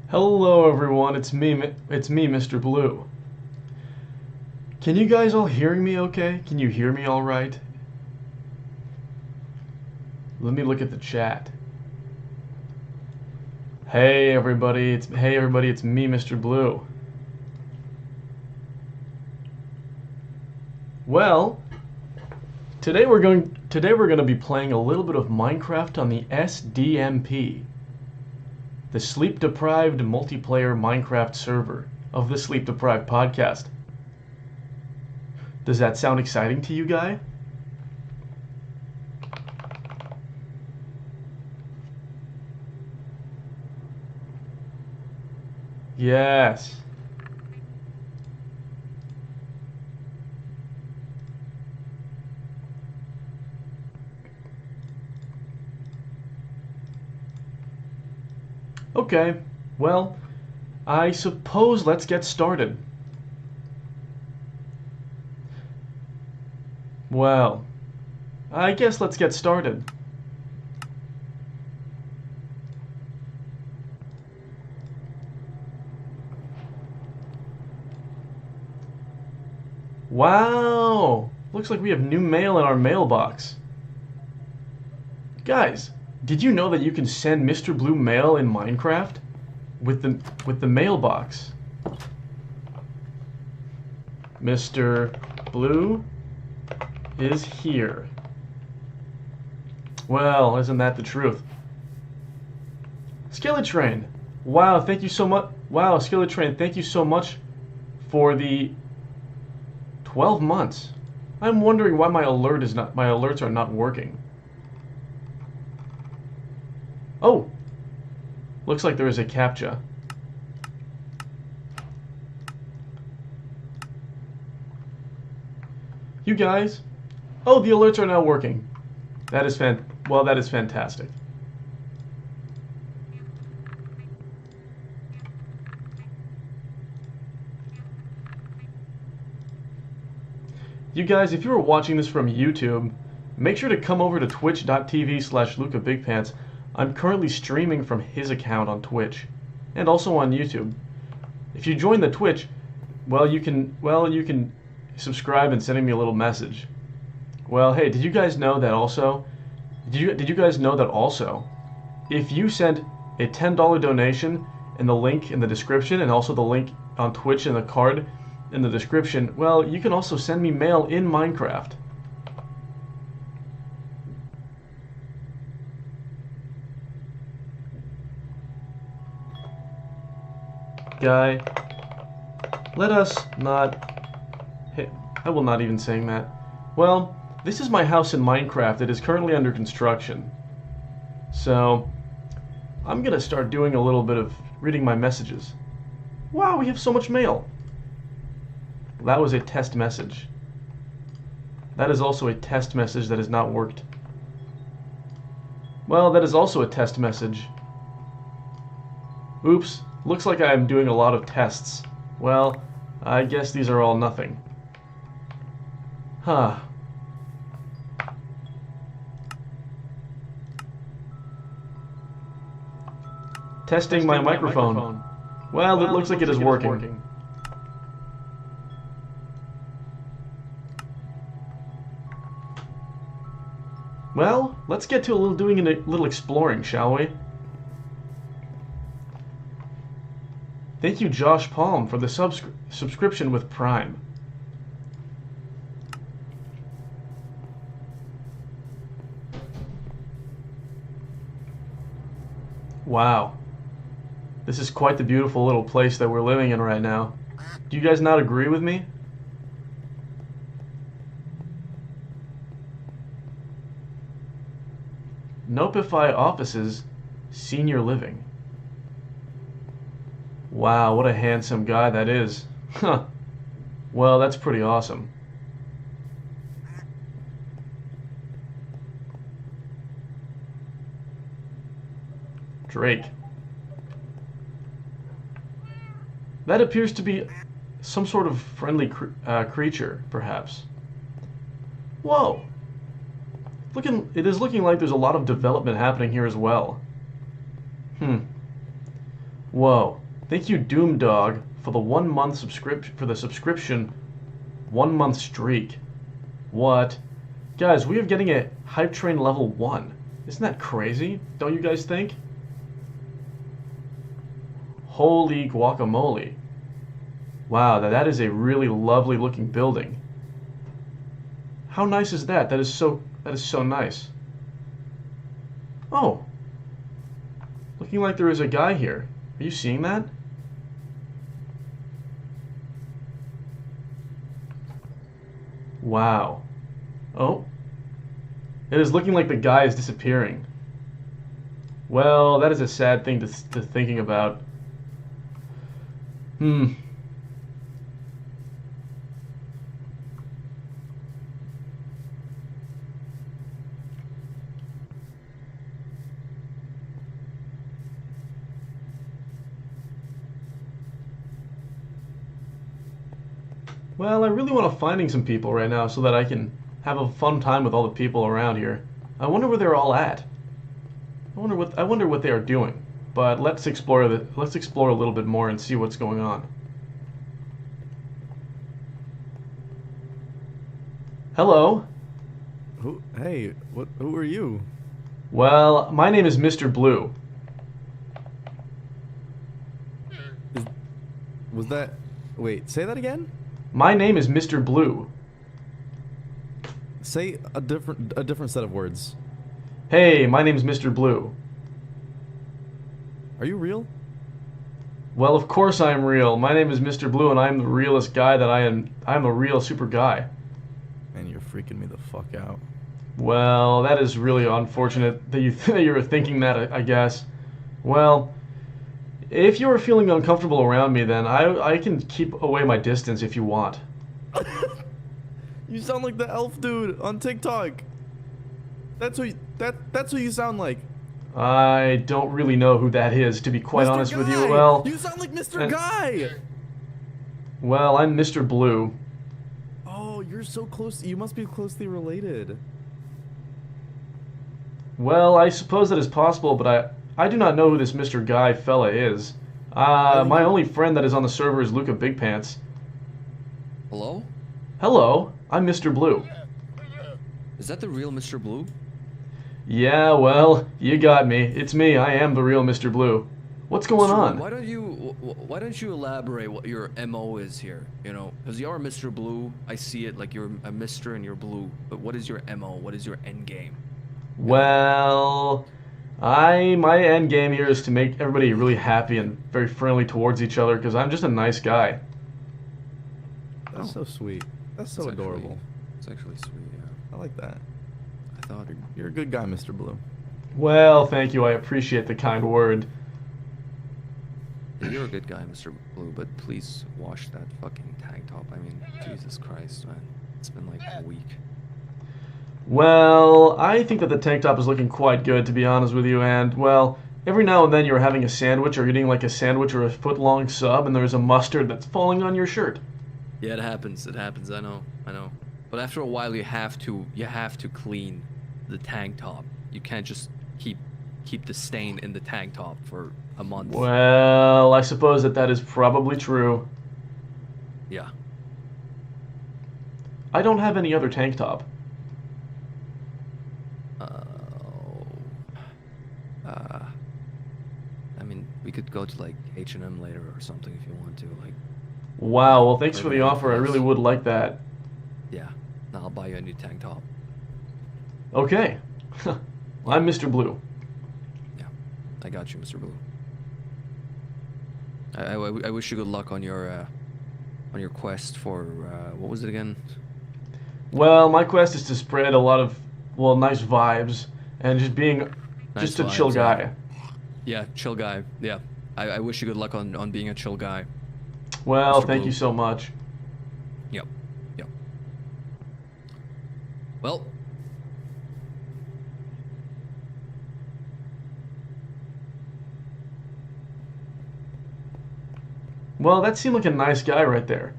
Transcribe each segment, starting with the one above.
Hello everyone, it's me, Mr. Blue. Can you guys all hear me okay? Can you hear me all right? Let me look at the chat. Hey everybody, it's me, Mr. Blue. Well, today we're going to be playing a little bit of Minecraft on the SDMP. The sleep-deprived multiplayer Minecraft server of the Sleep Deprived podcast. Does that sound exciting to you, guy? Yes. Okay, well, I suppose let's get started. Well, I guess let's get started. Wow! Looks like we have new mail in our mailbox. Guys, did you know that you can send Mr. Blue mail in Minecraft with the mailbox? Mr. Blue is here. Well, isn't that the truth? Skeletrain. Wow, thank you so much. Wow, Skeletrain, thank you so much for the 12 months. I'm wondering why my alerts are not working. Oh, looks like there is a CAPTCHA. You guys, oh, the alerts are now working. That is that is fantastic. You guys, if you are watching this from YouTube, make sure to come over to twitch.tv/LucaBigPants. I'm currently streaming from his account on Twitch and also on YouTube. If you join the Twitch, you can subscribe and send me a little message. Well, hey, did you guys know that also? Did you guys know that also? If you send a $10 donation and the link in the description and also the link on Twitch and the card in the description, well, you can also send me mail in Minecraft. Guy, let us not hit. I will not even saying that. Well, this is my house in Minecraft. It is currently under construction. So, I'm gonna start doing a little bit of reading my messages. Wow, we have so much mail. That was a test message. That is also a test message that has not worked. Well, that is also a test message. Oops. Looks like I'm doing a lot of tests. Well, I guess these are all nothing. Huh. Testing my microphone. Well, it looks like it is working. Well, let's get to doing a little exploring, shall we? Thank you, Josh Palm, for the subscription with Prime. Wow. This is quite the beautiful little place that we're living in right now. Do you guys not agree with me? Nopify Offices Senior Living. Wow, what a handsome guy that is. Huh. Well, that's pretty awesome. Drake. That appears to be some sort of friendly creature, perhaps. Whoa! It is looking like there's a lot of development happening here as well. Whoa. Thank you, Doom Dog, for the 1 month subscription 1 month streak. What? Guys, we are getting a hype train level 1. Isn't that crazy? Don't you guys think? Holy guacamole. Wow, that is a really lovely looking building. How nice is that? That is so nice. Oh. Looking like there is a guy here. Are you seeing that? Wow. Oh. It is looking like the guy is disappearing. Well, that is a sad thing to thinking about. Well, I really want to finding some people right now so that I can have a fun time with all the people around here. I wonder where they're all at. I wonder what they are doing. But let's explore a little bit more and see what's going on. Hello. Hey, who are you? Well, my name is Mr. Blue. Was that... Wait, say that again? My name is Mr. Blue. Say a different set of words. Hey, my name is Mr. Blue. Are you real? Well, of course I am real. My name is Mr. Blue, and I am the realest guy that I am. I am a real super guy. Man, you're freaking me the fuck out. Well, that is really unfortunate that you were thinking that, I guess. Well, if you are feeling uncomfortable around me, then I can keep away my distance if you want. You sound like the elf dude on TikTok. That's who you sound like. I don't really know who that is, to be quite Mr. honest Guy! with you. Well, You sound like Mr. Guy! Well, I'm Mr. Blue. Oh, you're so close. You must be closely related. Well, I suppose that is possible, but I do not know who this Mr. Guy fella is. My only friend that is on the server is Luca Big Pants. Hello? Hello, I'm Mr. Blue. Is that the real Mr. Blue? Yeah, well, you got me. It's me. I am the real Mr. Blue. What's going on? Why don't you elaborate what your MO is here? You know, because you are Mr. Blue. I see it like you're a Mr. and you're blue. But what is your MO? What is your end game? Well, my end game here is to make everybody really happy and very friendly towards each other because I'm just a nice guy. That's so sweet. That's so adorable. It's actually sweet, yeah. I like that. I thought You're a good guy, Mr. Blue. Well, thank you. I appreciate the kind word. you're a good guy, Mr. Blue, but please wash that fucking tank top. I mean, Jesus Christ, man. It's been like a week. Well, I think that the tank top is looking quite good, to be honest with you, and, well, every now and then you're having a sandwich or eating like a sandwich or a foot-long sub, and there's a mustard that's falling on your shirt. Yeah, it happens. It happens. I know. But after a while, you have to clean the tank top. You can't just keep the stain in the tank top for a month. Well, I suppose that is probably true. Yeah. I don't have any other tank top. I mean, we could go to like H&M later or something if you want to. Like. Wow. Well, thanks for the offer. I really would like that. Yeah. Now I'll buy you a new tank top. Okay. I'm Mr. Blue. Yeah. I got you, Mr. Blue. I wish you good luck on your quest for what was it again? Well, my quest is to spread a lot of nice vibes and just being just a chill guy. Yeah, chill guy. Yeah. I wish you good luck on being a chill guy. Well, Mr. thank Blue. you so much. Yep. Well. Well, that seemed like a nice guy right there.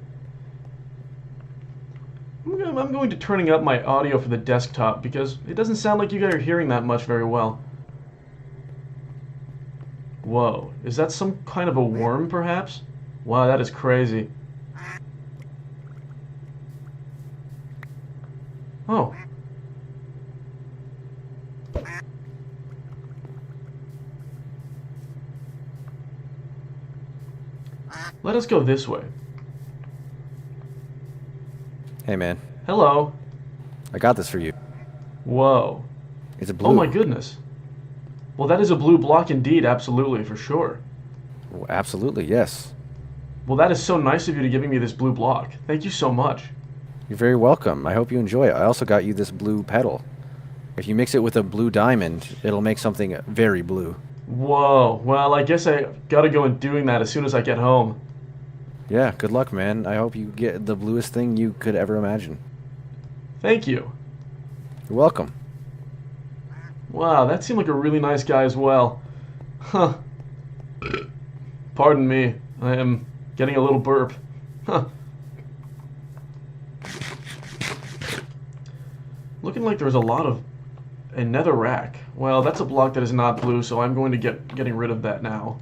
I'm going to turning up my audio for the desktop because it doesn't sound like you guys are hearing that much very well. Whoa, is that some kind of a worm, perhaps? Wow, that is crazy. Oh. Let us go this way. Hey, man. Hello. I got this for you. Whoa. It's a blue. Oh my goodness. Well, that is a blue block indeed, absolutely, for sure. Oh, absolutely, yes. Well, that is so nice of you to giving me this blue block. Thank you so much. You're very welcome. I hope you enjoy it. I also got you this blue petal. If you mix it with a blue diamond, it'll make something very blue. Whoa. Well, I guess I gotta go and doing that as soon as I get home. Yeah, good luck, man. I hope you get the bluest thing you could ever imagine. Thank you. You're welcome. Wow, that seemed like a really nice guy as well. Huh. Pardon me. I am getting a little burp. Huh. Looking like there's a lot of a nether rack. Well, that's a block that is not blue, so I'm going to getting rid of that now.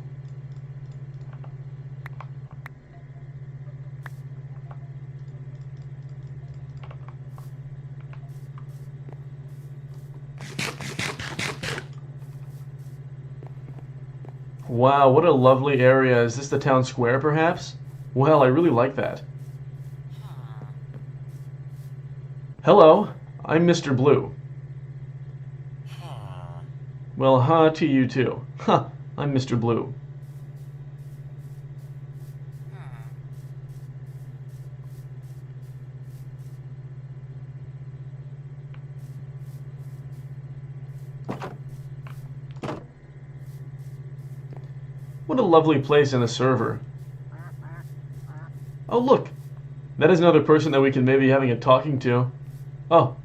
Wow, what a lovely area. Is this the town square, perhaps? Well, I really like that. Hello, I'm Mr. Blue. Well, huh to you too. Huh, I'm Mr. Blue. What a lovely place in a server. Oh, look. That is another person that we can maybe having a talking to. Oh.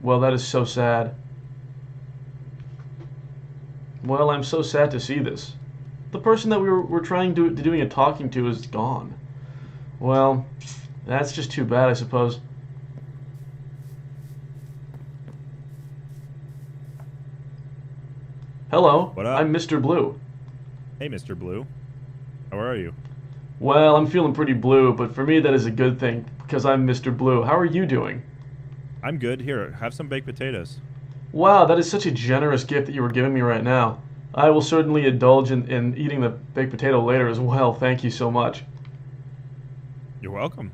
Well, that is so sad. Well, I'm so sad to see this. The person that we were trying to doing a talking to is gone. Well, that's just too bad, I suppose. Hello, What up? I'm Mr. Blue. Hey, Mr. Blue. How are you? Well, I'm feeling pretty blue, but for me that is a good thing, because I'm Mr. Blue. How are you doing? I'm good. Here, have some baked potatoes. Wow, that is such a generous gift that you were giving me right now. I will certainly indulge in eating the baked potato later as well. Thank you so much. You're welcome.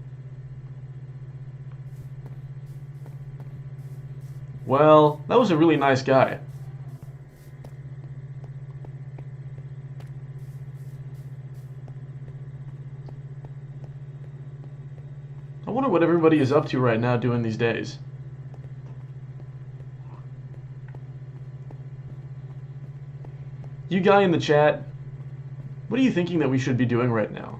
Well, that was a really nice guy. I wonder what everybody is up to right now doing these days. You guy in the chat, what are you thinking that we should be doing right now?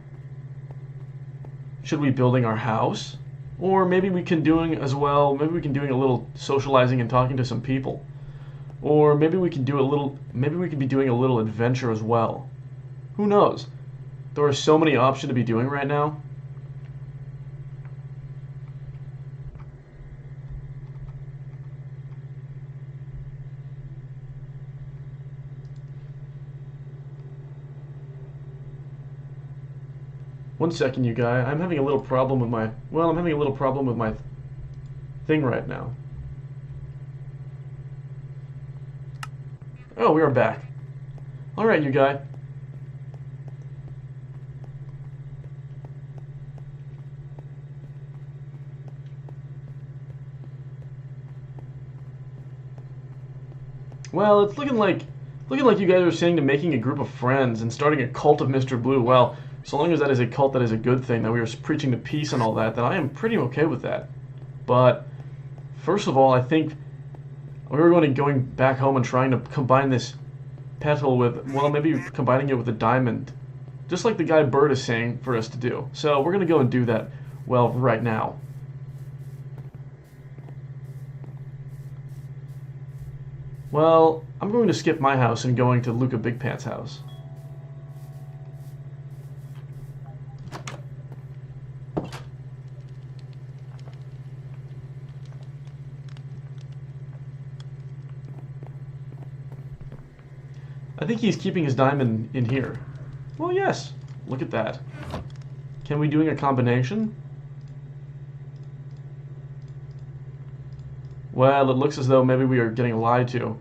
Should we be building our house? Or maybe we can doing as well, maybe we can doing a little socializing and talking to some people. Or maybe we can do a little, maybe we could be doing a little adventure as well. Who knows? There are so many options to be doing right now. One second, you guy. I'm having a little problem with my... Well, I'm having a little problem with my thing right now. Oh, we are back. Alright, you guy. Well, it's looking like you guys are saying to making a group of friends and starting a cult of Mr. Blue. Well, so long as that is a cult that is a good thing, that we are preaching to peace and all that, then I am pretty okay with that. But first of all, I think we were going back home and trying to combine this petal with, well, maybe combining it with a diamond, just like the guy Bird is saying for us to do. So we're going to go and do that, well, right now. Well, I'm going to skip my house and going to Luca Big Pants' house. I think he's keeping his diamond in here. Well, yes. Look at that. Can we doing a combination? Well, it looks as though maybe we are getting lied to.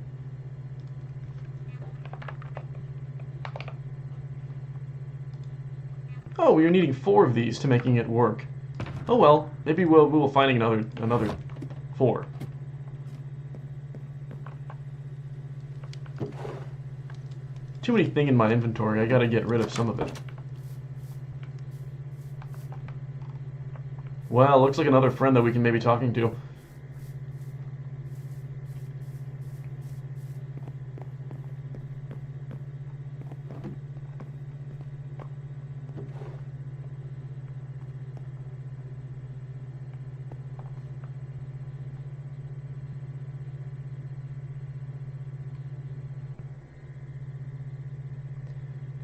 Oh, we are needing 4 of these to making it work. Oh well, maybe we will finding another 4. Too many thing in my inventory. I gotta get rid of some of it. Well, looks like another friend that we can maybe talking to.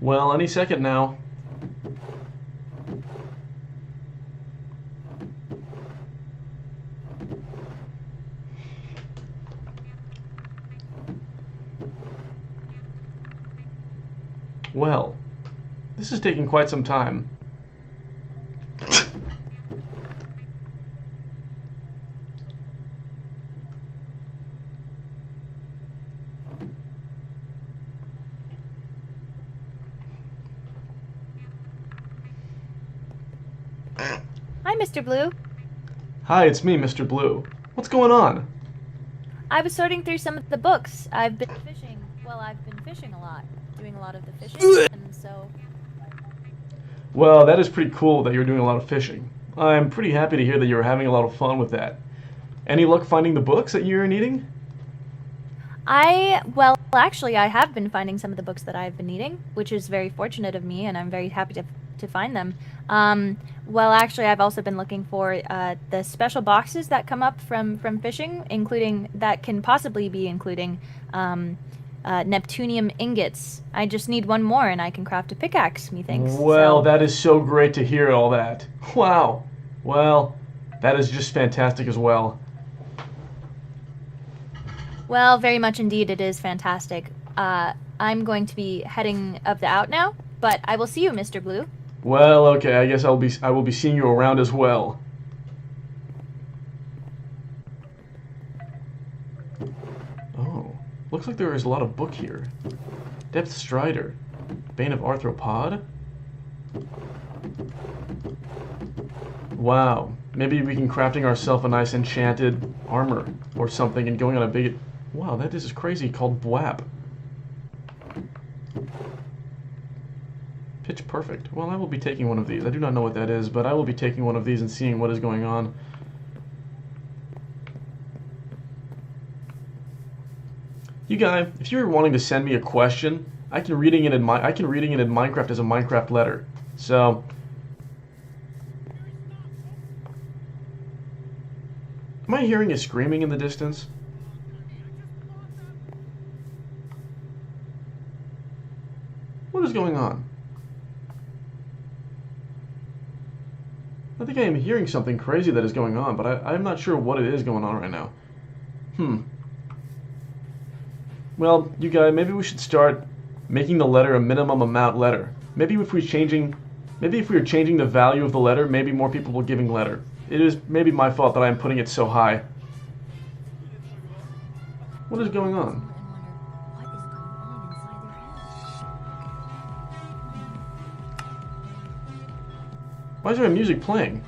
Well, any second now. Well, this is taking quite some time. Hi, Mr. Blue. Hi, it's me, Mr. Blue. What's going on? I was sorting through some of the books. I've been fishing. Well, I've been fishing a lot. Doing a lot of the fishing, and so... Well, that is pretty cool that you're doing a lot of fishing. I'm pretty happy to hear that you're having a lot of fun with that. Any luck finding the books that you're needing? Well, actually, I have been finding some of the books that I've been needing, which is very fortunate of me, and I'm very happy to find them. Well, actually, I've also been looking for the special boxes that come up from fishing, including that can possibly be including Neptunium ingots. I just need one more, and I can craft a pickaxe, methinks. Well, so. that is so great to hear all that. Wow. Well, that is just fantastic as well. Well, very much indeed, it is fantastic. I'm going to be heading out now, but I will see you, Mr. Blue. Well, okay, I guess I will be seeing you around as well. Oh, looks like there is a lot of book here. Depth Strider, Bane of Arthropod. Wow, maybe we can crafting ourselves a nice enchanted armor or something and going on a big... Wow, that is crazy, called BWAP. Pitch Perfect. Well, I will be taking one of these. I do not know what that is, but I will be taking one of these and seeing what is going on. You guys, if you're wanting to send me a question, I can reading it in Minecraft as a Minecraft letter. So, am I hearing a screaming in the distance? What is going on? I think I am hearing something crazy that is going on, but I'm not sure what it is going on right now. Well, you guys, maybe we should start making the letter a minimum amount letter. Maybe if we are changing the value of the letter, maybe more people will giving letter. It is maybe my fault that I am putting it so high. What is going on? Why is there music playing?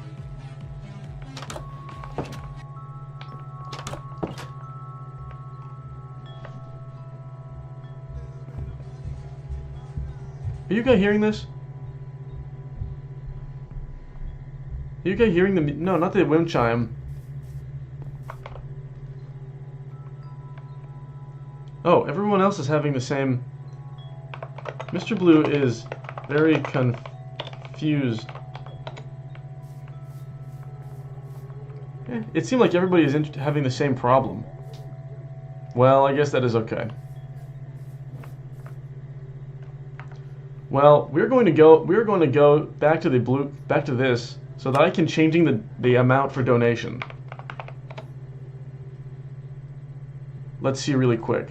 Are you guys hearing this? Are you guys hearing the... No, not the wind chime. Oh, everyone else is having the same... Mr. Blue is very confused. It seemed like everybody is having the same problem. Well, I guess that is okay. Well, we're going to go back to this so that I can changing the amount for donation. Let's see really quick.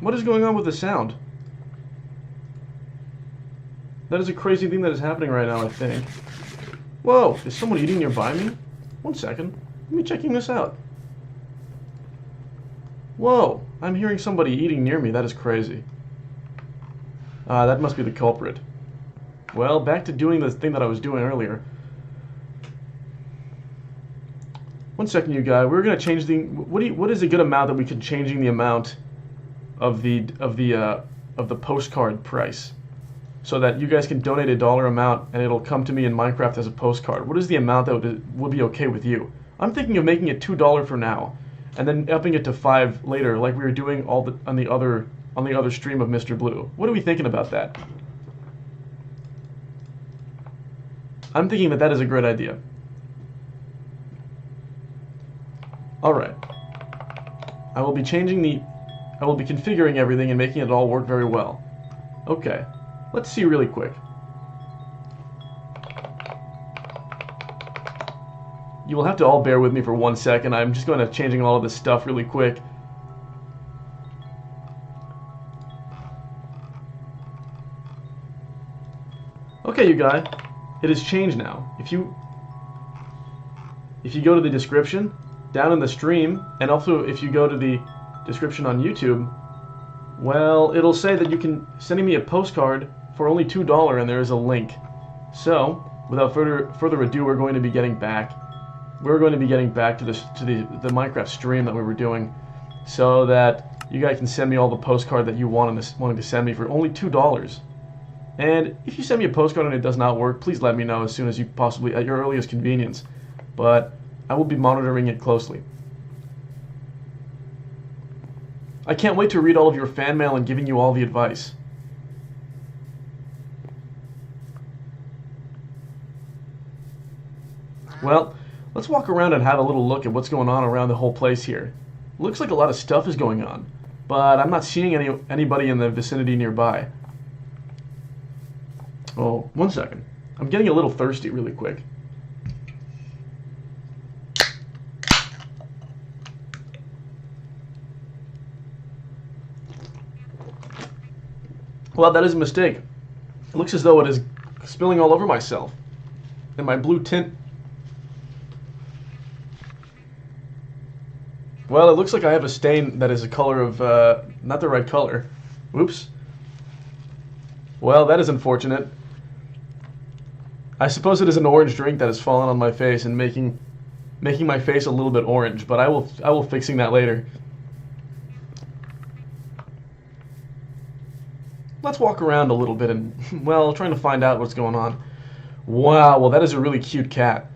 What is going on with the sound? That is a crazy thing that is happening right now, I think. Whoa, is someone eating nearby me? One second. Let me checking this out. Whoa, I'm hearing somebody eating near me. That is crazy. That must be the culprit. Well, back to doing the thing that I was doing earlier. One second, you guys. We're gonna change the. What is a good amount that we can changing the amount of the postcard price, so that you guys can donate $1 amount and it'll come to me in Minecraft as a postcard. What is the amount that would be okay with you? I'm thinking of making it $2 for now, and then upping it to $5 later, like we were doing on the other stream of Mr. Blue. What are we thinking about that? I'm thinking that is a great idea. Alright. I will be configuring everything and making it all work very well. Okay. Let's see really quick. You will have to all bear with me for 1 second. I'm just going to changing all of this stuff really quick. Okay, you guys. It has changed now. If you go to the description down in the stream, and also if you go to the description on YouTube, well, it'll say that you can send me a postcard for only $2, and there is a link. So, without further ado, we're going to be getting back. We're going to be getting back to the Minecraft stream that we were doing, so that you guys can send me all the postcard that you wanting to send me for only $2. And if you send me a postcard and it does not work, please let me know as soon as you possibly, at your earliest convenience. But I will be monitoring it closely. I can't wait to read all of your fan mail and giving you all the advice. Well, let's walk around and have a little look at what's going on around the whole place here. Looks like a lot of stuff is going on, but I'm not seeing anybody in the vicinity nearby. Oh, 1 second. I'm getting a little thirsty really quick. Well, that is a mistake. It looks as though it is spilling all over myself. And my blue tint. Well, it looks like I have a stain that is a color of, not the right color. Oops. Well, that is unfortunate. I suppose it is an orange drink that has fallen on my face and making my face a little bit orange, but I will fixing that later. Let's walk around a little bit and, well, trying to find out what's going on. Wow, well, that is a really cute cat.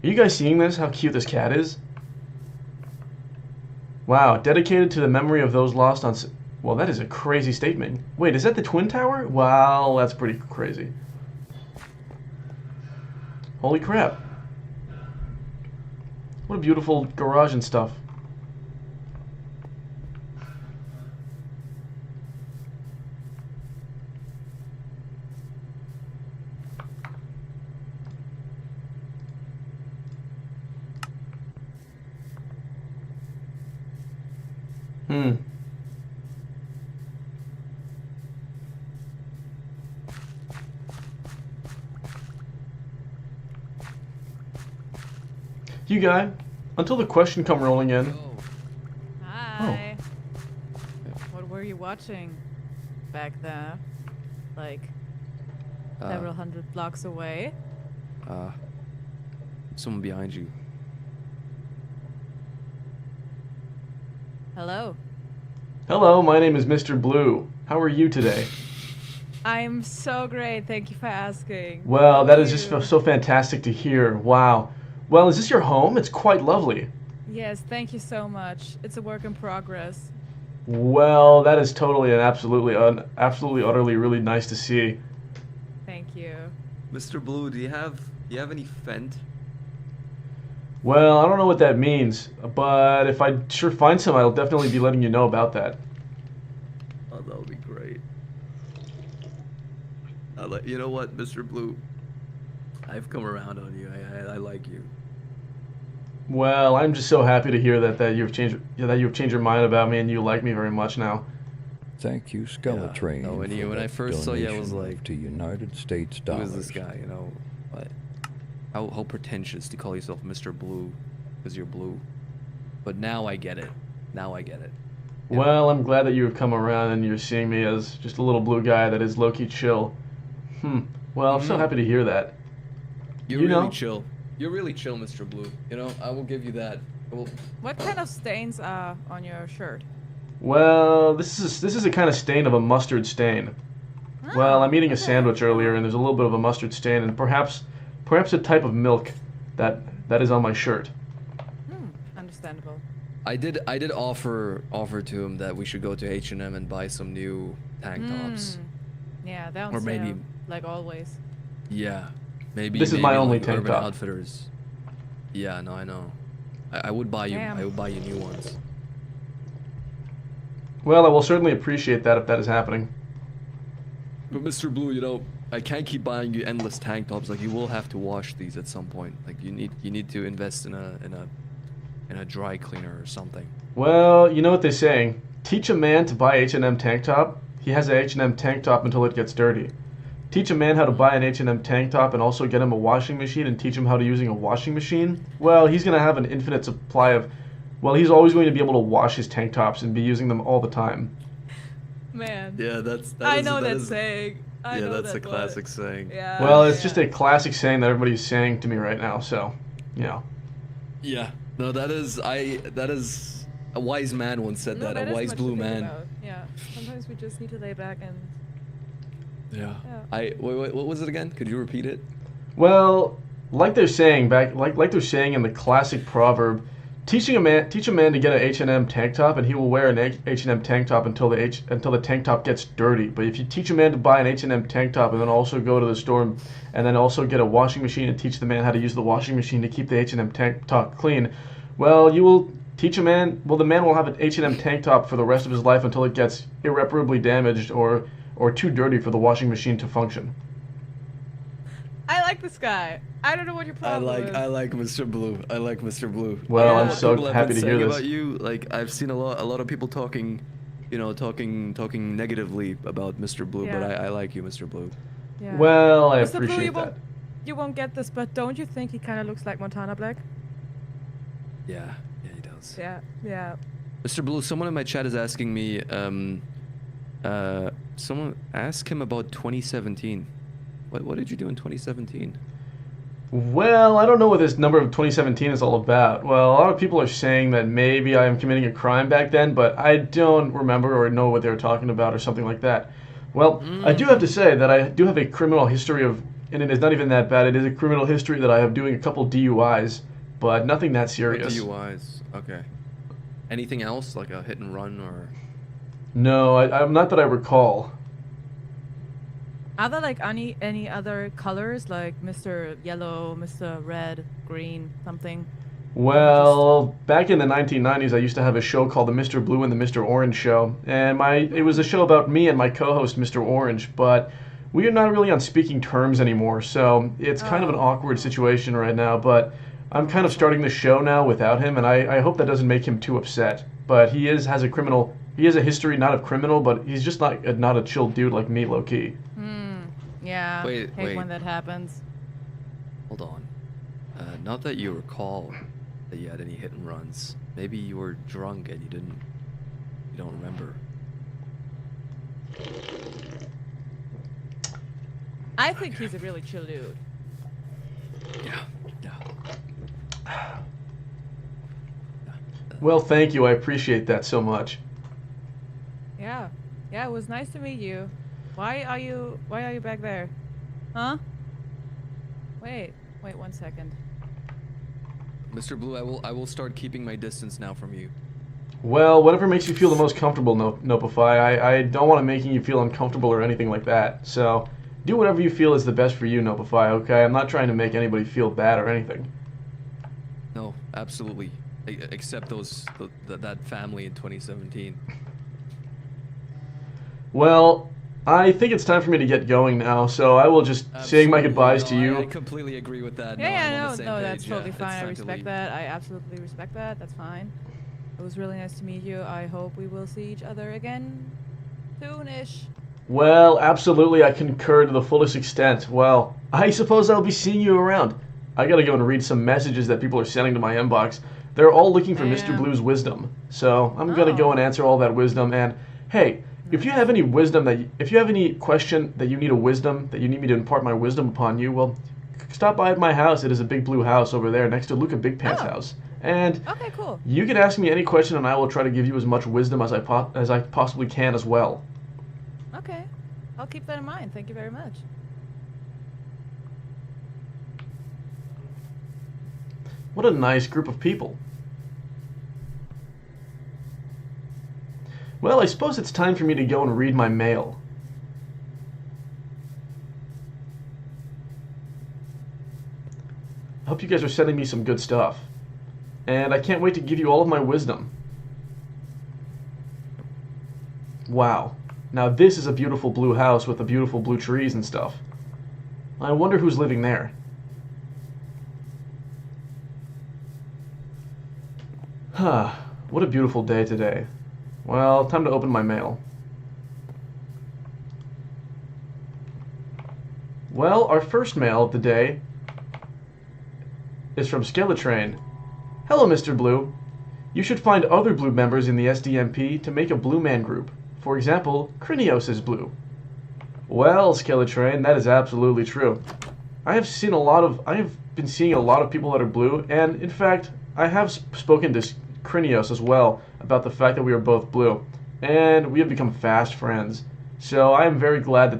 Are you guys seeing this? How cute this cat is? Wow, dedicated to the memory of those lost on... Well, that is a crazy statement. Wait, is that the Twin Tower? Wow, that's pretty crazy. Holy crap. What a beautiful garage and stuff. You guy, until the question come rolling in. Hi. What were you watching back there? Like several hundred blocks away? Someone behind you. Hello. Hello, my name is Mr. Blue. How are you today? I'm so great. Thank you for asking. Well, that is just so fantastic to hear. Wow. Well, is this your home? It's quite lovely. Yes, thank you so much. It's a work in progress. Well, that is totally and absolutely utterly really nice to see. Thank you. Mr. Blue, do you have any Fent? Well, I don't know what that means, but if I sure find some, I'll definitely be letting you know about that. Oh, that would be great. You know what, Mr. Blue? I've come around on you. I like you. Well, I'm just so happy to hear that you've changed your mind about me and you like me very much now. Thank you, Skeletrain. no, when for I that first saw you, I was donation like, to United States who dollars. is this guy, you know? But how pretentious to call yourself Mr. Blue because you're blue. But now I get it. Now I get it. Yeah. Well, I'm glad that you have come around and you're seeing me as just a little blue guy that is low-key chill. Well, I'm so happy to hear that. You're You really know? chill. You're really chill, Mr. Blue. You know, I will give you that. What kind of stains are on your shirt? Well, this is a kind of stain of a mustard stain. Well, I'm eating a okay. sandwich earlier, and there's a little bit of a mustard stain, and perhaps a type of milk that is on my shirt. Understandable. I did offer to him that we should go to H&M and buy some new tank tops. Yeah, that Or one's maybe like always. Yeah. Maybe This is my maybe only like tank Urban top. Outfitters. Yeah, no, I know. I would buy you Damn. I would buy you new ones. Well, I will certainly appreciate that if that is happening. But Mr. Blue, you know, I can't keep buying you endless tank tops. Like you will have to wash these at some point. Like you need to invest in a dry cleaner or something. Well, you know what they're saying. Teach a man to buy H&M tank top. He has a H&M tank top until it gets dirty. Teach a man how to buy an H&M tank top and also get him a washing machine and teach him how to using a washing machine. Well, he's going to have an infinite supply of... Well, he's always going to be able to wash his tank tops and be using them all the time. Man. Yeah, I know that saying. I know that's a classic saying. Yeah. Well, it's just a classic saying that everybody's saying to me right now, so, you know. Yeah. No, that is a wise man once said No, that. A is wise much blue to think man. about. Yeah. Sometimes we just need to lay back and. Yeah. Yeah. Wait, what was it again? Could you repeat it? Well, like they're saying like they're saying in the classic proverb, teach a man to get an H&M tank top and he will wear an H&M tank top until the tank top gets dirty. But if you teach a man to buy an H&M tank top and then also go to the store and then also get a washing machine and teach the man how to use the washing machine to keep the H&M tank top clean, well, you will teach a man, well, the man will have an H&M tank top for the rest of his life until it gets irreparably damaged or too dirty for the washing machine to function. I like this guy. I don't know what your problem is. I like Mr. Blue. I like Mr. Blue. Well, Yeah. I'm so People have happy been to hear saying this. about you. Like I've seen a lot of people talking, you know, talking negatively about Mr. Blue, but Yeah. I like you, Mr. Blue. Yeah. Well, I Mr. Blue, appreciate that. You won't get this, but don't you think he kind of looks like Montana Black? Yeah, he does. Yeah. Yeah. Mr. Blue, someone in my chat is asking me, someone ask him about 2017. What did you do in 2017? Well, I don't know what this number of 2017 is all about. Well, a lot of people are saying that maybe I am committing a crime back then, but I don't remember or know what they were talking about or something like that. Well, I do have to say that I do have a criminal history of, and it is not even that bad, it is a criminal history that I have doing a couple DUIs, but nothing that serious. DUIs, okay. Anything else, like a hit and run or... No, I'm not that I recall. Are there like any other colors, like Mr. Yellow, Mr. Red, Green, something? Well, back in the 1990s, I used to have a show called the Mr. Blue and the Mr. Orange Show, and it was a show about me and my co-host, Mr. Orange, but we are not really on speaking terms anymore, so it's kind of an awkward situation right now, but I'm kind of starting the show now without him, and I hope that doesn't make him too upset. But he has a history not of criminal, but he's just not a chill dude like me, low-key. Yeah. Wait. Hate when that happens. Hold on. Not that you recall that you had any hit and runs. Maybe you were drunk and you don't remember. I think he's a really chill dude. Yeah. Well, thank you. I appreciate that so much. Yeah. Yeah, it was nice to meet you. Why are you back there? Huh? Wait 1 second. Mr. Blue, I will start keeping my distance now from you. Well, whatever makes you feel the most comfortable, Nopify. I don't want to make you feel uncomfortable or anything like that. So, do whatever you feel is the best for you, Nopify, okay? I'm not trying to make anybody feel bad or anything. No, absolutely. Except that family in 2017. Well, I think it's time for me to get going now, so I will just saying my goodbyes to you. I completely agree with that. Yeah, I'm on the no, same that's page. totally It's fine. I time to respect leave. that. I absolutely respect that. That's fine. It was really nice to meet you. I hope we will see each other again Soonish. Well, absolutely, I concur to the fullest extent. Well, I suppose I'll be seeing you around. I gotta go and read some messages that people are sending to my inbox. They're all looking for Mr. Damn. Blue's wisdom. So I'm gonna go Oh. and answer all that wisdom. And hey, if you have any wisdom if you have any question that you need a wisdom, that you need me to impart my wisdom upon you, well, stop by at my house. It is a big blue house over there next to Luca Big Pants' Oh. house. And Okay, cool. you can ask me any question and I will try to give you as much wisdom as I possibly can as well. Okay. I'll keep that in mind. Thank you very much. What a nice group of people. Well, I suppose it's time for me to go and read my mail. I hope you guys are sending me some good stuff. And I can't wait to give you all of my wisdom. Wow. Now this is a beautiful blue house with the beautiful blue trees and stuff. I wonder who's living there. Huh. What a beautiful day today. Well, time to open my mail. Well, our first mail of the day is from Skeletrain. Hello, Mr. Blue. You should find other blue members in the SDMP to make a blue man group. For example, Krinios is blue. Well, Skeletrain, that is absolutely true. I have been seeing a lot of people that are blue, and in fact, I have spoken to Krinios as well about the fact that we are both blue, and we have become fast friends. So I am very glad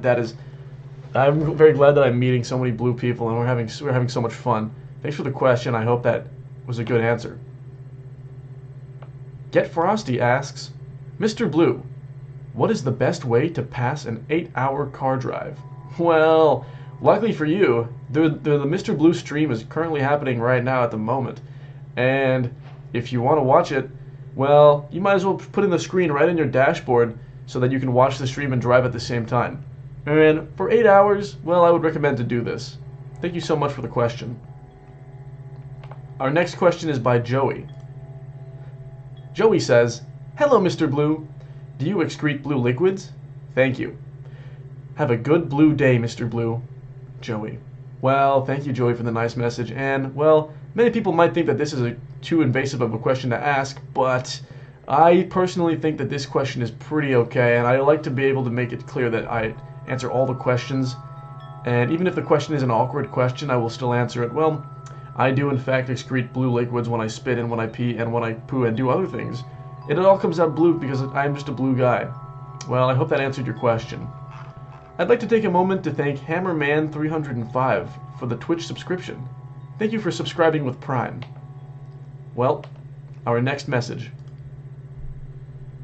I'm very glad that I'm meeting so many blue people, and we're having so much fun. Thanks for the question. I hope that was a good answer. Get Frosty asks, Mr. Blue, what is the best way to pass an 8-hour car drive? Well, luckily for you, the Mr. Blue stream is currently happening right now at the moment. And if you want to watch it, well, you might as well put in the screen right in your dashboard so that you can watch the stream and drive at the same time. And for 8 hours, well, I would recommend to do this. Thank you so much for the question. Our next question is by Joey. Joey says, Hello, Mr. Blue. Do you excrete blue liquids? Thank you. Have a good blue day, Mr. Blue. Joey. Well, thank you, Joey, for the nice message. And, well, many people might think that this is too invasive of a question to ask, but I personally think that this question is pretty okay, and I like to be able to make it clear that I answer all the questions. And even if the question is an awkward question, I will still answer it. Well, I do in fact excrete blue liquids when I spit and when I pee and when I poo and do other things. It all comes out blue because I'm just a blue guy. Well, I hope that answered your question. I'd like to take a moment to thank Hammerman305 for the Twitch subscription. Thank you for subscribing with Prime. Well, our next message.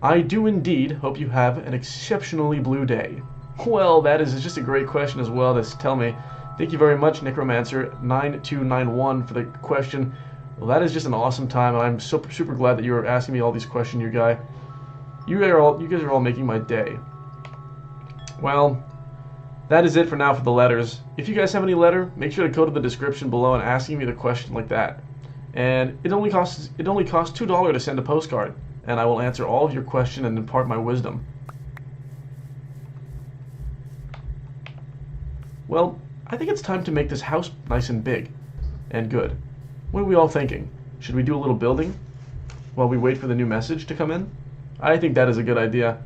I do indeed hope you have an exceptionally blue day. Well, that is just a great question as well to tell me. Thank you very much, Necromancer9291, for the question. Well, that is just an awesome time, and I'm super glad that you are asking me all these questions, you guys are all making my day. Well, that is it for now for the letters. If you guys have any letter, make sure to go to the description below and asking me the question like that. And it only costs $2 to send a postcard, and I will answer all of your questions and impart my wisdom. Well, I think it's time to make this house nice and big and good. What are we all thinking? Should we do a little building while we wait for the new message to come in? I think that is a good idea.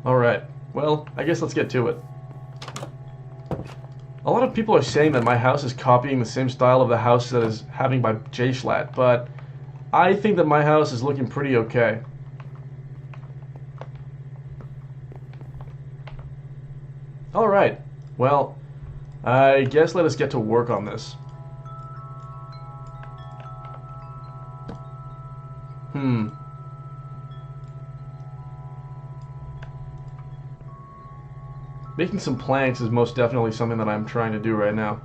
Alright, well, I guess let's get to it. A lot of people are saying that my house is copying the same style of the house that is having by J-Schlatt, but I think that my house is looking pretty okay. Alright, well, I guess let us get to work on this. Making some planks is most definitely something that I'm trying to do right now.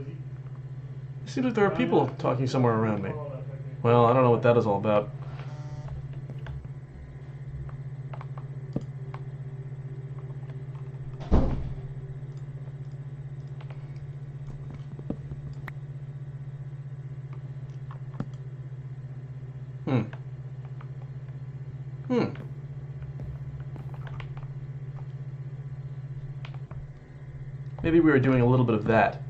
It seems like there are people talking somewhere around me. Well, I don't know what that is all about. Maybe we were doing a little bit of that.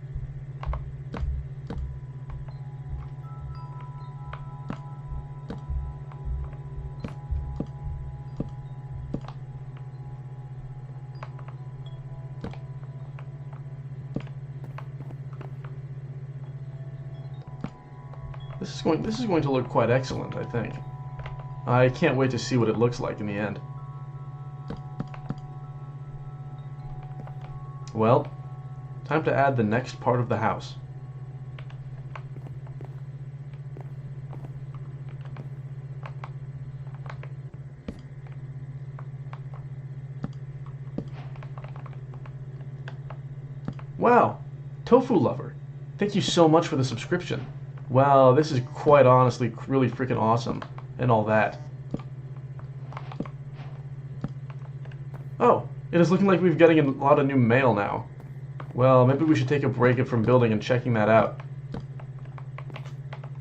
This is going to look quite excellent, I think. I can't wait to see what it looks like in the end. Well, time to add the next part of the house. Wow, Tofu Lover, thank you so much for the subscription. Wow, this is quite honestly really freaking awesome, and all that. Oh, it is looking like we're getting a lot of new mail now. Well, maybe we should take a break from building and checking that out,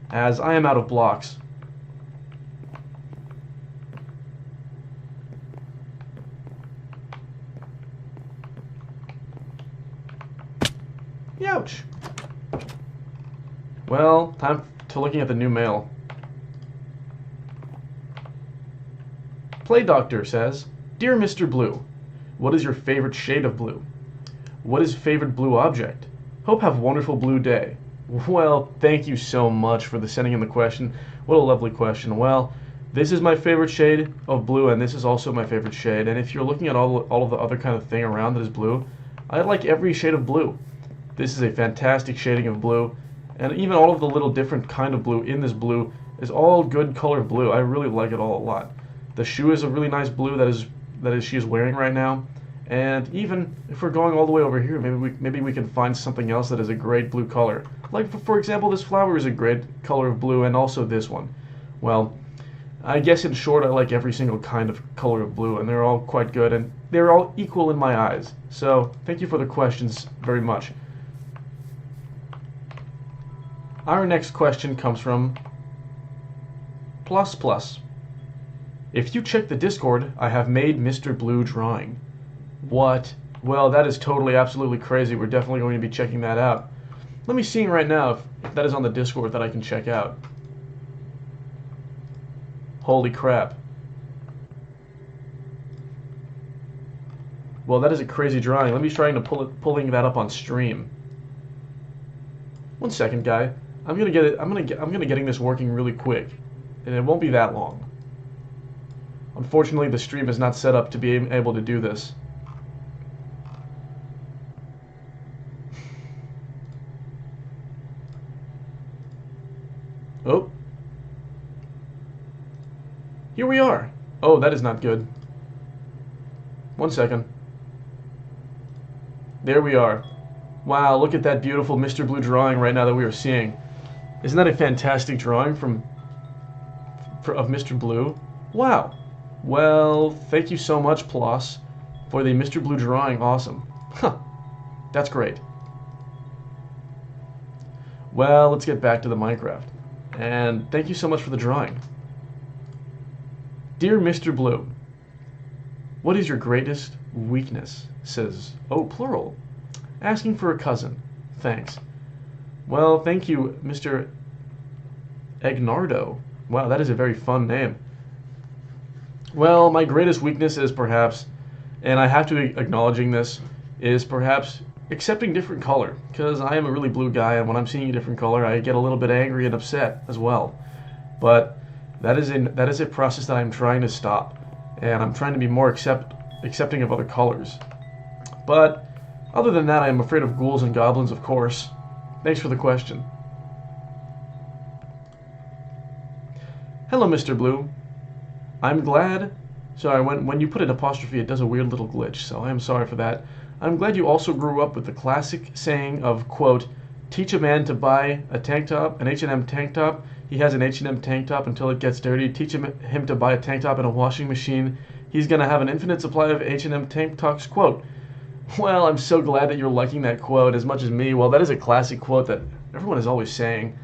as I am out of blocks. Ouch! Well, time to looking at the new mail. Play Doctor says, Dear Mr. Blue, what is your favorite shade of blue? What is favorite blue object? Hope have wonderful blue day. Well, thank you so much for sending in the question. What a lovely question. Well, this is my favorite shade of blue, and this is also my favorite shade. And if you're looking at all of the other kind of thing around that is blue, I like every shade of blue. This is a fantastic shading of blue, and even all of the little different kind of blue in this blue is all good color blue. I really like it all a lot. The shoe is a really nice blue that is she is wearing right now, and even if we're going all the way over here, maybe we can find something else that is a great blue color. Like for example, this flower is a great color of blue, and also this one. Well, I guess in short, I like every single kind of color of blue, and they're all quite good, and they're all equal in my eyes. So thank you for the questions very much. Our next question comes from Plus Plus. If you check the Discord, I have made Mr. Blue drawing. What? Well, that is totally, absolutely crazy. We're definitely going to be checking that out. Let me see right now if that is on the Discord that I can check out. Holy crap. Well, that is a crazy drawing. Let me try to pulling that up on stream. 1 second, guy. I'm gonna getting this working really quick, and it won't be that long. Unfortunately, the stream is not set up to be able to do this. Oh. Here we are. Oh, that is not good. 1 second. There we are. Wow, look at that beautiful Mr. Blue drawing right now that we are seeing. Isn't that a fantastic drawing of Mr. Blue? Wow. Well, thank you so much, Plus, for the Mr. Blue drawing. Awesome. Huh. That's great. Well, let's get back to the Minecraft. And thank you so much for the drawing. Dear Mr. Blue, what is your greatest weakness? Says, oh, plural. Asking for a cousin. Thanks. Well, thank you, Mr. Egnardo. Wow, that is a very fun name. Well, my greatest weakness is perhaps, and I have to be acknowledging this, is perhaps accepting different color. Because I am a really blue guy, and when I'm seeing a different color, I get a little bit angry and upset as well. But that is a process that I'm trying to stop. And I'm trying to be more accepting of other colors. But other than that, I am afraid of ghouls and goblins, of course. Thanks for the question. Hello, Mr. Blue. I'm glad... Sorry, when you put an apostrophe, it does a weird little glitch, so I am sorry for that. I'm glad you also grew up with the classic saying of, quote, teach a man to buy a tank top, an H&M tank top. He has an H&M tank top until it gets dirty. Teach him to buy a tank top in a washing machine. He's going to have an infinite supply of H&M tank tops, quote. Well, I'm so glad that you're liking that quote as much as me. Well, that is a classic quote that everyone is always saying.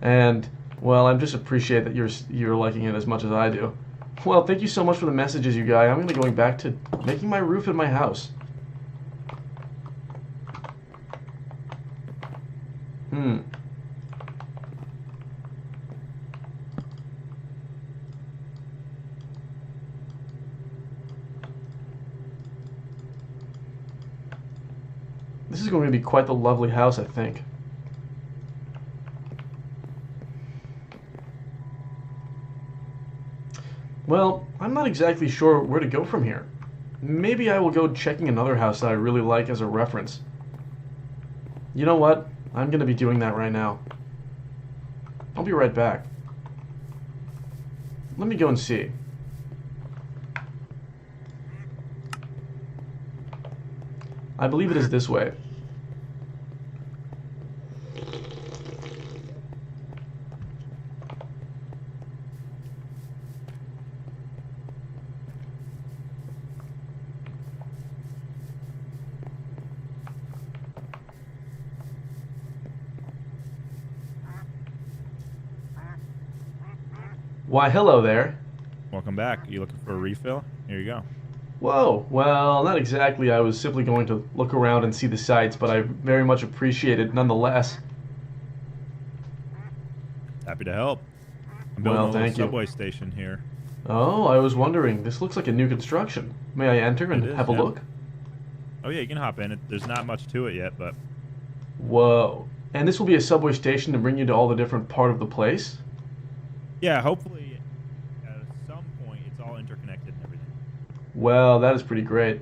And, well, I just appreciate that you're liking it as much as I do. Well, thank you so much for the messages, you guys. I'm going to be going back to making my roof in my house. This is going to be quite the lovely house, I think. Well, I'm not exactly sure where to go from here. Maybe I will go checking another house that I really like as a reference. You know what? I'm going to be doing that right now. I'll be right back. Let me go and see. I believe it is this way. Why, hello there. Welcome back. You looking for a refill? Here you go. Whoa, well, not exactly. I was simply going to look around and see the sights, but I very much appreciate it nonetheless. Happy to help. I'm building a little thank you. subway station here. Oh, I was wondering. This looks like a new construction. May I enter and It is, have a yeah. look? Oh yeah, you can hop in. There's not much to it yet, but Whoa. And this will be a subway station to bring you to all the different part of the place? yeah, hopefully at some point it's all interconnected and everything. Well, that is pretty great.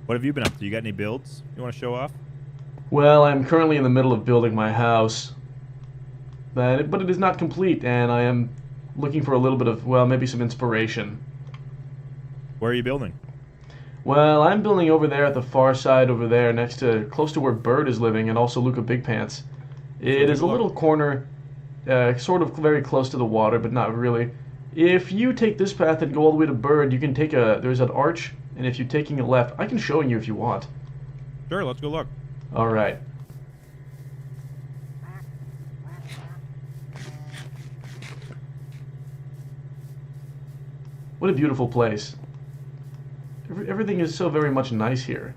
What have you been up to? You got any builds you want to show off? Well, I'm currently in the middle of building my house. But it is not complete, and I am looking for a little bit of, well, maybe some inspiration. Where are you building? Well, I'm building over there at the far side over there, close to where Bird is living, and also Luca Big Pants. It is a little corner, sort of very close to the water, but not really. If you take this path and go all the way to Bird, you can take there's an arch, and if you're taking a left, I can show you if you want. Sure, let's go look. All right. What a beautiful place. Everything is so very much nice here.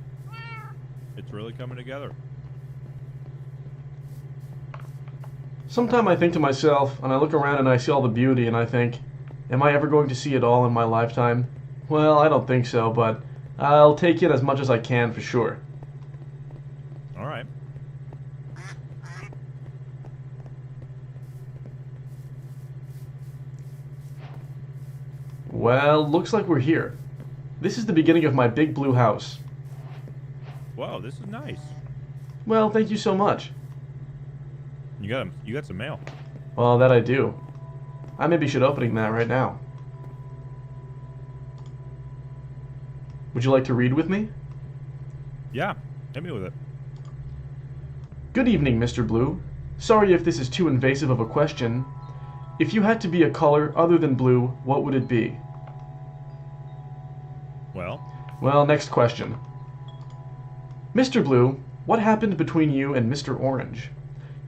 It's really coming together. Sometime I think to myself, and I look around and I see all the beauty, and I think, am I ever going to see it all in my lifetime? Well, I don't think so, but I'll take it as much as I can for sure. All right. Well, looks like we're here. This is the beginning of my big blue house. Wow, this is nice. Well, thank you so much. You got some mail. Well, that I do. I maybe should opening that right now. Would you like to read with me? Yeah, hit me with it. Good evening, Mr. Blue. Sorry if this is too invasive of a question. If you had to be a color other than blue, what would it be? Well, next question. Mr. Blue, what happened between you and Mr. Orange?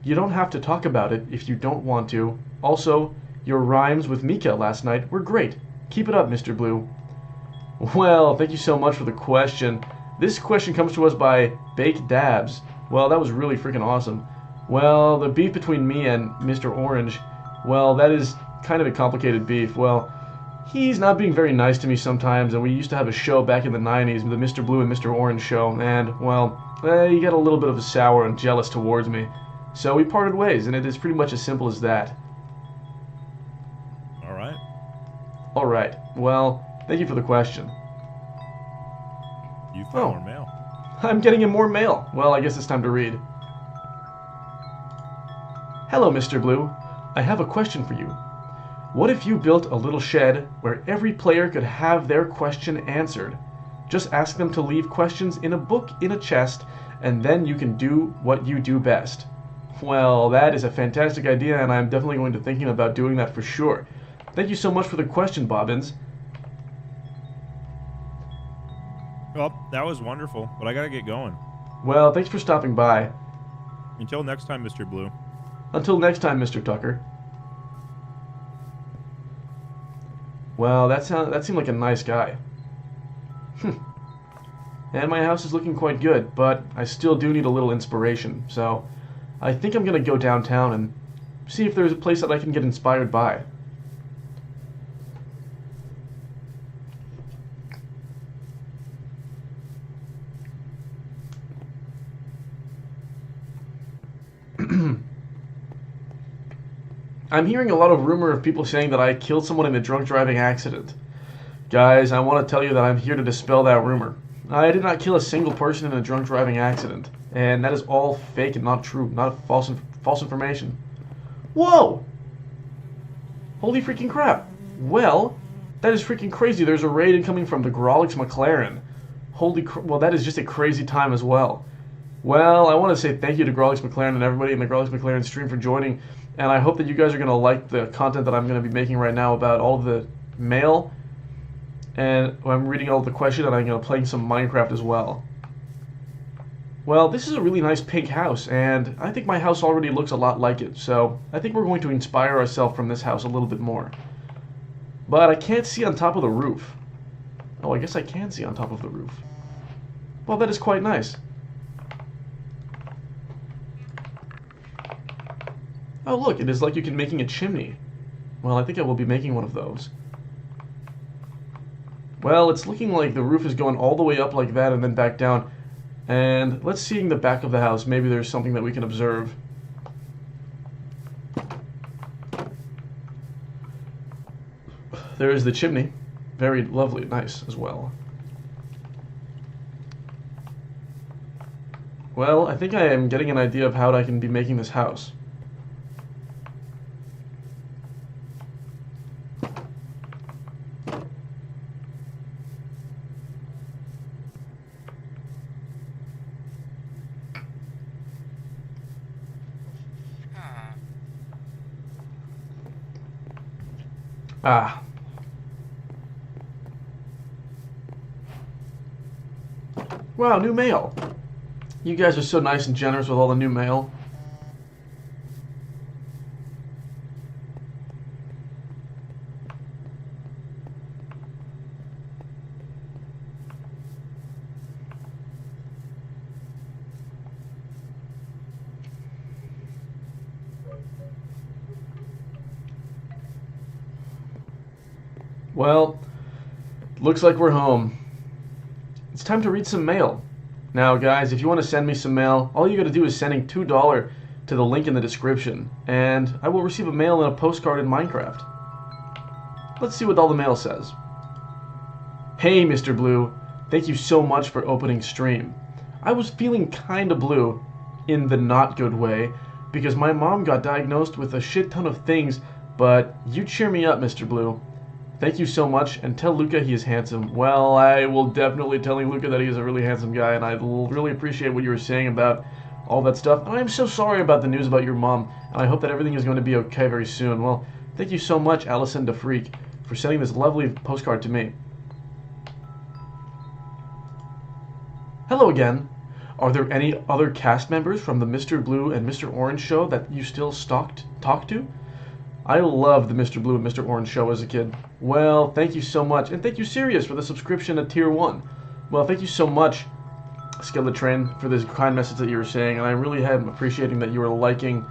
You don't have to talk about it if you don't want to. Also, your rhymes with Mika last night were great. Keep it up, Mr. Blue. Well, thank you so much for the question. This question comes to us by Baked Dabs. Well, that was really freaking awesome. Well, the beef between me and Mr. Orange, well, that is kind of a complicated beef. Well, he's not being very nice to me sometimes, and we used to have a show back in the 90s, the Mr. Blue and Mr. Orange show, and, well, he got a little bit of a sour and jealous towards me. So we parted ways, and it is pretty much as simple as that. Alright. Alright, well, thank you for the question. You found more mail. I'm getting in more mail. Well, I guess it's time to read. Hello, Mr. Blue. I have a question for you. What if you built a little shed where every player could have their question answered? Just ask them to leave questions in a book in a chest, and then you can do what you do best. Well, that is a fantastic idea, and I'm definitely going to thinking about doing that for sure. Thank you so much for the question, Bobbins. Well, that was wonderful, but I gotta get going. Well, thanks for stopping by. Until next time, Mr. Blue. Until next time, Mr. Tucker. Well, that seemed like a nice guy. And my house is looking quite good, but I still do need a little inspiration, so I think I'm gonna go downtown and see if there's a place that I can get inspired by. I'm hearing a lot of rumor of people saying that I killed someone in a drunk driving accident. Guys, I want to tell you that I'm here to dispel that rumor. I did not kill a single person in a drunk driving accident, and that is all fake and not true, not false information. Whoa! Holy freaking crap. Well, that is freaking crazy. There's a raid incoming from the Grolix McLaren. Well, that is just a crazy time as well. Well, I want to say thank you to Grolix McLaren and everybody in the Grolix McLaren stream for joining, and I hope that you guys are going to like the content that I'm going to be making right now about all of the mail, and I'm reading all the questions, and I'm going to play some Minecraft as well. Well, this is a really nice pink house, and I think my house already looks a lot like it, so I think we're going to inspire ourselves from this house a little bit more. But I can't see on top of the roof. Oh, I guess I can see on top of the roof. Well, that is quite nice. Oh, look, it is like you can making a chimney. Well, I think I will be making one of those. Well, it's looking like the roof is going all the way up like that and then back down. And let's see in the back of the house. Maybe there's something that we can observe. There is the chimney. Very lovely, nice as well. Well, I think I am getting an idea of how I can be making this house. Ah. Wow, new mail. You guys are so nice and generous with all the new mail. Well, looks like we're home. It's time to read some mail. Now, guys, if you want to send me some mail, all you got to do is sending $2 to the link in the description, and I will receive a mail and a postcard in Minecraft. Let's see what all the mail says. Hey, Mr. Blue, thank you so much for opening stream. I was feeling kinda blue, in the not good way, because my mom got diagnosed with a shit ton of things, but you cheer me up, Mr. Blue. Thank you so much, and tell Luca he is handsome. Well, I will definitely telling Luca that he is a really handsome guy, and I really appreciate what you were saying about all that stuff. And I'm so sorry about the news about your mom, and I hope that everything is going to be okay very soon. Well, thank you so much, Allison the Freak, for sending this lovely postcard to me. Hello again. Are there any other cast members from the Mr. Blue and Mr. Orange show that you still talk to? I loved the Mr. Blue and Mr. Orange show as a kid. Well, thank you so much. And thank you, Sirius, for the subscription at Tier 1. Well, thank you so much, Skeletrain, for this kind message that you were saying. And I really am appreciating that you were liking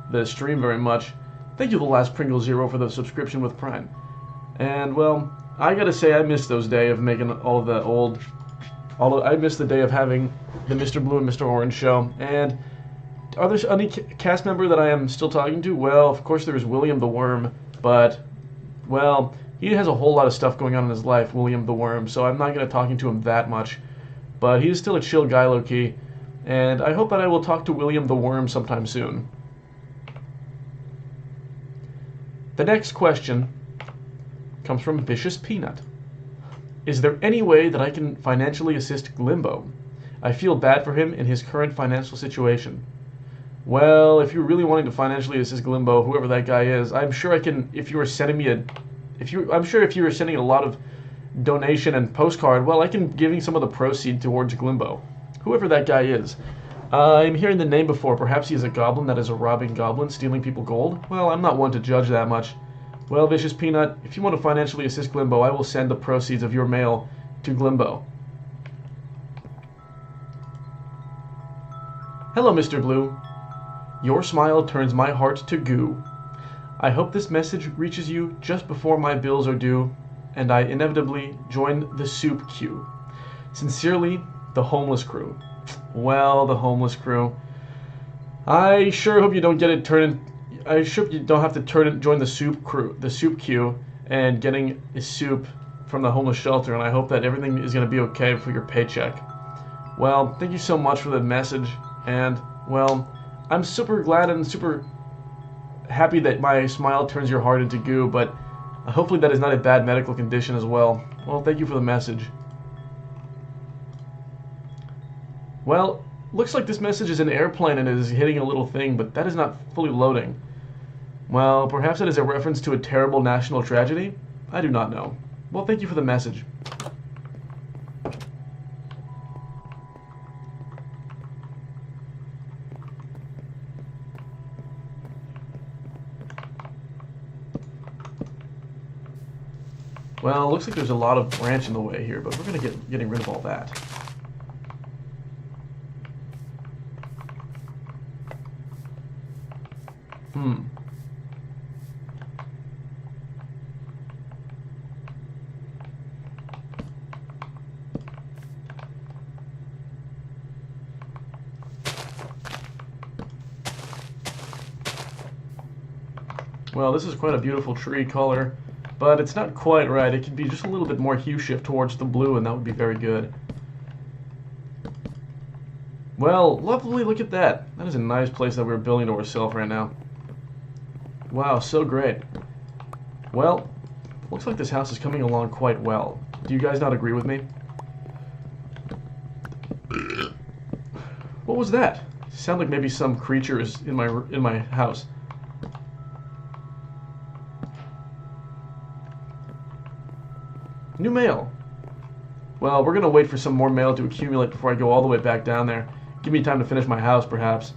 the stream very much. Thank you, The Last Pringle Zero, for the subscription with Prime. And, well, I gotta say, I miss those days of making all of the old... I miss the day of having the Mr. Blue and Mr. Orange show. And... are there any cast member that I am still talking to? Well, of course there's William the Worm, but, well, he has a whole lot of stuff going on in his life, William the Worm, so I'm not going to talking to him that much. But he's still a chill guy, low-key, and I hope that I will talk to William the Worm sometime soon. The next question comes from Vicious Peanut. Is there any way that I can financially assist Glimbo? I feel bad for him in his current financial situation. Well, if you're really wanting to financially assist Glimbo, whoever that guy is, I'm sure I can. If you were sending me I'm sure if you were sending a lot of donation and postcard, well, I can giving some of the proceed towards Glimbo, whoever that guy is. I'm hearing the name before. Perhaps he is a goblin that is a robbing goblin, stealing people gold. Well, I'm not one to judge that much. Well, Vicious Peanut, if you want to financially assist Glimbo, I will send the proceeds of your mail to Glimbo. Hello, Mr. Blue. Your smile turns my heart to goo. I hope this message reaches you just before my bills are due, and I inevitably join the soup queue. Sincerely, the homeless crew. Well, the homeless crew. I sure hope you don't get it turned. I sure you don't have to join the soup queue, and getting a soup from the homeless shelter. And I hope that everything is going to be okay for your paycheck. Well, thank you so much for the message, and well, I'm super glad and super happy that my smile turns your heart into goo. But hopefully that is not a bad medical condition as well. Well, thank you for the message. Well, looks like this message is an airplane and it is hitting a little thing, but that is not fully loading. Well, perhaps that is a reference to a terrible national tragedy? I do not know. Well, thank you for the message. Well, looks like there's a lot of branch in the way here, but we're going to getting rid of all that. Well, this is quite a beautiful tree color, but it's not quite right. It could be just a little bit more hue shift towards the blue, and that would be very good. Well, lovely, look at that. That is a nice place that we're building to ourselves right now. Wow, so great. Well, looks like this house is coming along quite well. Do you guys not agree with me? What was that? Sound like maybe some creature is in my house. New mail. Well, we're gonna wait for some more mail to accumulate before I go all the way back down there. Give me time to finish my house, perhaps.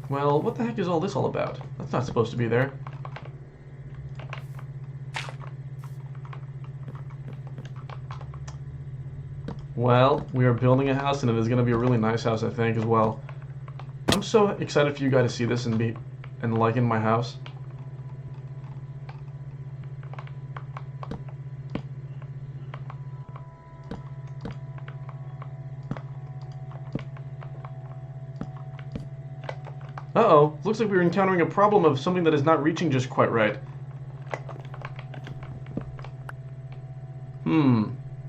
Well, what the heck is all this all about? That's not supposed to be there. Well, we are building a house, and it is going to be a really nice house, I think, as well. I'm so excited for you guys to see this and liking my house. Uh-oh, looks like we're encountering a problem of something that is not reaching just quite right.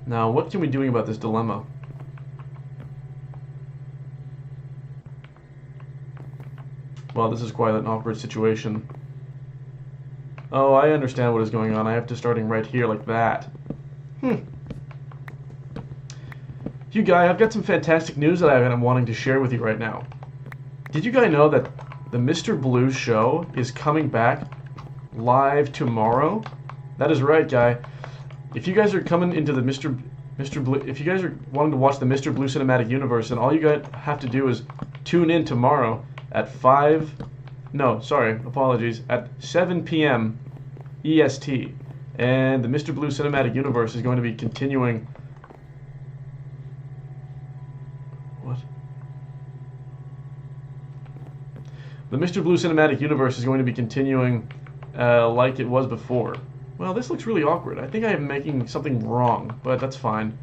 Now, what can we do about this dilemma? Well, this is quite an awkward situation. Oh, I understand what is going on. I have to starting right here like that. You guys, I've got some fantastic news that I'm wanting to share with you right now. Did you guys know that the Mr. Blue show is coming back live tomorrow? That is right, guy. If you guys are coming into the Mr. Blue, if you guys are wanting to watch the Mr. Blue Cinematic Universe, then all you guys have to do is tune in tomorrow at at 7 p.m. EST. And the Mr. Blue Cinematic Universe is going to be continuing. What? The Mr. Blue Cinematic Universe is going to be continuing like it was before. Well, this looks really awkward. I think I am making something wrong, but that's fine.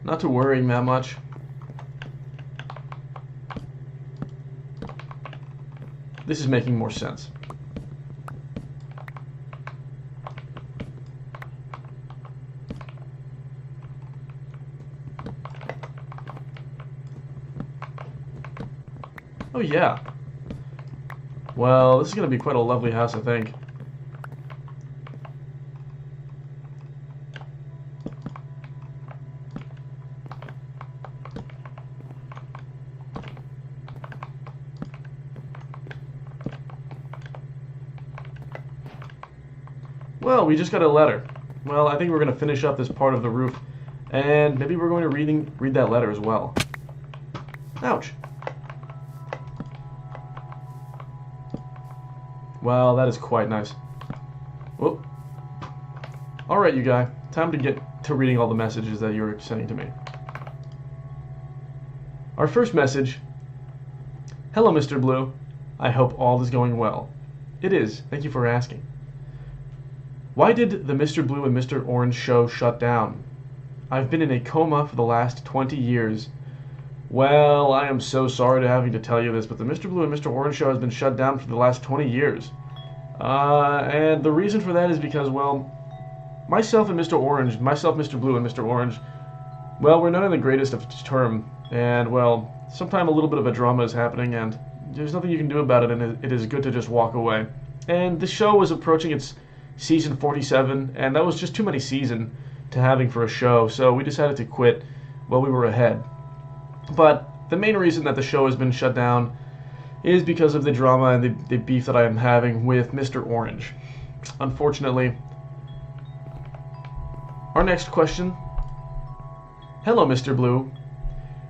Not to worrying that much. this is making more sense. Oh yeah. Well, this is going to be quite a lovely house, I think. Well, we just got a letter. Well, I think we're going to finish up this part of the roof, and maybe we're going to read that letter as well. Ouch. Well, that is quite nice. Whoop. Alright, you guys. Time to get to reading all the messages that you're sending to me. Our first message. Hello, Mr. Blue. I hope all is going well. It is. Thank you for asking. Why did the Mr. Blue and Mr. Orange show shut down? I've been in a coma for the last 20 years. Well, I am so sorry to having to tell you this, but the Mr. Blue and Mr. Orange show has been shut down for the last 20 years. And the reason for that is because, well, myself, Mr. Blue, and Mr. Orange, well, we're not in the greatest of term. And, well, sometimes a little bit of a drama is happening, and there's nothing you can do about it, and it is good to just walk away. And the show was approaching its season 47, and that was just too many seasons to having for a show, so we decided to quit while we were ahead. But the main reason that the show has been shut down is because of the drama and the beef that I am having with Mr. Orange. Unfortunately. Our next question. Hello, Mr. Blue.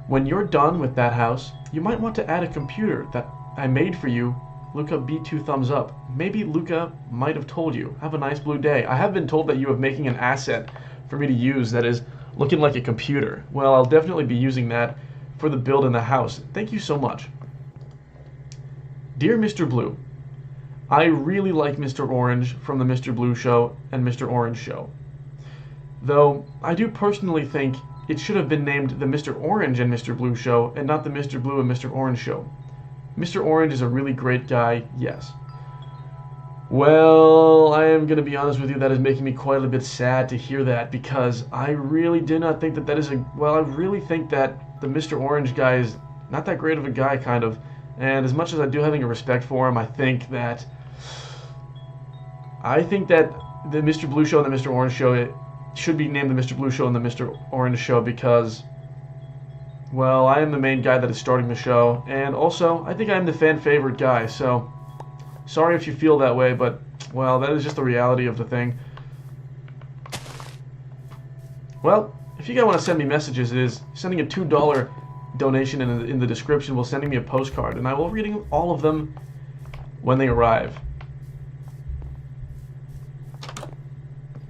When you're done with that house, you might want to add a computer that I made for you. Luca B2 thumbs up. Maybe Luca might have told you. Have a nice blue day. I have been told that you are making an asset for me to use that is looking like a computer. Well, I'll definitely be using that for the build in the house. Thank you so much. Dear Mr. Blue, I really like Mr. Orange from the Mr. Blue show and Mr. Orange show. Though, I do personally think it should have been named the Mr. Orange and Mr. Blue show and not the Mr. Blue and Mr. Orange show. Mr. Orange is a really great guy, yes. Well, I am going to be honest with you, that is making me quite a bit sad to hear that, because I really do not think that is well, I really think that the Mr. Orange guy is not that great of a guy, kind of. And as much as I do having a respect for him, I think that the Mr. Blue show and the Mr. Orange show, it should be named the Mr. Blue show and the Mr. Orange show because, well, I am the main guy that is starting the show, and also, I think I am the fan favorite guy, so sorry if you feel that way, but, well, that is just the reality of the thing. Well, if you guys want to send me messages, it is sending a $2 donation in the description will sending me a postcard, and I will reading all of them when they arrive.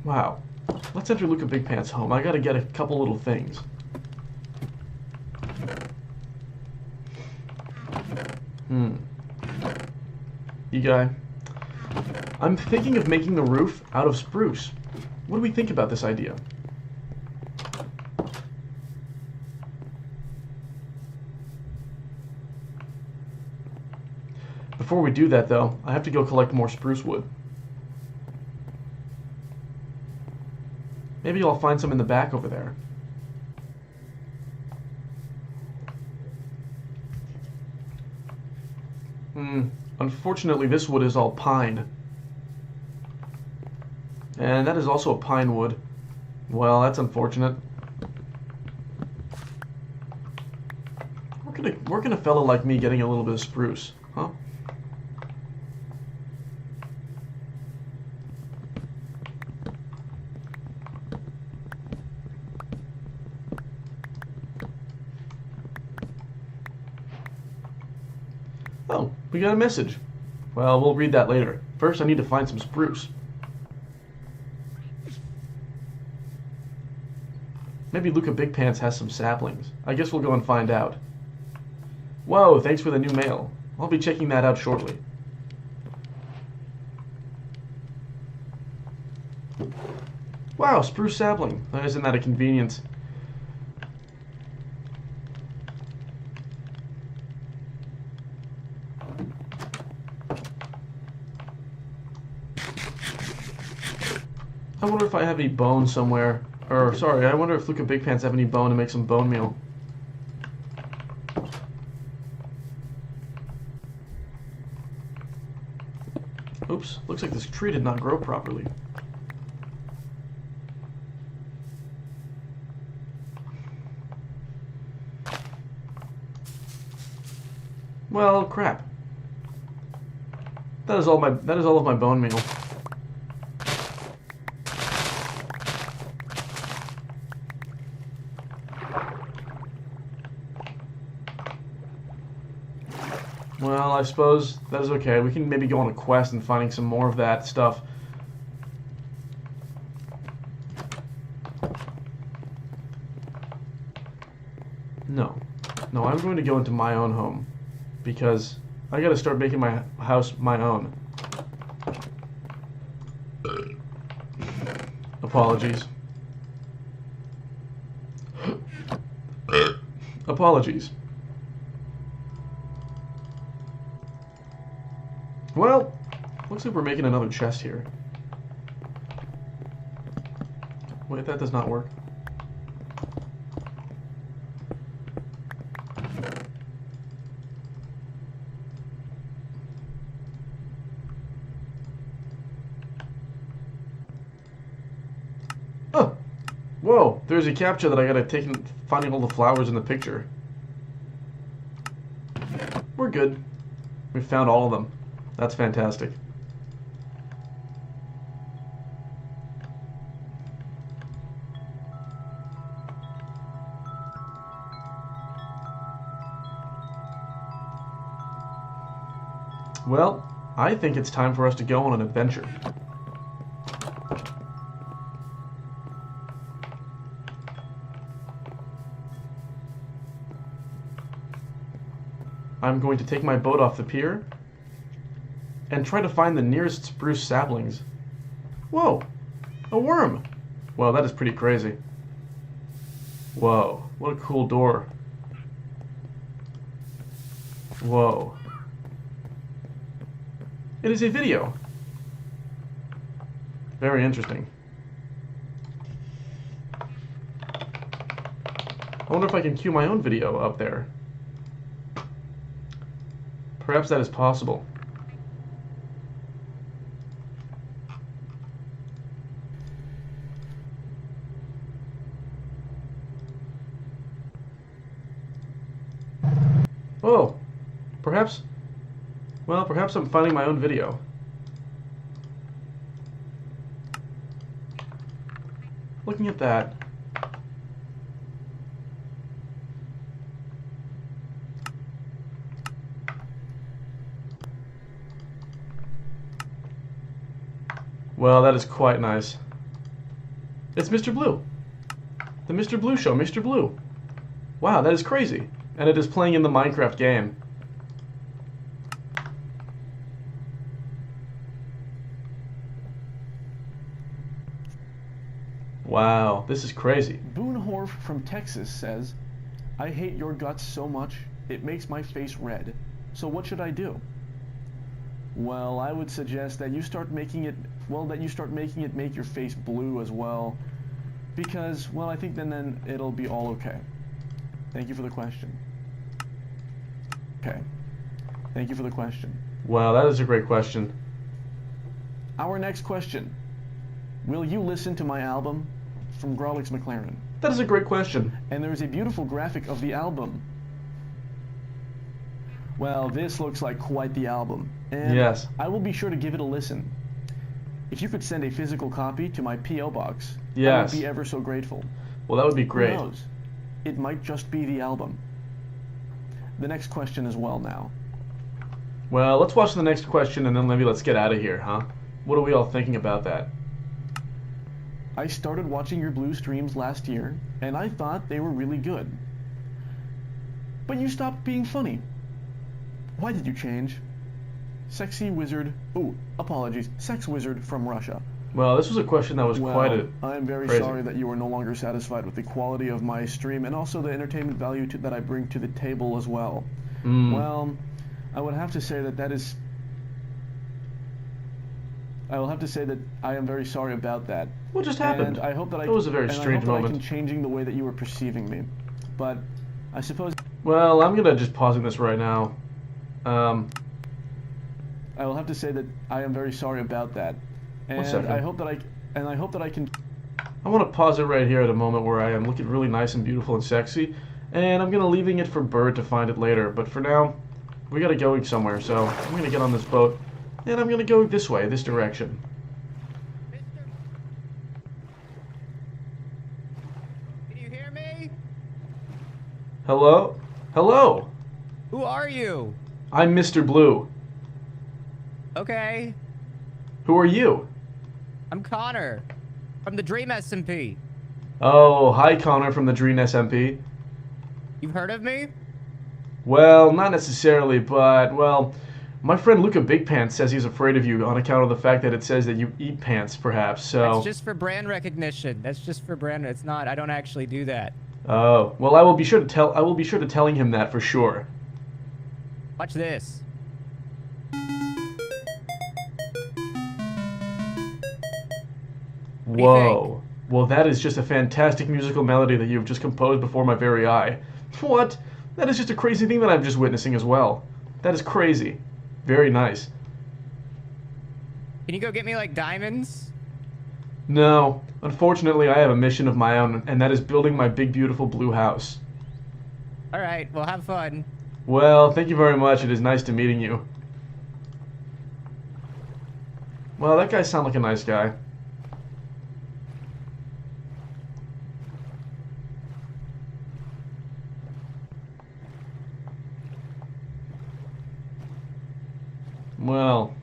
Wow. Let's enter Luca Big Pants' home. I gotta get a couple little things. You guy. I'm thinking of making the roof out of spruce. What do we think about this idea? Before we do that, though, I have to go collect more spruce wood. Maybe I'll find some in the back over there. Unfortunately, this wood is all pine. And that is also a pine wood. Well, that's unfortunate. Where can a fellow like me getting a little bit of spruce, huh? Oh, we got a message. Well, we'll read that later. First, I need to find some spruce. Maybe Luca Big Pants has some saplings. I guess we'll go and find out. Whoa, thanks for the new mail. I'll be checking that out shortly. Wow, spruce sapling. Isn't that a convenience? I wonder if I have any bone somewhere. Or, sorry, I wonder if Luca Big Pants have any bone to make some bone meal. Oops, looks like this tree did not grow properly. Well, crap. That is all of my bone meal. Well, I suppose that is okay. We can maybe go on a quest and finding some more of that stuff. No. No, I'm going to go into my own home. Because I gotta start making my house my own. Apologies. Apologies. Well, looks like we're making another chest here. Wait, that does not work. Oh! Whoa, there's a captcha that I gotta take in finding all the flowers in the picture. We're good. We found all of them. That's fantastic. Well, I think it's time for us to go on an adventure. I'm going to take my boat off the pier and try to find the nearest spruce saplings. Whoa, a worm. Well, that is pretty crazy. Whoa, what a cool door. Whoa. It is a video. Very interesting. I wonder if I can cue my own video up there. Perhaps that is possible. Oh, perhaps, well, perhaps I'm finding my own video. Looking at that. Well, that is quite nice. It's Mr. Blue. The Mr. Blue show, Mr. Blue. Wow, that is crazy. And it is playing in the Minecraft game. Wow, this is crazy. Boonhorf from Texas says, I hate your guts so much, it makes my face red. So what should I do? Well, I would suggest that you start making it, make your face blue as well. Because, well, I think then it'll be all okay. Thank you for the question. Okay. Thank you for the question. Wow, that is a great question. Our next question. Will you listen to my album? From Grolix McLaren. That is a great question. And there is a beautiful graphic of the album. Well, this looks like quite the album. And yes. I will be sure to give it a listen. If you could send a physical copy to my P.O. box, yes. I would be ever so grateful. Well, that would be great. Who knows? It might just be the album. The next question as well now. Well, let's watch the next question and then maybe let's get out of here, huh? What are we all thinking about that? I started watching your blue streams last year, and I thought they were really good. But you stopped being funny. Why did you change? Sexy wizard. Oh, apologies. Sex wizard from Russia. Well, this was a question that was quite a I am very crazy. sorry that you are no longer satisfied with the quality of my stream and also the entertainment value that I bring to the table as well. Well, I would have to say that is I will have to say that I am very sorry about that. What just happened? And I hope that That was a very strange I moment. can changing the way that you were perceiving me. But I suppose Well, I'm gonna just pausing this right now. I will have to say that I am very sorry about that. And second. I hope that I can I want to pause it right here at a moment where I am looking really nice and beautiful and sexy, and I'm gonna leaving it for Bird to find it later. But for now, we gotta go somewhere, so I'm gonna get on this boat, and I'm gonna go this way, this direction. Can you hear me? Hello? Hello? Who are you? I'm Mr. Blue. Okay. Who are you? I'm Connor from the Dream SMP. Oh, hi Connor from the Dream SMP. You've heard of me? Well, not necessarily, but, well, my friend Luca Big Pants says he's afraid of you on account of the fact that it says that you eat pants, perhaps, so... That's just for brand recognition. That's just for brand. It's not. I don't actually do that. Oh, well, I will be sure to telling him that for sure. Watch this. do you Whoa. Well, that is just a fantastic musical melody that you've just composed before my very eye. What? That is just a crazy thing that I'm just witnessing as well. That is crazy. Very nice. Can you go get me like diamonds? No. Unfortunately, I have a mission of my own, and that is building my big, beautiful blue house. All right. Well, have fun. Well, thank you very much. It is nice to meeting you. Well, that guy sounds like a nice guy. Well,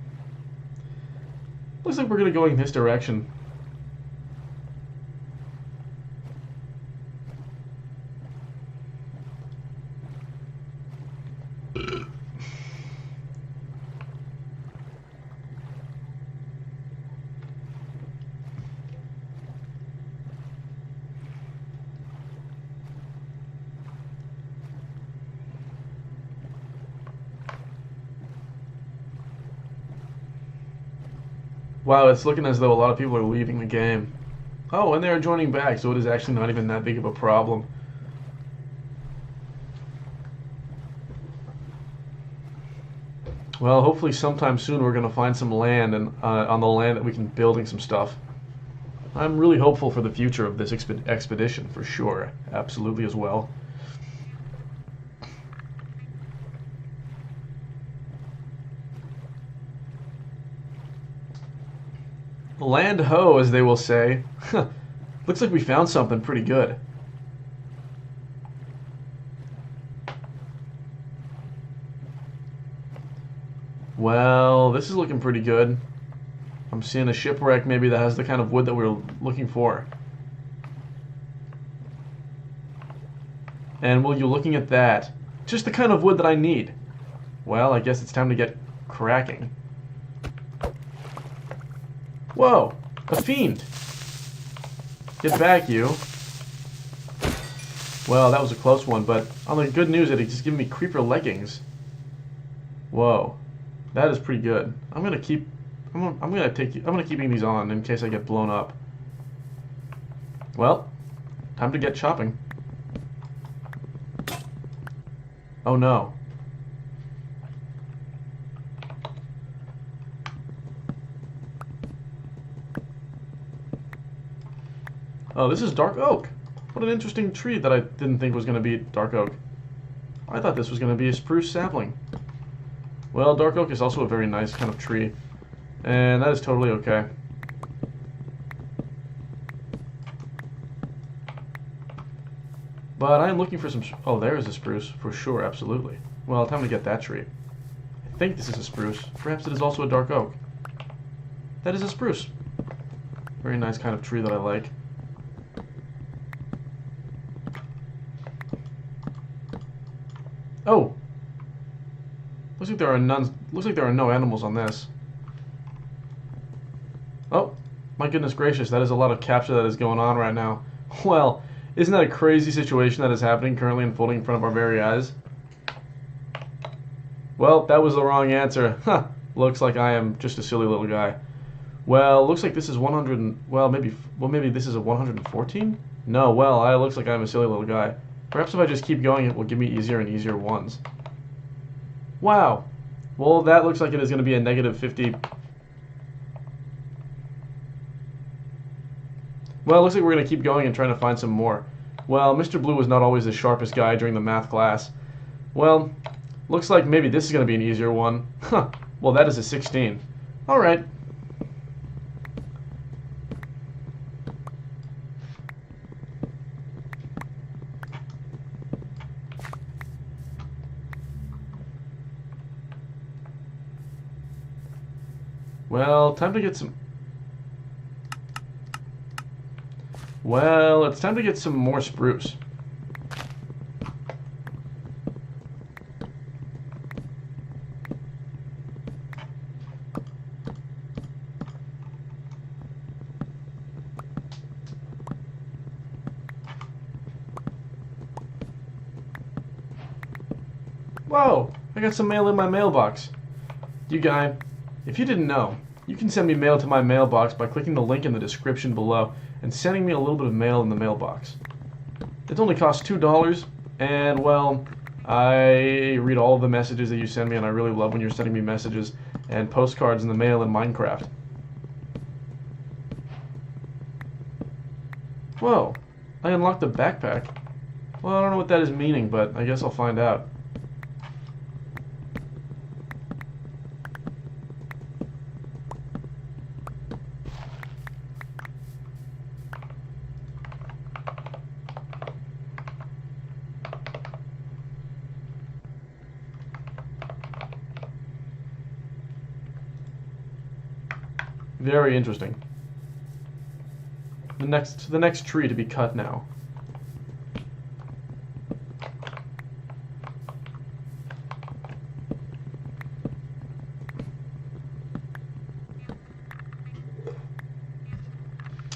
looks like we're gonna go in this direction. Wow, it's looking as though a lot of people are leaving the game. Oh, and they're joining back, so it is actually not even that big of a problem. Well, hopefully sometime soon we're going to find some land and on the land that we can building some stuff. I'm really hopeful for the future of this expedition, for sure. Absolutely as well. Land ho, as they will say. Looks like we found something pretty good. Well, this is looking pretty good. I'm seeing a shipwreck maybe that has the kind of wood that we're looking for. And will you looking at that? Just the kind of wood that I need. Well, I guess it's time to get cracking. Whoa! A fiend! Get back, you. Well, that was a close one, but on the good news that he just gave me creeper leggings. Whoa. That is pretty good. I'm gonna keep keeping these on in case I get blown up. Well, time to get chopping. Oh no. Oh, this is dark oak. What an interesting tree that I didn't think was going to be dark oak. I thought this was going to be a spruce sapling. Well, dark oak is also a very nice kind of tree, and that is totally okay. But I am looking for some... Oh, there is a spruce, for sure, absolutely. Well, time to get that tree. I think this is a spruce. Perhaps it is also a dark oak. That is a spruce. Very nice kind of tree that I like. Oh! Looks like there are none. Looks like there are no animals on this. Oh, my goodness gracious! That is a lot of capture that is going on right now. Well, isn't that a crazy situation that is happening currently unfolding in front of our very eyes? Well, that was the wrong answer. Huh. Looks like I am just a silly little guy. Well, looks like this is 100 well, maybe this is a 114? No, well, it looks like I'm a silly little guy. Perhaps if I just keep going, it will give me easier and easier ones. Wow. Well, that looks like it is going to be a negative 50. Well, it looks like we're going to keep going and trying to find some more. Well, Mr. Blue was not always the sharpest guy during the math class. Well, looks like maybe this is going to be an easier one. Huh. Well, that is a 16. All right. Well, time to get some... Well, it's time to get some more spruce. Whoa! I got some mail in my mailbox. You guy, if you didn't know, you can send me mail to my mailbox by clicking the link in the description below and sending me a little bit of mail in the mailbox. It only costs $2, and well, I read all of the messages that you send me, and I really love when you're sending me messages and postcards in the mail in Minecraft. Whoa, I unlocked a backpack. Well, I don't know what that is meaning, but I guess I'll find out. Very interesting. The next tree to be cut now.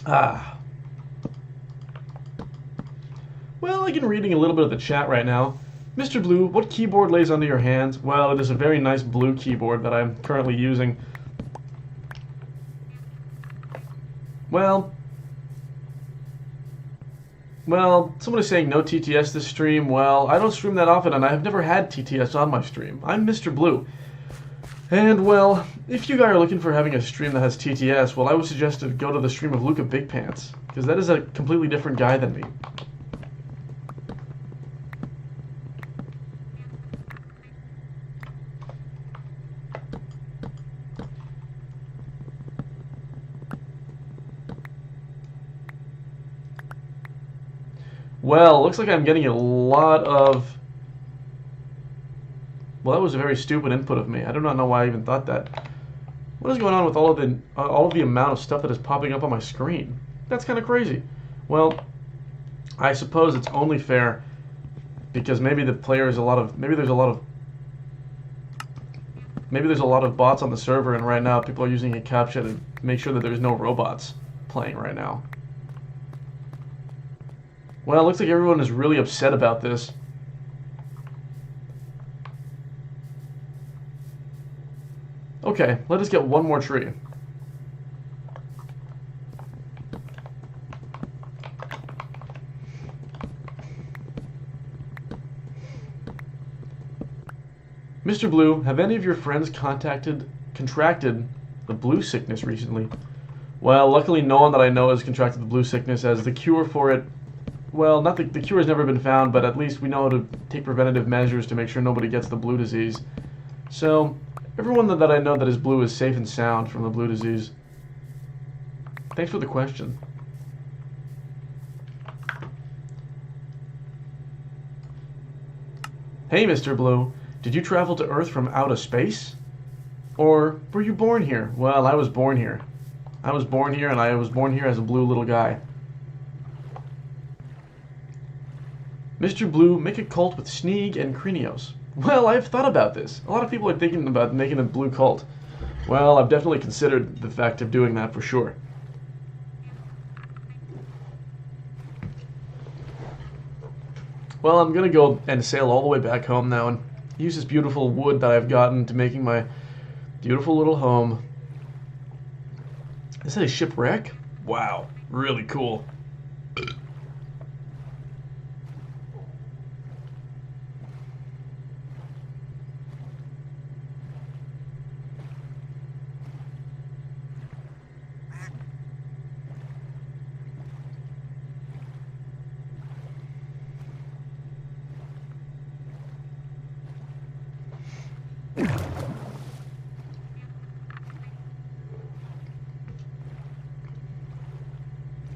Ah. Well, I've been reading a little bit of the chat right now. Mr. Blue, what keyboard lays under your hands? Well, it is a very nice blue keyboard that I'm currently using. Well, someone is saying no TTS this stream. Well, I don't stream that often, and I have never had TTS on my stream. I'm Mr. Blue. And, well, if you guys are looking for having a stream that has TTS, well, I would suggest to go to the stream of Luca Big Pants, because that is a completely different guy than me. Well, looks like I'm getting a lot of... Well, that was a very stupid input of me. I do not know why I even thought that. What is going on with all of the amount of stuff that is popping up on my screen? That's kind of crazy. Well, I suppose it's only fair because maybe the player is maybe there's a lot of bots on the server, and right now people are using a CAPTCHA to make sure that there's no robots playing right now. Well, it looks like everyone is really upset about this. Okay, let us get one more tree. Mr. Blue, have any of your friends contracted the blue sickness recently? Well, luckily no one that I know has contracted the blue sickness, as the cure for it, well, the cure has never been found, but at least we know how to take preventative measures to make sure nobody gets the blue disease. So, everyone that I know that is blue is safe and sound from the blue disease. Thanks for the question. Hey, Mr. Blue, did you travel to Earth from outer space? Or were you born here? Well, I was born here. I was born here, and I was born here as a blue little guy. Mr. Blue, make a cult with Sneeg and Krinios. Well, I've thought about this. A lot of people are thinking about making a blue cult. Well, I've definitely considered the fact of doing that for sure. Well, I'm gonna go and sail all the way back home now and use this beautiful wood that I've gotten to making my beautiful little home. Is that a shipwreck? Wow, really cool.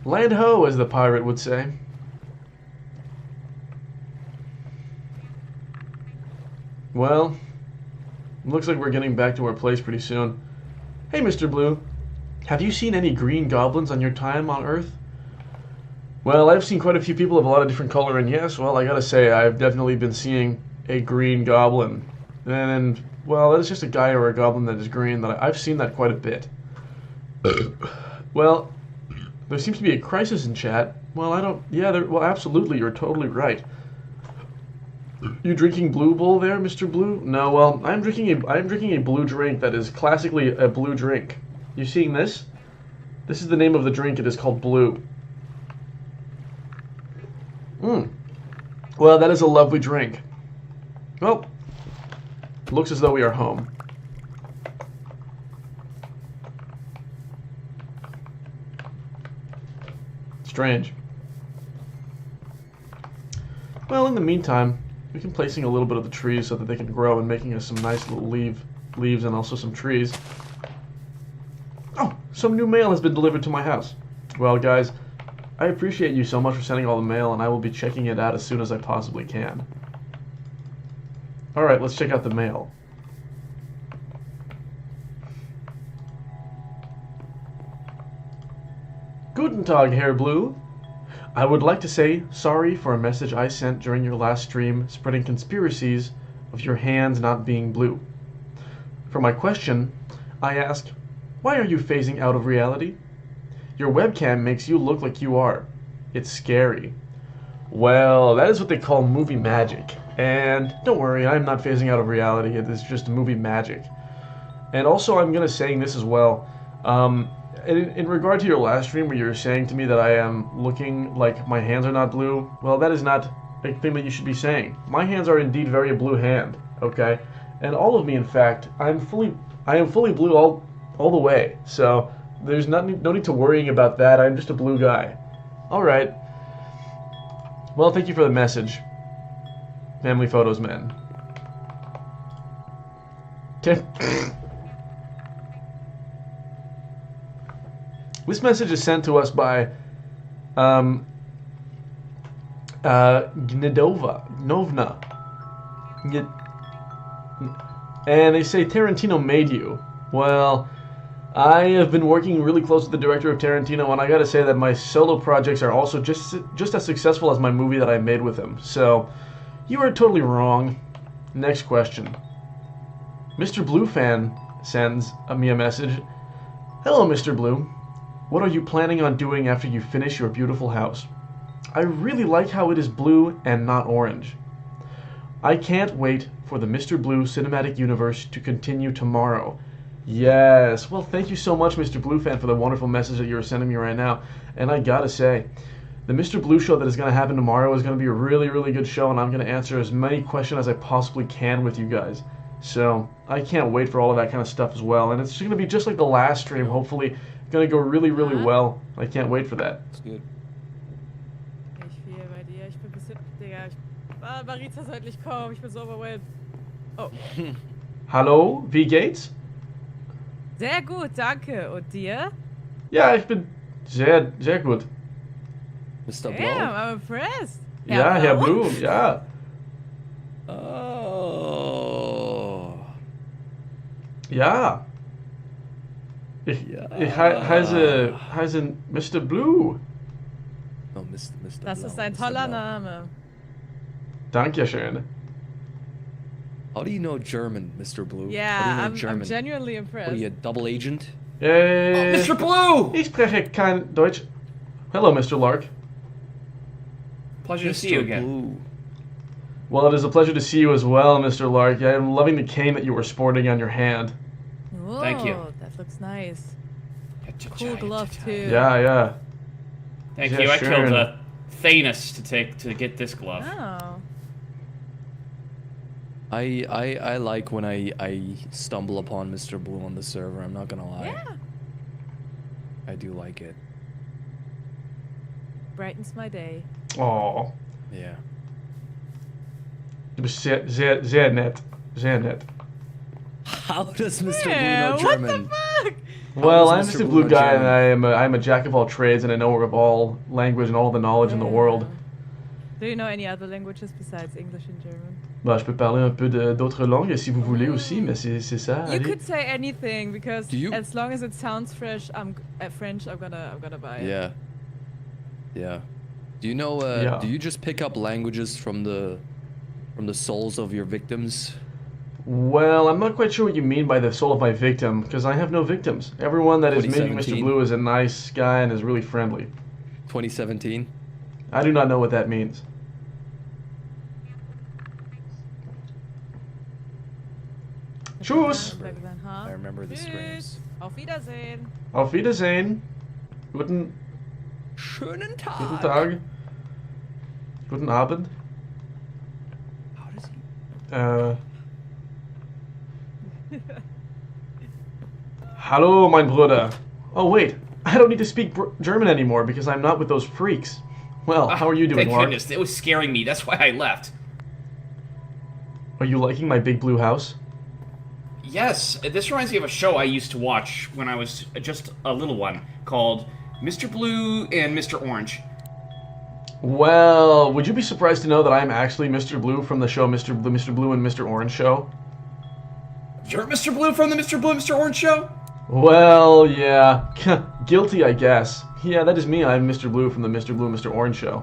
Land ho, as the pirate would say. Well, looks like we're getting back to our place pretty soon. Hey, Mr. Blue, have you seen any green goblins on your time on Earth? Well, I've seen quite a few people of a lot of different color, and yes, well, I gotta say, I've definitely been seeing a green goblin. And, well, that is just a guy or a goblin that is green. I've seen that quite a bit. Well, there seems to be a crisis in chat. Well, well, absolutely, you're totally right. You drinking Blue Bull there, Mr. Blue? No, well, I'm drinking a blue drink that is classically a blue drink. You seeing this? This is the name of the drink. It is called Blue. Well, that is a lovely drink. Well, looks as though we are home. Strange. Well, in the meantime, we can placing a little bit of the trees so that they can grow and making us some nice little leaves and also some trees. Oh, some new mail has been delivered to my house. Well, guys, I appreciate you so much for sending all the mail, and I will be checking it out as soon as I possibly can. Alright, let's check out the mail. Guten Tag, Herr Blue. I would like to say sorry for a message I sent during your last stream spreading conspiracies of your hands not being blue. For my question, I asked, why are you phasing out of reality? Your webcam makes you look like you are. It's scary. Well, that is what they call movie magic. And don't worry, I'm not phasing out of reality. It is just movie magic. And also, I'm going to saying this as well. In regard to your last stream where you were saying to me that I am looking like my hands are not blue, well, that is not a thing that you should be saying. My hands are indeed very a blue hand, okay? And all of me, in fact, I am fully blue all the way. So there's no need to worrying about that. I'm just a blue guy. All right. Well, thank you for the message. Family photos, man. This message is sent to us by Novna. And they say Tarantino made you. Well, I have been working really close with the director of Tarantino, and I gotta say that my solo projects are also just as successful as my movie that I made with him. So, you are totally wrong. Next question. Mr. Blue Fan sends me a message. Hello, Mr. Blue. What are you planning on doing after you finish your beautiful house? I really like how it is blue and not orange. I can't wait for the Mr. Blue cinematic universe to continue tomorrow. Yes. Well, thank you so much, Mr. Blue Fan, for the wonderful message that you're sending me right now. And I gotta say, the Mr. Blue show that is going to happen tomorrow is going to be a really, really good show, and I'm going to answer as many questions as I possibly can with you guys. So, I can't wait for all of that kind of stuff as well. And it's going to be just like the last stream, hopefully. Going to go really, really well. I can't wait for that. That's good. Ich viel bei dir. Ich bin ein bisschen, Digga. Marita soll endlich kommen. Ich bin so overwhelmed. Oh. Hallo, wie geht's? Sehr gut, danke. Und dir? Ja, ich bin sehr, sehr gut. Mr. Blue? Damn, I'm impressed. Ja, Herr Blue, ja. Oh. Ja. Ich heiße Mr. Blue. Oh, Mr. Das Blau, ist ein Mr. toller Blau. Name. Dankeschön. How do you know German, Mr. Blue? How do you Yeah, know I'm German? genuinely What are impressed. you, a double agent? Mr. Blue! Ich spreche kein Deutsch. Hello, Mr. Lark. Pleasure to see you again. Blue. Well, it is a pleasure to see you as well, Mr. Lark. I am loving the cane that you were sporting on your hand. Whoa, Thank you. That looks nice. Cool glove too. Yeah. Thank Yeah, you. I sure. killed Thanos to get this glove. Oh. I like when I stumble upon Mr. Blue on the server. I'm not gonna lie. Yeah. I do like it. Brightens my day. Oh. Yeah. Sehr nett. Sehr nett. How does Mr. Yeah, Blue know what the German? fuck? Well, How I'm does just a Mr. blue know guy, German? and I'm a jack of all trades, and a knower of all language and all the knowledge in the world. Do you know any other languages besides English and German? Bah, je peux parler un peu d'autres langues si vous voulez aussi, mais c'est ça. You allez. could say anything because Do you- as long as it sounds fresh, French. I'm gonna buy it. Yeah. Yeah. Do you know? Yeah. Do you just pick up languages from the souls of your victims? Well, I'm not quite sure what you mean by the soul of my victim, because I have no victims. Everyone that is meeting Mr. 2017? Blue is a nice guy and is really friendly. 2017. I do not know what that means. Tschüss! Back then, huh? I remember the Tschüss. screams. Auf Wiedersehen. Auf Wiedersehen. Guten Schönen Tag. Guten Tag. Guten Abend. How does he? Hallo, mein Bruder. Oh, wait. I don't need to speak German anymore because I'm not with those freaks. Well, how are you doing, Thank Mark? goodness. It was scaring me. That's why I left. Are you liking my big blue house? Yes, this reminds me of a show I used to watch when I was just a little one called Mr. Blue and Mr. Orange. Well, would you be surprised to know that I'm actually Mr. Blue from the show Mr. Blue and Mr. Orange show? You're Mr. Blue from the Mr. Blue, Mr. Orange show? Well, yeah. Guilty, I guess. Yeah, that is me. I'm Mr. Blue from the Mr. Blue, Mr. Orange show.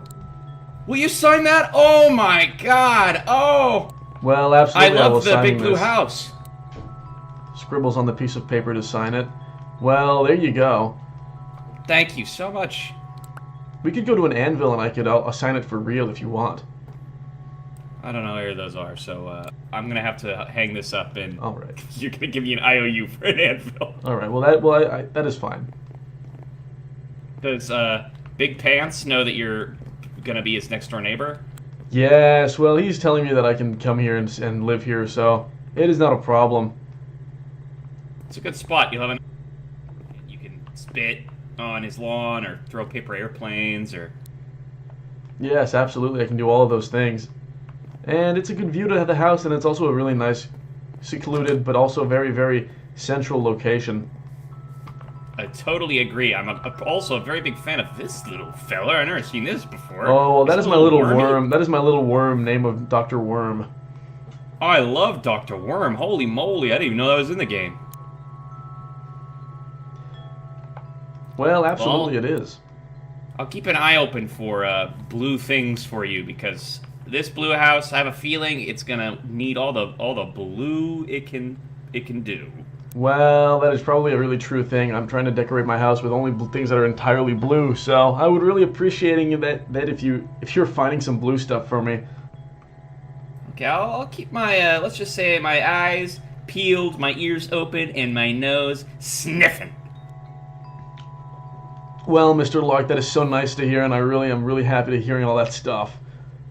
Will you sign that? Oh my god! Oh! Well, I absolutely. will love the sign big blue this. house. Scribbles on the piece of paper to sign it. Well, there you go. Thank you so much. We could go to an anvil and I'll sign it for real if you want. I don't know where those are, so I'm gonna have to hang this up and All right. you're gonna give me an IOU for an anvil. All right. Well, that is fine. Does Big Pants know that you're gonna be his next door neighbor? Yes. Well, he's telling me that I can come here and live here, so it is not a problem. It's a good spot. You'll have you can spit on his lawn or throw paper airplanes or... Yes, absolutely. I can do all of those things. And it's a good view to the house, and it's also a really nice, secluded, but also very, very central location. I totally agree. I'm also a very big fan of this little fella. I've never seen this before. Oh, well, that He's is a my little wormy. worm. That is my little worm, name of Dr. Worm. Oh, I love Dr. Worm. Holy moly, I didn't even know that was in the game. Well, absolutely Well, it is. I'll keep an eye open for blue things for you because this blue house, I have a feeling it's gonna need all the blue it can do. Well, that is probably a really true thing. I'm trying to decorate my house with only things that are entirely blue, so I would really appreciating that if you're finding some blue stuff for me. Okay, I'll keep my let's just say my eyes peeled, my ears open, and my nose sniffing. Well, Mr. Lark, that is so nice to hear, and I'm really happy to hearing all that stuff.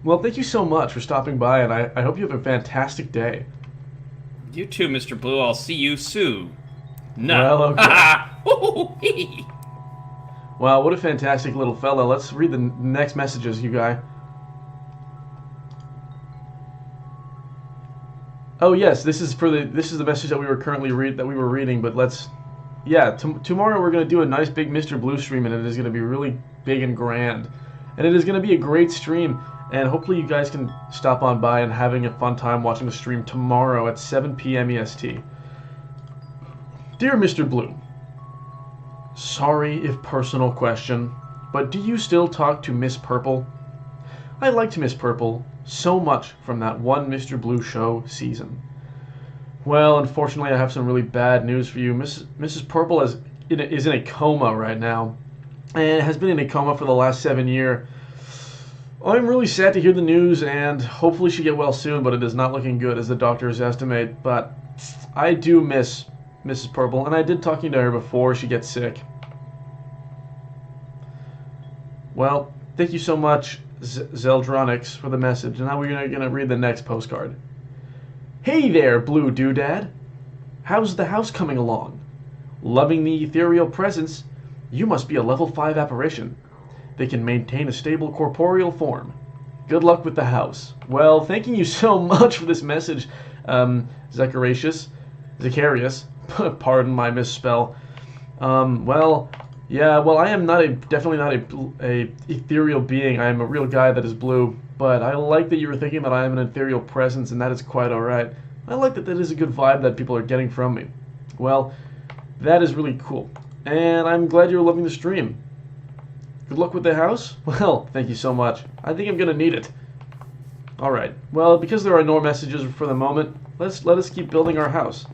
Well, thank you so much for stopping by, and I hope you have a fantastic day. You too, Mr. Blue. I'll see you soon. No. Well, okay. Wow, what a fantastic little fella. Let's read the next messages, you guy. Oh yes, this is the message that we were currently reading, but let's tomorrow we're going to do a nice big Mr. Blue stream, and it is going to be really big and grand. And it is going to be a great stream, and hopefully you guys can stop on by and having a fun time watching the stream tomorrow at 7 p.m. EST. Dear Mr. Blue, sorry if personal question, but do you still talk to Miss Purple? I liked Miss Purple so much from that one Mr. Blue show season. Well, unfortunately, I have some really bad news for you. Mrs. Purple is in a coma right now, and has been in a coma for the last 7 years. I'm really sad to hear the news, and hopefully she get well soon, but it is not looking good as the doctors estimate. But I do miss Mrs. Purple, and I did talking to her before she gets sick. Well, thank you so much, Zeldronix, for the message. And now we're going to read the next postcard. Hey there, Blue Doodad. How's the house coming along? Loving the ethereal presence? You must be a level 5 apparition. They can maintain a stable corporeal form. Good luck with the house. Well, thanking you so much for this message, Zacharias. Pardon my misspell. Well, yeah, well, I am definitely not a ethereal being. I am a real guy that is blue. But I like that you were thinking that I am an ethereal presence, and that is quite alright. I like that is a good vibe that people are getting from me. Well, that is really cool. And I'm glad you're loving the stream. Good luck with the house? Well, thank you so much. I think I'm going to need it. Alright, well, because there are no messages for the moment, let us keep building our house.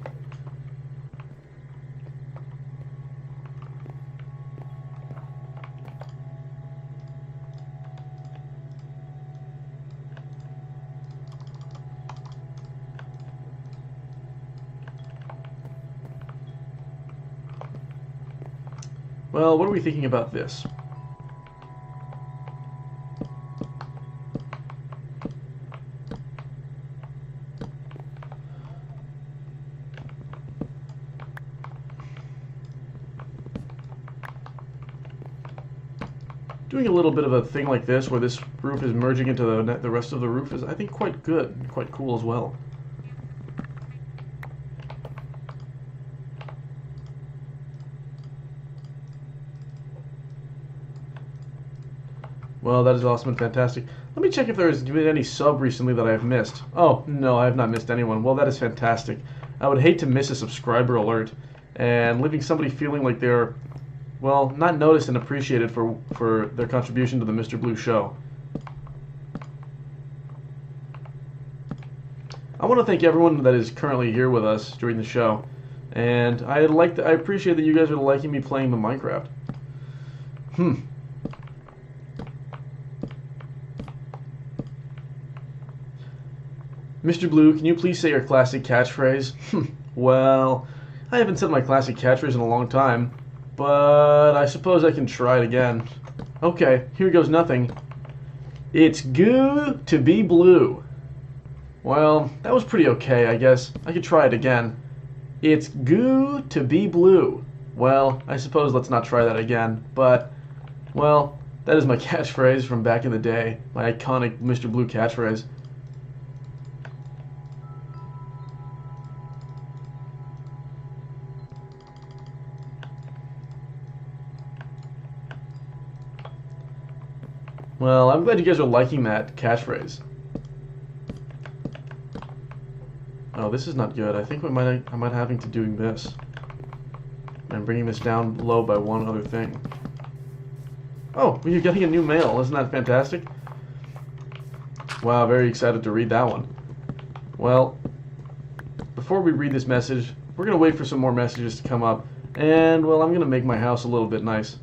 Well, what are we thinking about this? Doing a little bit of a thing like this, where this roof is merging into the rest of the roof, is, I think, quite good, quite cool as well. Well, that is awesome and fantastic. Let me check if there's been any sub recently that I have missed. Oh, no, I have not missed anyone. Well, that is fantastic. I would hate to miss a subscriber alert, and leaving somebody feeling like they're, well, not noticed and appreciated for their contribution to the Mr. Blue show. I want to thank everyone that is currently here with us during the show, and I appreciate that you guys are liking me playing the Minecraft. Mr. Blue, can you please say your classic catchphrase? Well, I haven't said my classic catchphrase in a long time, but I suppose I can try it again. Okay, here goes nothing. It's goo to be blue. Well, that was pretty okay, I guess. I could try it again. It's goo to be blue. Well, I suppose let's not try that again, but, well, that is my catchphrase from back in the day, my iconic Mr. Blue catchphrase. Well, I'm glad you guys are liking that catchphrase. Oh, this is not good. I think I might having to doing this. I'm bringing this down low by one other thing. Oh, you're getting a new mail. Isn't that fantastic? Wow, very excited to read that one. Well, before we read this message, we're going to wait for some more messages to come up. And, well, I'm going to make my house a little bit nice.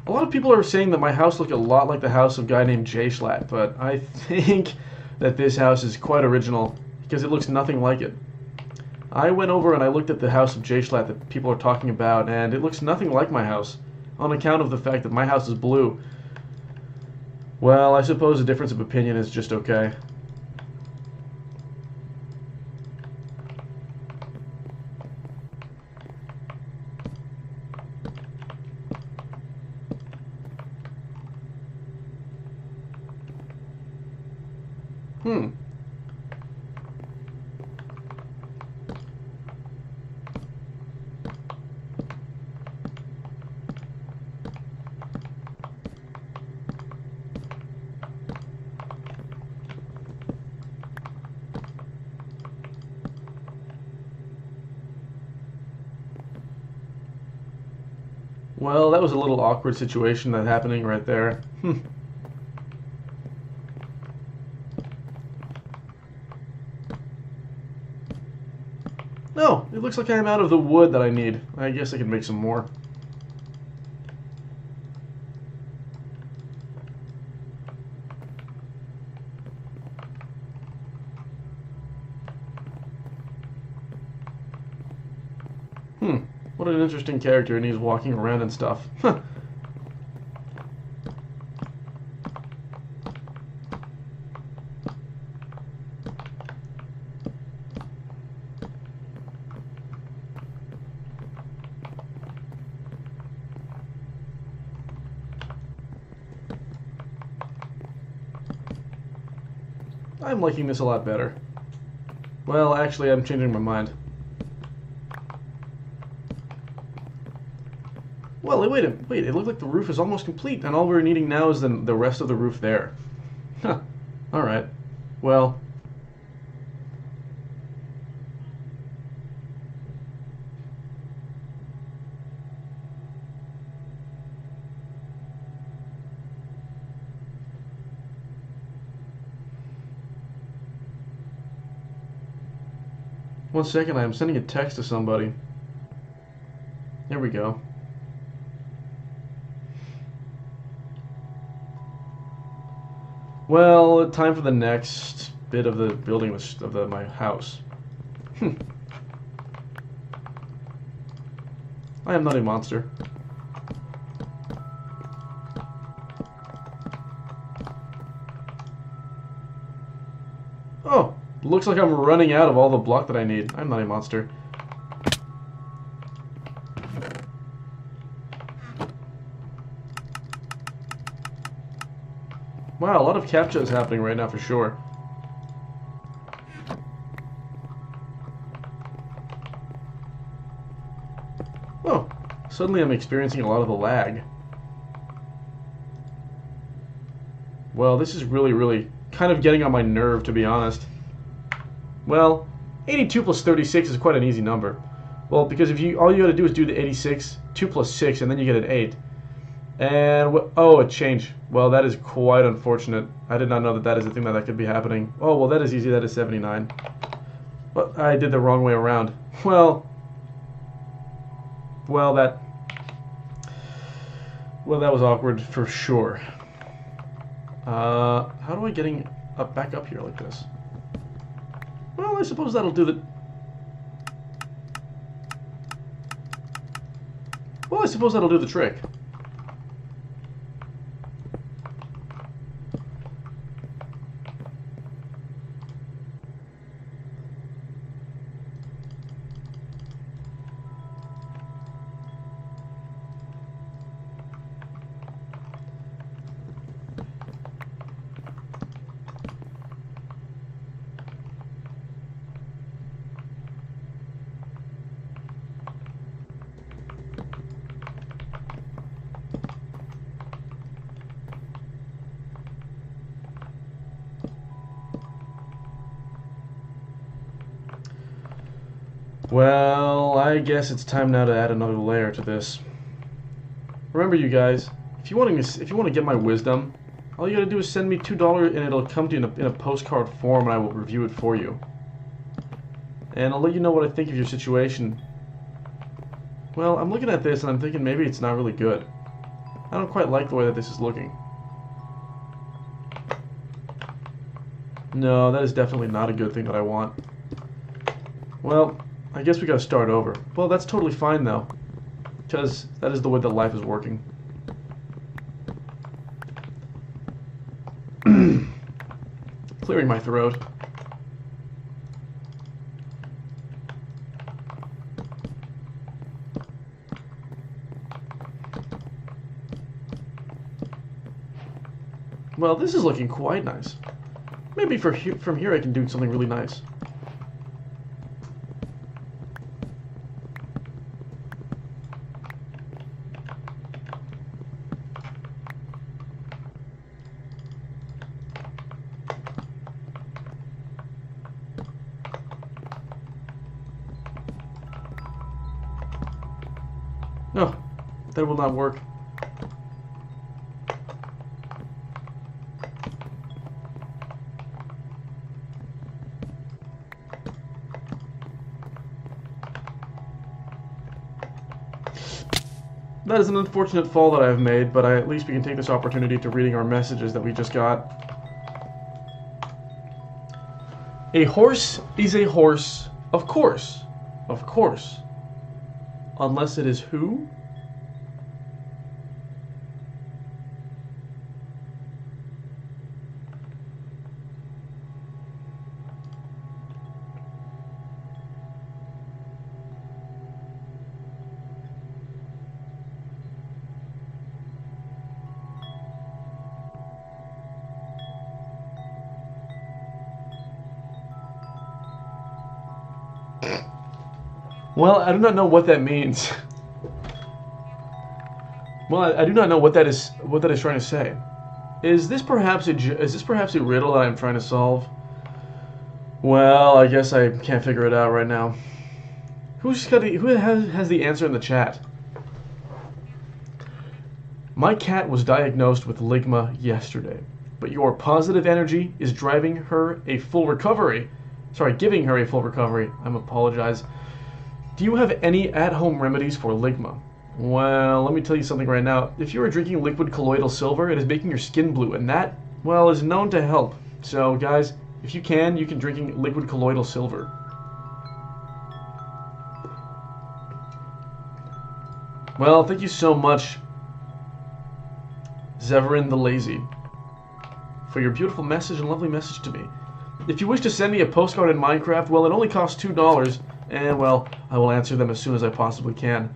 A lot of people are saying that my house looked a lot like the house of a guy named Jay Schlatt, but I think that this house is quite original because it looks nothing like it. I went over and I looked at the house of Jay Schlatt that people are talking about, and it looks nothing like my house, on account of the fact that my house is blue. Well, I suppose a difference of opinion is just okay. Well, that was a little awkward situation that's happening right there. No, it looks like I'm out of the wood that I need. I guess I can make some more. What an interesting character, and he's walking around and stuff. I'm liking this a lot better. Well, actually, I'm changing my mind. Well, wait, it looked like the roof is almost complete, and all we're needing now is the rest of the roof there. Huh. Alright. Well. One second, I am sending a text to somebody. There we go. Well, time for the next bit of the building of my house. I am not a monster. Oh, looks like I'm running out of all the block that I need. I'm not a monster. Wow, a lot of CAPTCHA is happening right now for sure. Oh, suddenly I'm experiencing a lot of the lag. Well, this is really kind of getting on my nerve, to be honest. Well, 82 plus 36 is quite an easy number. Well, because if all you gotta do is do the 86, 2 plus 6, and then you get an 8. And, oh, a change. Well, that is quite unfortunate. I did not know that that is a thing that could be happening. Oh, well, that is easy. That is 79. But I did the wrong way around. Well, that was awkward for sure. How do I getting back up here like this? Well, I suppose that'll do the... Well, I suppose that'll do the trick. Well, I guess it's time now to add another layer to this. Remember, you guys, if you want to get my wisdom, all you gotta do is send me $2 and it'll come to you in a postcard form, and I will review it for you. And I'll let you know what I think of your situation. Well, I'm looking at this and I'm thinking maybe it's not really good. I don't quite like the way that this is looking. No, that is definitely not a good thing that I want. Well, I guess we gotta start over. Well, that's totally fine though, because that is the way that life is working. Clearing my throat. Well, this is looking quite nice. Maybe from here I can do something really nice. No, that will not work. That is an unfortunate fall that I have made, but at least we can take this opportunity to reading our messages that we just got. A horse is a horse, of course. Of course. Unless it is who? Well, I do not know what that means. Well, I do not know what that is trying to say. Is this perhaps a riddle that I'm trying to solve? Well, I guess I can't figure it out right now. Who has the answer in the chat? My cat was diagnosed with ligma yesterday, but your positive energy is driving her a full recovery. Sorry, giving her a full recovery. I apologize. Do you have any at-home remedies for ligma? Well, let me tell you something right now. If you are drinking liquid colloidal silver, it is making your skin blue, and that, well, is known to help. So, guys, if you can drink liquid colloidal silver. Well, thank you so much, Zeverin the Lazy, for your beautiful message and lovely message to me. If you wish to send me a postcard in Minecraft, well, it only costs $2, and, well, I will answer them as soon as I possibly can.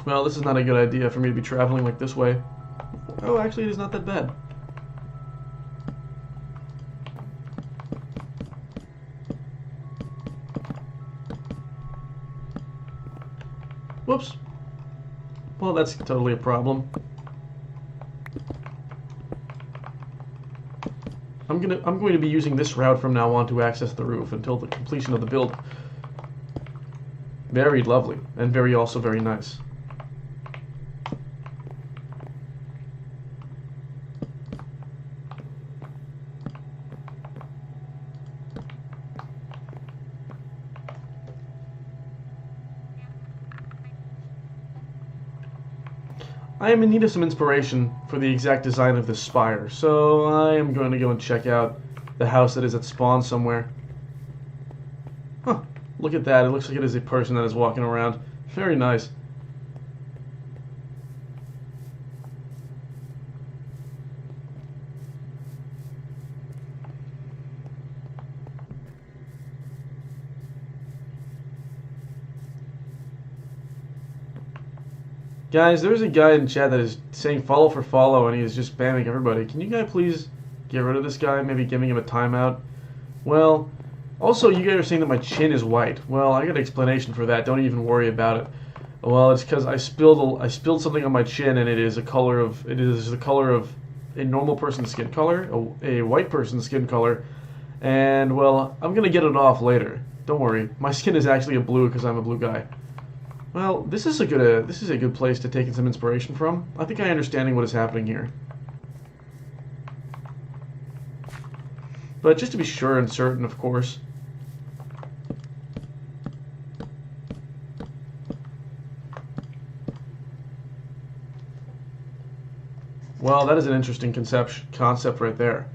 Well, this is not a good idea for me to be traveling like this way. Oh, actually, it is not that bad. Whoops. Well, that's totally a problem. I'm going to be using this route from now on to access the roof until the completion of the build. Very lovely, and also very nice. I am in need of some inspiration for the exact design of this spire, so I am going to go and check out the house that is at spawn somewhere. Huh, look at that. It looks like it is a person that is walking around. Very nice. Guys, there's a guy in chat that is saying follow for follow, and he is just spamming everybody. Can you guys please get rid of this guy? Maybe giving him a timeout? Well, also you guys are saying that my chin is white. Well, I got an explanation for that. Don't even worry about it. Well, it's because I spilled something on my chin, and it is the color of a normal person's skin color, a white person's skin color, and well, I'm gonna get it off later. Don't worry. My skin is actually a blue because I'm a blue guy. Well, this is a good place to take in some inspiration from. I think I'm understanding what is happening here. But just to be sure and certain, of course. Well, that is an interesting concept right there.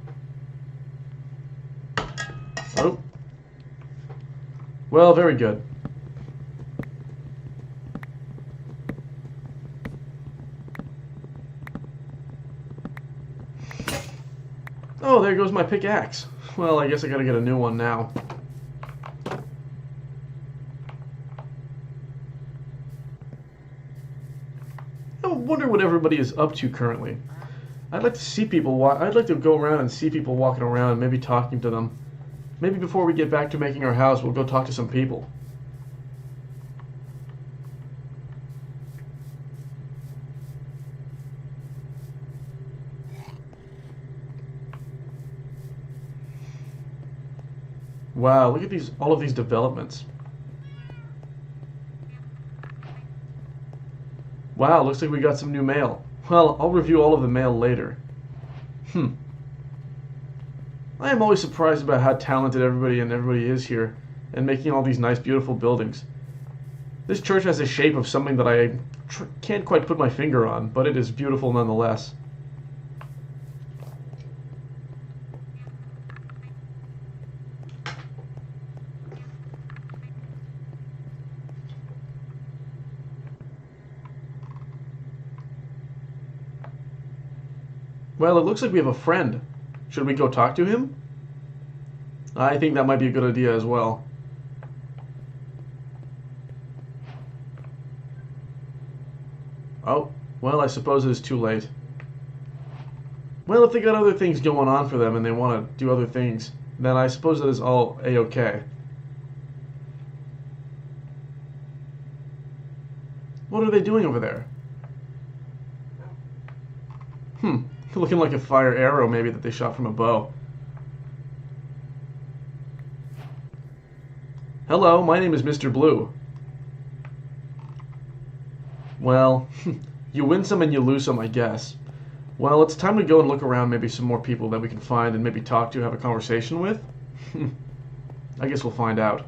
Oh. Well, very good. Oh, there goes my pickaxe. Well, I guess I gotta get a new one now. I wonder what everybody is up to currently. I'd like to see people I'd like to go around and see people walking around, maybe talking to them. Maybe before we get back to making our house, we'll go talk to some people. Wow, look at all of these developments. Wow, looks like we got some new mail. Well, I'll review all of the mail later. I am always surprised about how talented everybody is here, and making all these nice, beautiful buildings. This church has a shape of something that I can't quite put my finger on, but it is beautiful nonetheless. Well, it looks like we have a friend. Should we go talk to him? I think that might be a good idea as well. Oh, well, I suppose it is too late. Well, if they got other things going on for them and they want to do other things, then I suppose that is all A-okay. What are they doing over there? Looking like a fire arrow maybe that they shot from a bow. Hello, my name is Mr. Blue. Well, you win some and you lose some, I guess. Well, it's time to go and look around, maybe some more people that we can find and maybe talk to, have a conversation with. I guess we'll find out.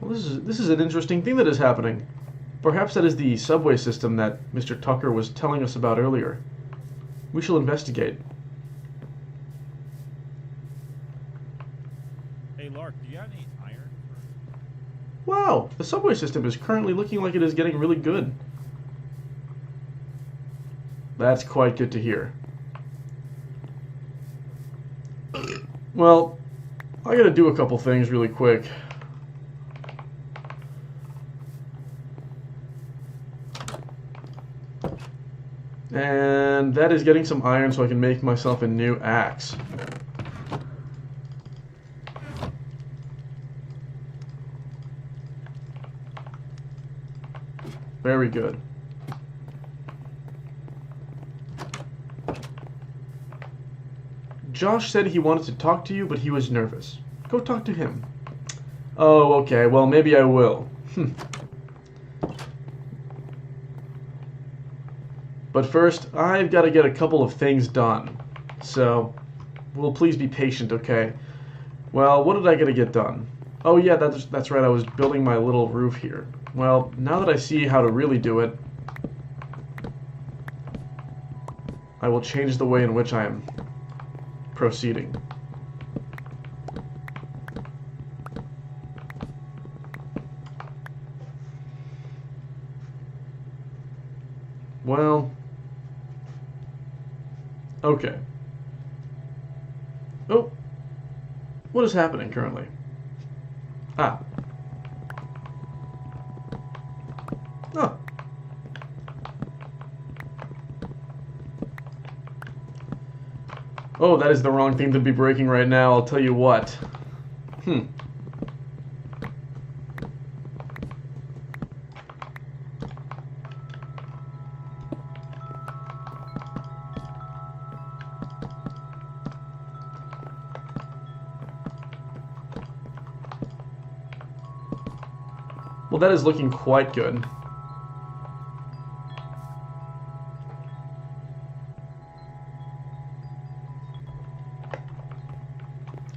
Well, this is an interesting thing that is happening. Perhaps that is the subway system that Mr. Tucker was telling us about earlier. We shall investigate. Hey, Lark, do you have any iron? Wow, the subway system is currently looking like it is getting really good. That's quite good to hear. Well, I gotta do a couple things really quick. And that is getting some iron so I can make myself a new axe. Very good. Josh said he wanted to talk to you, but he was nervous. Go talk to him. Oh, okay. Well, maybe I will. But first, I've got to get a couple of things done. So, will please be patient, okay? Well, what did I got to get done? Oh yeah, that's right, I was building my little roof here. Well, now that I see how to really do it, I will change the way in which I am proceeding. Well, okay. Oh, what is happening currently? Ah. Oh. Oh, that is the wrong thing to be breaking right now, I'll tell you what. Well, that is looking quite good.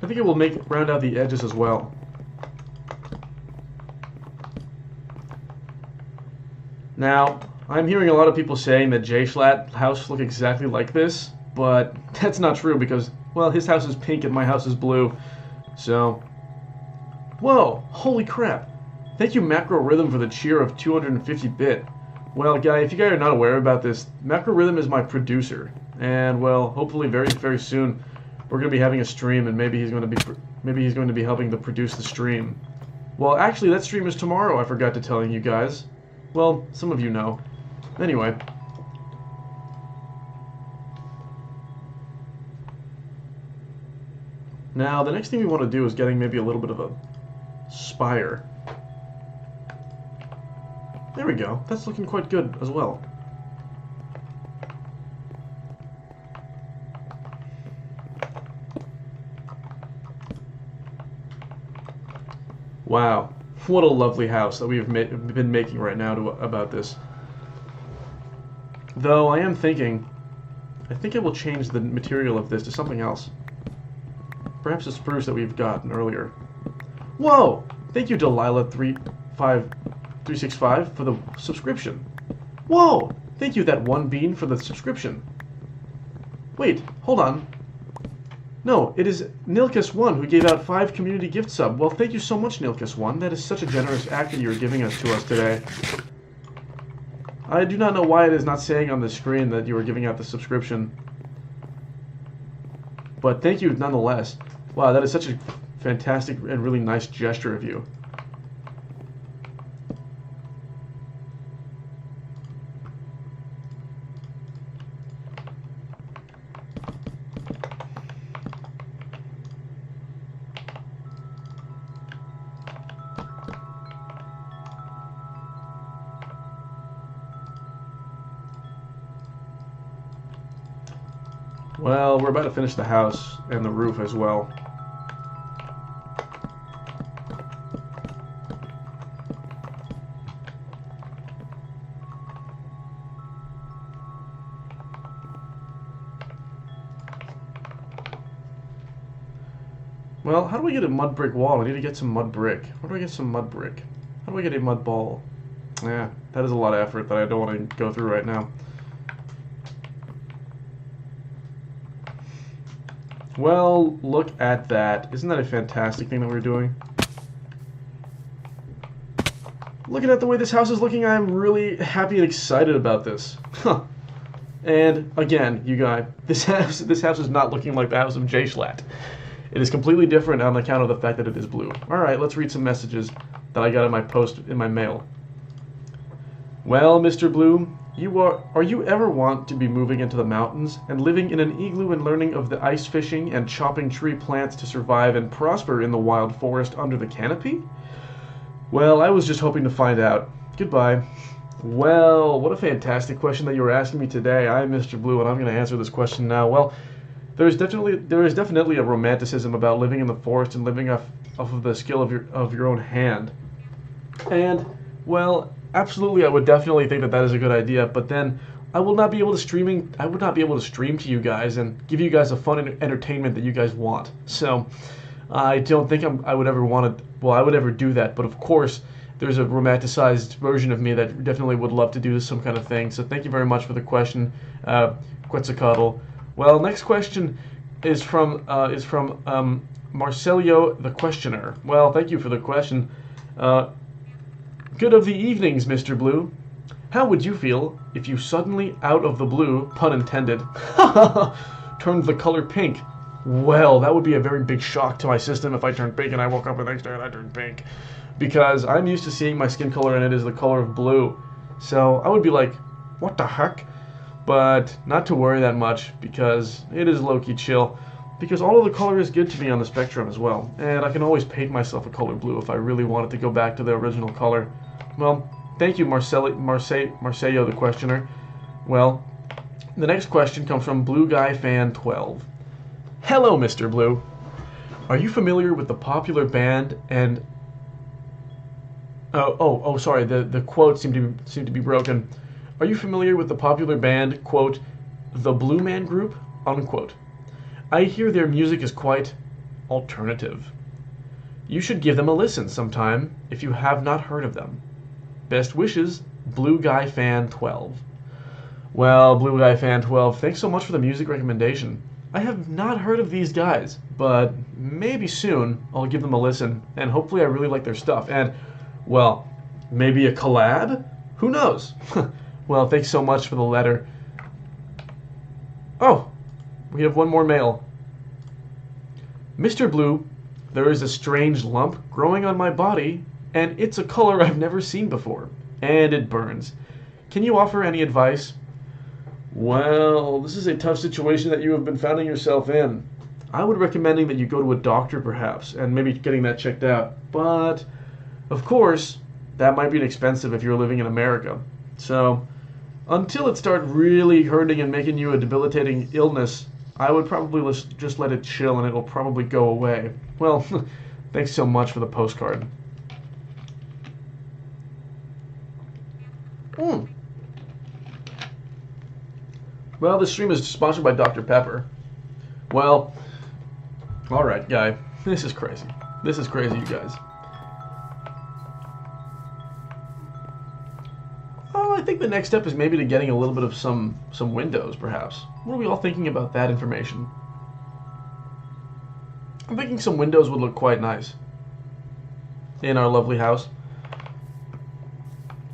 I think it will round out the edges as well. Now, I'm hearing a lot of people saying that J-Schlatt house look exactly like this, but that's not true because, well, his house is pink and my house is blue. So, whoa, holy crap. Thank you, Macro Rhythm, for the cheer of 250-bit. Well, guy, if you guys are not aware about this, Macro Rhythm is my producer, and well, hopefully very, very soon we're going to be having a stream, and maybe he's going to be helping to produce the stream. Well, actually, that stream is tomorrow. I forgot to tell you guys. Well, some of you know. Anyway. Now, the next thing we want to do is getting maybe a little bit of a spire. There we go. That's looking quite good as well. Wow. What a lovely house that we've been making right now about this. Though I am thinking, I think I will change the material of this to something else. Perhaps the spruce that we've gotten earlier. Whoa! Thank you, Delilah352. 365 for the subscription. Whoa! Thank you, that one bean, for the subscription. Wait, hold on. No, it is Nilkus1 who gave out 5 community gift sub. Well, thank you so much, Nilkus1. That is such a generous act that you are giving us to us today. I do not know why it is not saying on the screen that you are giving out the subscription. But thank you nonetheless. Wow, that is such a fantastic and really nice gesture of you. Well, we're about to finish the house and the roof as well. Well, how do we get a mud brick wall? I need to get some mud brick. Where do I get some mud brick? How do I get a mud ball? Yeah, that is a lot of effort that I don't want to go through right now. Well, look at that. Isn't that a fantastic thing that we're doing? Looking at the way this house is looking, I'm really happy and excited about this. Huh. And again, you guys, this house is not looking like the house of J Schlatt. It is completely different on account of the fact that it is blue. Alright, let's read some messages that I got in my post in my mail. Well, Mr. Blue, are you ever want to be moving into the mountains and living in an igloo and learning of the ice fishing and chopping tree plants to survive and prosper in the wild forest under the canopy? Well, I was just hoping to find out. Goodbye. Well, what a fantastic question that you were asking me today. I'm Mr. Blue, and I'm going to answer this question now. Well, there is definitely a romanticism about living in the forest and living off of the skill of your own hand. And, well, absolutely, I would definitely think that that is a good idea, but then I would not be able to stream to you guys and give you guys a fun entertainment that you guys want. So I don't think I would ever do that, but of course there's a romanticized version of me that definitely would love to do some kind of thing. So thank you very much for the question, Quetzalcoatl. Well, next question is from Marcelio the Questioner. Well, thank you for the question. Good of the evenings, Mr. Blue. How would you feel if you suddenly, out of the blue, pun intended, turned the color pink? Well, that would be a very big shock to my system if I turned pink and I woke up the next day and I turned pink. Because I'm used to seeing my skin color and it is the color of blue. So I would be like, what the heck? But not to worry that much because it is low-key chill. Because all of the color is good to me on the spectrum as well. And I can always paint myself a color blue if I really wanted to go back to the original color. Well, thank you, Marcello the Questioner. Well, the next question comes from Blue Guy Fan 12. Hello, Mr. Blue. Are you familiar with the popular band and... sorry, the quote seemed to be broken. Are you familiar with the popular band, quote, The Blue Man Group, unquote? I hear their music is quite alternative. You should give them a listen sometime if you have not heard of them. Best wishes, Blue Guy Fan 12. Well, Blue Guy Fan 12, thanks so much for the music recommendation. I have not heard of these guys, but maybe soon I'll give them a listen, and hopefully I really like their stuff. And, well, maybe a collab? Who knows? Well, thanks so much for the letter. Oh, we have one more mail. Mr. Blue, there is a strange lump growing on my body, and it's a color I've never seen before, and it burns. Can you offer any advice? Well, this is a tough situation that you have been finding yourself in. I would recommend that you go to a doctor perhaps, and maybe getting that checked out. But, of course, that might be expensive if you're living in America. So, until it starts really hurting and making you a debilitating illness, I would probably just let it chill and it'll probably go away. Well, thanks so much for the postcard. Well, this stream is sponsored by Dr. Pepper. Well, alright, guy. This is crazy. This is crazy, you guys. I think the next step is maybe to getting a little bit of some windows, perhaps. What are we all thinking about that information? I'm thinking some windows would look quite nice in our lovely house.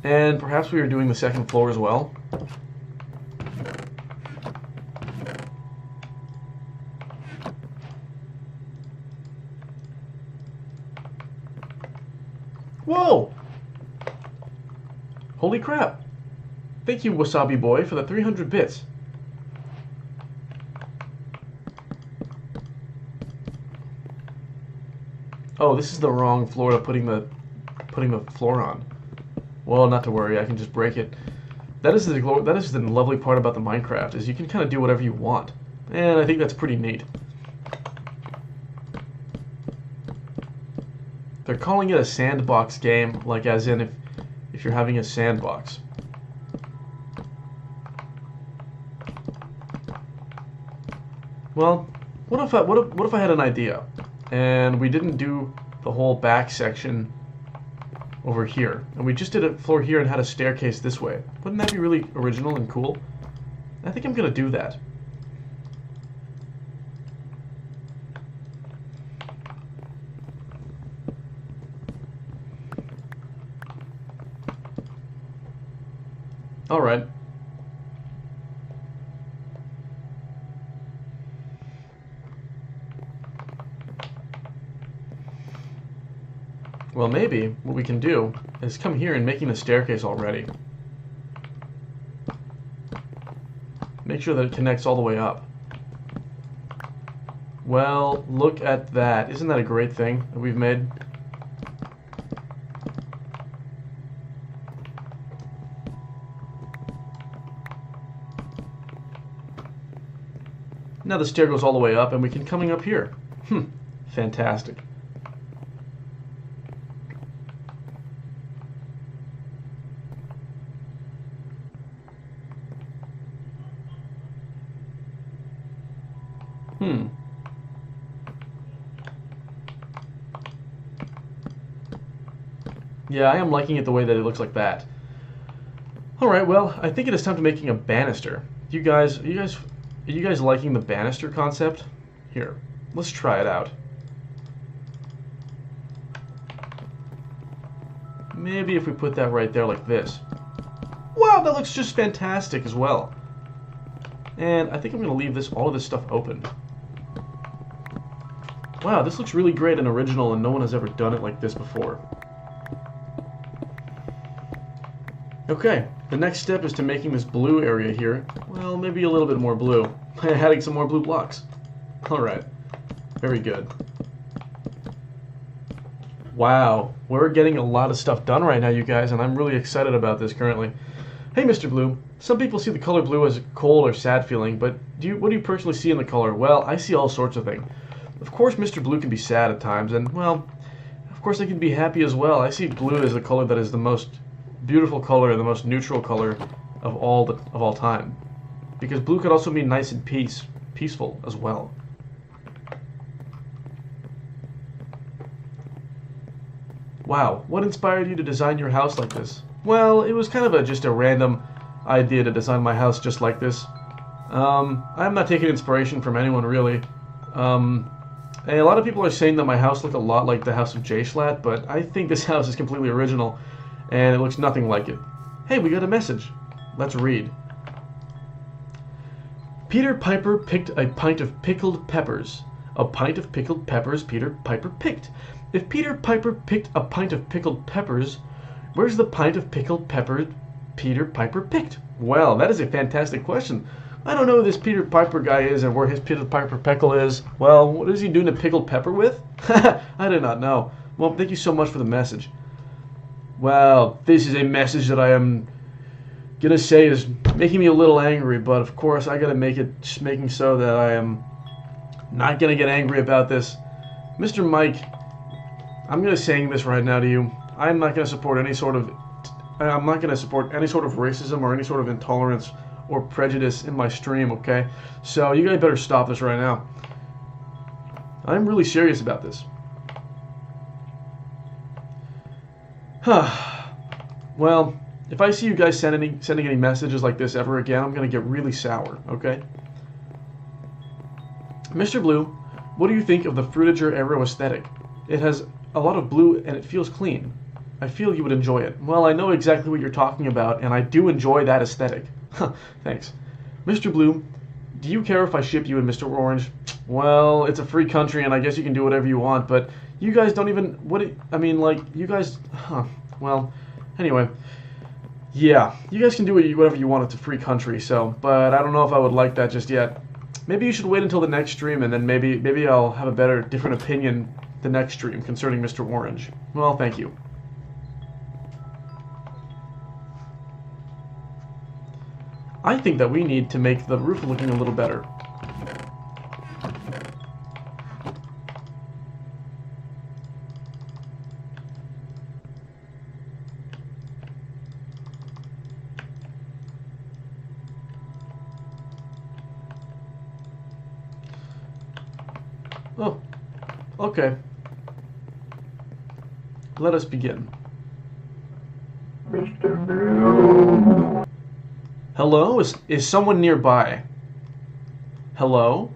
And perhaps we are doing the second floor as well. Whoa! Holy crap! Thank you, Wasabi Boy, for the 300 bits. Oh, this is the wrong floor to putting the floor on. Well, not to worry, I can just break it. That is the lovely part about the Minecraft, is you can kind of do whatever you want. And I think that's pretty neat. They're calling it a sandbox game, like as in if you're having a sandbox. Well, what if I had an idea, and we didn't do the whole back section over here, and we just did a floor here and had a staircase this way? Wouldn't that be really original and cool? I think I'm gonna do that. All right. Well, maybe what we can do is come here and making the staircase already. Make sure that it connects all the way up. Well, look at that. Isn't that a great thing that we've made? Now the stair goes all the way up and we can coming up here. Fantastic. Yeah, I am liking it the way that it looks like that. Alright, well, I think it is time to making a banister. Are you guys liking the banister concept? Here, let's try it out. Maybe if we put that right there like this. Wow, that looks just fantastic as well. And I think I'm going to leave all of this stuff open. Wow, this looks really great and original, and no one has ever done it like this before. Okay, the next step is to making this blue area here, well, maybe a little bit more blue. Adding some more blue blocks. Alright, very good. Wow, we're getting a lot of stuff done right now, you guys, and I'm really excited about this currently. Hey, Mr. Blue, some people see the color blue as a cold or sad feeling, but what do you personally see in the color? Well, I see all sorts of things. Of course, Mr. Blue can be sad at times, and, well, of course I can be happy as well. I see blue as the color that is the most beautiful color and the most neutral color of all time, because blue could also mean nice and peaceful as well. Wow, what inspired you to design your house like this? Well, it was kind of just a random idea to design my house just like this. I'm not taking inspiration from anyone really. And a lot of people are saying that my house looked a lot like the house of J Schlatt, but I think this house is completely original. And it looks nothing like it. Hey, we got a message. Let's read. Peter Piper picked a pint of pickled peppers. A pint of pickled peppers Peter Piper picked. If Peter Piper picked a pint of pickled peppers, where's the pint of pickled peppers Peter Piper picked? Well, that is a fantastic question. I don't know who this Peter Piper guy is and where his Peter Piper pickle is. Well, what is he doing a pickled pepper with? I do not know. Well, thank you so much for the message. Well, this is a message that I am gonna say is making me a little angry, but of course I gotta make it just making so that I am not gonna get angry about this. Mr. Mike, I'm gonna saying this right now to you. I'm not gonna support any sort of racism or any sort of intolerance or prejudice in my stream, okay? So you guys better stop this right now. I'm really serious about this. Well, If I see you guys sending any messages like this ever again, I'm going to get really sour, okay? Mr. Blue, what do you think of the Fruitager Aero aesthetic? It has a lot of blue and it feels clean. I feel you would enjoy it. Well, I know exactly what you're talking about, and I do enjoy that aesthetic. Thanks. Mr. Blue, do you care if I ship you and Mr. Orange? Well, it's a free country, and I guess you can do whatever you want, but you guys don't even... you guys... Well, anyway... Yeah, you guys can do whatever you want. It's a free country, so... But I don't know if I would like that just yet. Maybe you should wait until the next stream, and then maybe I'll have a different opinion the next stream concerning Mr. Orange. Well, thank you. I think that we need to make the roof looking a little better. Oh, okay. Let us begin. Mr. Blue. Hello? Is someone nearby? Hello?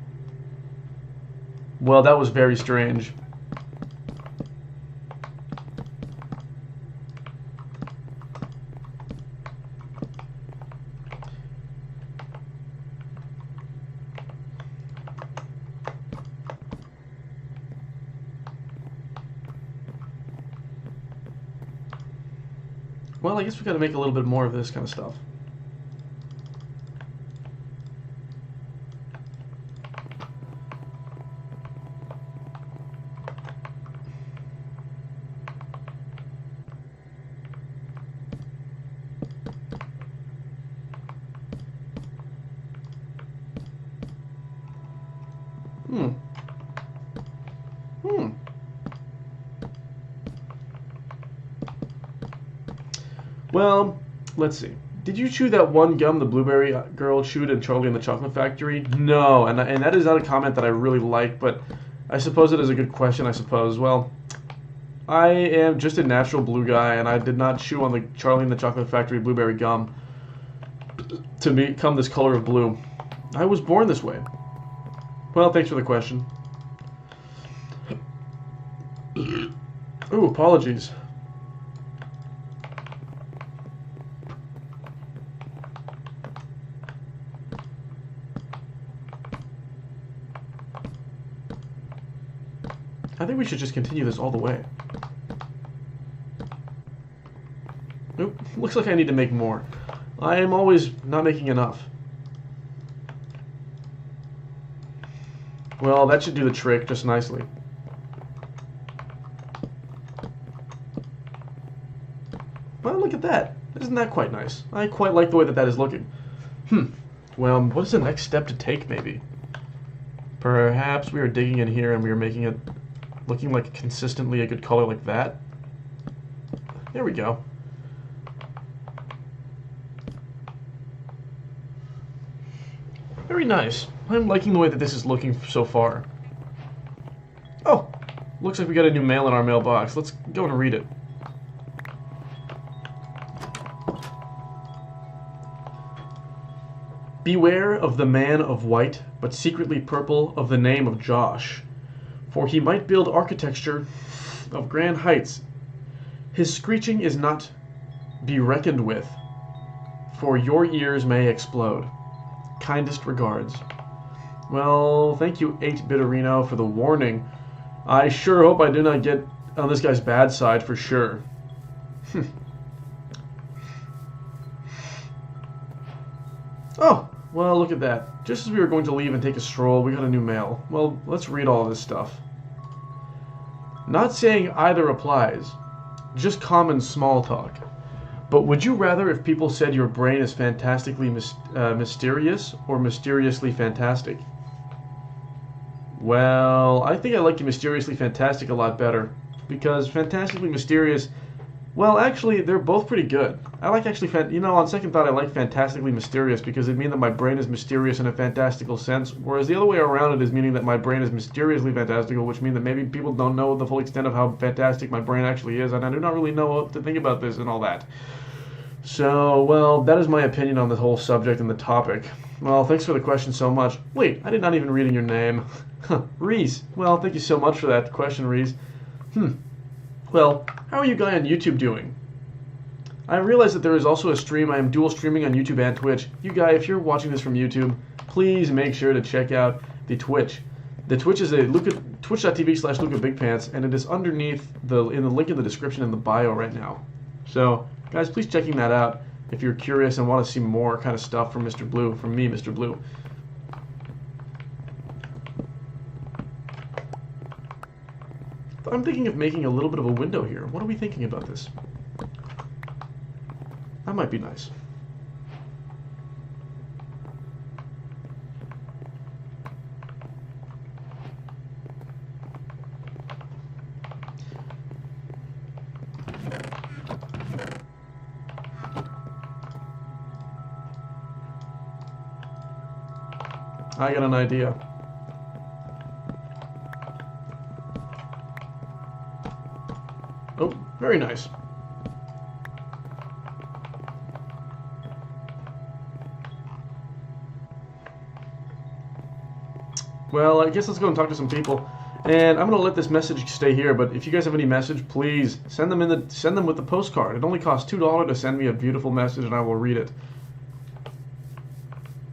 Well, that was very strange. Well, I guess we gotta make a little bit more of this kind of stuff. Well, let's see. Did you chew that one gum the blueberry girl chewed in Charlie and the Chocolate Factory? No, and that is not a comment that I really like, but I suppose it is a good question, I suppose. Well, I am just a natural blue guy, and I did not chew on the Charlie and the Chocolate Factory blueberry gum to become this color of blue. I was born this way. Well, thanks for the question. Ooh, apologies. I think we should just continue this all the way. Nope, looks like I need to make more. I am always not making enough. Well, that should do the trick just nicely. Well, look at that. Isn't that quite nice? I quite like the way that is looking. Well, what is the next step to take, maybe? Perhaps we are digging in here and we are making it looking like consistently a good color like that. There we go. Very nice. I'm liking the way that this is looking so far. Oh, looks like we got a new mail in our mailbox. Let's go and read it. Beware of the man of white, but secretly purple, of the name of Josh. For he might build architecture of grand heights. His screeching is not be reckoned with, for your ears may explode. Kindest regards. Well, thank you, 8-Bitterino, for the warning. I sure hope I do not get on this guy's bad side for sure. Oh, well, look at that. Just as we were going to leave and take a stroll, we got a new mail. Well, let's read all this stuff. Not saying either applies, just common small talk. But would you rather if people said your brain is fantastically mysterious or mysteriously fantastic? Well, I think I like mysteriously fantastic a lot better. Because fantastically mysterious, well, actually, they're both pretty good. I like actually, on second thought, I like fantastically mysterious because it means that my brain is mysterious in a fantastical sense, whereas the other way around it is meaning that my brain is mysteriously fantastical, which means that maybe people don't know the full extent of how fantastic my brain actually is, and I do not really know what to think about this and all that. So, well, that is my opinion on the whole subject and the topic. Well, thanks for the question so much. Wait, I did not even read in your name. Reese. Well, thank you so much for that question, Reese. Well, how are you guys on YouTube doing? I realize that there is also a stream. I am dual streaming on YouTube and Twitch. You guys, if you're watching this from YouTube, please make sure to check out the Twitch. The Twitch is twitch.tv/LucaBigPants, and it is underneath in the link in the description in the bio right now. So, guys, please checking that out if you're curious and want to see more kind of stuff from Mr. Blue, from me, Mr. Blue. I'm thinking of making a little bit of a window here. What are we thinking about this? That might be nice. I got an idea. Oh, very nice. Well, I guess let's go and talk to some people. And I'm gonna let this message stay here, but if you guys have any message, please send them with the postcard. It only costs $2 to send me a beautiful message and I will read it.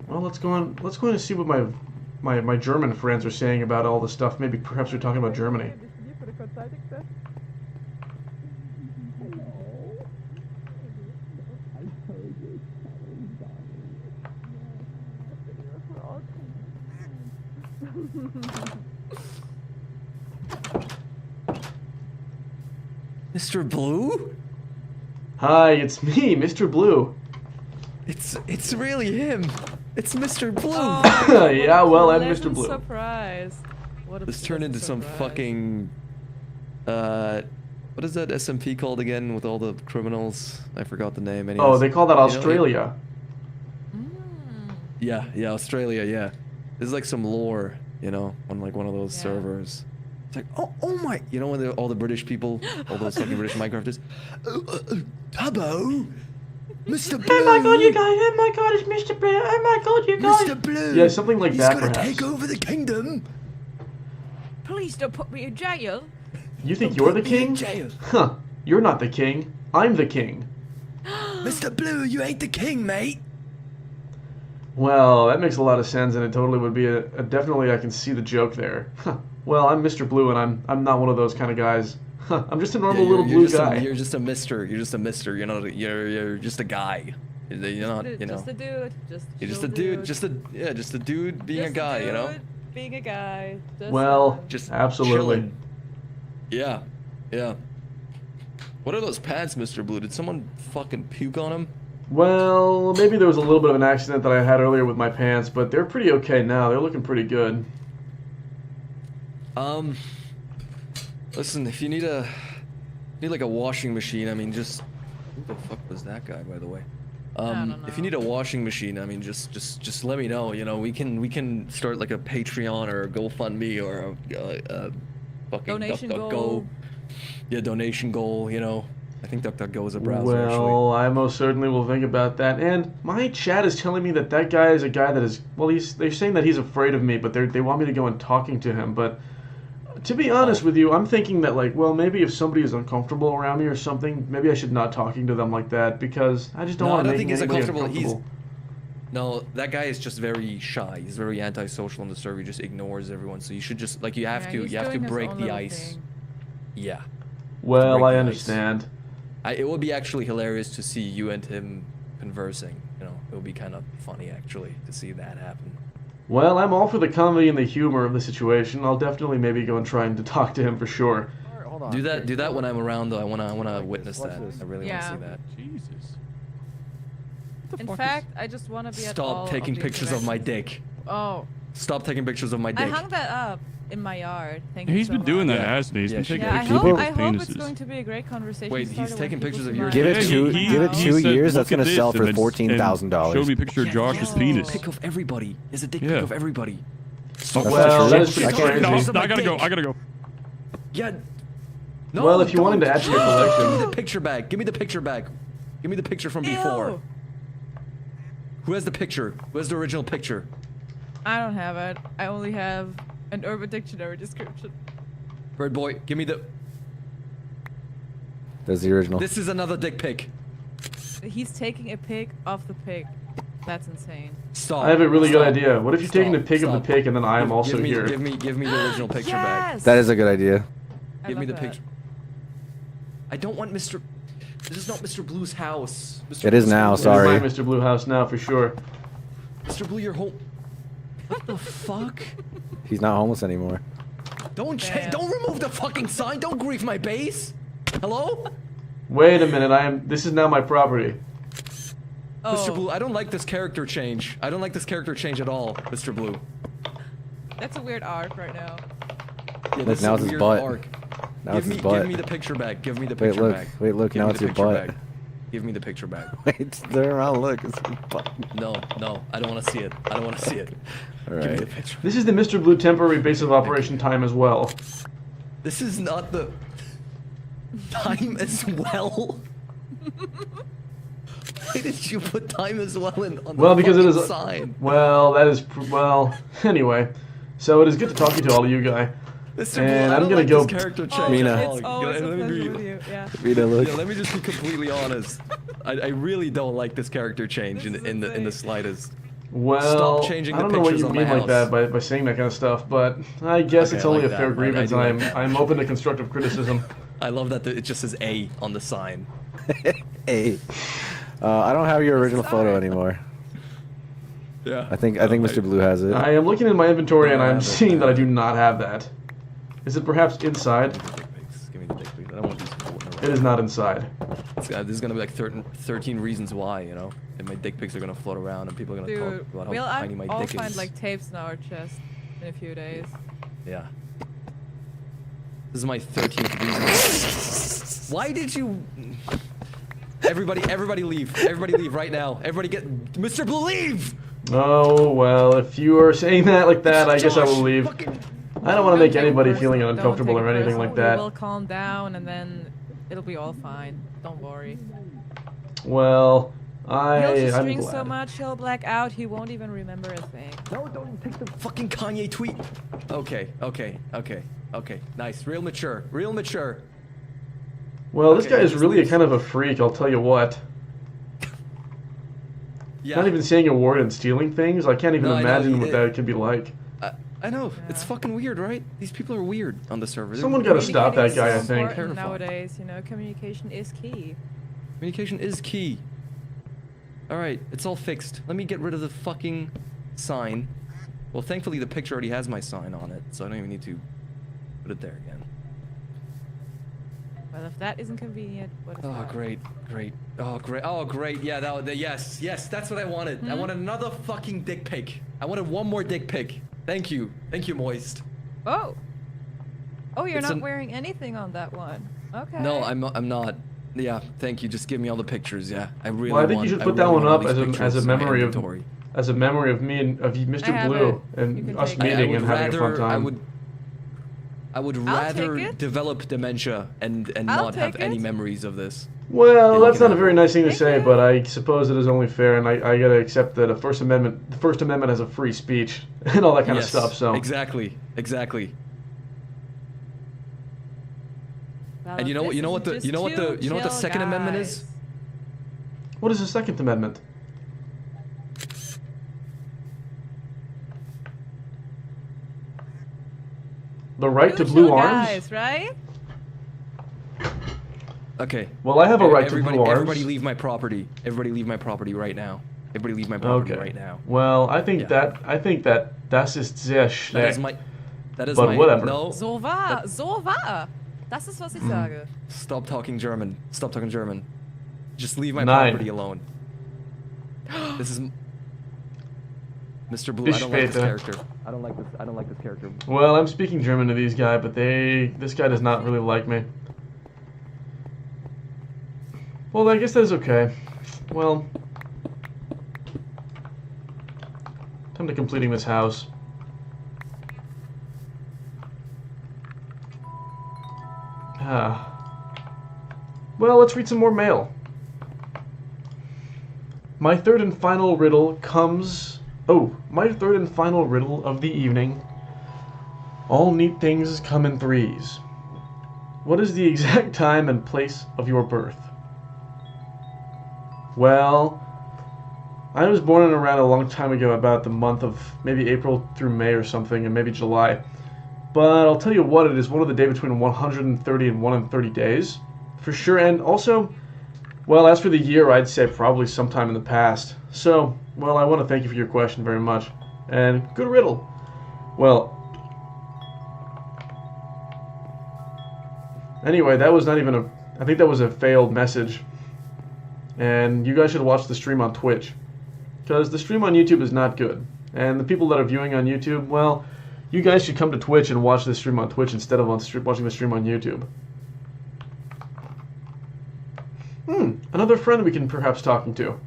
Well, let's go on and see what my German friends are saying about all this stuff. Maybe perhaps we're talking about Germany. Mr. Blue? Hi, it's me, Mr. Blue. It's really him. It's Mr. Blue. Oh, yeah, well, I'm Mr. Blue. Surprise. This turned into some fucking what is that SMP called again with all the criminals? I forgot the name. Anyways. Oh, they call that Australia. Yeah, Australia, yeah. This is like some lore, you know, on like one of those servers. It's like, oh my, you know when all the British people, all those fucking British Minecrafters, Tubbo, Mr. Blue. Oh my god, you guys! Oh my god, it's Mr. Blue! Oh my god, you guys! Mr. Blue. Yeah, something like that, He's gonna perhaps. take over the kingdom. Please don't put me in jail. You think you're the king? Jail. Huh. You're not the king. I'm the king. Mr. Blue, you ain't the king, mate. Well, that makes a lot of sense, and it totally would be a definitely I can see the joke there. Huh. Well, I'm Mr. Blue, and I'm not one of those kind of guys. Huh. I'm just a normal little blue guy. You're just a mister. You're just a mister. You're not. You're just a guy. You're not. You know. Just a dude. You're just a dude. Just a dude being a guy. You know. Being a guy. Well, just absolutely. Chilling. Yeah. What are those pants, Mr. Blue? Did someone fucking puke on him? Well, maybe there was a little bit of an accident that I had earlier with my pants, but they're pretty okay now. They're looking pretty good. Listen, if you need like a washing machine, I mean, just who the fuck was that guy, by the way? If you need a washing machine, I mean, just let me know. You know, we can start like a Patreon or a GoFundMe or a fucking donation DuckDuckGo. goal. Yeah, donation goal. You know, I think DuckDuckGo is a browser. Well, I most certainly will think about that. And my chat is telling me that that guy is a guy that is, well, they're saying that he's afraid of me, but they want me to go and talking to him. But to be honest with you, I'm thinking that, like, well, maybe if somebody is uncomfortable around me or something, maybe I should not talking to them like that, because I just don't want to make anybody uncomfortable. No, that guy is just very shy. He's very antisocial on the server. He just ignores everyone. So you should just, like, you have to break the ice. Thing. Yeah. Well, I understand. It would be actually hilarious to see you and him conversing. You know, it would be kind of funny actually to see that happen. Well, I'm all for the comedy and the humor of the situation. I'll definitely maybe go and try and talk to him for sure. Right, hold on. Do that when I'm around though. I wanna witness that. I really wanna see that. Jesus. In fact, I just want to be at all Stop taking of these pictures of my events. dick. Oh. Stop taking pictures of my dick. I hung that up in my yard. Thank you He's so been doing much. that, hasn't he? He's been taking Yeah, pictures of I people's hope it's penises. going to be a great conversation. Wait, he's taking pictures of your Give it dick? give it he 2 said, years. That's "Look gonna at sell this," for and $14,000. Showed me a picture of Josh's penis. Pick of everybody. There's a dick Yeah. pic of everybody. That's Well, not that true. is pretty I can't- crazy. No, I gotta go. Yeah. No, Well, if you want him to don't. add to your Give me collection. the picture back. Give me the picture back. Give me the picture from before. Ew. Who has the picture? Who has the original picture? I don't have it. I only have an Urban Dictionary description. Bird boy, give me the... There's the original. This is another dick pic. He's taking a pic of the pic. That's insane. Stop. I have a really good idea. What if you're Stop. taking a pic of the pic and then I am also give me, here? Give me the original picture back. Yes! That is a good idea. Give me the love that. picture. I don't want Mr. This is not Mr. Blue's house. Mr. It is Blue's now, house. sorry. It is my Mr. Blue house now for sure. Mr. Blue, you're home. What the fuck? He's not homeless anymore. Don't don't remove the fucking sign. Don't grief my base. Hello? Wait a minute. This is now my property. Oh. Mr. Blue, I don't like this character change. I don't like this character change at all, Mr. Blue. That's a weird arc right now. Yeah, Look, this now is it's a his weird butt. arc. Now it's his butt. Give me the picture back. Give me the Wait, picture look. back. Wait, look. Give Now me it's the your picture butt. back. Give me the picture back. Wait, turn around. Look. It's his butt. No, I don't want to see it. I don't want to see it. All Give me right. the picture. This is the Mr. Blue temporary base of operation time as well. This is not the time as well. Why did you put time as well on the Well, because it fucking is. sign? Well, that is. Well, anyway. So it is good to talk to all of you guys. Mr. And Blue, I I'm don't gonna like go. this character change. Oh, Mina. at all. it's always a Let me pleasure be- with you. Yeah. Mina, look. Yeah, let me just be completely honest. I really don't like this character change This in is the insane. slightest. Well, Stop changing I the don't know what pictures you on mean my like that house. by saying that kind of stuff, but I guess Okay, it's I only like a fair that. I grievance. do like and I'm open to constructive criticism. I love that it just says A on the sign. Hey. I don't have your original photo anymore. Yeah. I think Mr. Blue has it. I am looking in my inventory and I I'm have it. seeing that I do not have that. Is it perhaps inside? Give me the dick pics. I don't want these people floating around. It is not inside. This is gonna be like 13 reasons why, you know? And my dick pics are gonna float around and people are gonna Dude, talk about we'll how tiny my all dick find is. like tapes in our chest in a few days. Yeah. This is my 13th reason. Why did you... Everybody leave. Everybody leave right now. Everybody get... Mr. Blue, leave! Oh, well, if you are saying that like that, I guess I will Josh, leave. fucking- I don't want to make take it anybody personal. feeling Don't uncomfortable take it or anything personal. like that. We will calm down and then it'll be all fine. Don't worry. Well, He'll just I'm drink glad. so much he'll black out. He won't even remember a thing. No, don't take the fucking Kanye tweet. Okay. Nice. Real mature. Well, this Okay, guy is just really a leave. kind of a freak, I'll tell you what. Yeah. Not even saying a word and stealing things. I can't even No, I know, imagine what it- that could be like. I know. It's Yeah. fucking weird, right? These people are weird on the server. They're Someone gotta really stop that Communicating guy, I is so think. important Terrifying. nowadays, you know, communication is key. Communication is key. Alright, it's all fixed. Let me get rid of the fucking sign. Well, thankfully the picture already has my sign on it, so I don't even need to put it there again. Well, if that isn't convenient, what is Oh, that? great. Oh, great. Yeah, yes, that's what I wanted. I wanted another fucking dick pic. I wanted one more dick pic. Thank you, Moist. Oh! Oh, you're It's not an- wearing anything on that one. Okay. No, I'm not. Yeah, thank you. Just give me all the pictures. Yeah, I really Well, I think want. you should I put that really one want all up these as a pictures in my memory of inventory. me and of I Mr. have Blue it. You and can us take it. meeting would and having a fun rather- time. I would I'll rather take it. develop dementia and I'll not have take any it. memories of this. Well, Yeah, that's you can not a have very it. nice thing to Thank say, you. but I suppose it is only fair, and I gotta accept that the First Amendment has a free speech and all that kind Yes, of stuff. So exactly. Well, And you know if what? this You know what isn't the? You know what the? just You know what the chill, Second Amendment is? guys. what is the Second Amendment? The right to Two blue chill arms? guys, right? Okay. Well, I have a right everybody, to blue Everybody arms. leave my property. Everybody leave my property right now. Everybody leave my property Okay. right now. Well, I think Yeah. das ist sehr That schlecht. is my. That is But my. whatever. No. So wahr. Das ist, was ich sage. Stop talking German. Stop talking German. Just leave my Nein. property alone. This is. Mr. Blue, Bis I don't like this später. character. I don't like this character. Well, I'm speaking German to these guys, but this guy does not really like me. Well, I guess that is okay. Well, time to completing this house. Well, let's read some more mail. my third and final riddle comes... Oh, my third and final riddle of the evening. All neat things come in threes. What is the exact time and place of your birth? Well, I was born in Iran a long time ago, about the month of maybe April through May or something, and maybe July. But I'll tell you what, it is one of the day between 130 and 130 days, for sure. And also, well, as for the year, I'd say probably sometime in the past. So, well, I want to thank you for your question very much. And good riddle. Well, anyway, that was not even a... I think that was a failed message. And you guys should watch the stream on Twitch. Because the stream on YouTube is not good. And the people that are viewing on YouTube, well, you guys should come to Twitch and watch the stream on Twitch instead of watching the stream on YouTube. Another friend we can perhaps talking to.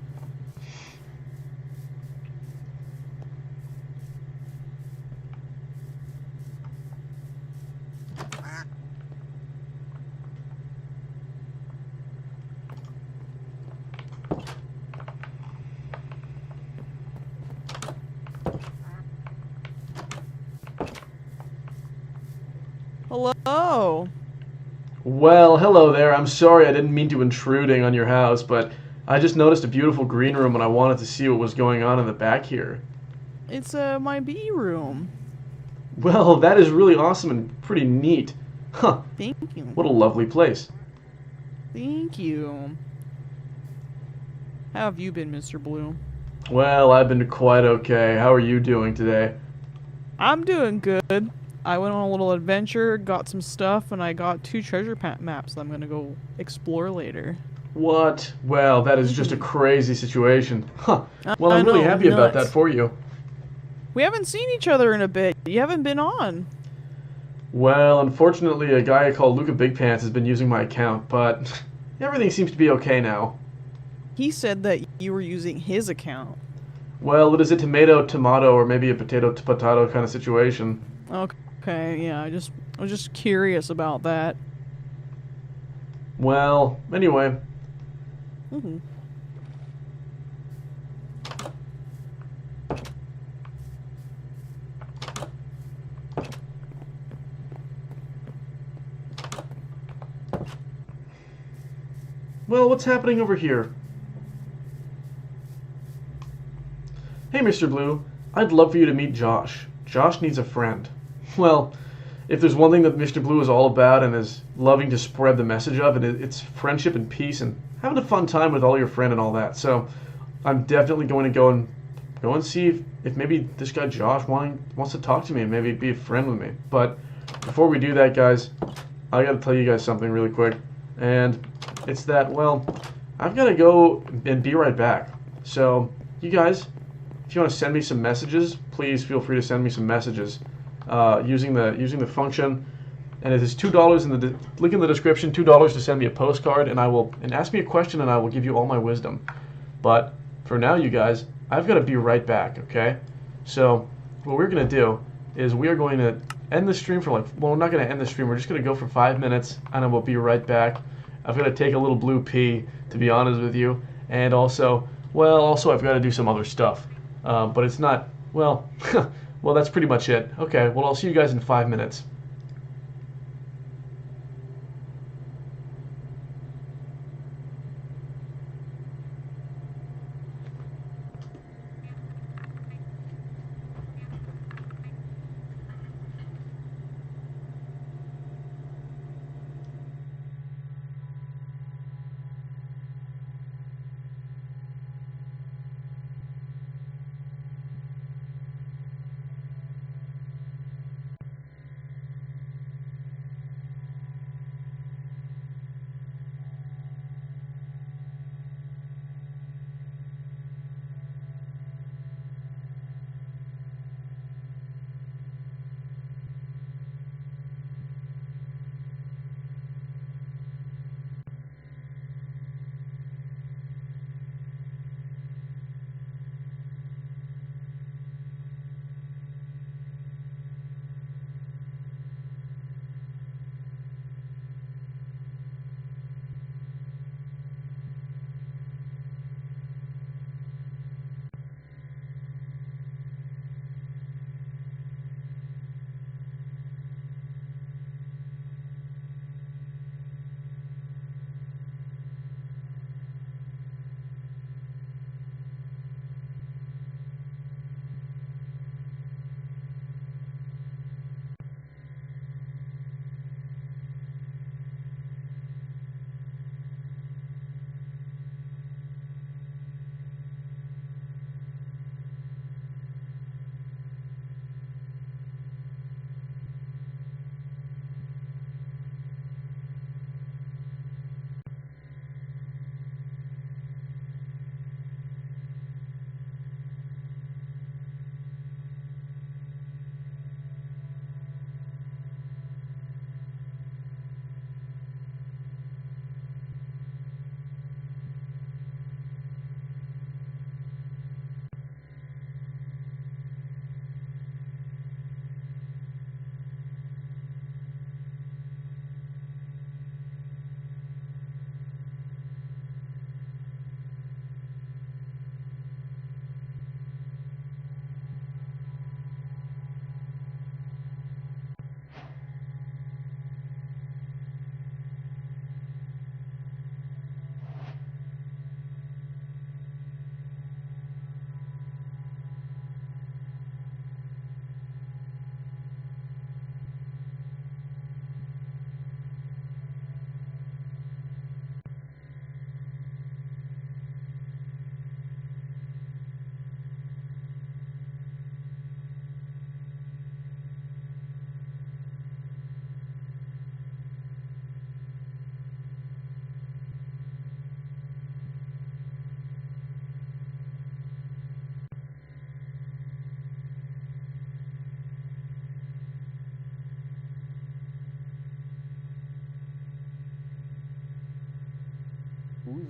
Hello. Well, hello there. I'm sorry I didn't mean to intruding on your house, but I just noticed a beautiful green room and I wanted to see what was going on in the back here. It's my bee room. Well, that is really awesome and pretty neat. Huh. Thank you. What a lovely place. Thank you. How have you been, Mr. Blue? Well, I've been quite okay. How are you doing today? I'm doing good. I went on a little adventure, got some stuff, and I got 2 treasure maps that I'm going to go explore later. What? Well, that is just a crazy situation. Huh. Well, I'm I really know, happy about nuts. that for you. We haven't seen each other in a bit. You haven't been on. Well, unfortunately, a guy called Luca Big Pants has been using my account, but everything seems to be okay now. He said that you were using his account. Well, it is a tomato, or maybe a potato kind of situation. Okay, yeah, I was just curious about that. Well, anyway. Well, what's happening over here? Hey, Mr. Blue. I'd love for you to meet Josh. Josh needs a friend. Well, if there's one thing that Mr. Blue is all about and is loving to spread the message of, it's friendship and peace and having a fun time with all your friend and all that. So I'm definitely going to go and see if maybe this guy Josh wants to talk to me and maybe be a friend with me. But before we do that, guys, I got to tell you guys something really quick. And it's that, well, I've got to go and be right back. So you guys, if you want to send me some messages, please feel free to send me some messages using the function, and it is $2 in the link in the description. $2 to send me a postcard, and ask me a question, and I will give you all my wisdom. But for now, you guys, I've got to be right back. Okay? So what we're gonna do is we are going to end the stream for we're not gonna end the stream. We're just gonna go for 5 minutes, and I will be right back. I've got to take a little blue pee, to be honest with you, and also I've got to do some other stuff. But it's not, well, well, that's pretty much it. Okay, well, I'll see you guys in 5 minutes.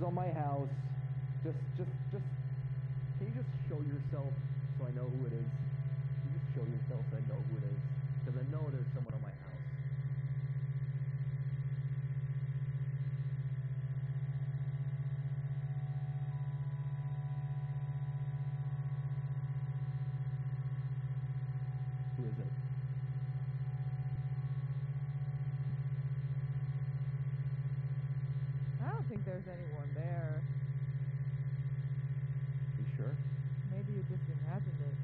Nobody's on my house. Just. Can you just show yourself so I know who it is? Can you just show yourself so I know who it is? Because I know there's someone on my house. Who is it? I don't think there's anyone there. You sure? Maybe you just imagined it.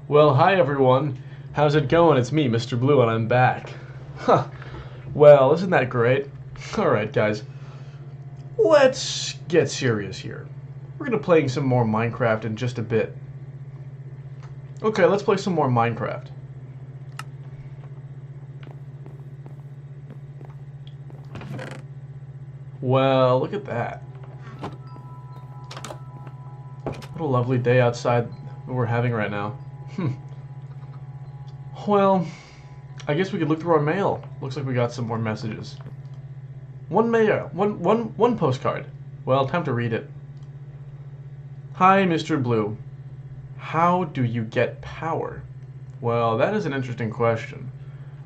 Well, hi everyone. How's it going? It's me, Mr. Blue, and I'm back. Huh. Well, isn't that great? Alright, guys. Let's get serious here. We're gonna play some more Minecraft in just a bit. Okay, let's play some more Minecraft. Well, look at that. What a lovely day outside we're having right now. Well, I guess we could look through our mail. Looks like we got some more messages. One postcard. Well, time to read it. Hi, Mr. Blue. How do you get power? Well, that is an interesting question.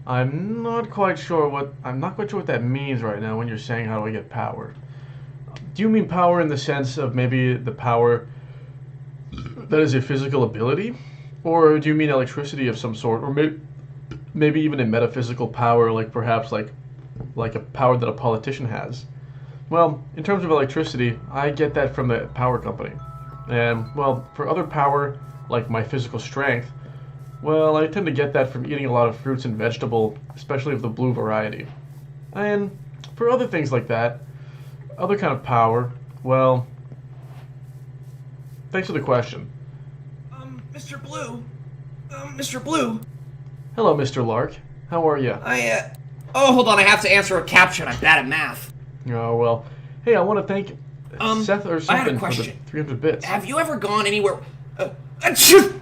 I'm not quite sure what that means right now when you're saying how do I get power. Do you mean power in the sense of maybe the power that is a physical ability? Or do you mean electricity of some sort? Or maybe even a metaphysical power, like perhaps like a power that a politician has? Well, in terms of electricity, I get that from the power company. And, well, for other power, like my physical strength, well, I tend to get that from eating a lot of fruits and vegetable, especially of the blue variety. And for other things like that, other kind of power, well, thanks for the question. Mr. Blue? Mr. Blue? Hello, Mr. Lark. How are you? Oh, hold on, I have to answer a captcha. I'm bad at math. Oh, well. Hey, I want to thank Seth or I had a something for the question. 300 bits. Have you ever gone anywhere... achoo!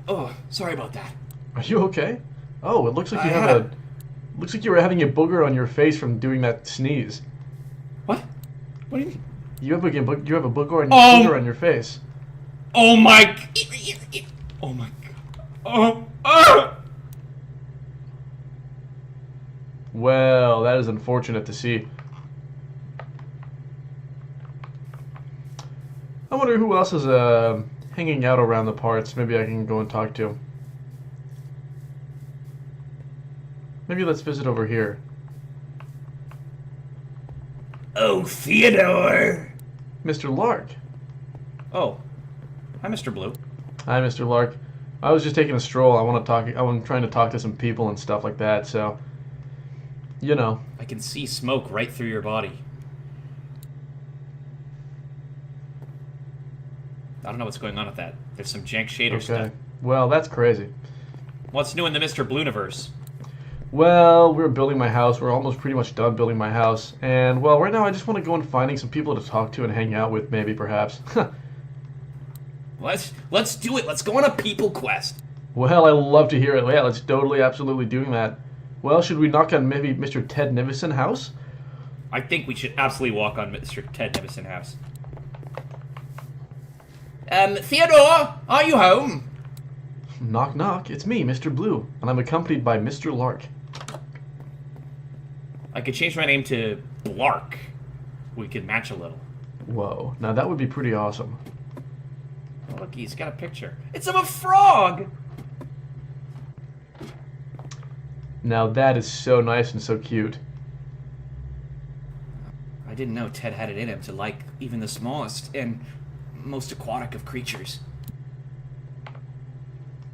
Oh, sorry about that. Are you okay? Oh, it looks like looks like you were having a booger on your face from doing that sneeze. What? What do you mean? You have a booger on your face. Oh my... Oh my god. Oh! Well, that is unfortunate to see. I wonder who else is hanging out around the parts. Maybe I can go and talk to. Maybe let's visit over here. Oh, Theodore! Mr. Lark. Oh. Hi, Mr. Blue. Hi, Mr. Lark. I was just taking a stroll. I'm trying to talk to some people and stuff like that, so... You know. I can see smoke right through your body. I don't know what's going on with that. There's some jank shader stuff. Well, that's crazy. What's new in the Mr. Blueniverse? Well, we're building my house. We're almost pretty much done building my house. And, well, right now I just want to go and finding some people to talk to and hang out with, maybe, perhaps. Let's do it. Let's go on a people quest. Well, I love to hear it. Yeah, let's totally, absolutely doing that. Well, should we knock on maybe Mr. Ted Nivison house? I think we should absolutely walk on Mr. Ted Nivison house. Theodore, are you home? Knock, knock. It's me, Mr. Blue, and I'm accompanied by Mr. Lark. I could change my name to Lark. We could match a little. Whoa, now that would be pretty awesome. Oh, look, he's got a picture. It's of a frog! Now that is so nice and so cute. I didn't know Ted had it in him to like even the smallest and most aquatic of creatures.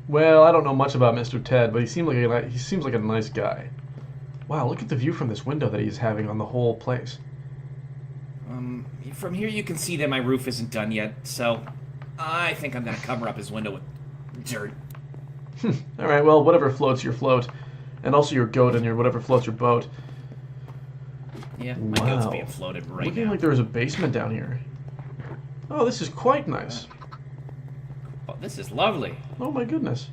Well, I don't know much about Mr. Ted, but he seems like a nice guy. Wow, look at the view from this window that he's having on the whole place. From here you can see that my roof isn't done yet, so I think I'm gonna cover up his window with dirt. Alright, well, whatever floats your float. And also your goat and your whatever floats your boat. Yeah, my goat's being floated right Looking now. like there's a basement down here. Oh, this is quite nice. Oh, this is lovely. Oh my goodness.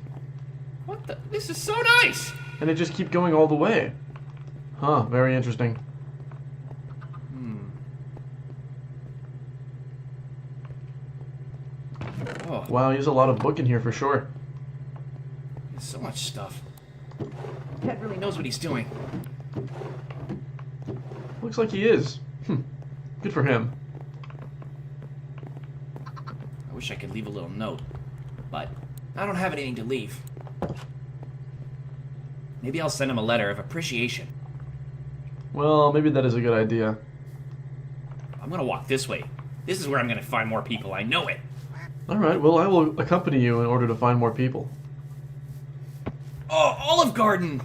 What the? This is so nice! And they just keep going all the way. Huh, very interesting. Oh. Wow, there's a lot of book in here for sure. There's so much stuff. Ted really knows what he's doing. Looks like he is. Good for him. I wish I could leave a little note, but I don't have anything to leave. Maybe I'll send him a letter of appreciation. Well, maybe that is a good idea. I'm gonna walk this way. This is where I'm gonna find more people. I know it. Alright, well, I will accompany you in order to find more people. Oh, Olive Garden!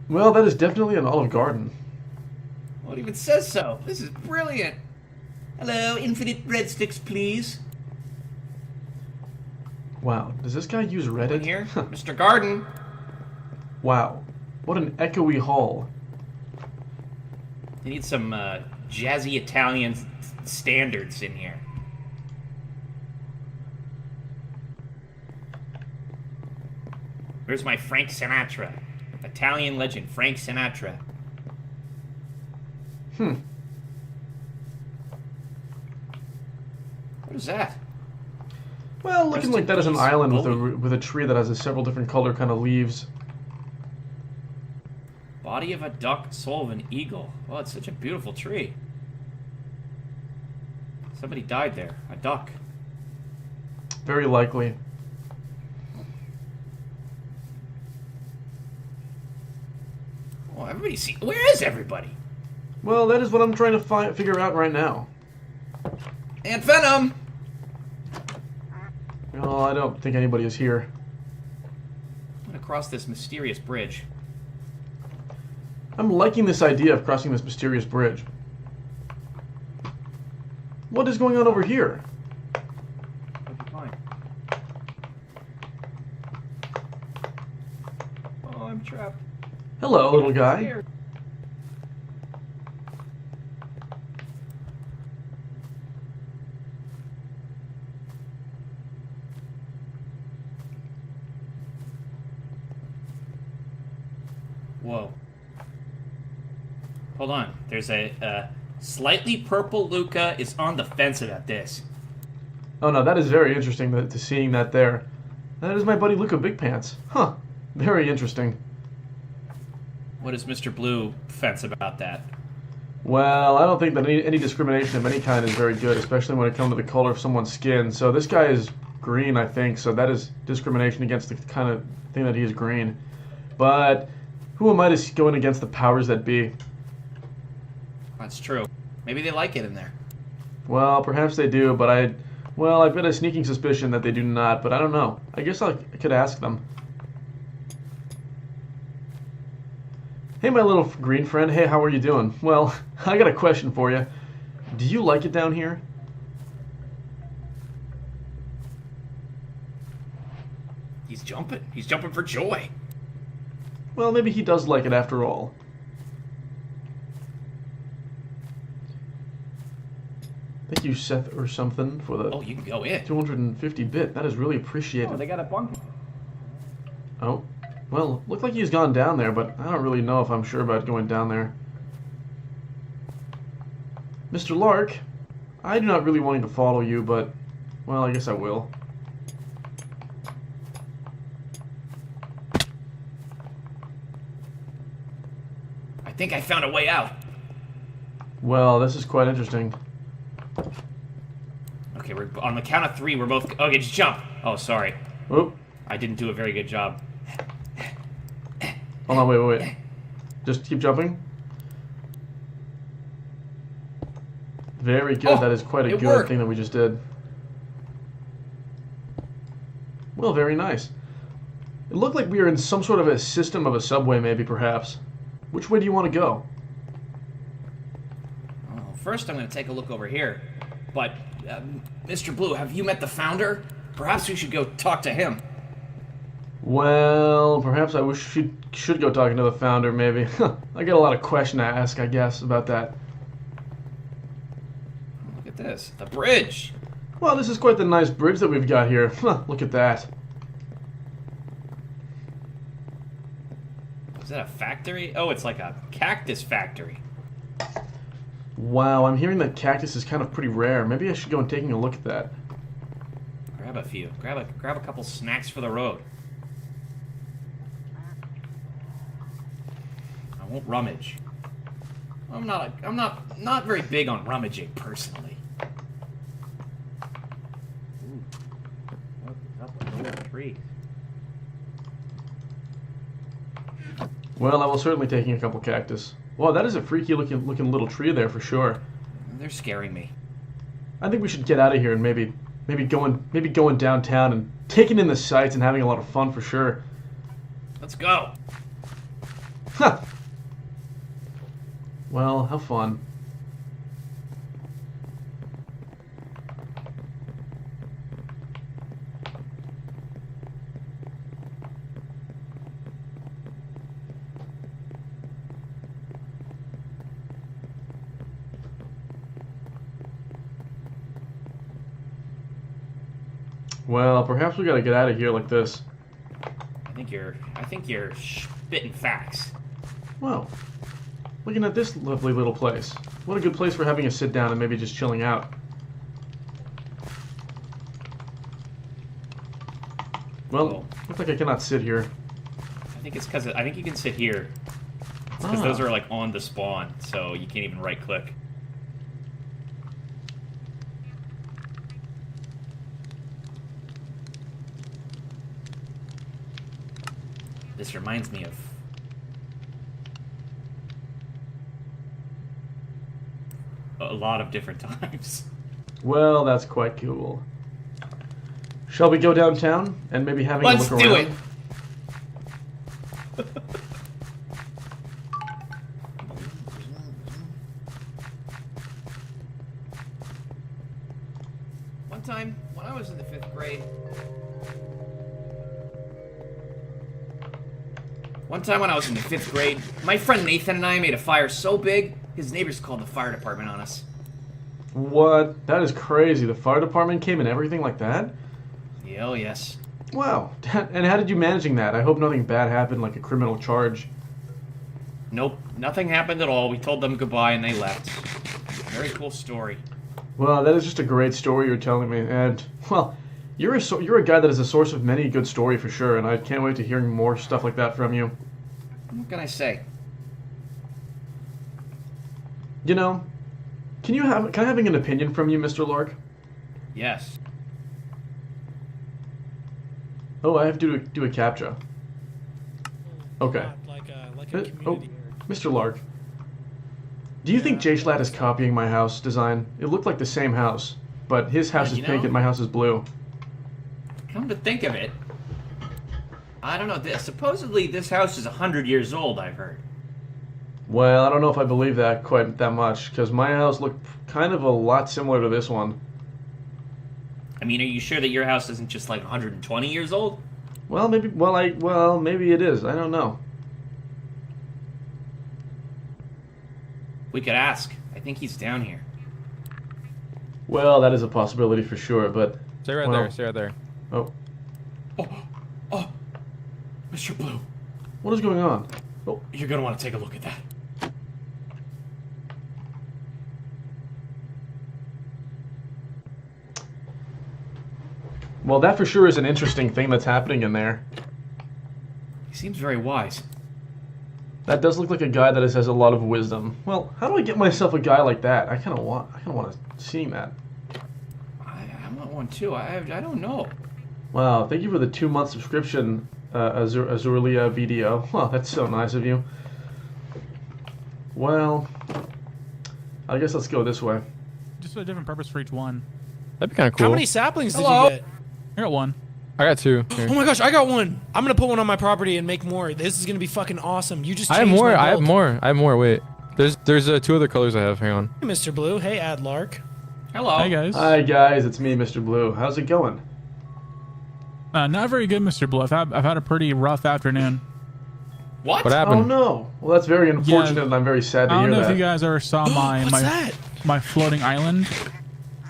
Well, that is definitely an Olive Garden. Well, it even says so. This is brilliant. Hello, infinite breadsticks, please. Wow, does this guy use Reddit? In here, Mr. Garden. Wow, what an echoey hall. You need some jazzy Italian standards in here. Where's my Frank Sinatra? Italian legend, Frank Sinatra. What is that? Well, looking like that is an peace, island Bowie. with a tree that has several different color kind of leaves. Body of a duck, soul of an eagle. Oh, it's such a beautiful tree. Somebody died there. A duck. Very likely. Oh, everybody see. Where is everybody? Well, that is what I'm trying to figure out right now. Aunt Venom! Well, I don't think anybody is here. I'm gonna cross this mysterious bridge. I'm liking this idea of crossing this mysterious bridge. What is going on over here? What'd you find? Oh, I'm trapped. Hello, little guy. Here. Whoa. Hold on. There's a slightly purple Luca is on the fence about this. Oh no, that is very interesting to seeing that there. That is my buddy Luca Big Pants. Huh. Very interesting. What is Mr. Blue fence about that? Well, I don't think that any discrimination of any kind is very good, especially when it comes to the color of someone's skin. So this guy is green, I think, so that is discrimination against the kind of thing that he is green. But Who am I to go in against the powers that be? That's true. Maybe they like it in there. Well, perhaps they do, but I've got a sneaking suspicion that they do not, but I don't know. I guess I could ask them. Hey, my little green friend. Hey, how are you doing? Well, I got a question for you. Do you like it down here? He's jumping. He's jumping for joy. Well, maybe he does like it after all. Thank you, Seth or something, for the... Oh, you can go in. 250 bit. That is really appreciated. Oh, they got a bunker. Oh. Well, looked like he's gone down there, but I don't really know if I'm sure about going down there. Mr. Lark, I do not really want to follow you, but, well, I guess I will. I think I found a way out. Well, this is quite interesting. Okay, we're on the count of 3. We're both... Okay, just jump. Oh, sorry. Oop. I didn't do a very good job. Hold on, wait. Just keep jumping. Very good. Oh, that is quite a good worked. thing that we just did. Well, very nice. It looked like we were in some sort of a system of a subway, maybe, perhaps. Which way do you want to go? Oh, first, I'm going to take a look over here. But, Mr. Blue, have you met the founder? Perhaps we should go talk to him. Well, perhaps I wish she should go talking to the founder, maybe. I got a lot of questions to ask, I guess, about that. Look at this. The bridge. Well, this is quite the nice bridge that we've got here. Look at that. Is that a factory? Oh, it's like a cactus factory. Wow, I'm hearing that cactus is kind of pretty rare. Maybe I should go and taking a look at that. Grab a few. Grab a couple snacks for the road. I won't rummage. I'm not very big on rummaging personally. Ooh. What is up with the little tree? Well, I will certainly taking a couple cactus. Wow, that is a freaky looking little tree there for sure. They're scaring me. I think we should get out of here and maybe going downtown and taking in the sights and having a lot of fun for sure. Let's go. Huh. Well, have fun. Well, perhaps we gotta get out of here like this. I think you're spitting facts. Wow. Looking at this lovely little place. What a good place for having a sit down and maybe just chilling out. Well, looks like I cannot sit here. I think it's because I think you can sit here. It's because those are like on the spawn, so you can't even right click. This reminds me of a lot of different times. Well, that's quite cool. Shall we go downtown and maybe having a look around? Let's do it. One time when I was in the 5th grade. My friend Nathan and I made a fire so big, his neighbors called the fire department on us. What? That is crazy. The fire department came and everything like that? Oh, yes. Wow. And how did you managing that? I hope nothing bad happened, like a criminal charge. Nope, nothing happened at all. We told them goodbye and they left. Very cool story. Well, that is just a great story you're telling me. And, well, you're a guy that is a source of many good story for sure, and I can't wait to hearing more stuff like that from you. What can I say? You know, can I have an opinion from you, Mr. Lark? Yes. Oh, I have to do a CAPTCHA. Okay. Like a Oh, community area. Mr. Lark. Do you think J Schlatt is copying my house design? It looked like the same house, but his house is you pink know- and my house is blue. Come to think of it, I don't know. Supposedly this house is 100 years old, I've heard. Well, I don't know if I believe that quite that much, because my house looked kind of a lot similar to this one. I mean, are you sure that your house isn't just like 120 years old? Well, maybe. Well, maybe it is. I don't know. We could ask. I think he's down here. Well, that is a possibility for sure, but. Stay right well, there. Stay right there. Oh. Oh, Mr. Blue. What is going on? Oh. You're gonna want to take a look at that. Well, that for sure is an interesting thing that's happening in there. He seems very wise. That does look like a guy that has a lot of wisdom. Well, how do I get myself a guy like that? I kind of want to see that. I want one too. I don't know. Wow, thank you for the 2-month subscription, Azurelia VDO. Wow, that's so nice of you. Well, I guess let's go this way. Just a different purpose for each one. That'd be kind of cool. How many saplings did Hello? you get? I got one. I got 2. Here. Oh my gosh, I got one. I'm gonna put one on my property and make more. This is gonna be fucking awesome. You just I have changed more. my I have build. more. I have more. Wait. There's 2 other colors I have. Hang on. Hey, Mr. Blue. Hey, Adlark. Hello. Hey guys. Hi guys, it's me, Mr. Blue. How's it going? Not very good, Mr. Blue. I've had a pretty rough afternoon. What? What happened? Oh no. Well, that's very unfortunate, and I'm very sad to I hear don't know that. if you guys ever saw my floating island,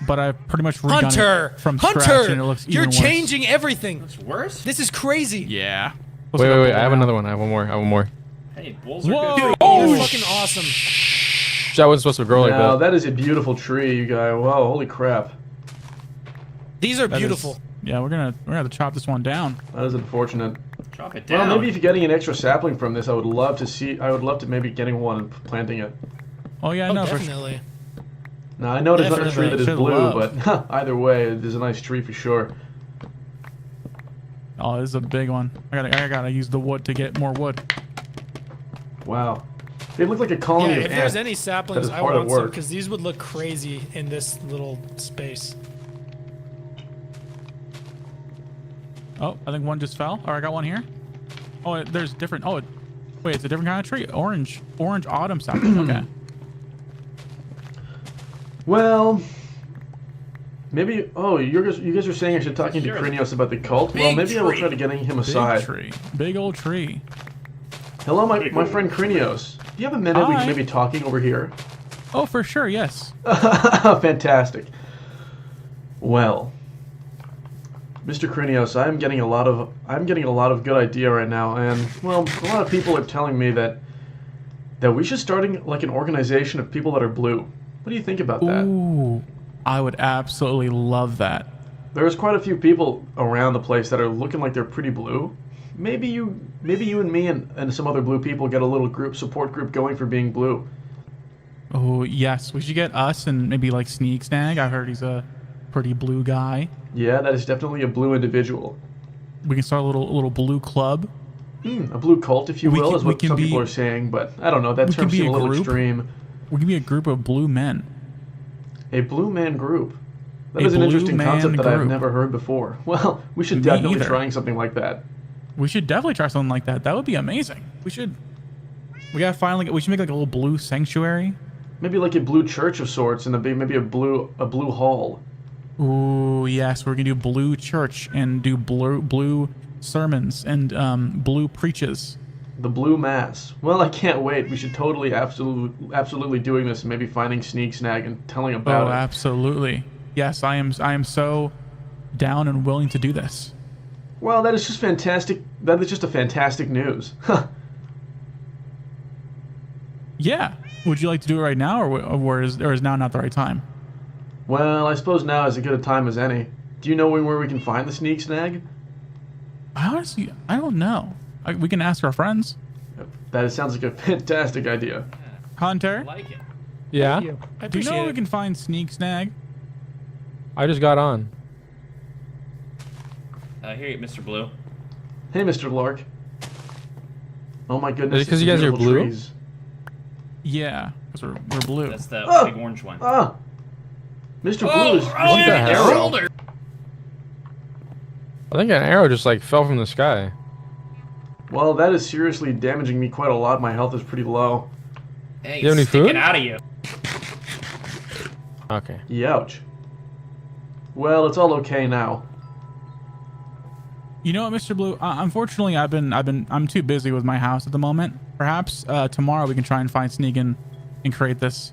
but I pretty much redone Hunter! it from Hunter! scratch, and it looks You're even worse. changing everything. It's worse? This is crazy. Yeah. Wait. I have another one. I have one more. Hey, bulls are Whoa! good. Oh, you're fucking awesome. That wasn't supposed to grow like Wow, that. that is a beautiful tree, you guys. Wow, holy crap. These are That is- beautiful. Yeah, we're gonna have to chop this one down. That is unfortunate. Chop it down. Well, maybe if you're getting an extra sapling from this, I would love to maybe getting one and planting it. Oh yeah, Oh, no, for sure. definitely. Now, I know it's not a tree that is Should blue, love. but either way, it is a nice tree for sure. Oh, this is a big one. I gotta use the wood to get more wood. Wow. They look like a colony Yeah, of if ants. there's any saplings, is I hard at want some work. because these would look crazy in this little space. Oh, I think one just fell. Or I got one here. Oh, there's different. Oh, wait, it's a different kind of tree. Orange autumn sapling. Okay. Well, maybe. Oh, you guys are saying I should talking to Krinios about the cult. Well, Big maybe I will tree. try to getting him Big aside. tree. Big old tree. Hello, my friend Krinios. Do you have a minute we Hi. can maybe talking over here? Oh, for sure. Yes. Fantastic. Well, Mr. Krinios, I'm getting a lot of good idea right now, and well, a lot of people are telling me that we should starting like an organization of people that are blue. What do you think about that? Ooh, I would absolutely love that. There's quite a few people around the place that are looking like they're pretty blue. Maybe you and me and some other blue people get a little support group going for being blue. Oh yes, we should get us and maybe like Sneak Snag. I heard he's a pretty blue guy. Yeah, that is definitely a blue individual. We can start a little blue club. A blue cult, if you We will, can- is we what can some be- people are saying, but I don't know. That we term can be seems a a little group. extreme. We can be a group of blue men. A blue man group. That A is an blue interesting man concept that I've group. never heard before. Well, we should Me definitely either. trying something like that. We should definitely try something like that. That would be amazing. We gotta find we should make like a little blue sanctuary. Maybe like a blue church of sorts, and maybe a blue hall. Ooh, yes, we're gonna do blue church and do blue sermons and blue preaches. The blue mass. Well, I can't wait. We should totally, absolutely doing this, and maybe finding Sneak Snag and telling about Oh, it. absolutely. Yes, I am so down and willing to do this. Well, that is just fantastic. That is just a fantastic news. Yeah. Would you like to do it right now, or is now not the right time? Well, I suppose now is as good a time as any. Do you know where we can find the Sneak Snag? I don't know. We can ask our friends. That sounds like a fantastic idea. Hunter, I like it. Yeah? I do you appreciate know where it. we can find Sneak Snag? I just got on. Here, Mr. Blue. Hey, Mr. Lark. Oh my goodness. Is it 'cause it's you guys are beautiful blue? trees. Yeah, because we're blue. That's the Ah! big orange one. Ah! Mr. Blue Oh, is oh, yeah, hell? shoulder. I think an arrow just like fell from the sky. Well, that is seriously damaging me quite a lot. My health is pretty low. Hey, You have any it's sticking food? out of you. Okay. Youch. Well, it's all okay now. You know what, Mr. Blue? Unfortunately, I'm too busy with my house at the moment. Perhaps tomorrow we can try and sneak in and create this.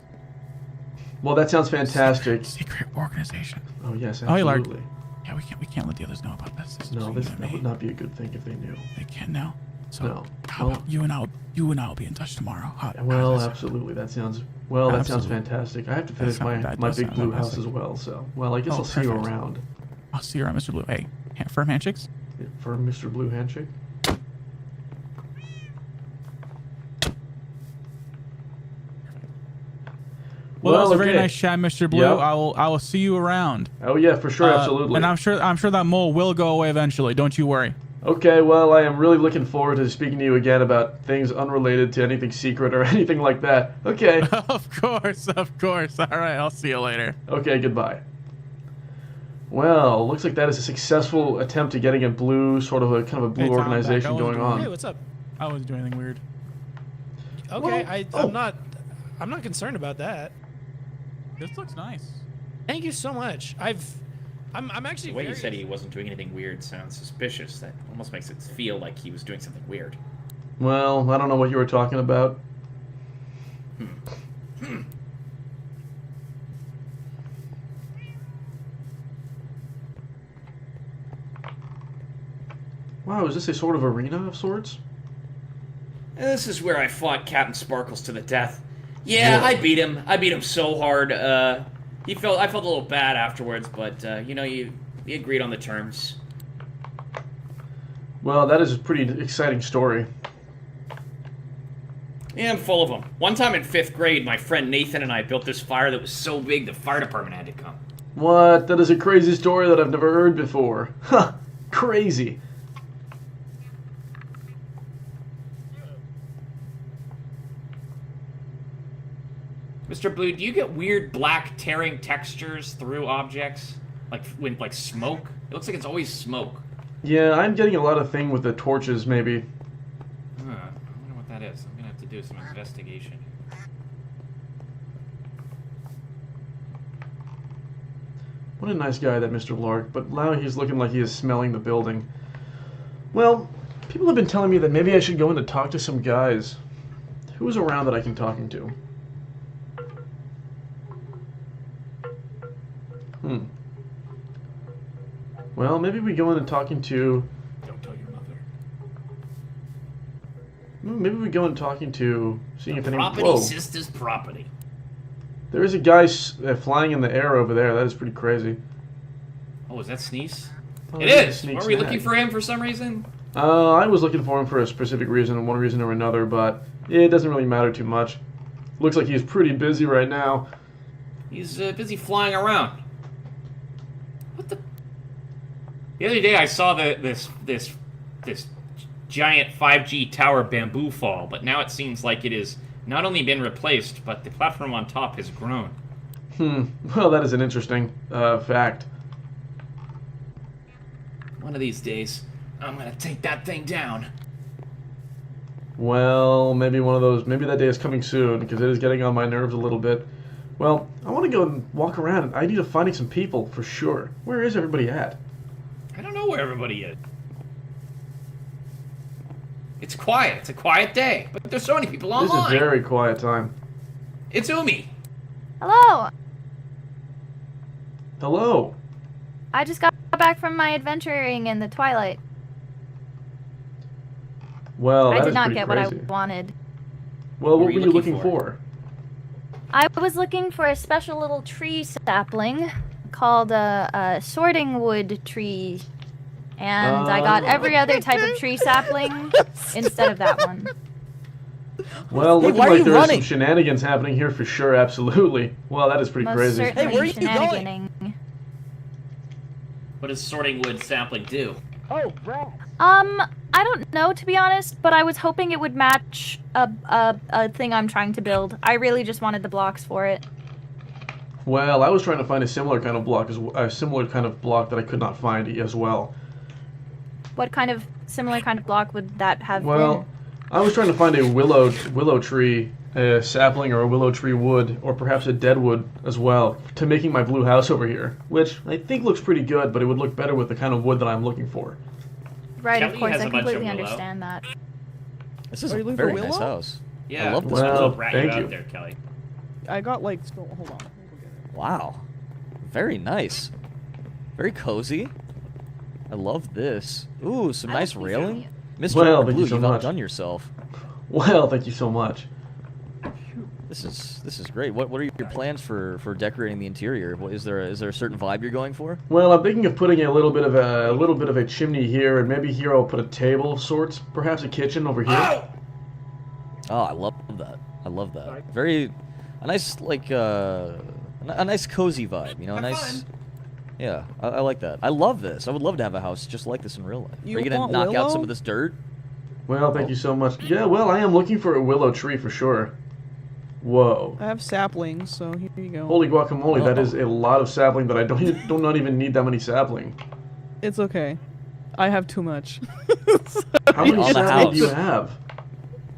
Well, that sounds fantastic. Secret organization. Oh yes, Oh, hey, Lark. absolutely. Yeah, we can't let the others know about this. No, that would not be a good thing if they knew. They can't know. So No. how about you and I will be in touch tomorrow. Well, absolutely. That sounds sounds Absolutely. fantastic. I have to finish my does big sound blue house fantastic. as well. So, well, I guess Oh, I'll see you perfect. around. I'll see you around, Mr. Blue. Hey, firm handshakes. For Mr. Blue handshake. Well, that was a very okay. nice chat, Mr. Blue. Yep. I will see you around. Oh yeah, for sure, absolutely. And I'm sure that mole will go away eventually. Don't you worry. Okay, well, I am really looking forward to speaking to you again about things unrelated to anything secret or anything like that. Okay. Of course. All right, I'll see you later. Okay, goodbye. Well, looks like that is a successful attempt at getting a blue, sort of a kind of a blue Hey, Tom, organization back. going on. Hey, what's up? I wasn't doing anything weird. Okay, Well, I'm not concerned about that. This looks nice. Thank you so much. I'm actually The way very... you said he wasn't doing anything weird sounds suspicious. That almost makes it feel like he was doing something weird. Well, I don't know what you were talking about. Wow, is this a sort of arena of sorts? This is where I fought Captain Sparkles to the death. Yeah, Whoa. I beat him. I beat him so hard. I felt a little bad afterwards, but you know, we agreed on the terms. Well, that is a pretty exciting story. Yeah, I'm full of them. One time in 5th grade, my friend Nathan and I built this fire that was so big the fire department had to come. What? That is a crazy story that I've never heard before. Huh, crazy. Mr. Blue, do you get weird black tearing textures through objects? Like smoke? It looks like it's always smoke. Yeah, I'm getting a lot of thing with the torches, maybe. I wonder what that is. I'm gonna have to do some investigation. What a nice guy, that Mr. Lark, but now he's looking like he is smelling the building. Well, people have been telling me that maybe I should go in to talk to some guys. Who's around that I can talk to? Well, maybe we go in and talking to... Don't tell your mother. Maybe we go in talking to... Seeing if anyone... Property, sister's property. There is a guy flying in the air over there. That is pretty crazy. Oh, is that Sneeze? Oh, It that's a is! sneak Were we snack. looking for him for some reason? I was looking for him for a specific reason, one reason or another, but it doesn't really matter too much. Looks like he's pretty busy right now. He's busy flying around. What the? The other day I saw this giant 5G tower bamboo fall, but now it seems like it has not only been replaced, but the platform on top has grown. Well, that is an interesting fact. One of these days, I'm gonna take that thing down. Well, maybe maybe that day is coming soon, because it is getting on my nerves a little bit. Well, I want to go and walk around. I need to find some people, for sure. Where is everybody at? I don't know where everybody is. It's quiet. It's a quiet day, but there's so many people This online. is a very quiet time. It's Umi. Hello. Hello. I just got back from my adventuring in the twilight. Well, I that did is not pretty get crazy. what I wanted. Well, what were you looking for? I was looking for a special little tree sapling called a sorting wood tree. And I got every other type of tree sapling instead of that one. Well, Hey, looking why are like you there are some running? shenanigans happening here for sure, absolutely. Well, that is pretty Most crazy. certainly shenaniganing. What does sorting wood sapling do? Oh, rats. I don't know, to be honest, but I was hoping it would match a thing I'm trying to build. I really just wanted the blocks for it. Well, I was trying to find a similar kind of block, that I could not find as well. What kind of similar kind of block would that have Well, been? I was trying to find a willow tree, a sapling or a willow tree wood, or perhaps a dead wood as well, to making my blue house over here, which I think looks pretty good, but it would look better with the kind of wood that I'm looking for. Right, Kelly of course, has I a bunch of completely willow. understand that. This is Are a you looking very for nice willow? house. Yeah, I love this. Well, I'll rat thank you you. out there, Kelly. I got like, hold on. Wow. Very nice. Very cozy. I love this. Ooh, some I nice like these railing. Mr. Well, thank Blue, you so you've much. outdone yourself. Well, thank you so much. This is great. What are your plans for decorating the interior? Is there a certain vibe you're going for? Well, I'm thinking of putting a little bit of a chimney here, and maybe here I'll put a table of sorts, perhaps a kitchen over here. Oh, I love that. I love that. Very, a nice like a nice cozy vibe. You know, a nice. Yeah, I like that. I love this. I would love to have a house just like this in real life. You Are you gonna want knock out some willow? of this dirt? Well, thank you so much. Yeah, well, I am looking for a willow tree for sure. Whoa. I have saplings, so here you go. Holy guacamole, that is a lot of sapling that I do not even need that many sapling. It's okay. I have too much. How many On the sapling do you house. have?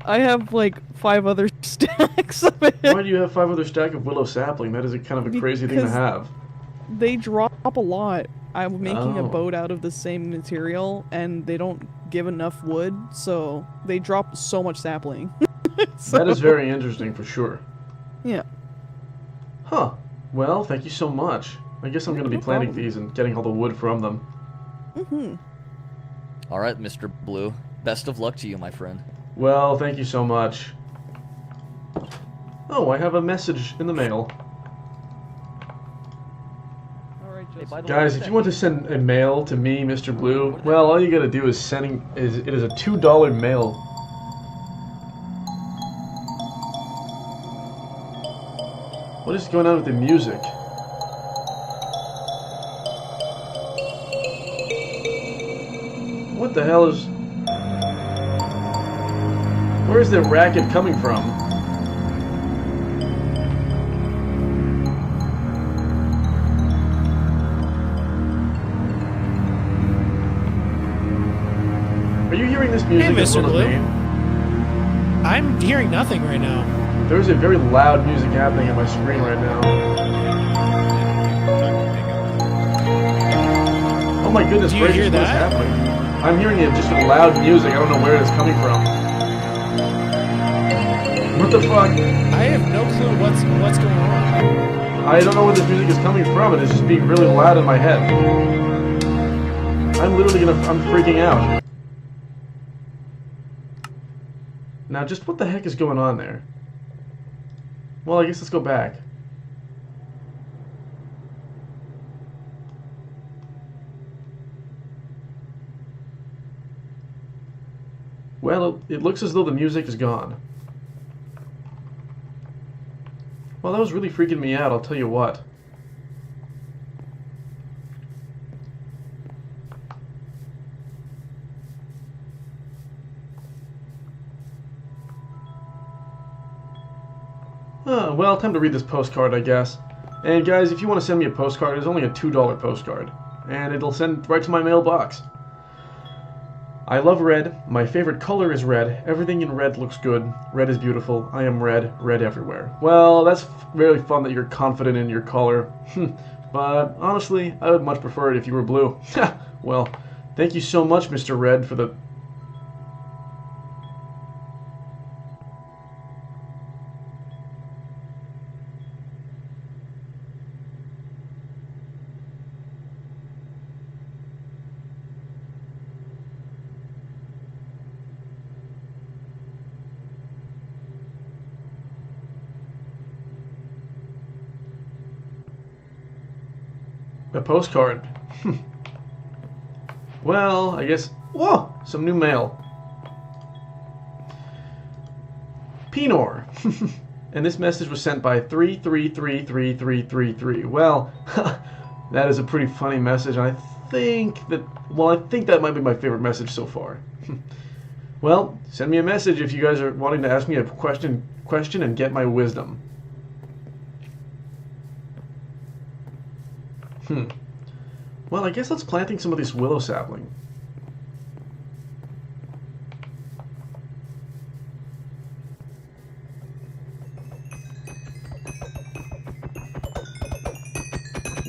I have like 5 other stacks of it. Why do you have 5 other stack of willow sapling? That is a kind of a crazy thing to Because- have. They drop a lot. I'm making a Oh. boat out of the same material, and they don't give enough wood, so they drop so much sapling. So- That is very interesting for sure. Yeah. Huh. Well, thank you so much. I guess I'm going to be No planting problem. these and getting all the wood from them. Mm-hmm. All right, Mr. Blue. Best of luck to you, my friend. Well, thank you so much. Oh, I have a message in the mail. Alright, Hey, just by the Guys, way, if you want to send a mail to me, Mr. Blue, well, all you gotta do is it is a $2 mail. What is going on with the music? What the hell is... Where is the racket coming from? Are you hearing this music? Hey, as Mr. well as Blue. me? I'm hearing nothing right now. There's a very loud music happening on my screen right now. Oh my goodness Do you gracious, hear what is that? happening? I'm hearing just a loud music. I don't know where it is coming from. What the fuck? I have no clue what's going on. I don't know where this music is coming from. It is just being really loud in my head. I'm freaking out. Now, just what the heck is going on there? Well, I guess let's go back. Well, it looks as though the music is gone. Well, that was really freaking me out, I'll tell you what. Well, time to read this postcard, I guess. And guys, if you want to send me a postcard, it's only a $2 postcard. And it'll send right to my mailbox. I love red. My favorite color is red. Everything in red looks good. Red is beautiful. I am red. Red everywhere. Well, that's really fun that you're confident in your color. But honestly, I would much prefer it if you were blue. Well, thank you so much, Mr. Red, for the... A postcard. Well, I guess... Whoa! Some new mail. Pinor. And this message was sent by 3333333. Well, that is a pretty funny message. I think that might be my favorite message so far. Well, send me a message if you guys are wanting to ask me a question and get my wisdom. Well, I guess let's planting some of this willow sapling.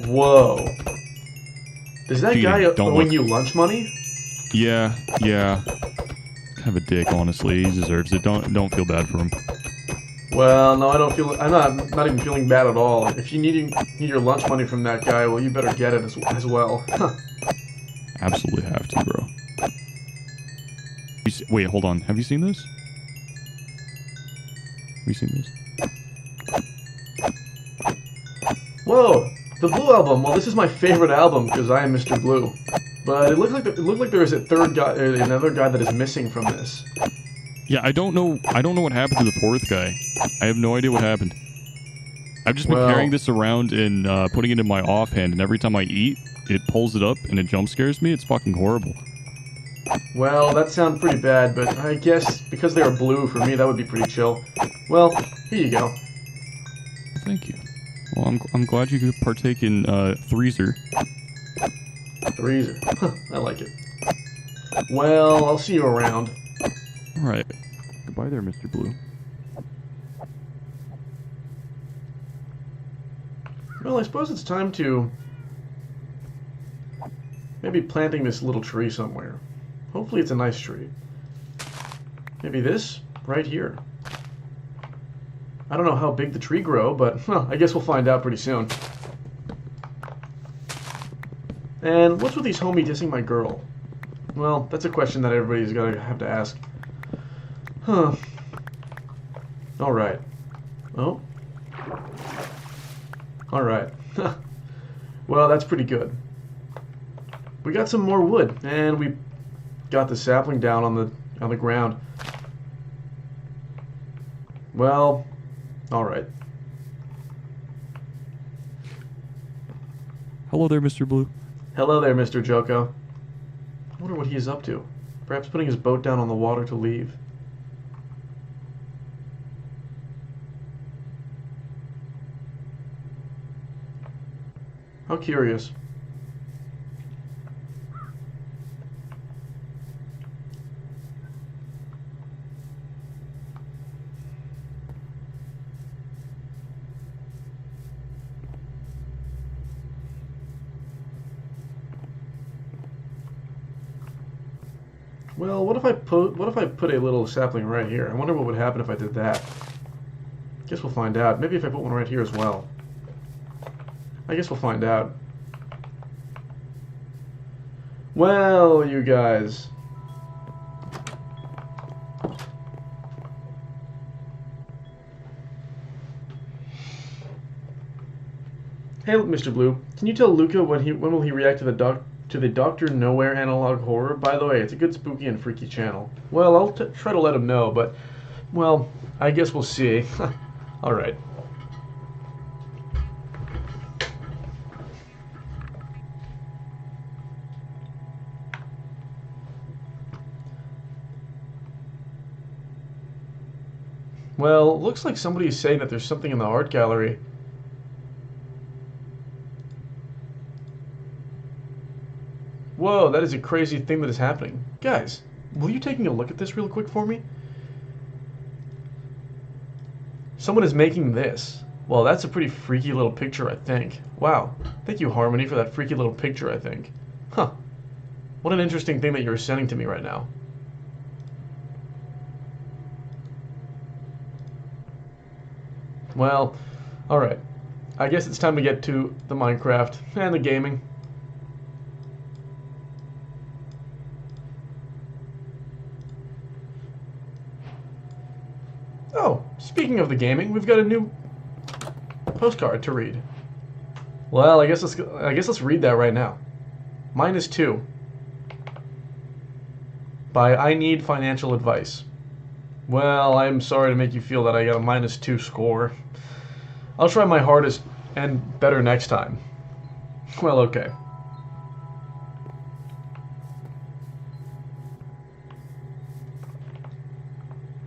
Whoa. Does that guy owing you lunch money? Yeah. Kind of a dick, honestly. He deserves it. Don't feel bad for him. Well, no, I don't feel. I'm not even feeling bad at all. If you need your lunch money from that guy, well, you better get it as well. Absolutely have to, bro. Wait, hold on. Have you seen this? Have you seen this? Whoa, the Blue album. Well, this is my favorite album because I am Mr. Blue. But it looked like there is a third guy, another guy that is missing from this. Yeah, I don't know what happened to the fourth guy. I have no idea what happened. I've just been carrying this around and putting it in my offhand, and every time I eat, it pulls it up and it jump scares me. It's fucking horrible. Well, that sounds pretty bad, but I guess because they are blue, for me that would be pretty chill. Well, here you go. Thank you. Well, I'm glad you could partake in Threezer. Threezer. I like it. Well, I'll see you around. Alright. Goodbye there, Mr. Blue. Well, I suppose it's time to maybe planting this little tree somewhere. Hopefully it's a nice tree. Maybe this right here. I don't know how big the tree grow, but well, I guess we'll find out pretty soon. And what's with these homie dissing my girl? Well, that's a question that everybody's gonna have to ask. Huh. Alright. Oh. Alright. Well, that's pretty good. We got some more wood, and we got the sapling down on the ground. Well, alright. Hello there, Mr. Blue. Hello there, Mr. Joko. I wonder what he is up to. Perhaps putting his boat down on the water to leave. How curious. Well, what if I put a little sapling right here? I wonder what would happen if I did that. Guess we'll find out. Maybe if I put one right here as well. I guess we'll find out. Well, you guys. Hey, Mr. Blue, can you tell Luca when will he react to the Dr. Nowhere analog horror? By the way, it's a good spooky and freaky channel. Well, I'll try to let him know, but well, I guess we'll see. All right. Well, looks like somebody is saying that there's something in the art gallery. Whoa, that is a crazy thing that is happening. Guys, will you taking a look at this real quick for me? Someone is making this. Well, that's a pretty freaky little picture, I think. Wow. Thank you, Harmony, for that freaky little picture, I think. Huh. What an interesting thing that you're sending to me right now. Well, alright. I guess it's time to get to the Minecraft and the gaming. Oh, speaking of the gaming, we've got a new postcard to read. Well, I guess let's read that right now. -2 by I Need Financial Advice. Well, I'm sorry to make you feel that I got a -2 score. I'll try my hardest and better next time. Well, okay.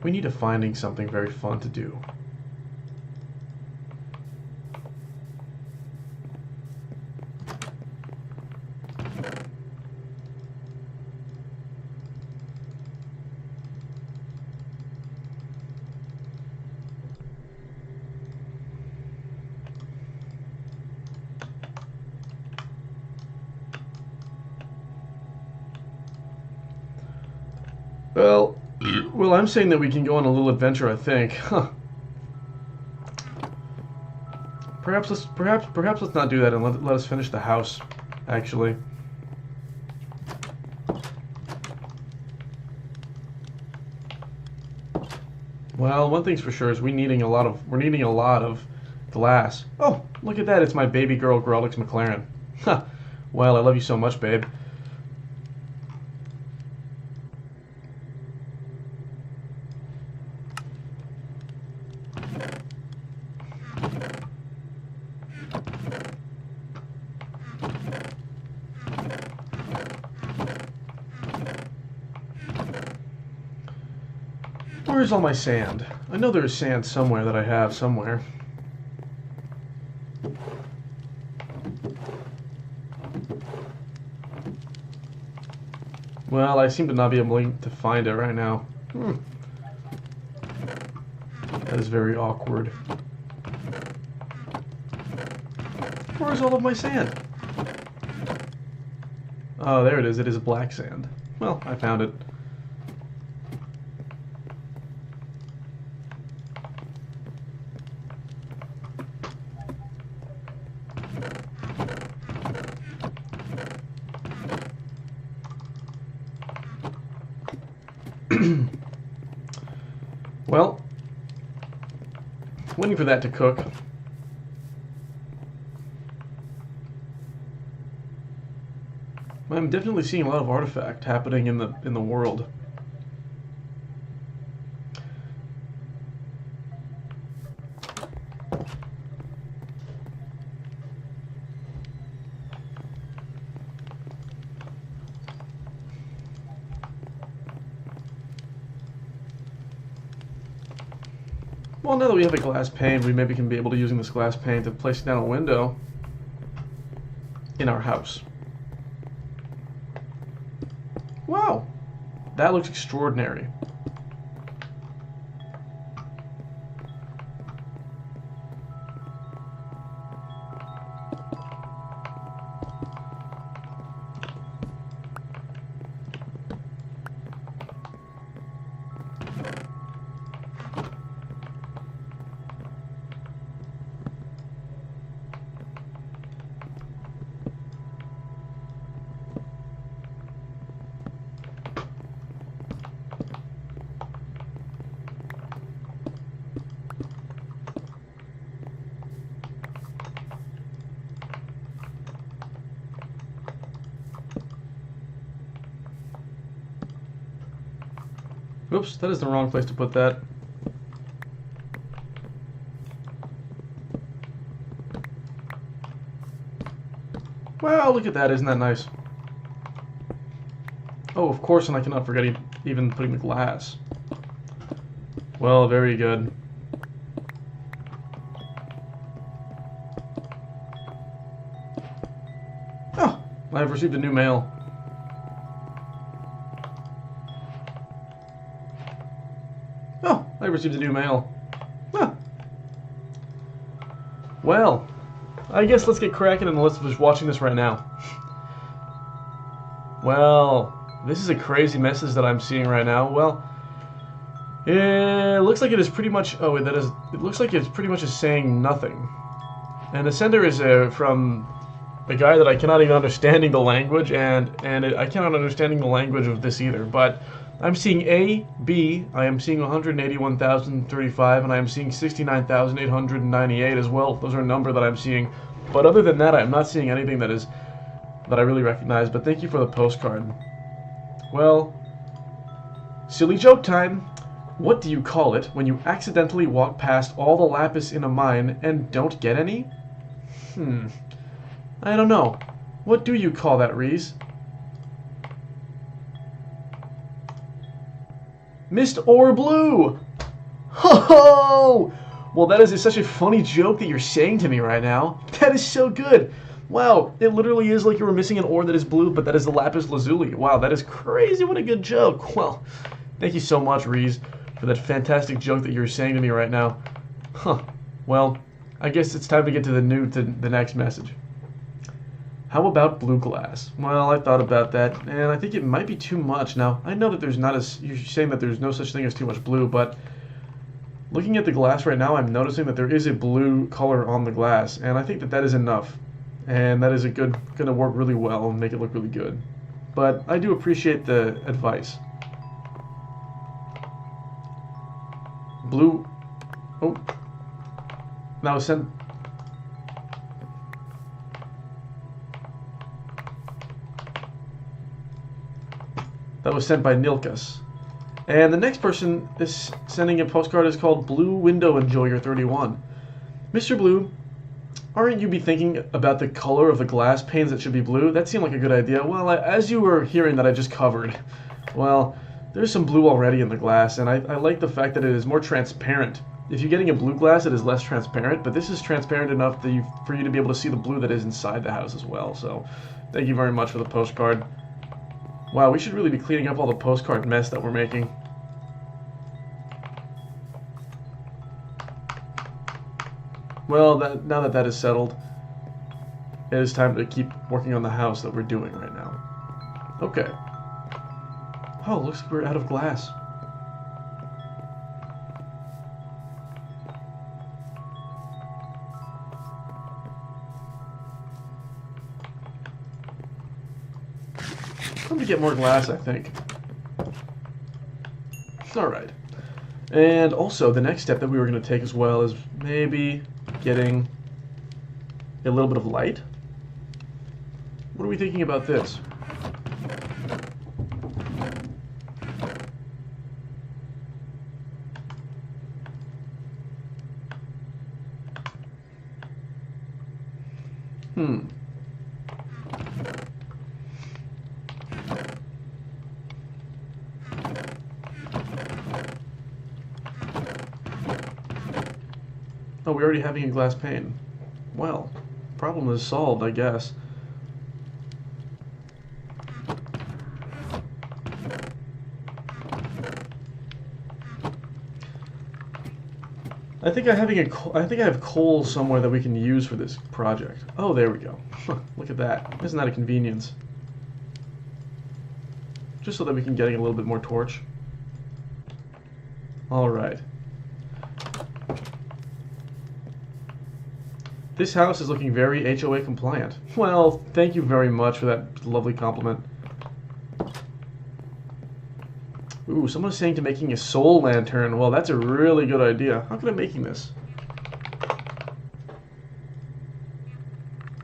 We need to finding something very fun to do. Well, I'm saying that we can go on a little adventure, I think. Huh. Perhaps let's not do that and let us finish the house, actually. Well, one thing's for sure is we're needing a lot of glass. Oh, look at that, it's my baby girl Grolix McLaren. Huh. Well, I love you so much, babe. Where's all my sand? I know there's sand somewhere that I have somewhere. Well, I seem to not be able to find it right now. That is very awkward. Where's all of my sand? Oh, there it is. It is black sand. Well, I found it. Well, waiting for that to cook. I'm definitely seeing a lot of artifact happening in the world. Well, now that we have a glass pane, we maybe can be able to using this glass pane to place down a window in our house. Wow, that looks extraordinary. Oops, that is the wrong place to put that. Wow, look at that, isn't that nice? Oh, of course, and I cannot forget even putting the glass. Well, very good. Oh, I have received a new mail. I received a new mail. Huh. Well, I guess let's get cracking and let's just watching this right now. Well, this is a crazy message that I'm seeing right now. Well, it looks like it is pretty much. Oh, that is. It looks like it's pretty much is saying nothing. And the sender is from a guy that I cannot even understanding the language, and I cannot understanding the language of this either. But I'm seeing A, B, I am seeing 181,035, and I am seeing 69,898 as well. Those are a number that I'm seeing. But other than that, I'm not seeing anything that I really recognize. But thank you for the postcard. Well, silly joke time. What do you call it when you accidentally walk past all the lapis in a mine and don't get any? I don't know. What do you call that, Reese? Mist or blue? Ho ho! Well, that is such a funny joke that you're saying to me right now. That is so good. Wow, it literally is like you were missing an ore that is blue, but that is the lapis lazuli. Wow, that is crazy. What a good joke. Well, thank you so much, Reese, for that fantastic joke that you're saying to me right now. Huh. Well, I guess it's time to get to the next message. How about blue glass? Well, I thought about that, and I think it might be too much. Now, I know that you're saying that there's no such thing as too much blue, but looking at the glass right now, I'm noticing that there is a blue color on the glass, and I think that that is enough. And that is gonna work really well and make it look really good. But I do appreciate the advice. Blue, oh, that was sent. That was sent by Nilkas. And the next person is sending a postcard is called Blue Window Enjoyer 31. Mr. Blue, aren't you be thinking about the color of the glass panes that should be blue? That seemed like a good idea. Well, as you were hearing that I just covered, well, there's some blue already in the glass, and I like the fact that it is more transparent. If you're getting a blue glass, it is less transparent, but this is transparent enough that for you to be able to see the blue that is inside the house as well. So, thank you very much for the postcard. Wow, we should really be cleaning up all the postcard mess that we're making. Well, now that is settled, it is time to keep working on the house that we're doing right now. Okay. Oh, looks like we're out of glass. Time to get more glass, I think. Alright. And also, the next step that we were going to take as well is maybe getting a little bit of light. What are we thinking about this? Oh, we're already having a glass pane. Well, problem is solved, I guess. I think I have coal somewhere that we can use for this project. Oh, there we go. Look at that. Isn't that a convenience? Just so that we can get a little bit more torch. All right. This house is looking very HOA compliant. Well, thank you very much for that lovely compliment. Ooh, someone's saying to making a soul lantern. Well, that's a really good idea. How can I making this?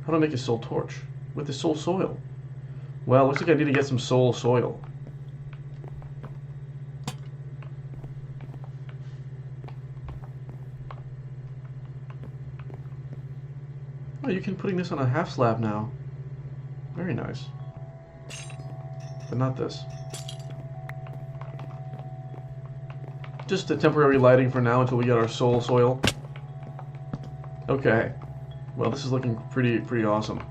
How do I make a soul torch? With the soul soil. Well, looks like I need to get some soul soil. Oh, you can putting this on a half slab now. Very nice. But not this. Just a temporary lighting for now until we get our soul soil. Okay. Well, this is looking pretty awesome.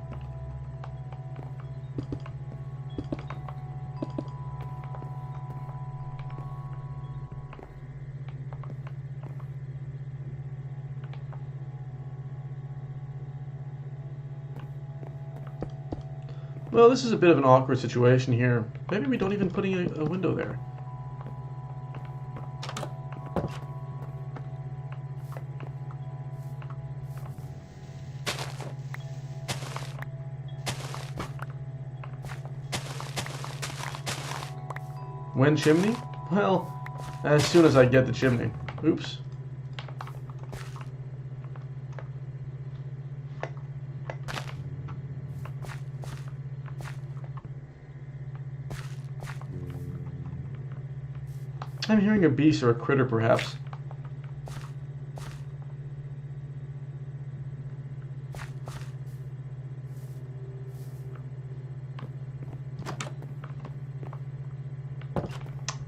Well, this is a bit of an awkward situation here. Maybe we don't even put a window there. When chimney? Well, as soon as I get the chimney. Oops. I'm hearing a beast or a critter, perhaps.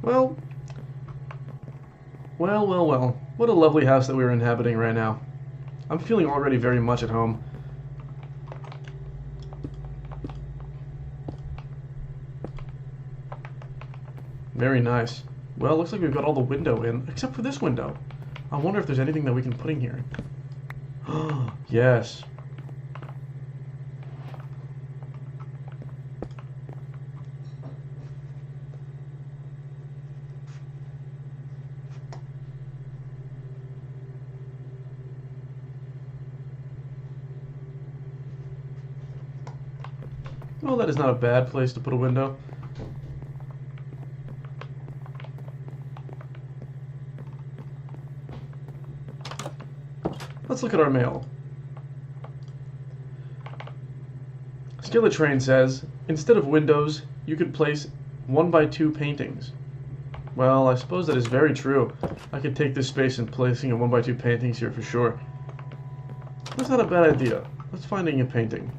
Well, Well, well, well. What a lovely house that we're inhabiting right now. I'm feeling already very much at home. Very nice. Well, looks like we've got all the window in, except for this window. I wonder if there's anything that we can put in here. Yes. Well, that is not a bad place to put a window. Let's look at our mail. Skillet Train says, instead of windows, you could place 1x2 paintings. Well, I suppose that is very true. I could take this space and placing a 1x2 paintings here for sure. That's not a bad idea. Let's finding a painting.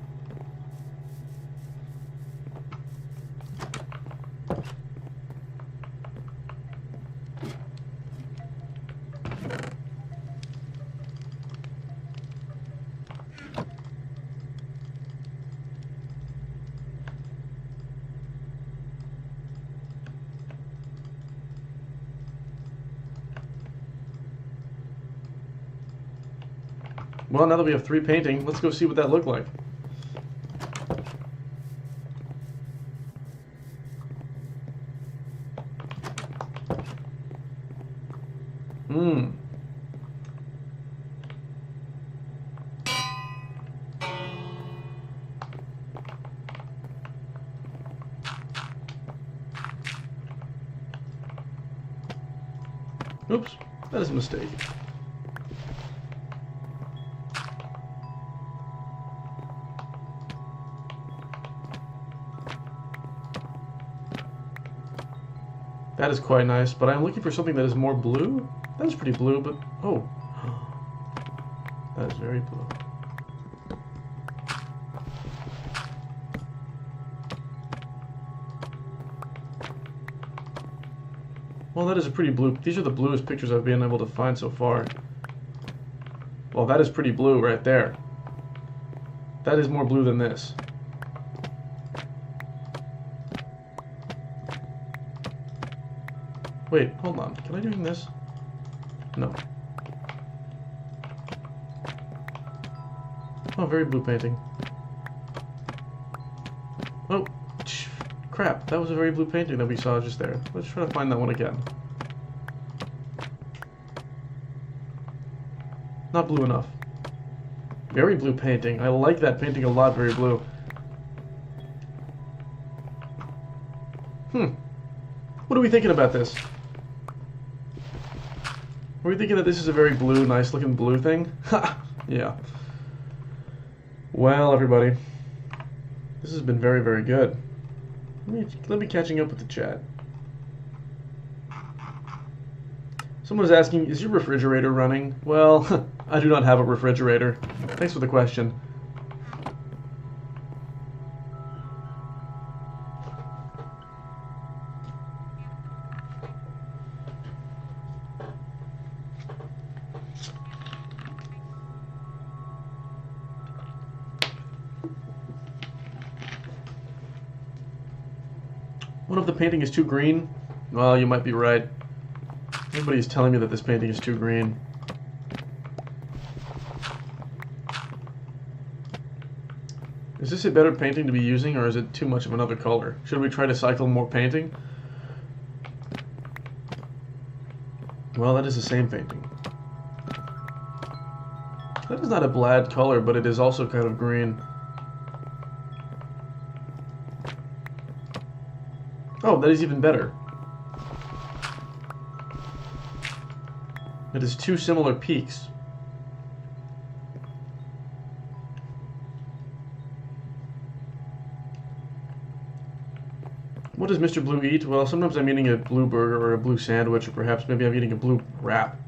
Well, now that we have 3 painting, let's go see what that looked like. Oops, that is a mistake. That is quite nice, but I'm looking for something that is more blue. That is pretty blue, but oh, that is very blue. Well, that is a pretty blue. These are the bluest pictures I've been able to find so far. Well, that is pretty blue right there. That is more blue than this. Wait, hold on. Can I do this? No. Oh, very blue painting. Oh, crap. That was a very blue painting that we saw just there. Let's try to find that one again. Not blue enough. Very blue painting. I like that painting a lot, very blue. What are we thinking about this? Are we thinking that this is a very blue, nice looking blue thing? Ha! Yeah. Well, everybody. This has been very, very good. Let me catching up with the chat. Someone was asking, is your refrigerator running? Well, I do not have a refrigerator. Thanks for the question. What if the painting is too green? Well, you might be right. Everybody's telling me that this painting is too green. Is this a better painting to be using, or is it too much of another color? Should we try to cycle more painting? Well, that is the same painting. That is not a bad color, but it is also kind of green. Oh, that is even better. It is 2 similar peaks. What does Mr. Blue eat? Well, sometimes I'm eating a blue burger or a blue sandwich, or perhaps maybe I'm eating a blue wrap.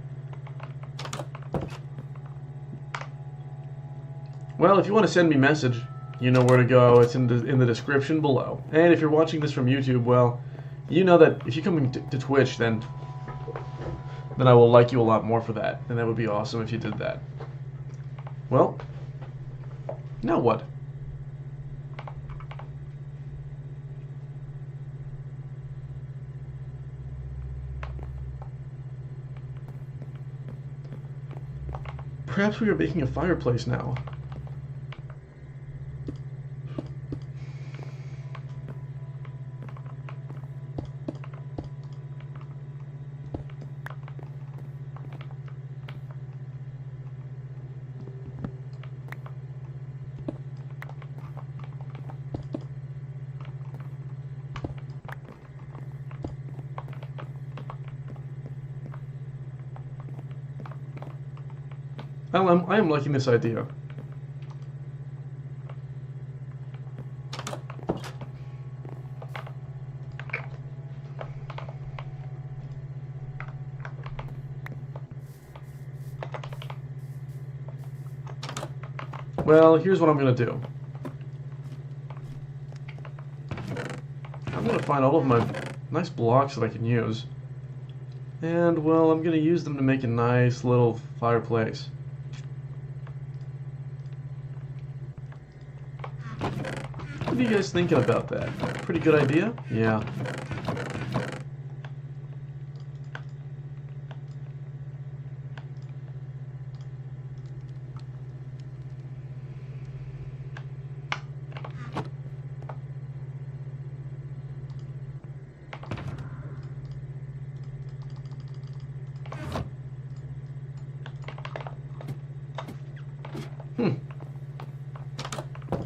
Well, if you want to send me a message, you know where to go. It's in the description below. And if you're watching this from YouTube, well, you know that if you come to Twitch, then then I will like you a lot more for that. And that would be awesome if you did that. Well, now what? Perhaps we are making a fireplace now. I am liking this idea. Well, here's what I'm gonna do. I'm gonna find all of my nice blocks that I can use. And, well, I'm gonna use them to make a nice little fireplace. What are you guys thinking about that? Pretty good idea? Yeah.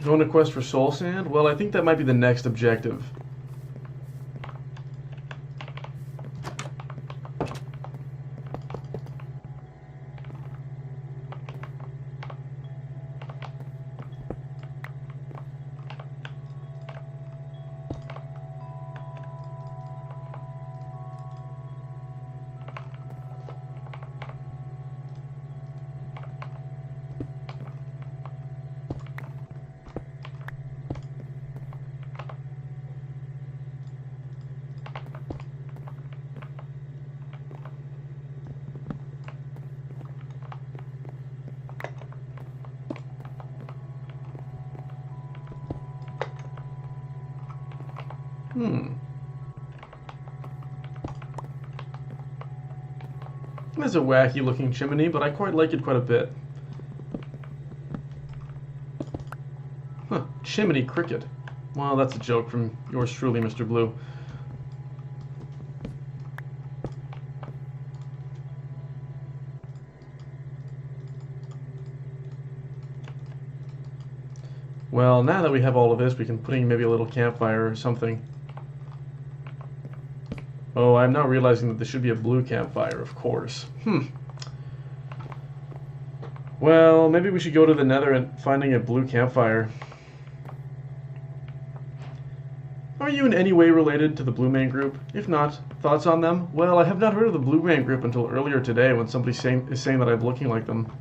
Going to quest for soul sand? Well, I think that might be the next objective. It's a wacky looking chimney, but I quite like it quite a bit. Huh, chimney cricket. Well, that's a joke from yours truly, Mr. Blue. Well, now that we have all of this, we can put in maybe a little campfire or something. Oh, I'm now realizing that there should be a blue campfire, of course. Well, maybe we should go to the Nether and finding a blue campfire. Are you in any way related to the Blue Man Group? If not, thoughts on them? Well, I have not heard of the Blue Man Group until earlier today when somebody is saying that I'm looking like them.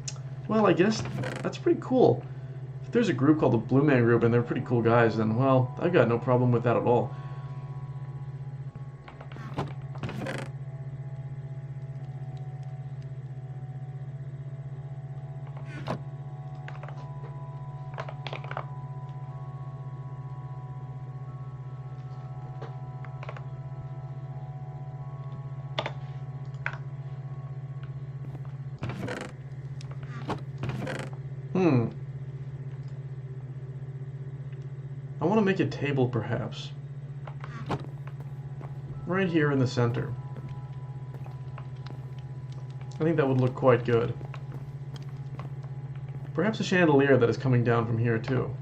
Well, I guess that's pretty cool. If there's a group called the Blue Man Group and they're pretty cool guys, then, well, I've got no problem with that at all. I want to make a table, perhaps. Right here in the center. I think that would look quite good. Perhaps a chandelier that is coming down from here, too.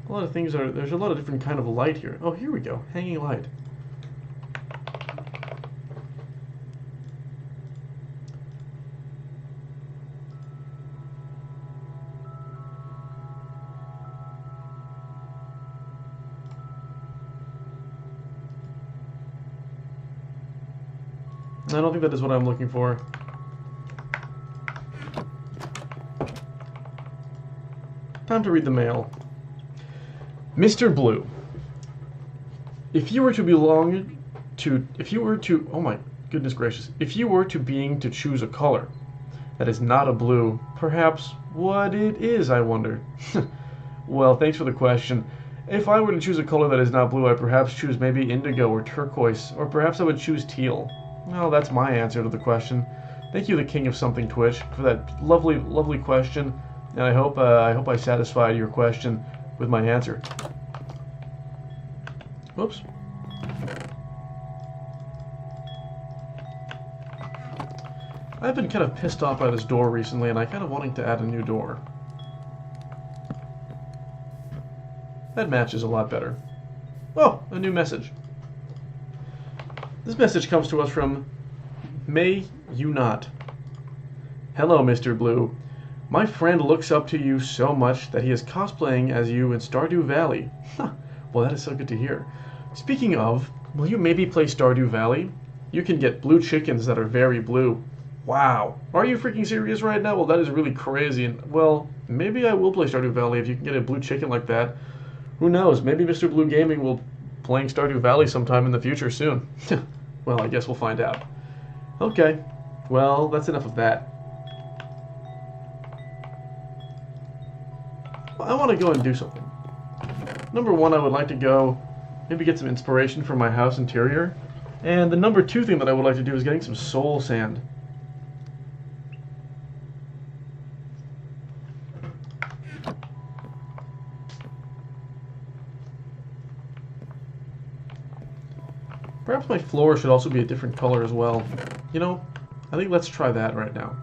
A lot of things are, there's a lot of different kind of light here. Oh, here we go, hanging light. I don't think that is what I'm looking for. Time to read the mail. Mr. Blue. If you were to, oh my goodness gracious, if you were to choose a color that is not a blue, perhaps what it is, I wonder. Well, thanks for the question. If I were to choose a color that is not blue, I'd perhaps choose maybe indigo or turquoise, or perhaps I would choose teal. Well, that's my answer to the question. Thank you, the King of Something Twitch, for that lovely, lovely question, and I hope I satisfied your question with my answer. Whoops. I've been kind of pissed off by this door recently, and I kind of wanting to add a new door. That matches a lot better. Oh, a new message. This message comes to us from May You Not. Hello, Mr. Blue. My friend looks up to you so much that he is cosplaying as you in Stardew Valley. Well, that is so good to hear. Speaking of, will you maybe play Stardew Valley? You can get blue chickens that are very blue. Wow. Are you freaking serious right now? Well, that is really crazy. And, well, maybe I will play Stardew Valley if you can get a blue chicken like that. Who knows? Maybe Mr. Blue Gaming will playing Stardew Valley sometime in the future soon. Well, I guess we'll find out. Okay. Well, that's enough of that. Well, I want to go and do something. Number one, I would like to go maybe get some inspiration for my house interior. And the number two thing that I would like to do is getting some soul sand. Perhaps my floor should also be a different color as well. You know, I think let's try that right now.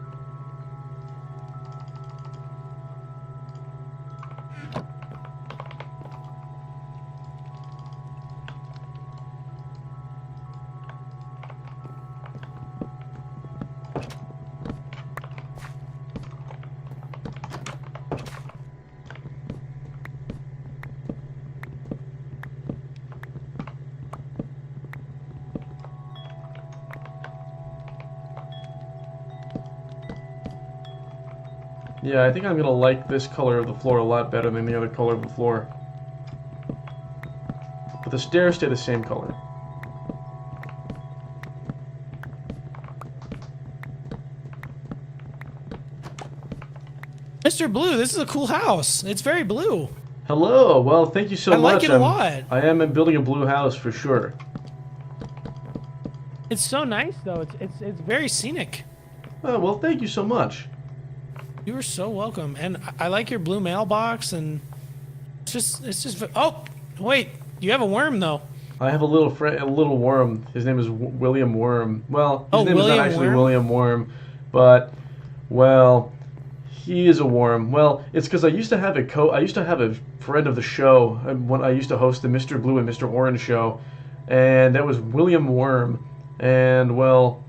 Yeah, I think I'm going to like this color of the floor a lot better than the other color of the floor. But the stairs stay the same color. Mr. Blue, this is a cool house. It's very blue. Hello. Well, thank you so much. I like it a lot. I am building a blue house for sure. It's so nice though. It's very scenic. Oh, well, thank you so much. You are so welcome. And I like your blue mailbox, and it's just oh, wait, you have a worm though. I have a little worm. His name is William Worm. Well, his name is not actually William Worm, but well, he is a worm. Well, it's because I used to have a friend of the show when I used to host the Mr. Blue and Mr. Orange show, and that was William Worm. And well,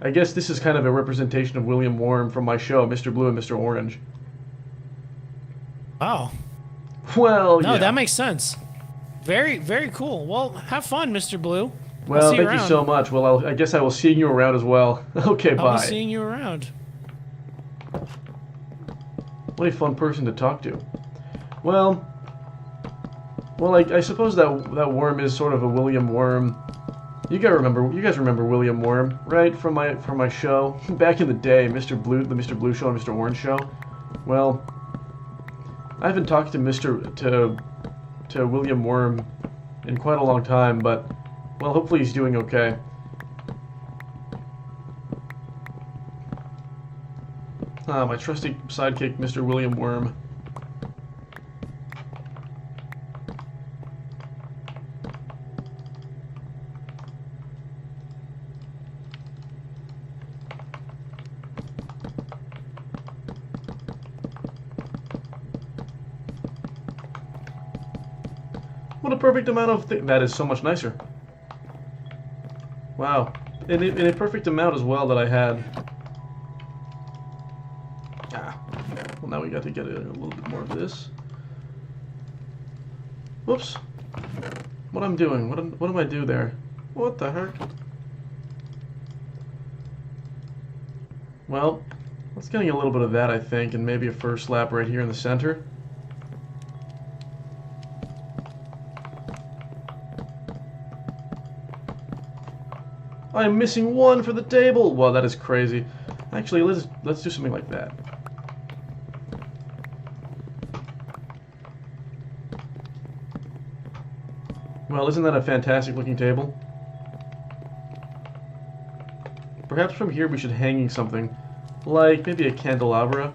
I guess this is kind of a representation of William Worm from my show, Mr. Blue and Mr. Orange. Wow. Well, no, yeah. That makes sense. Very, very cool. Well, have fun, Mr. Blue. Well, thank you so much. Well, I guess I will see you around as well. Okay, bye. I'll be seeing you around. What a fun person to talk to. Well, I suppose that worm is sort of a William Worm. You guys remember William Worm, right? From my show back in the day, the Mr. Blue show and Mr. Orange show. Well, I haven't talked to William Worm in quite a long time, but well, hopefully he's doing okay. Ah, my trusty sidekick, Mr. William Worm. What a perfect amount of that is so much nicer. Wow. In a perfect amount as well that I had. Well, now we got to get a little bit more of this. Whoops. What I'm doing? What am I do there? What the heck? Well, let's getting a little bit of that, I think, and maybe a fir slab right here in the center. I'm missing one for the table. Well, that is crazy. Actually, let's do something like that. Well, isn't that a fantastic looking table? Perhaps from here we should hang something, like maybe a candelabra.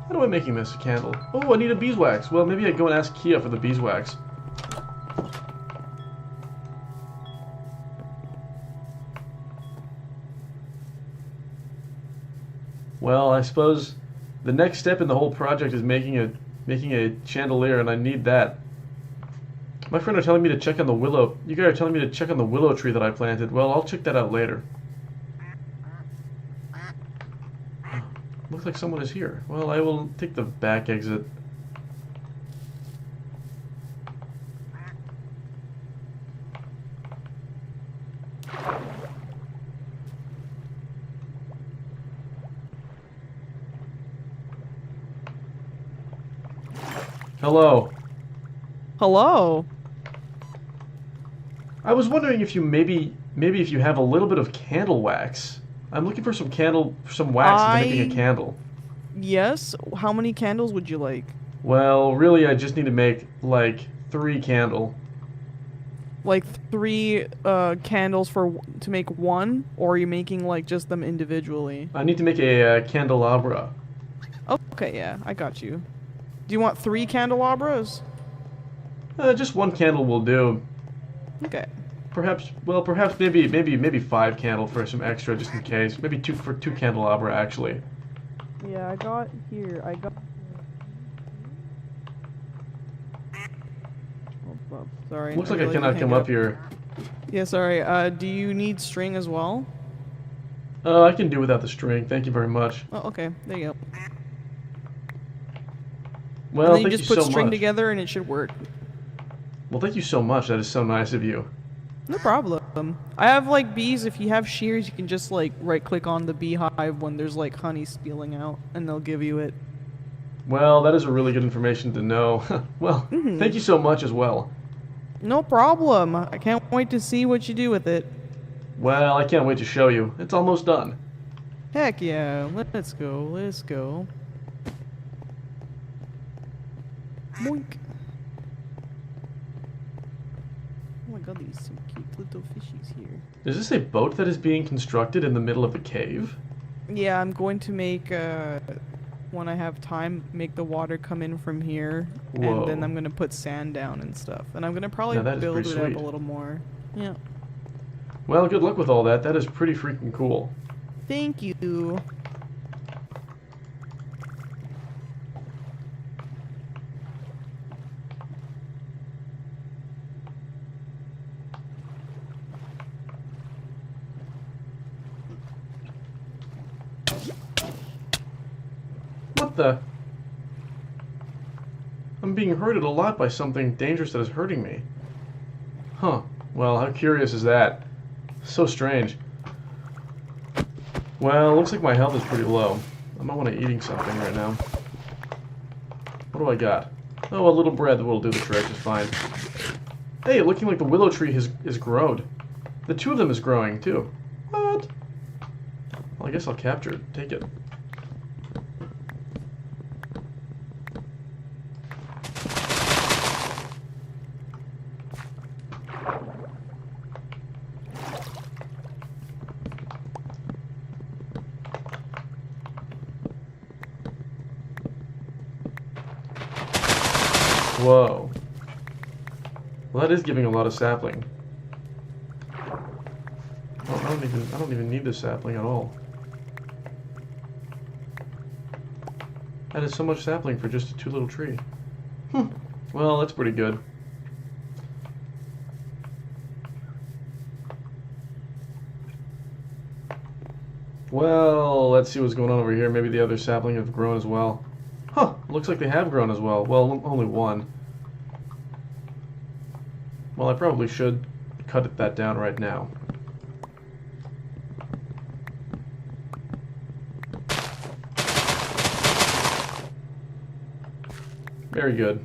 How am I making this? A candle. Oh, I need a beeswax. Well, maybe I go and ask Kia for the beeswax. Well, I suppose the next step in the whole project is making a chandelier, and I need that. My friend are telling me to check on the willow. You guys are telling me to check on the willow tree that I planted. Well, I'll check that out later. Looks like someone is here. Well, I will take the back exit. Hello. Hello. I was wondering if you maybe if you have a little bit of candle wax. I'm looking for some wax into making a candle. Yes. How many candles would you like? Well, really, I just need to make like 3 candle. Like 3 candles to make one, or are you making like just them individually? I need to make a candelabra. Okay, yeah, I got you. Do you want 3 candelabras? Just 1 candle will do. Okay. Perhaps maybe 5 candle for some extra, just in case. Maybe 2 for 2 candelabra, actually. Yeah, I got. Oh, sorry. Looks like I cannot come up here. Yeah, sorry. Do you need string as well? I can do without the string. Thank you very much. Oh, okay. There you go. Well, and then you thank just you put so string much. together and it should work. Well, thank you so much. That is so nice of you. No problem. I have like bees. If you have shears, you can just like right click on the beehive when there's like honey spilling out and they'll give you it. Well, that is a really good information to know. Well, thank you so much as well. No problem. I can't wait to see what you do with it. Well, I can't wait to show you. It's almost done. Heck yeah. Let's go. Let's go. Boink. Oh my god, these some cute little fishies here. Is this a boat that is being constructed in the middle of a cave? Yeah, I'm going to make, when I have time, make the water come in from here. Whoa. And then I'm going to put sand down and stuff. And I'm going to probably build it up a little more. Yeah. Well, good luck with all that. That is pretty freaking cool. Thank you. What the? I'm being hurted a lot by something dangerous that is hurting me. Huh. Well, how curious is that? So strange. Well, looks like my health is pretty low. I might want to eating something right now. What do I got? Oh, a little bread that will do the trick. It's fine. Hey, looking like the willow tree is grown. The 2 of them is growing, too. What? Well, I guess I'll capture it. Take it. Whoa. Well, that is giving a lot of sapling. Oh, I don't even need this sapling at all. That is so much sapling for just a 2 little tree. Well, that's pretty good. Well, let's see what's going on over here. Maybe the other sapling have grown as well. Huh, looks like they have grown as well. Well, only one. Well, I probably should cut that down right now. Very good.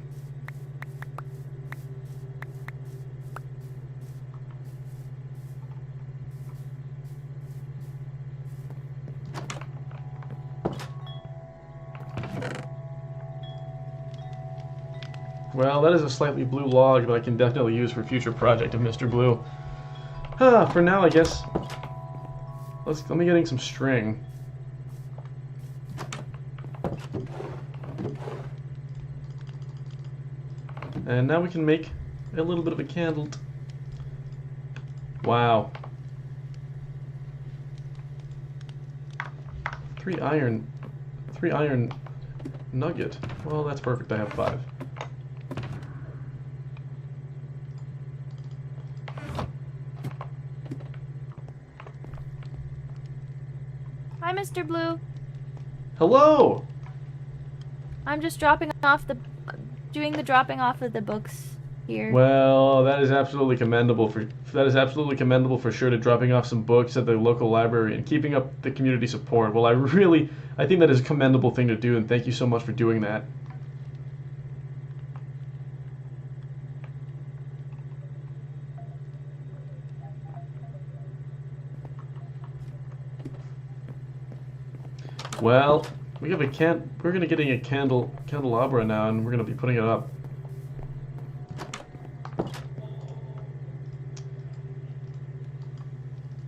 Well, that is a slightly blue log that I can definitely use for future project of Mr. Blue. For now, I guess, let me getting some string. And now we can make a little bit of a candle. Wow. 3 iron nugget. Well, that's perfect. I have 5. Hi, Mr. Blue. Hello. I'm just doing the dropping off of the books here. Well, that is absolutely commendable for sure, to dropping off some books at the local library and keeping up the community support. Well, I think that is a commendable thing to do, and thank you so much for doing that. Well, we're gonna getting a candelabra now, and we're gonna be putting it up.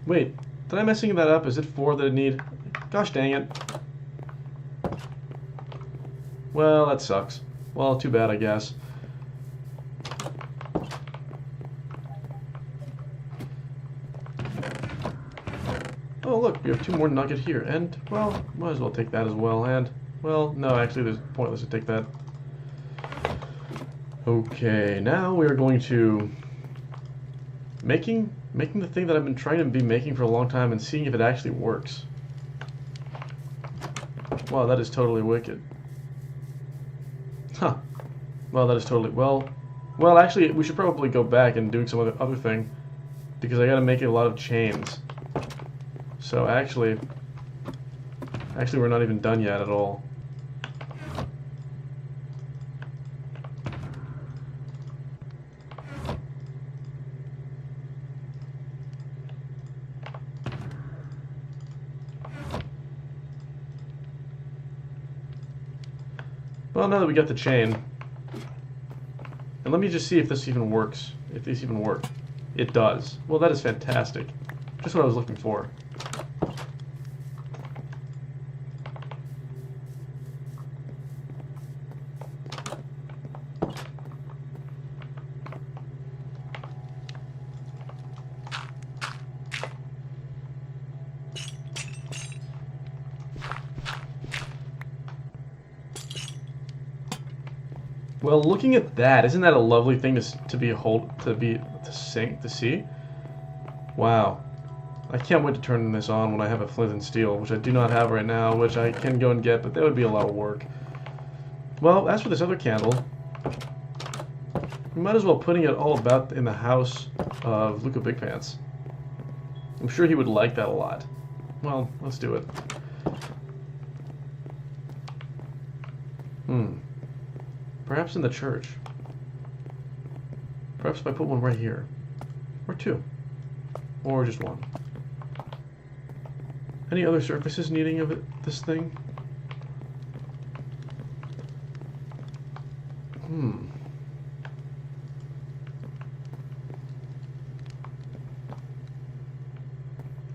Wait, did I messing that up? Is it 4 that I need? Gosh dang it. Well, that sucks. Well, too bad, I guess. Oh, look, we have 2 more nugget here, and, well, might as well take that as well, and, well, no, actually, there's pointless to take that. Okay, now we are going to making the thing that I've been trying to be making for a long time and seeing if it actually works. Wow, that is totally wicked. Huh. Well, that is totally, well, actually, we should probably go back and do some other thing, because I gotta make a lot of chains. So actually, we're not even done yet at all. Well, now that we got the chain, and let me just see if this even works. If these even work. It does. Well, that is fantastic. Just what I was looking for. Well, looking at that, isn't that a lovely thing to see? Wow. I can't wait to turn this on when I have a flint and steel, which I do not have right now, which I can go and get, but that would be a lot of work. Well, as for this other candle, we might as well putting it all about in the house of Luca Big Pants. I'm sure he would like that a lot. Well, let's do it. Perhaps in the church. Perhaps if I put one right here. Or 2. Or just 1. Any other surfaces needing of this thing?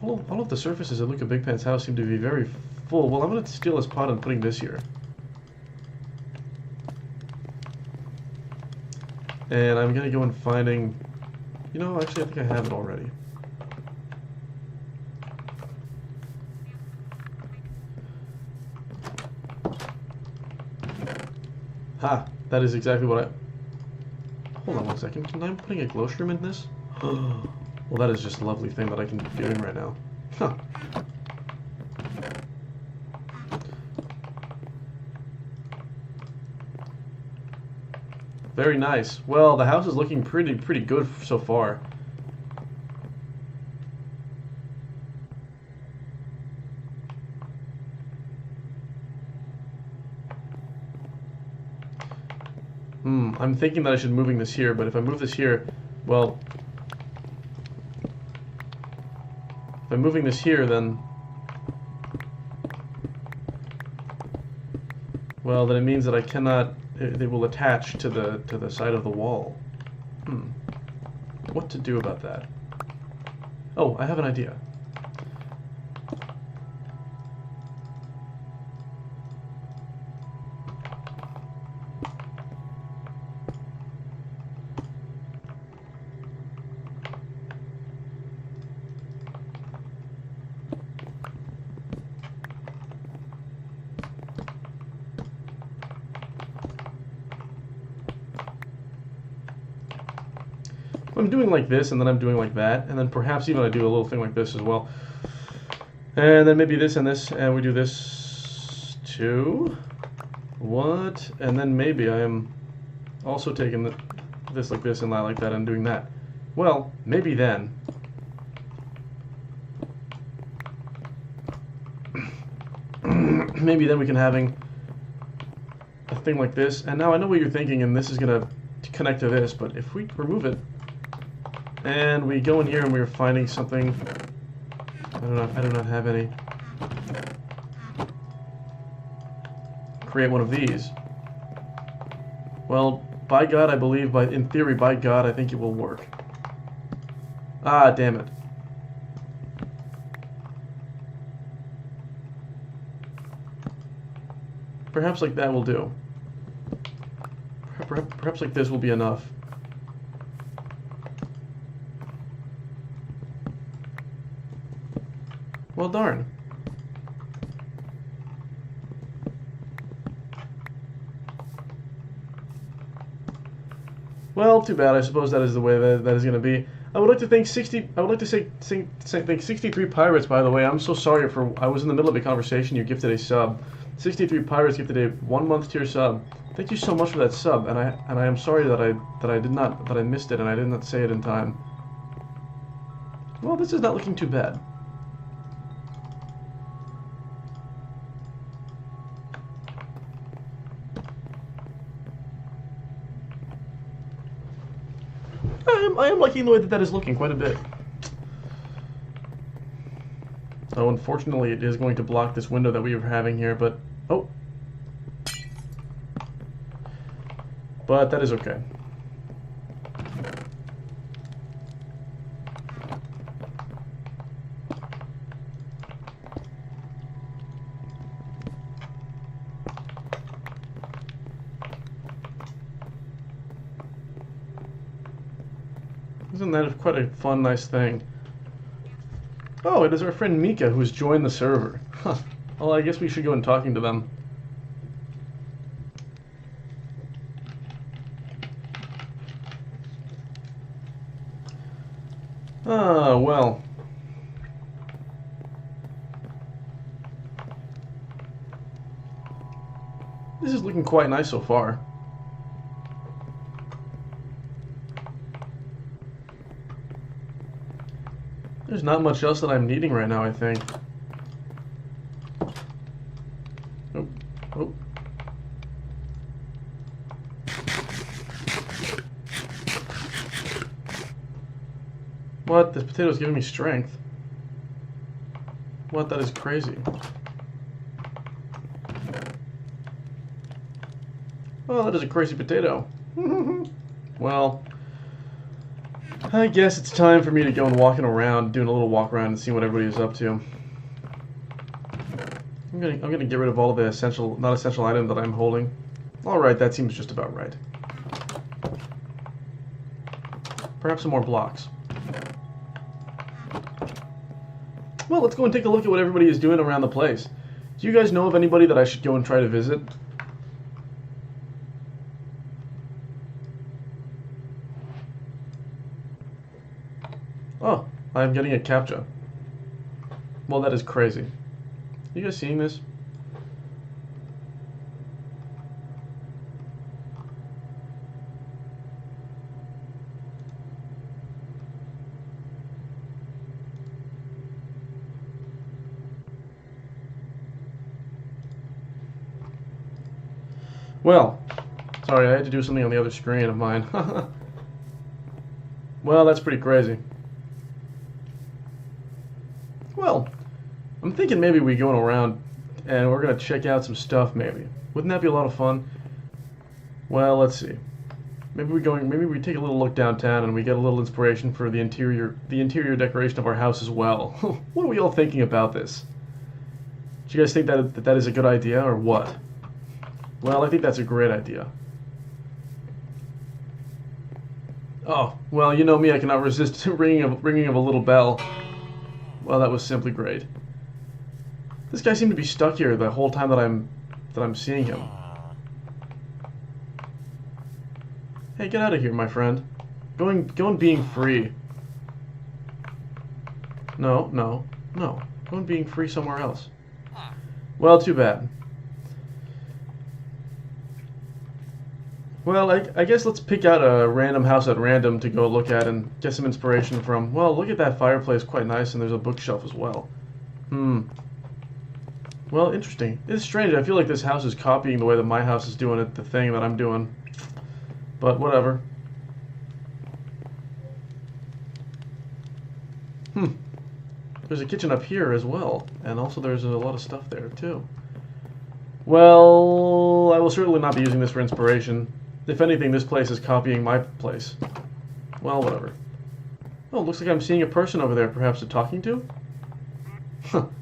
All of the surfaces at Luca Big Pants' house seem to be very full. Well, I'm going to steal his pot and putting this here. And I'm gonna go and finding, you know, actually I think I have it already. Ha! That is exactly what Hold on one second. Can I putting a glow shroom in this? Well, that is just a lovely thing that I can be doing right now. Huh. Very nice. Well, the house is looking pretty good so far. I'm thinking that I should moving this here, but if I move this here, well, if I'm moving this here, then, well, then it means that I cannot. They will attach to the side of the wall. What to do about that? Oh, I have an idea. I'm doing like this, and then I'm doing like that, and then perhaps even I do a little thing like this as well. And then maybe this and this, and we do this too. What? And then maybe I am also taking this like this and that like that and doing that. Well, maybe then. Maybe then we can having a thing like this. And now I know what you're thinking, and this is going to connect to this, but if we remove it, and we go in here and we're finding something. I do not have any. Create one of these. Well, by God, I believe, in theory, by God, I think it will work. Ah, damn it. Perhaps like that will do. Perhaps like this will be enough. Well, darn. Well, too bad. I suppose that is the way that is going to be. I would like to thank 63 pirates. By the way, I'm so sorry for. I was in the middle of a conversation. You gifted a sub. 63 pirates gifted a 1-month tier sub. Thank you so much for that sub. And I am sorry that I missed it and I did not say it in time. Well, this is not looking too bad. I am liking the way that is looking quite a bit. Oh, unfortunately, it is going to block this window that we are having here, but... Oh! But that is okay. Isn't that quite a fun, nice thing? Oh, it is our friend Mika who has joined the server. Huh. Well, I guess we should go and talking to them. Ah, well. This is looking quite nice so far. There's not much else that I'm needing right now, I think. Oh, oh. What? This potato's giving me strength. What? That is crazy. Oh, that is a crazy potato. Well... I guess it's time for me to go and walking around, doing a little walk around and seeing what everybody is up to. I'm gonna get rid of all of the not essential items that I'm holding. Alright, that seems just about right. Perhaps some more blocks. Well, let's go and take a look at what everybody is doing around the place. Do you guys know of anybody that I should go and try to visit? Oh, I'm getting a captcha. Well, that is crazy. You guys seeing this? Well, sorry, I had to do something on the other screen of mine. Well, that's pretty crazy. Well, I'm thinking maybe we go around and we're gonna check out some stuff. Maybe wouldn't that be a lot of fun? Well, let's see. Maybe we take a little look downtown and we get a little inspiration for the interior decoration of our house as well. What are we all thinking about this? Do you guys think that is a good idea or what? Well, I think that's a great idea. Oh, well, you know me, I cannot resist ringing of a little bell. Well, that was simply great. This guy seemed to be stuck here the whole time that I'm seeing him. Hey, get out of here, my friend. Go and being free. No. Go and being free somewhere else. Well, too bad. Well, I guess let's pick out a random house at random to go look at and get some inspiration from. Well, look at that fireplace, quite nice, and there's a bookshelf as well. Well, interesting. It's strange. I feel like this house is copying the way that my house is doing it, the thing that I'm doing. But whatever. There's a kitchen up here as well, and also there's a lot of stuff there too. Well, I will certainly not be using this for inspiration. If anything, this place is copying my place. Well, whatever. Oh, looks like I'm seeing a person over there, perhaps to talking to?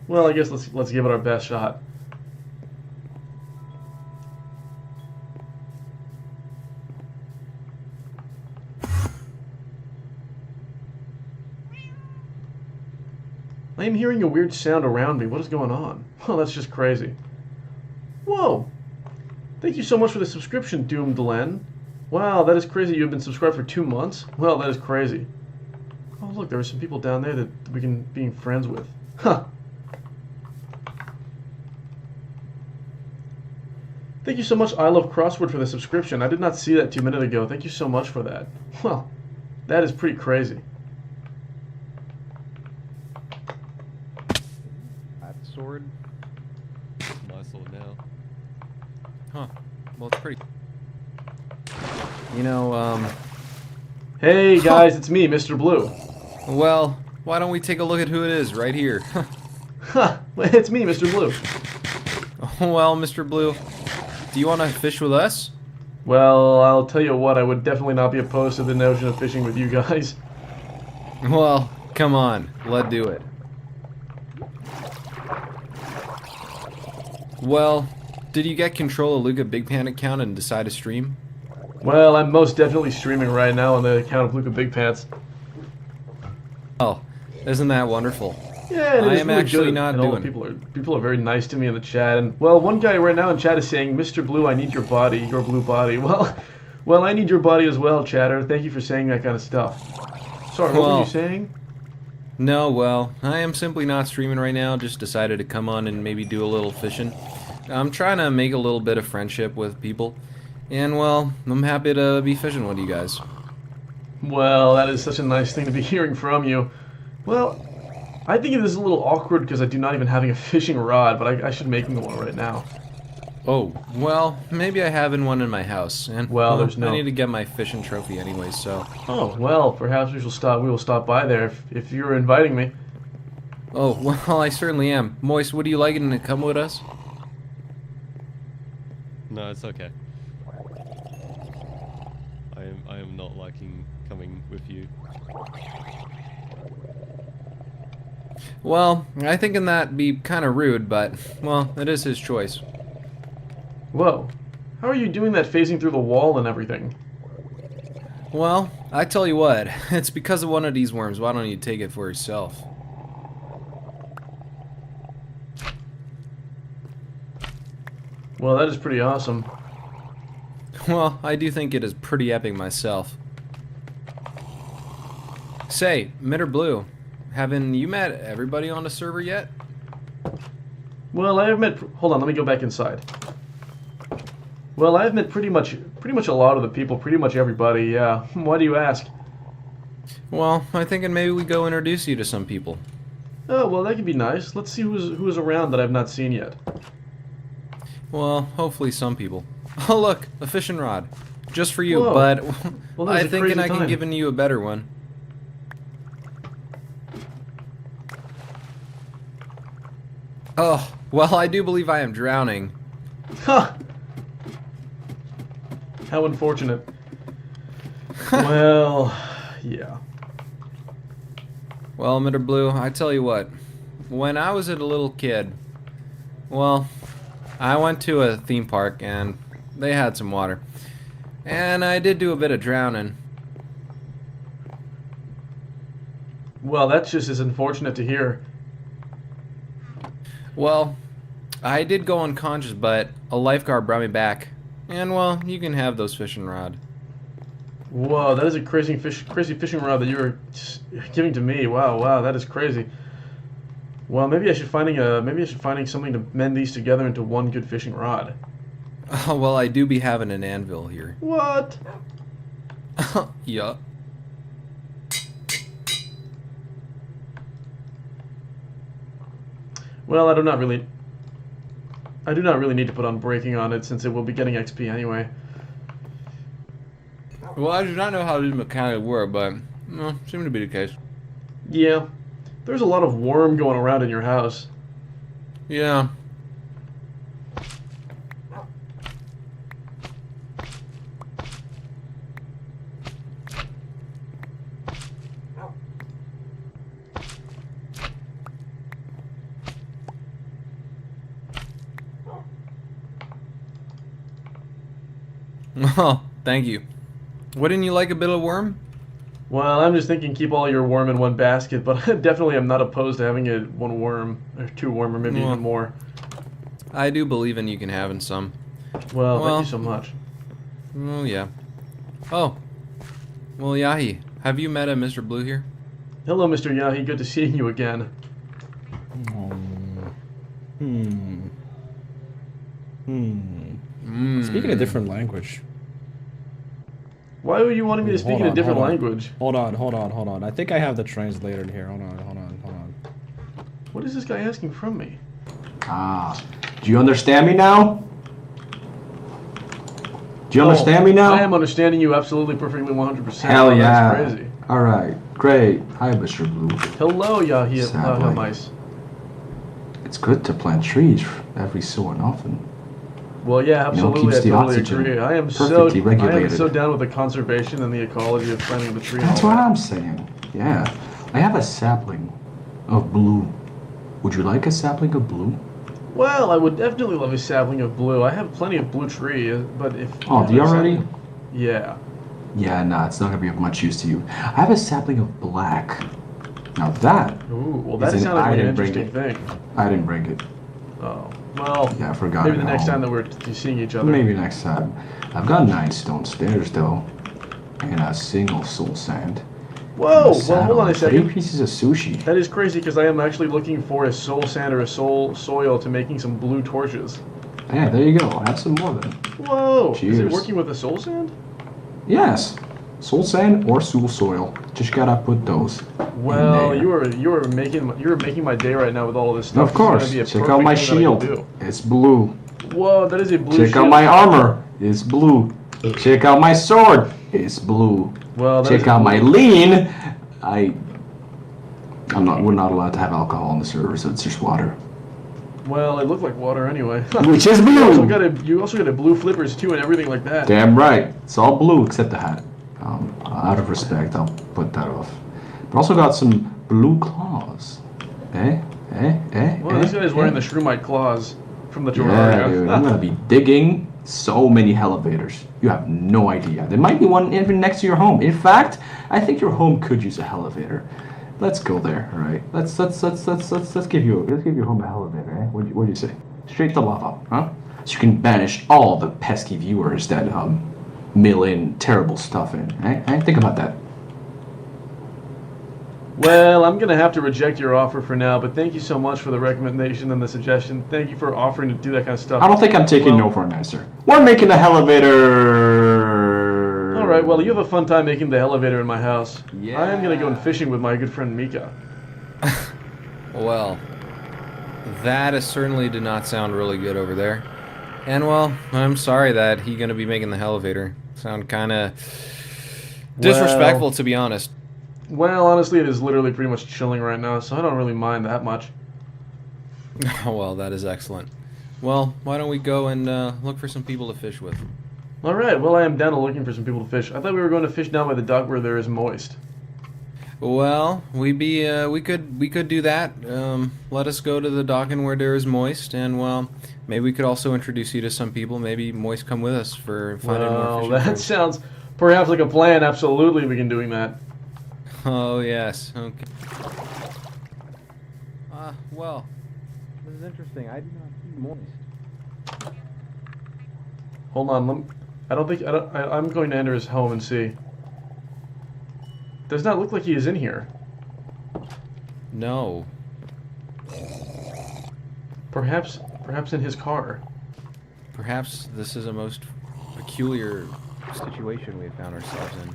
Well, I guess let's give it our best shot. I am hearing a weird sound around me. What is going on? Oh, that's just crazy. Whoa! Thank you so much for the subscription, Doomed Len. Wow, that is crazy. You've been subscribed for 2 months? Well, that is crazy. Oh, look, there are some people down there that we can be friends with. Huh. Thank you so much, I Love Crossword, for the subscription. I did not see that 2 minutes ago. Thank you so much for that. Well, that is pretty crazy. That sword. My sword now. Huh. Well, it's pretty. You know, Hey guys, it's me, Mr. Blue. Well, why don't we take a look at who it is right here? Ha! It's me, Mr. Blue. Well, Mr. Blue, do you want to fish with us? Well, I'll tell you what, I would definitely not be opposed to the notion of fishing with you guys. Well, come on, let's do it. Well, did you get control of Luca Big Pan account and decide to stream? Well, I'm most definitely streaming right now on the account of Luca Big Pants. Oh, isn't that wonderful? Yeah, I am actually not doing. People are very nice to me in the chat, and well, one guy right now in chat is saying, "Mr. Blue, I need your body, your blue body." Well, I need your body as well, chatter. Thank you for saying that kind of stuff. Sorry, what were you saying? No, well, I am simply not streaming right now. Just decided to come on and maybe do a little fishing. I'm trying to make a little bit of friendship with people, and well, I'm happy to be fishing with you guys. Well, that is such a nice thing to be hearing from you. Well, I think it is a little awkward because I do not even having a fishing rod, but I should make me one right now. Oh, well, maybe I have one in my house, and well, there's no. I need to get my fishing trophy anyway, so. Oh well, perhaps we will stop by there if you're inviting me. Oh well, I certainly am. Moist, would you like to come with us? No, it's okay. I am not liking coming with you. Well, I think that'd be kind of rude, but well, it is his choice. Whoa, how are you doing that facing through the wall and everything? Well, I tell you what, it's because of one of these worms. Why don't you take it for yourself? Well, that is pretty awesome. Well, I do think it is pretty epic myself. Say, Mitter Blue, haven't you met everybody on the server yet? Well, I have met. Hold on, let me go back inside. Well, I've met pretty much a lot of the people, pretty much everybody. Yeah. Why do you ask? Well, I'm thinking maybe we go introduce you to some people. Oh, well, that could be nice. Let's see who's around that I've not seen yet. Well, hopefully some people. Oh, look, a fishing rod. Just for you, Whoa. but Well, that was I a think crazy I can time. give you a better one. Oh, well, I do believe I am drowning. Ha! How unfortunate. Well, yeah. Well, Mitter Blue, I tell you what. When I was a little kid, well, I went to a theme park and they had some water. And I did do a bit of drowning. Well, that's just as unfortunate to hear. Well, I did go unconscious, but a lifeguard brought me back. And, well, you can have those fishing rod. Whoa, that is a crazy fishing rod that you were giving to me. Wow, that is crazy. Well, maybe I should finding something to mend these together into one good fishing rod. Oh, well, I do be having an anvil here. What? Yeah. Well, I do not really need to put on braking on it since it will be getting XP anyway. Well, I do not know how these mechanics work, but seems to be the case. Yeah, there's a lot of worm going around in your house. Yeah. Oh, thank you. Wouldn't you like a bit of worm? Well, I'm just thinking keep all your worm in one basket, but definitely I'm not opposed to having it one worm, or two worm, or maybe even more. I do believe in you can have in some. Well, thank you so much. Oh, yeah. Oh. Well, Yahi, have you met a Mr. Blue here? Hello, Mr. Yahi. Good to see you again. Speaking a different language. Why were you wanting me to speak in a different language? Hold on. I think I have the translator in here. Hold on. What is this guy asking from me? Ah, do you understand me now? Do you understand me now? I am understanding you absolutely perfectly 100%. Hell yeah. That's crazy. Alright, great. Hi, Mr. Blue. Hello, Yahi. Sadly. Mice. It's good to plant trees every so often. Well, yeah, absolutely. keeps I the totally oxygen agree. I am perfectly regulated. so down with the conservation and the ecology of planting the tree. That's what I'm saying. Yeah. I have a sapling of blue. Would you like a sapling of blue? Well, I would definitely love a sapling of blue. I have plenty of blue tree, but if... Oh, do you already? Yeah. Yeah, nah, it's not going to be of much use to you. I have a sapling of black. Now that... Ooh, well, that sounds like an interesting thing. I didn't bring it. Oh, well... Yeah, I forgot. Maybe the next time that we're seeing each other. Maybe next time. I've got 9 stone stairs, though. And a single soul sand. Whoa! Well, hold on a 3 second. pieces of sushi. That is crazy because I am actually looking for a soul sand or a soul soil to making some blue torches. Yeah, there you go. Have some more then. Whoa! Is it Cheers. working with the soul sand? Yes. Soul sand or soul soil. Just gotta put those. Well, in there. you are making my day right now with all of this stuff. Of course. This is gonna be a Check out my perfect thing that I can shield. do. It's blue. Whoa, that is a blue shield. Check out my armor. It's blue. Check out my sword. It's blue. Well, that is check out my blue. lean. We're not allowed to have alcohol on the server, so it's just water. Well, it looked like water anyway. Which is blue. You also got a blue flippers too and everything like that. Damn right. It's all blue except the hat. Out of respect, I'll put that off. But also got some blue claws. Well, this guy is wearing the Shroomite claws from the Terraria. Yeah, dude. I'm gonna be digging so many elevators. You have no idea. There might be one even next to your home. In fact, I think your home could use a elevator. Let's go there, all right? Let's give your home a elevator, eh? What do you say? Straight to lava, huh? So you can banish all the pesky viewers that mill in terrible stuff in, eh? Think about that. Well, I'm going to have to reject your offer for now, but thank you so much for the recommendation and the suggestion. Thank you for offering to do that kind of stuff. I don't think I'm taking no for an answer. We're making the elevator. All right, well, you have a fun time making the elevator in my house. Yeah. I am going to go fishing with my good friend Mika. Well, that certainly did not sound really good over there. And, well, I'm sorry that he's going to be making the elevator. Sound kind of disrespectful, to be honest. Well, honestly, it is literally pretty much chilling right now, so I don't really mind that much. Well, that is excellent. Well, why don't we go and look for some people to fish with? All right, well, I am down to looking for some people to fish. I thought we were going to fish down by the dock where there is moist. Well, we could do that. Let us go to the docking where there is moist, and well, maybe we could also introduce you to some people. Maybe moist come with us for finding more Well, fishing that friends. sounds perhaps like a plan. Absolutely, we can doing that. Oh yes. Okay. Well, this is interesting. I do not see moist. Hold on, I'm going to enter his home and see. Does not look like he is in here. No. Perhaps in his car. Perhaps this is a most peculiar situation we have found ourselves in.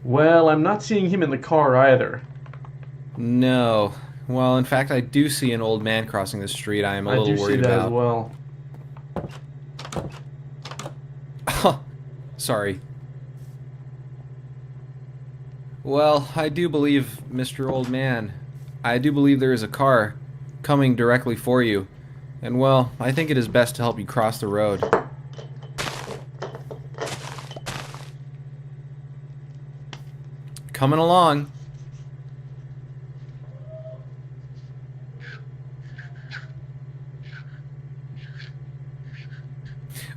Well, I'm not seeing him in the car either. No. Well, in fact, I do see an old man crossing the street. I am a little worried I do see that about. as well. Sorry. Well, I do believe, Mr. Old Man, I do believe there is a car coming directly for you. And well, I think it is best to help you cross the road. Coming along.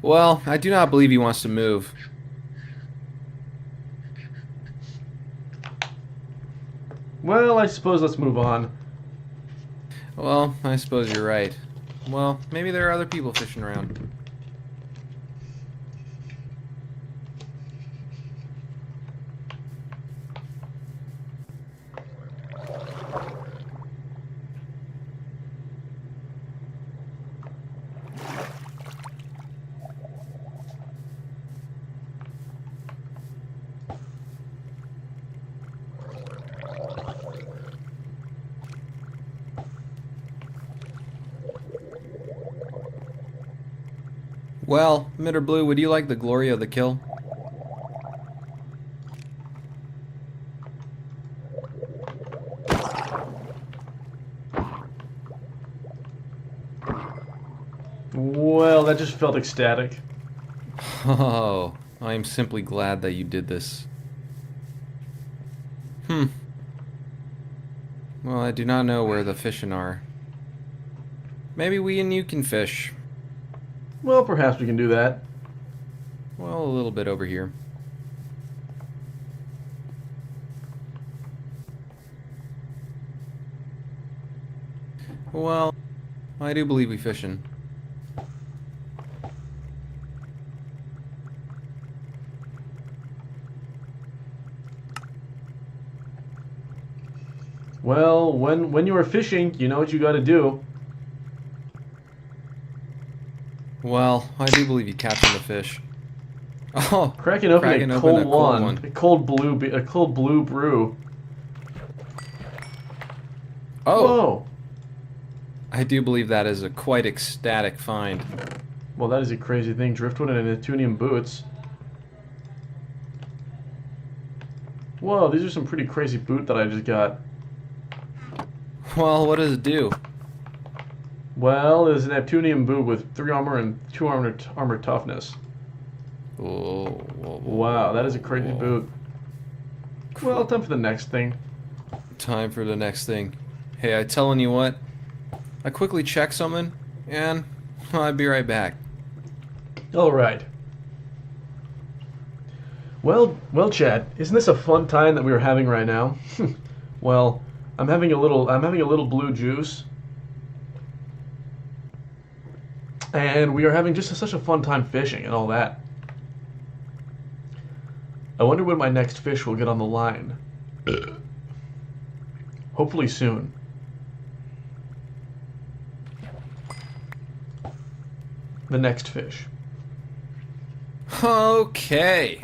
Well, I do not believe he wants to move. Well, I suppose let's move on. Well, I suppose you're right. Well, maybe there are other people fishing around. Well, Mitter Blue, would you like the glory of the kill? Well, that just felt ecstatic. Oh, I'm simply glad that you did this. Well, I do not know where the fishing are. Maybe we and you can fish. Well, perhaps we can do that. Well, a little bit over here. Well, I do believe we fishing. Well, when you are fishing, you know what you got to do. Well, I do believe you captured the fish. Oh, cracking open a cold one. A cold blue brew. Oh. Whoa. I do believe that is a quite ecstatic find. Well, that is a crazy thing. Driftwood and Neptunium boots. Whoa, these are some pretty crazy boot that I just got. Well, what does it do? Well, it is a Neptunium boot with 3 armor and 2 armor toughness. Whoa, whoa, whoa, wow, that is a crazy boot. Well, time for the next thing. Time for the next thing. Hey, I telling you what. I quickly check something, and I'll be right back. All right. Well, Chad, isn't this a fun time that we are having right now? Well, I'm having a little blue juice. And we are having just such a fun time fishing and all that. I wonder when my next fish will get on the line. Hopefully soon. The next fish. Okay.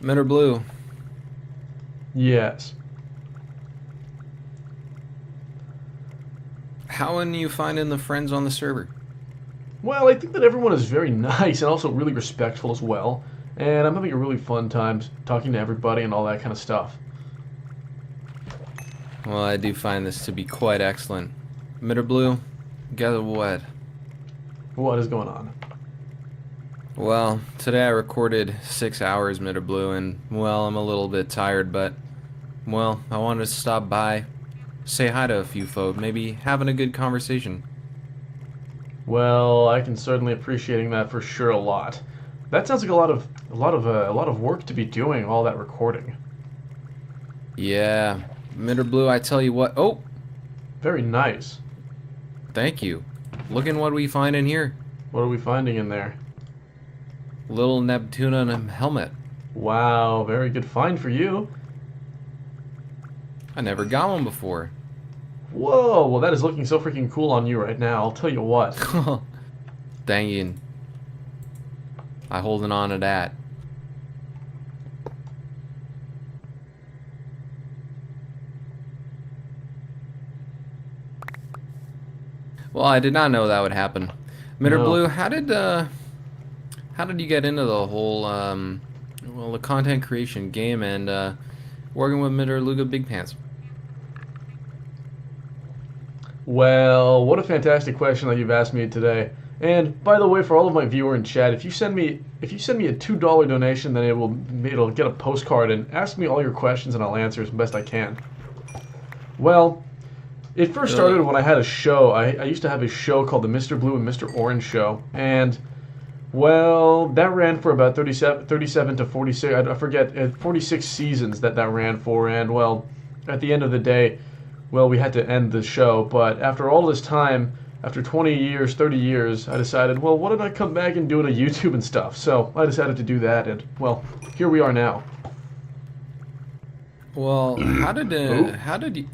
Men are blue. Yes. How are you finding the friends on the server? Well, I think that everyone is very nice and also really respectful as well. And I'm having a really fun time talking to everybody and all that kind of stuff. Well, I do find this to be quite excellent. Men are blue. Guess what? What is going on? Well, today I recorded 6 hours Mid or Blue, and, well, I'm a little bit tired, but, well, I wanted to stop by, say hi to a few folk, maybe having a good conversation. Well, I can certainly appreciating that for sure a lot. That sounds like a lot of work to be doing, all that recording. Yeah, Mid or Blue, I tell you what. Oh, very nice. Thank you. Look at what we find in here. What are we finding in there? Little Neptunian helmet. Wow, very good find for you. I never got one before. Whoa, well that is looking so freaking cool on you right now, I'll tell you what. Dang. I holding on to that. Well, I did not know that would happen. Mid or Blue, how did you get into the whole well, the content creation game and working with Mid or Luga Big Pants? Well, what a fantastic question that you've asked me today. And by the way, for all of my viewer in chat, if you send me a $2 donation, then it'll get a postcard and ask me all your questions and I'll answer as best I can. Well, it first started when I had a show. I used to have a show called the Mr. Blue and Mr. Orange Show, and well, that ran for about 37 to 46. I forget 46 seasons that ran for, and well, at the end of the day, well, we had to end the show. But after all this time, after 20 years, 30 years, I decided, well, why don't I come back and do it on YouTube and stuff? So I decided to do that, and well, here we are now. Well, how did you?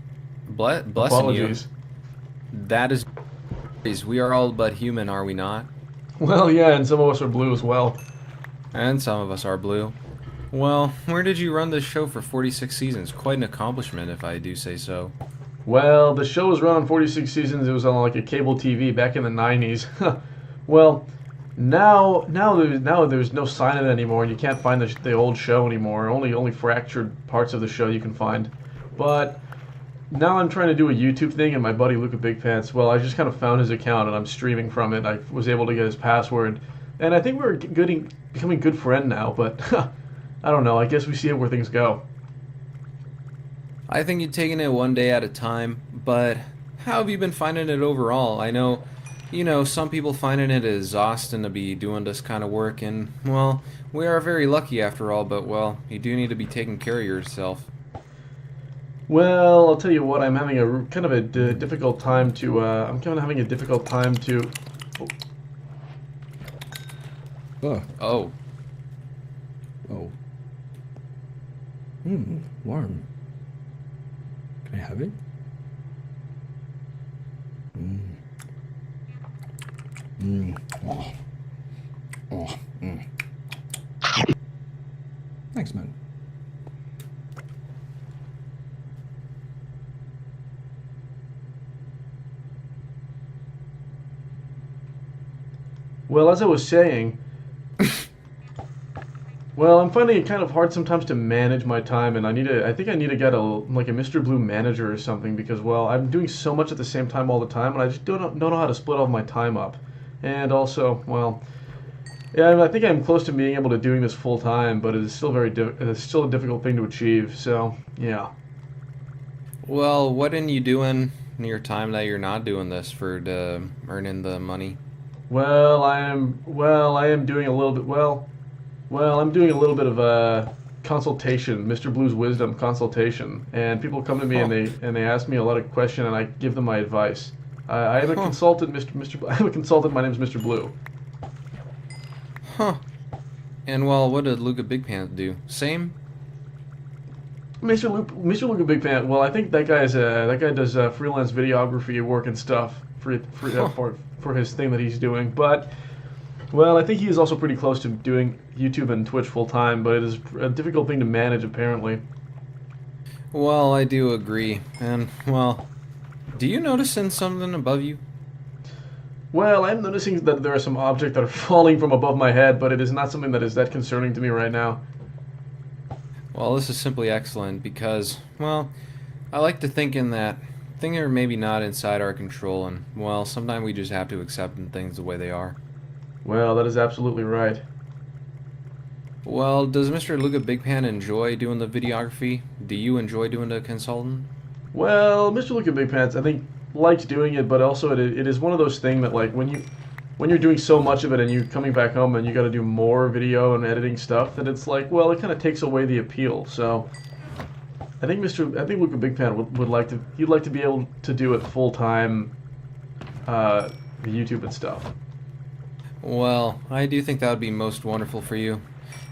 Blessing Apologies. You. That is, we are all but human, are we not? Well, yeah, and some of us are blue as well. And some of us are blue. Well, where did you run this show for 46 seasons? Quite an accomplishment, if I do say so. Well, the show was run on 46 seasons. It was on like a cable TV back in the 90s. Well, now there's no sign of it anymore, and you can't find the old show anymore. Only fractured parts of the show you can find. But now I'm trying to do a YouTube thing, and my buddy Luca Big Pants, well, I just kind of found his account, and I'm streaming from it. I was able to get his password, and I think we're becoming good friends now, but I don't know. I guess we see where things go. I think you're taking it one day at a time, but how have you been finding it overall? I know, some people finding it exhausting to be doing this kind of work, and, well, we are very lucky after all, but, well, you do need to be taking care of yourself. Well, I'll tell you what, I'm having a kind of a difficult time to, Oh. Oh. Oh. Warm. Can I have it? Oh. Oh. Thanks, man. Well, as I was saying, well, I'm finding it kind of hard sometimes to manage my time, and I think I need to get a Mr. Blue manager or something, because, well, I'm doing so much at the same time all the time, and I just don't know how to split all my time up. And also, well, yeah, I think I'm close to being able to doing this full time, but it is still it's still a difficult thing to achieve. So, yeah. Well, what are you doing in your time that you're not doing this for earning the money? Well, I am doing a little bit. Well, I'm doing a little bit of consultation, Mr. Blue's wisdom consultation, and people come to me and they ask me a lot of questions, and I give them my advice. I am a consultant, I am a consultant. My name is Mr. Blue. Huh. And well, what did Luca Big Pants do? Same? Mr. Luca Big Pants. Well, I think that guy does freelance videography work and stuff for his thing that he's doing. But well, I think he is also pretty close to doing YouTube and Twitch full time. But it is a difficult thing to manage, apparently. Well, I do agree. And well, do you notice something above you? Well, I'm noticing that there are some objects that are falling from above my head, but it is not something that is that concerning to me right now. Well, this is simply excellent because, well, I like to think in that things are maybe not inside our control, and, well, sometimes we just have to accept things the way they are. Well, that is absolutely right. Well, does Mr. Luca Big Pan enjoy doing the videography? Do you enjoy doing the consultant? Well, Mr. Luca Big Pants, I think, likes doing it, but also it is one of those things that, like, when you're doing so much of it and you're coming back home and you got to do more video and editing stuff, that it's like, well, it kind of takes away the appeal. So I think Luca Big Pan would like to, he'd like to be able to do it full time, the YouTube and stuff. Well, I do think that would be most wonderful for you.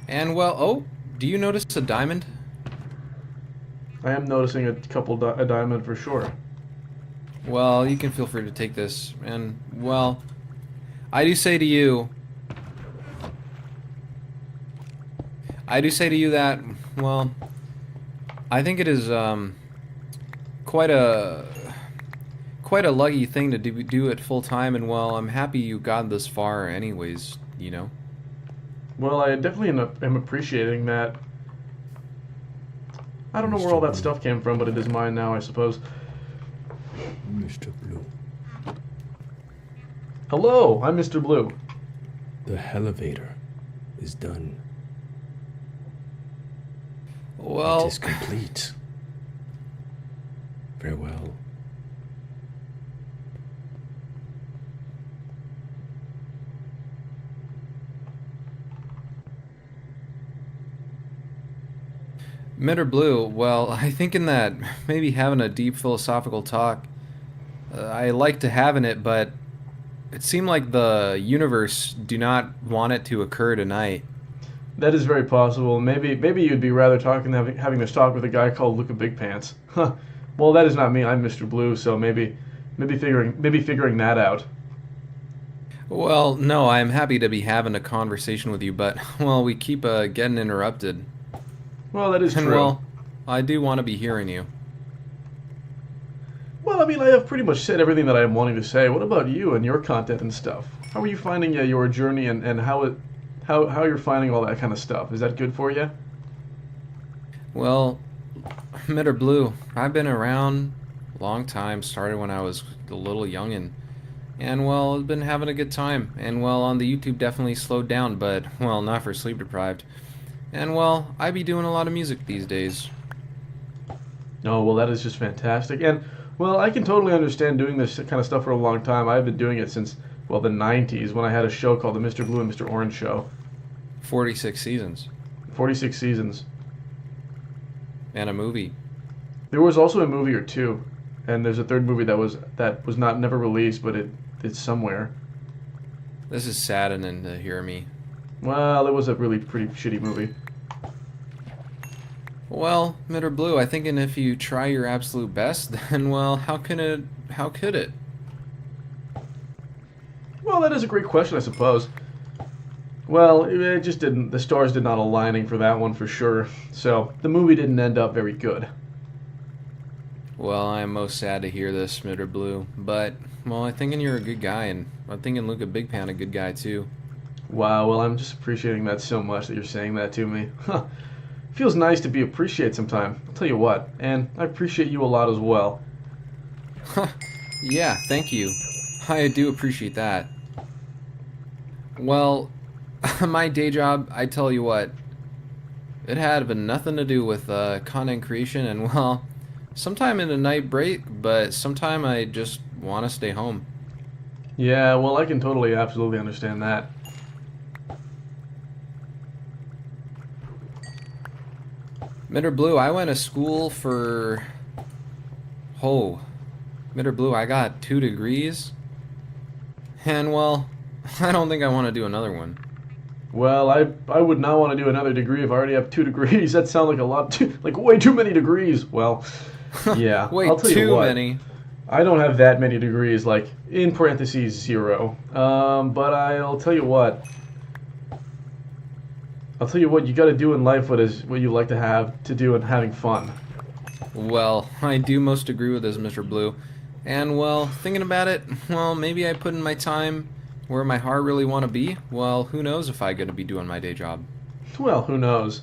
And well, oh, do you notice a diamond? I am noticing a diamond for sure. Well, you can feel free to take this, and well, I do say to you that, well, I think it is quite a lucky thing to do it full time, and well, I'm happy you got this far anyways, you know. Well, I definitely am appreciating that. I don't know where all that stuff came from, but it is mine now, I suppose. Mr. Blue. Hello, I'm Mr. Blue. The elevator is done. Well, it is complete. Farewell. Mr. Blue, well, I think in that maybe having a deep philosophical talk, I like to having it, but it seemed like the universe do not want it to occur tonight. That is very possible. Maybe you'd be rather having this talk with a guy called Luca Big Pants. Huh. Well, that is not me. I'm Mr. Blue, so maybe figuring that out. Well, no, I'm happy to be having a conversation with you, but well, we keep getting interrupted. Well, that is true. Well, I do want to be hearing you. Well, I mean, I have pretty much said everything that I am wanting to say. What about you and your content and stuff? How are you finding your journey and how you're finding all that kind of stuff? Is that good for you? Well, Mr. Blue, I've been around a long time. Started when I was a little youngin'. And, well, I've been having a good time. And, well, on the YouTube definitely slowed down, but, well, not for sleep deprived. And, well, I be doing a lot of music these days. Oh, well, that is just fantastic. And, well, I can totally understand doing this kind of stuff for a long time. I've been doing it since, well, the 90s when I had a show called the Mr. Blue and Mr. Orange Show. 46 seasons. 46 seasons. And a movie. There was also a movie or two, and there's a third movie that was never released, but it's somewhere. This is saddening to hear me. Well, it was a really pretty shitty movie. Well, Mr. Blue, I think if you try your absolute best, then, well, how could it? Well, that is a great question, I suppose. Well, it just didn't, the stars did not aligning for that one for sure, so the movie didn't end up very good. Well, I am most sad to hear this, Mr. Blue, but, well, I'm thinking you're a good guy, and I'm thinking Luca Big Pan a good guy, too. Wow, well, I'm just appreciating that so much that you're saying that to me. Huh. Feels nice to be appreciated sometime, I'll tell you what, and I appreciate you a lot as well. Yeah, thank you. I do appreciate that. Well, my day job, I tell you what, it had nothing to do with content creation, and well, sometime in the night break, but sometime I just want to stay home. Yeah, well, I can totally, absolutely understand that. Mitter Blue, I went to school for... Oh. Mitter Blue, I got 2 degrees. And, well, I don't think I want to do another one. Well, I would not want to do another degree if I already have 2 degrees. That sounds like a lot, like way too many degrees. Well, yeah. Wait, I'll tell you too what, many? I don't have that many degrees, like, in parentheses, 0. But I'll tell you what. I'll tell you what you got to do in life what you like to do and having fun. Well, I do most agree with this, Mr. Blue. And, well, thinking about it, well, maybe I put in my time where my heart really want to be. Well, who knows if I'm going to be doing my day job. Well, who knows?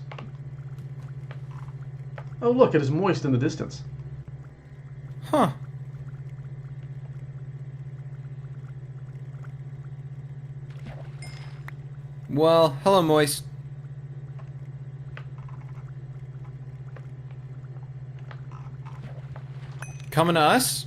Oh, look, it is moist in the distance. Huh. Well, hello, Moist. Coming to us?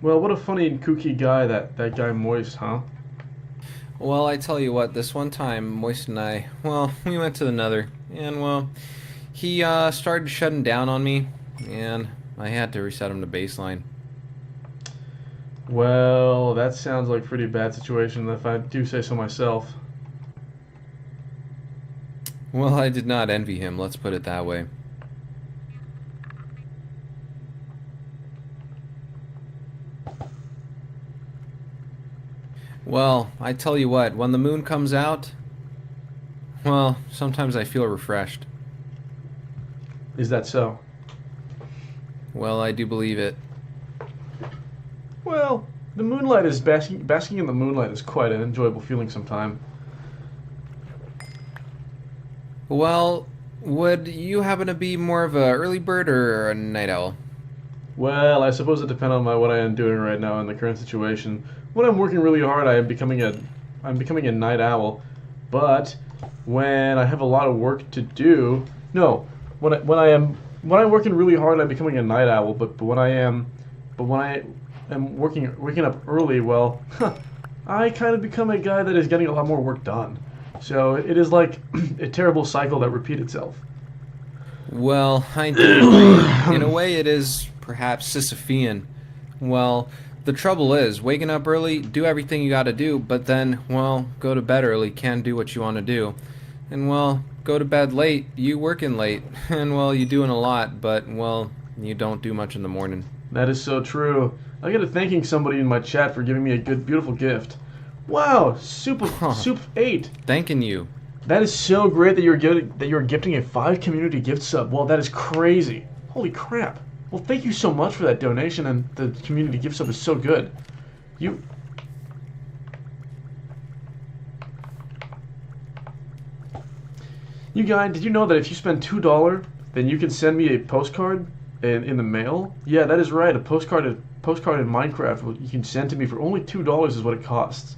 Well, what a funny and kooky guy that guy Moist, huh? Well, I tell you what, this one time, Moist and I, well, we went to the Nether, and, well, he started shutting down on me, and I had to reset him to baseline. Well, that sounds like a pretty bad situation, if I do say so myself. Well, I did not envy him, let's put it that way. Well, I tell you what, when the moon comes out, well, sometimes I feel refreshed. Is that so? Well, I do believe it. Well, the moonlight is basking in the moonlight is quite an enjoyable feeling sometime. Well, would you happen to be more of a early bird or a night owl? Well, I suppose it depends on what I am doing right now in the current situation. When I'm working really hard, I'm becoming a night owl. But when I have a lot of work to do, no, when I'm working really hard, I'm becoming a night owl. But when I am waking up early, well, I kind of become a guy that is getting a lot more work done. So it is like a terrible cycle that repeats itself. Well, I do agree. In a way, it is perhaps Sisyphean. Well, the trouble is, waking up early, do everything you gotta do, but then, well, go to bed early, can't do what you want to do. And, well, go to bed late, you working late. And, well, you doing a lot, but, well, you don't do much in the morning. That is so true. I gotta thanking somebody in my chat for giving me a good, beautiful gift. Wow, Soup 8. Thanking you. That is so great that you're gifting a 5 community gift sub. Well, that is crazy. Holy crap. Well, thank you so much for that donation, and the community gift sub is so good. You guys, did you know that if you spend $2, then you can send me a postcard in the mail? Yeah, that is right. A postcard in Minecraft you can send to me for only $2 is what it costs.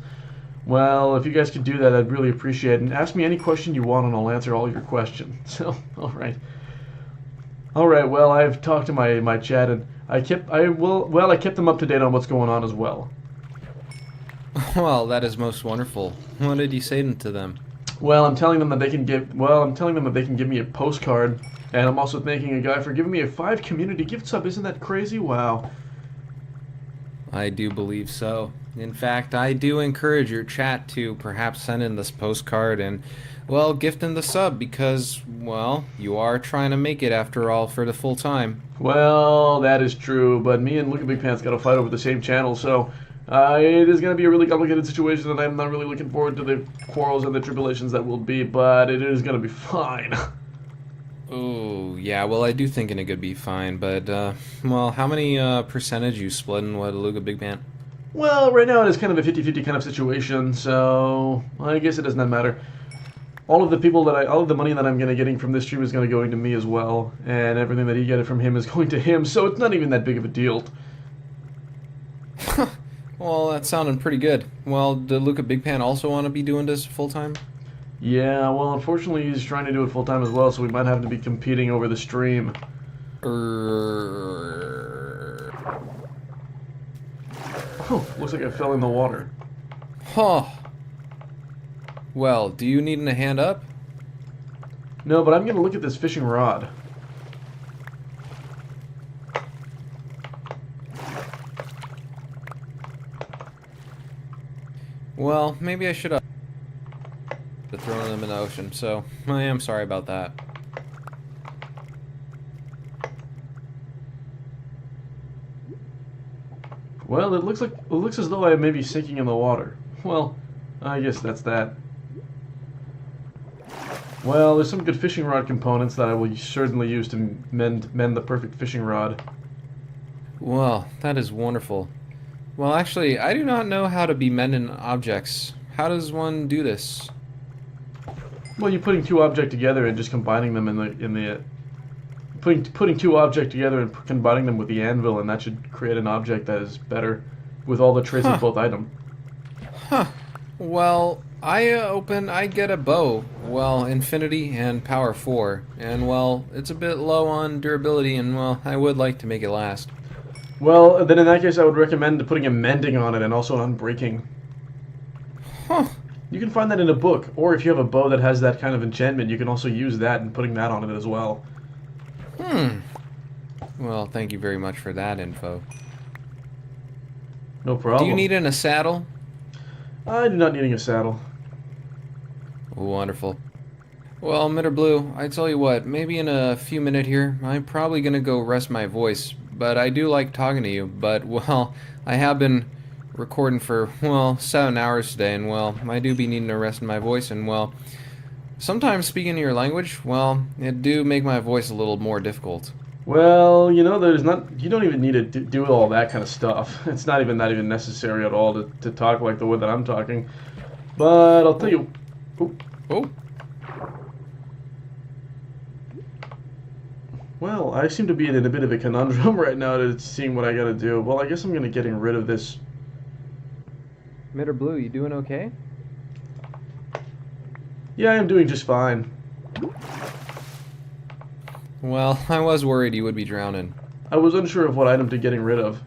Well, if you guys could do that, I'd really appreciate it. And ask me any question you want, and I'll answer all your questions. So, all right. All right. Well, I've talked to my chat, and I kept them up to date on what's going on as well. Well, that is most wonderful. What did you say to them? Well, I'm telling them that they can give me a postcard, and I'm also thanking a guy for giving me a 5 community gift sub. Isn't that crazy? Wow. I do believe so. In fact, I do encourage your chat to perhaps send in this postcard and, well, gift in the sub because, well, you are trying to make it after all for the full time. Well, that is true, but me and Luca Big Pants got to fight over the same channel, so it is going to be a really complicated situation, and I'm not really looking forward to the quarrels and the tribulations that will be, but it is going to be fine. Oh, yeah, well, I do think it could be fine, but, well, how many percentage you splitting with Luca Big Pant? Well, right now it is kind of a 50-50 kind of situation, so I guess it does not matter. All of the money that I'm getting from this stream is going to go into me as well, and everything that he get from him is going to him, so it's not even that big of a deal. Well, that's sounding pretty good. Well, did Luca Big Pan also want to be doing this full time? Yeah, well, unfortunately, he's trying to do it full time as well, so we might have to be competing over the stream. Oh, looks like I fell in the water. Huh. Well, do you need a hand up? No, but I'm going to look at this fishing rod. Well, maybe I should have thrown them in the ocean, so I am sorry about that. Well, it looks as though I may be sinking in the water. Well, I guess that's that. Well, there's some good fishing rod components that I will certainly use to mend the perfect fishing rod. Well, that is wonderful. Well, actually, I do not know how to be mending objects. How does one do this? Well, you're putting two objects together and just combining them putting two objects together and combining them with the anvil, and that should create an object that is better with all the traits of both items. Huh. Well, I get a bow. Well, infinity and power 4. And, well, it's a bit low on durability, and, well, I would like to make it last. Well, then in that case, I would recommend putting a mending on it and also an unbreaking. Huh. You can find that in a book, or if you have a bow that has that kind of enchantment, you can also use that and putting that on it as well. Well, thank you very much for that info. No problem. Do you need a saddle? I do not need a saddle. Wonderful. Well, Mr. Blue, I tell you what, maybe in a few minutes here, I'm probably gonna go rest my voice, but I do like talking to you, but, well, I have been recording for, well, 7 hours today, and, well, I do be needing to rest my voice, and, well, sometimes speaking your language, well, it do make my voice a little more difficult. Well, you know, you don't even need to do all that kind of stuff. It's not even necessary at all to talk like the way that I'm talking. But I'll tell you... Oh. Well, I seem to be in a bit of a conundrum right now to seeing what I gotta do. Well, I guess I'm gonna getting rid of this. Mr. Blue, you doing okay? Yeah, I'm doing just fine. Well, I was worried you would be drowning. I was unsure of what item to getting rid of.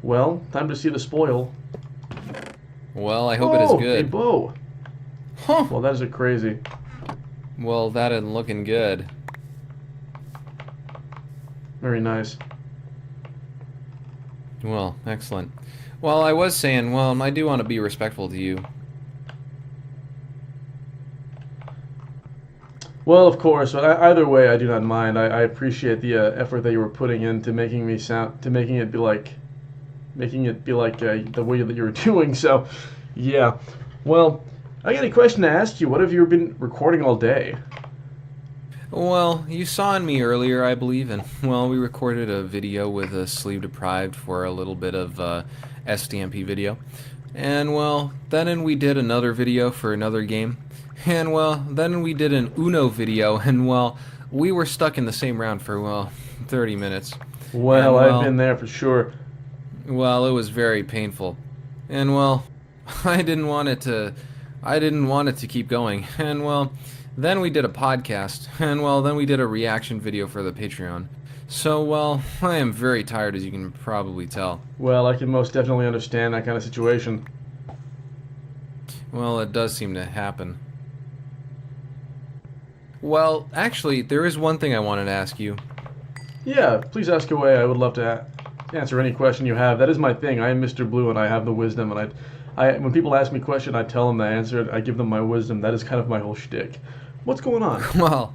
Well, time to see the spoil. Well, I hope it is good. A bow. Huh. Well, that is a crazy. Well, that isn't looking good. Very nice. Well, excellent. Well, I was saying, well, I do want to be respectful to you. Well, of course, but either way, I do not mind. I appreciate the effort that you were putting into making it be like the way that you were doing. So, yeah. Well, I got a question to ask you. What have you been recording all day? Well, you saw in me earlier, I believe, and, well, we recorded a video with a Sleeve Deprived for a little bit of SDMP video. And, well, then we did another video for another game. And, well, then we did an Uno video, and, well, we were stuck in the same round for, well, 30 minutes. Well, I've been there for sure. Well, it was very painful. And, well, I didn't want it to keep going. And, well, then we did a podcast. And, well, then we did a reaction video for the Patreon. So, well, I am very tired, as you can probably tell. Well, I can most definitely understand that kind of situation. Well, it does seem to happen. Well, actually, there is one thing I wanted to ask you. Yeah, please ask away. I would love to answer any question you have. That is my thing. I am Mr. Blue, and I have the wisdom. And when people ask me a question, I tell them the answer. I give them my wisdom. That is kind of my whole shtick. What's going on? Well,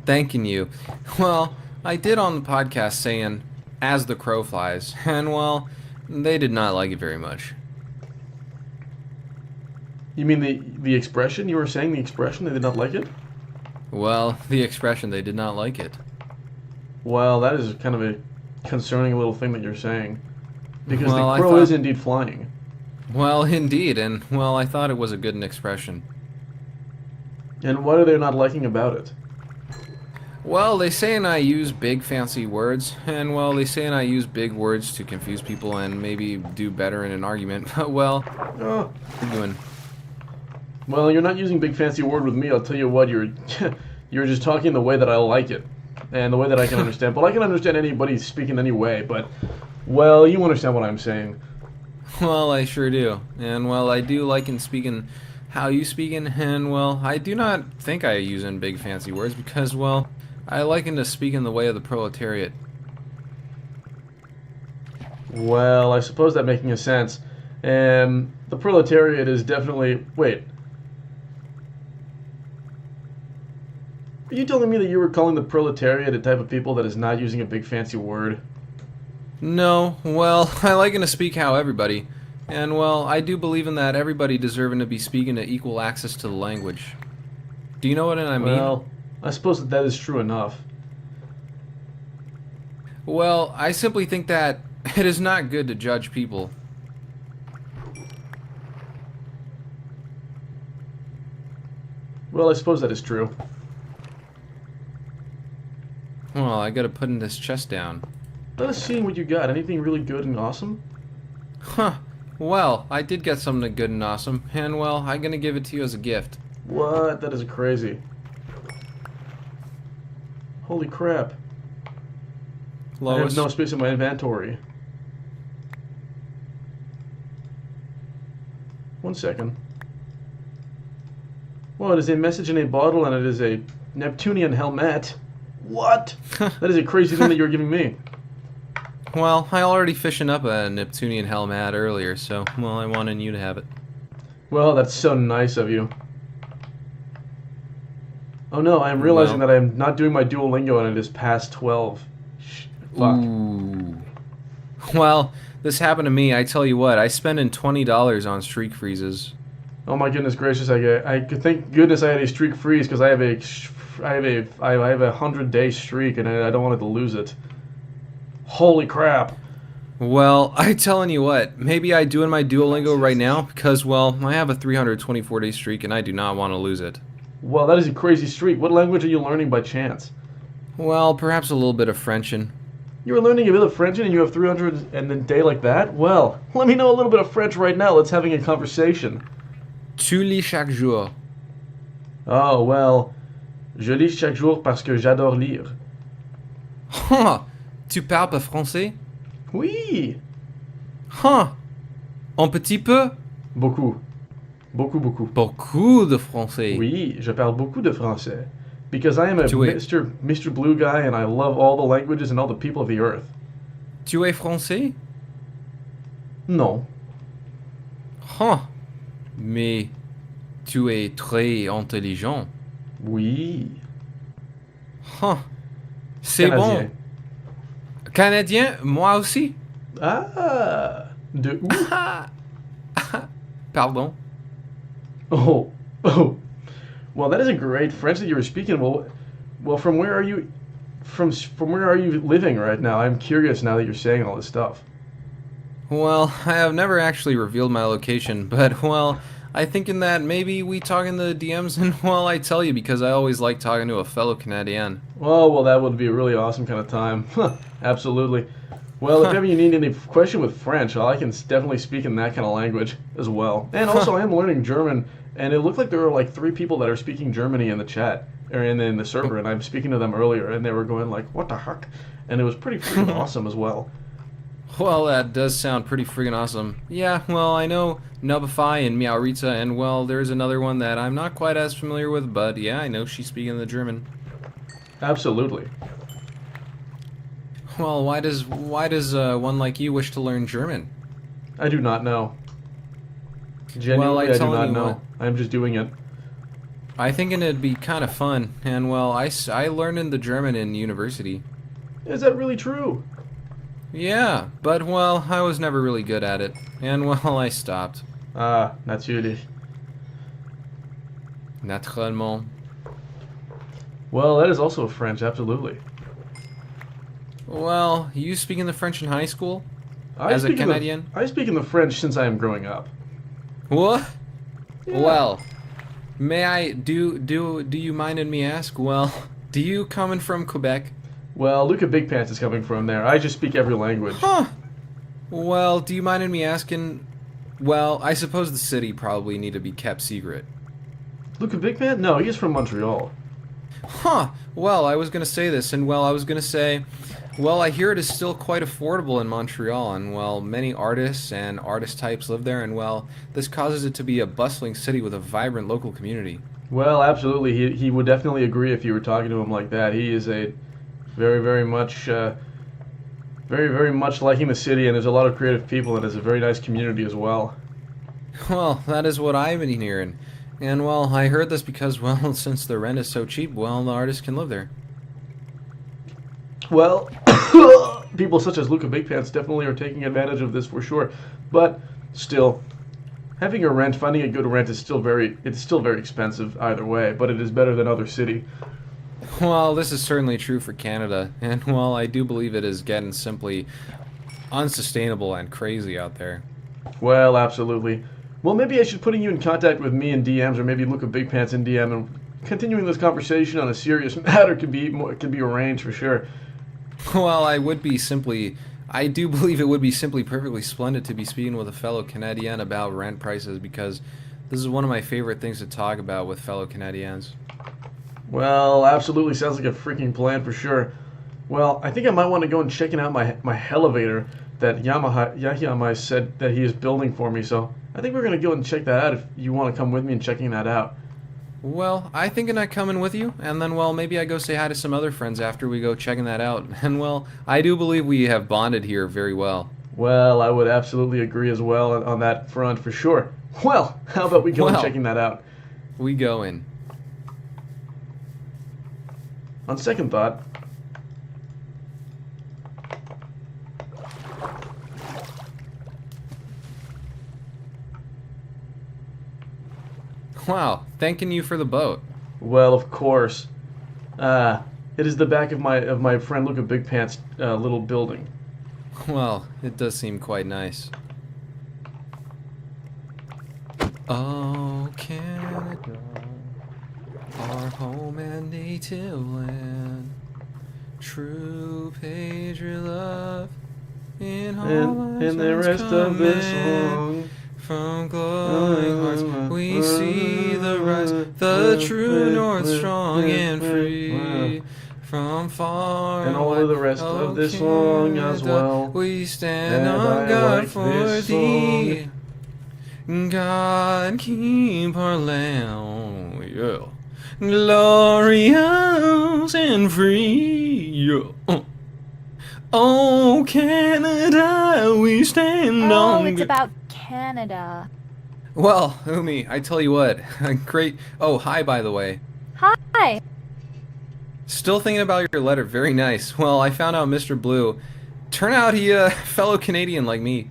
thanking you. Well, I did on the podcast saying, "As the crow flies," and, well, they did not like it very much. You mean the expression? You were saying the expression? They did not like it? Well, the expression, they did not like it. Well, that is kind of a concerning little thing that you're saying. Because well, the crow is indeed flying. Well, indeed, and, well, I thought it was a good expression. And what are they not liking about it? Well, they say and I use big fancy words, and well, they say and I use big words to confuse people and maybe do better in an argument, but well, Oh. you're doing. Well, you're not using big fancy word with me. I'll tell you what, you're you're just talking the way that I like it, and the way that I can understand. But I can understand anybody speaking any way. But well, you understand what I'm saying. Well, I sure do, and well, I do like in speaking how you speaking, and well, I do not think I use in big fancy words because well, I liken to speak in the way of the proletariat. Well, I suppose that making a sense. And the proletariat is definitely... Wait. Are you telling me that you were calling the proletariat a type of people that is not using a big fancy word? No, well, I liken to speak how everybody. And well, I do believe in that everybody deserving to be speaking to equal access to the language. Do you know what I mean? Well, I suppose that is true enough. Well, I simply think that it is not good to judge people. Well, I suppose that is true. Well, I gotta put this chest down. Let us see what you got. Anything really good and awesome? Huh. Well, I did get something good and awesome, and well, I'm gonna give it to you as a gift. What? That is crazy. Holy crap. Lois? I have no space in my inventory. 1 second. Well, it is a message in a bottle and it is a Neptunian helmet. What? That is a crazy thing that you're giving me. Well, I already fishing up a Neptunian helmet earlier, so, well, I wanted you to have it. Well, that's so nice of you. Oh no, I am realizing that I am not doing my Duolingo and it is past 12. Fuck. Ooh. Well, this happened to me. I tell you what, I spent in $20 on streak freezes. Oh my goodness gracious! Thank goodness I had a streak freeze because I have a 100-day streak and I don't want to lose it. Holy crap! Well, I telling you what, maybe I do in my Duolingo right now because well, I have a 324-day streak and I do not want to lose it. Well, that is a crazy streak. What language are you learning by chance? Well, perhaps a little bit of Frenchin. You are learning a bit of French and you have 300 and a day like that? Well, let me know a little bit of French right now. Let's having a conversation. Tu lis chaque jour. Oh, well, je lis chaque jour parce que j'adore lire. Huh. Tu parles pas français? Oui. Huh. Un petit peu? Beaucoup. Beaucoup, beaucoup. Beaucoup de français. Oui, je parle beaucoup de français. Because I am a Mr. Blue guy and I love all the languages and all the people of the earth. Tu es français? Non. Huh. Mais tu es très intelligent. Oui. Huh. C'est bon. Canadien, moi aussi. Ah. De où? Pardon. Oh. Oh. Well, that is a great French that you were speaking. Well, from where are you? From where are you living right now? I'm curious now that you're saying all this stuff. Well, I have never actually revealed my location, but well, I thinking that maybe we talk in the DMs and well, I tell you because I always like talking to a fellow Canadian. Oh, well, that would be a really awesome kind of time. Absolutely. Well, if ever you need any question with French, I can definitely speak in that kind of language as well. And also, I am learning German. And it looked like there were like 3 people that are speaking Germany in the chat, or in the server, and I'm speaking to them earlier, and they were going like, what the heck? And it was pretty freaking awesome as well. Well, that does sound pretty freaking awesome. Yeah, well, I know Nubify and Meowrita, and well, there's another one that I'm not quite as familiar with, but yeah, I know she's speaking the German. Absolutely. Well, why does one like you wish to learn German? I do not know. Genuinely, I do not know. I'm just doing it. I think it'd be kind of fun, and well, I learned in the German in university. Is that really true? Yeah, but well, I was never really good at it, and well, I stopped. Ah, natürlich. Naturellement. Well, that is also French, absolutely. Well, you speaking the French in high school? As a Canadian? I speak in the French since I am growing up. What? Yeah. Well, may I do you mind in me ask? Well, Do you coming from Quebec? Well, Luca Big Pants is coming from there. I just speak every language. Huh. Well, do you mind me asking? Well, I suppose the city probably need to be kept secret. Luca Big Pants? No, he's from Montreal. Huh. Well, I was going to say this, and well, I was going to say, well, I hear it is still quite affordable in Montreal, and well, many artists and artist types live there, and well, this causes it to be a bustling city with a vibrant local community. Well, absolutely. He would definitely agree if you were talking to him like that. He is a very much liking the city, and there's a lot of creative people, and it's a very nice community as well. Well, that is what I've been hearing. And well, I heard this because, well, since the rent is so cheap, well, the artists can live there. Well, people such as Luca Big Pants definitely are taking advantage of this for sure. But still, having a rent, finding a good rent is still very expensive either way, but it is better than other city. Well, this is certainly true for Canada, and well, I do believe it is getting simply unsustainable and crazy out there. Well, absolutely. Well, maybe I should put you in contact with me in DMs, or maybe Luca Big Pants in DM, and continuing this conversation on a serious matter can be arranged for sure. Well, I do believe it would be simply perfectly splendid to be speaking with a fellow Canadian about rent prices, because this is one of my favorite things to talk about with fellow Canadians. Well, absolutely sounds like a freaking plan for sure. Well, I think I might want to go and checking out my elevator that Yahya said that he is building for me, so I think we're going to go and check that out if you want to come with me and checking that out. Well, I think I'm coming with you, and then, well, maybe I go say hi to some other friends after we go checking that out. And, well, I do believe we have bonded here very well. Well, I would absolutely agree as well on that front for sure. Well, how about we go and checking that out? We go in. On second thought, wow, thanking you for the boat. Well, of course. It is the back of my friend Luca Big Pants' little building. Well, it does seem quite nice. Oh, Canada, our home and native land, true patriot love in all and the rest of this song. From glowing hearts we see the rise, the true north strong and free. From far and all of the rest of this song as well. We stand on guard for thee. God keep our land, yeah, glorious and free, yeah. Oh, Canada, we stand on. Oh, it's about Canada. Well, Umi, I tell you what, great. Oh, hi, by the way. Hi. Still thinking about your letter. Very nice. Well, I found out Mr. Blue. Turn out he a fellow Canadian like me.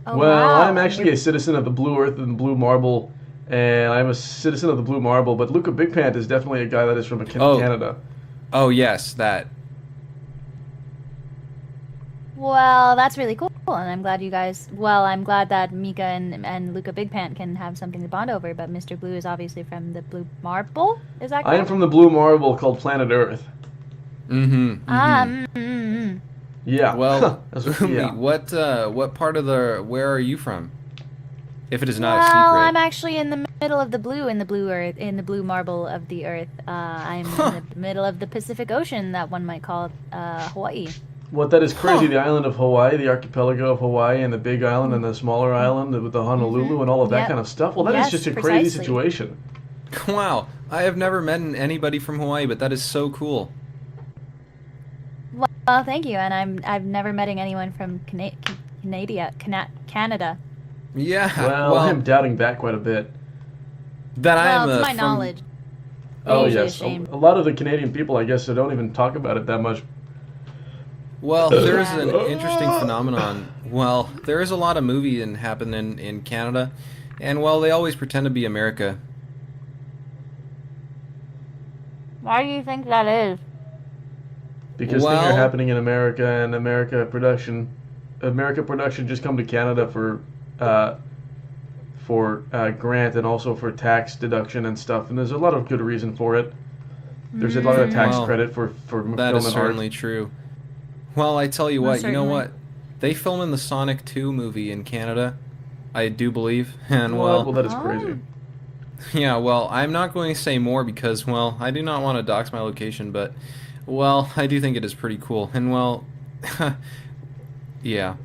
Oh, well, wow. I'm actually a citizen of the Blue Earth and the Blue Marble, and I'm a citizen of the Blue Marble, but Luca Big Pant is definitely a guy that is from Canada. Oh, yes, that. Well, that's really cool, and I'm glad you guys. Well, I'm glad that Mika and Luca Big Pant can have something to bond over. But Mr. Blue is obviously from the Blue Marble. Is that correct? I am from the Blue Marble called Planet Earth. Yeah. Well, yeah. what part of where are you from? If it is not a well, secret. I'm actually in the middle of the blue Earth, in the blue marble of the Earth. I'm in the middle of the Pacific Ocean, that one might call Hawaii. What, that is crazy. The island of Hawaii, the archipelago of Hawaii, and the big island and the smaller island with the Honolulu and all of that kind of stuff. Well, that is just a crazy situation. Wow, I have never met anybody from Hawaii, but that is so cool. Well, thank you, and I've never met anyone from Canada. Yeah. Well, I'm doubting that quite a bit. That well, to my knowledge. Oh yes, a lot of the Canadian people, I guess, don't even talk about it that much. Well, there's an interesting phenomenon. Well, there is a lot of movie happening in Canada, and well, they always pretend to be America. Why do you think that is? Because things are happening in America, and America production just come to Canada for grant and also for tax deduction and stuff, and there's a lot of good reason for it. There's a lot of tax Well, credit for that film is and certainly art. true. Well, I tell you Most what, you know certainly. what? They film in the Sonic 2 movie in Canada, I do believe, and What? well, Well, that is crazy. yeah, well, I'm not going to say more because, well, I do not want to dox my location, but, well, I do think it is pretty cool, and well, yeah.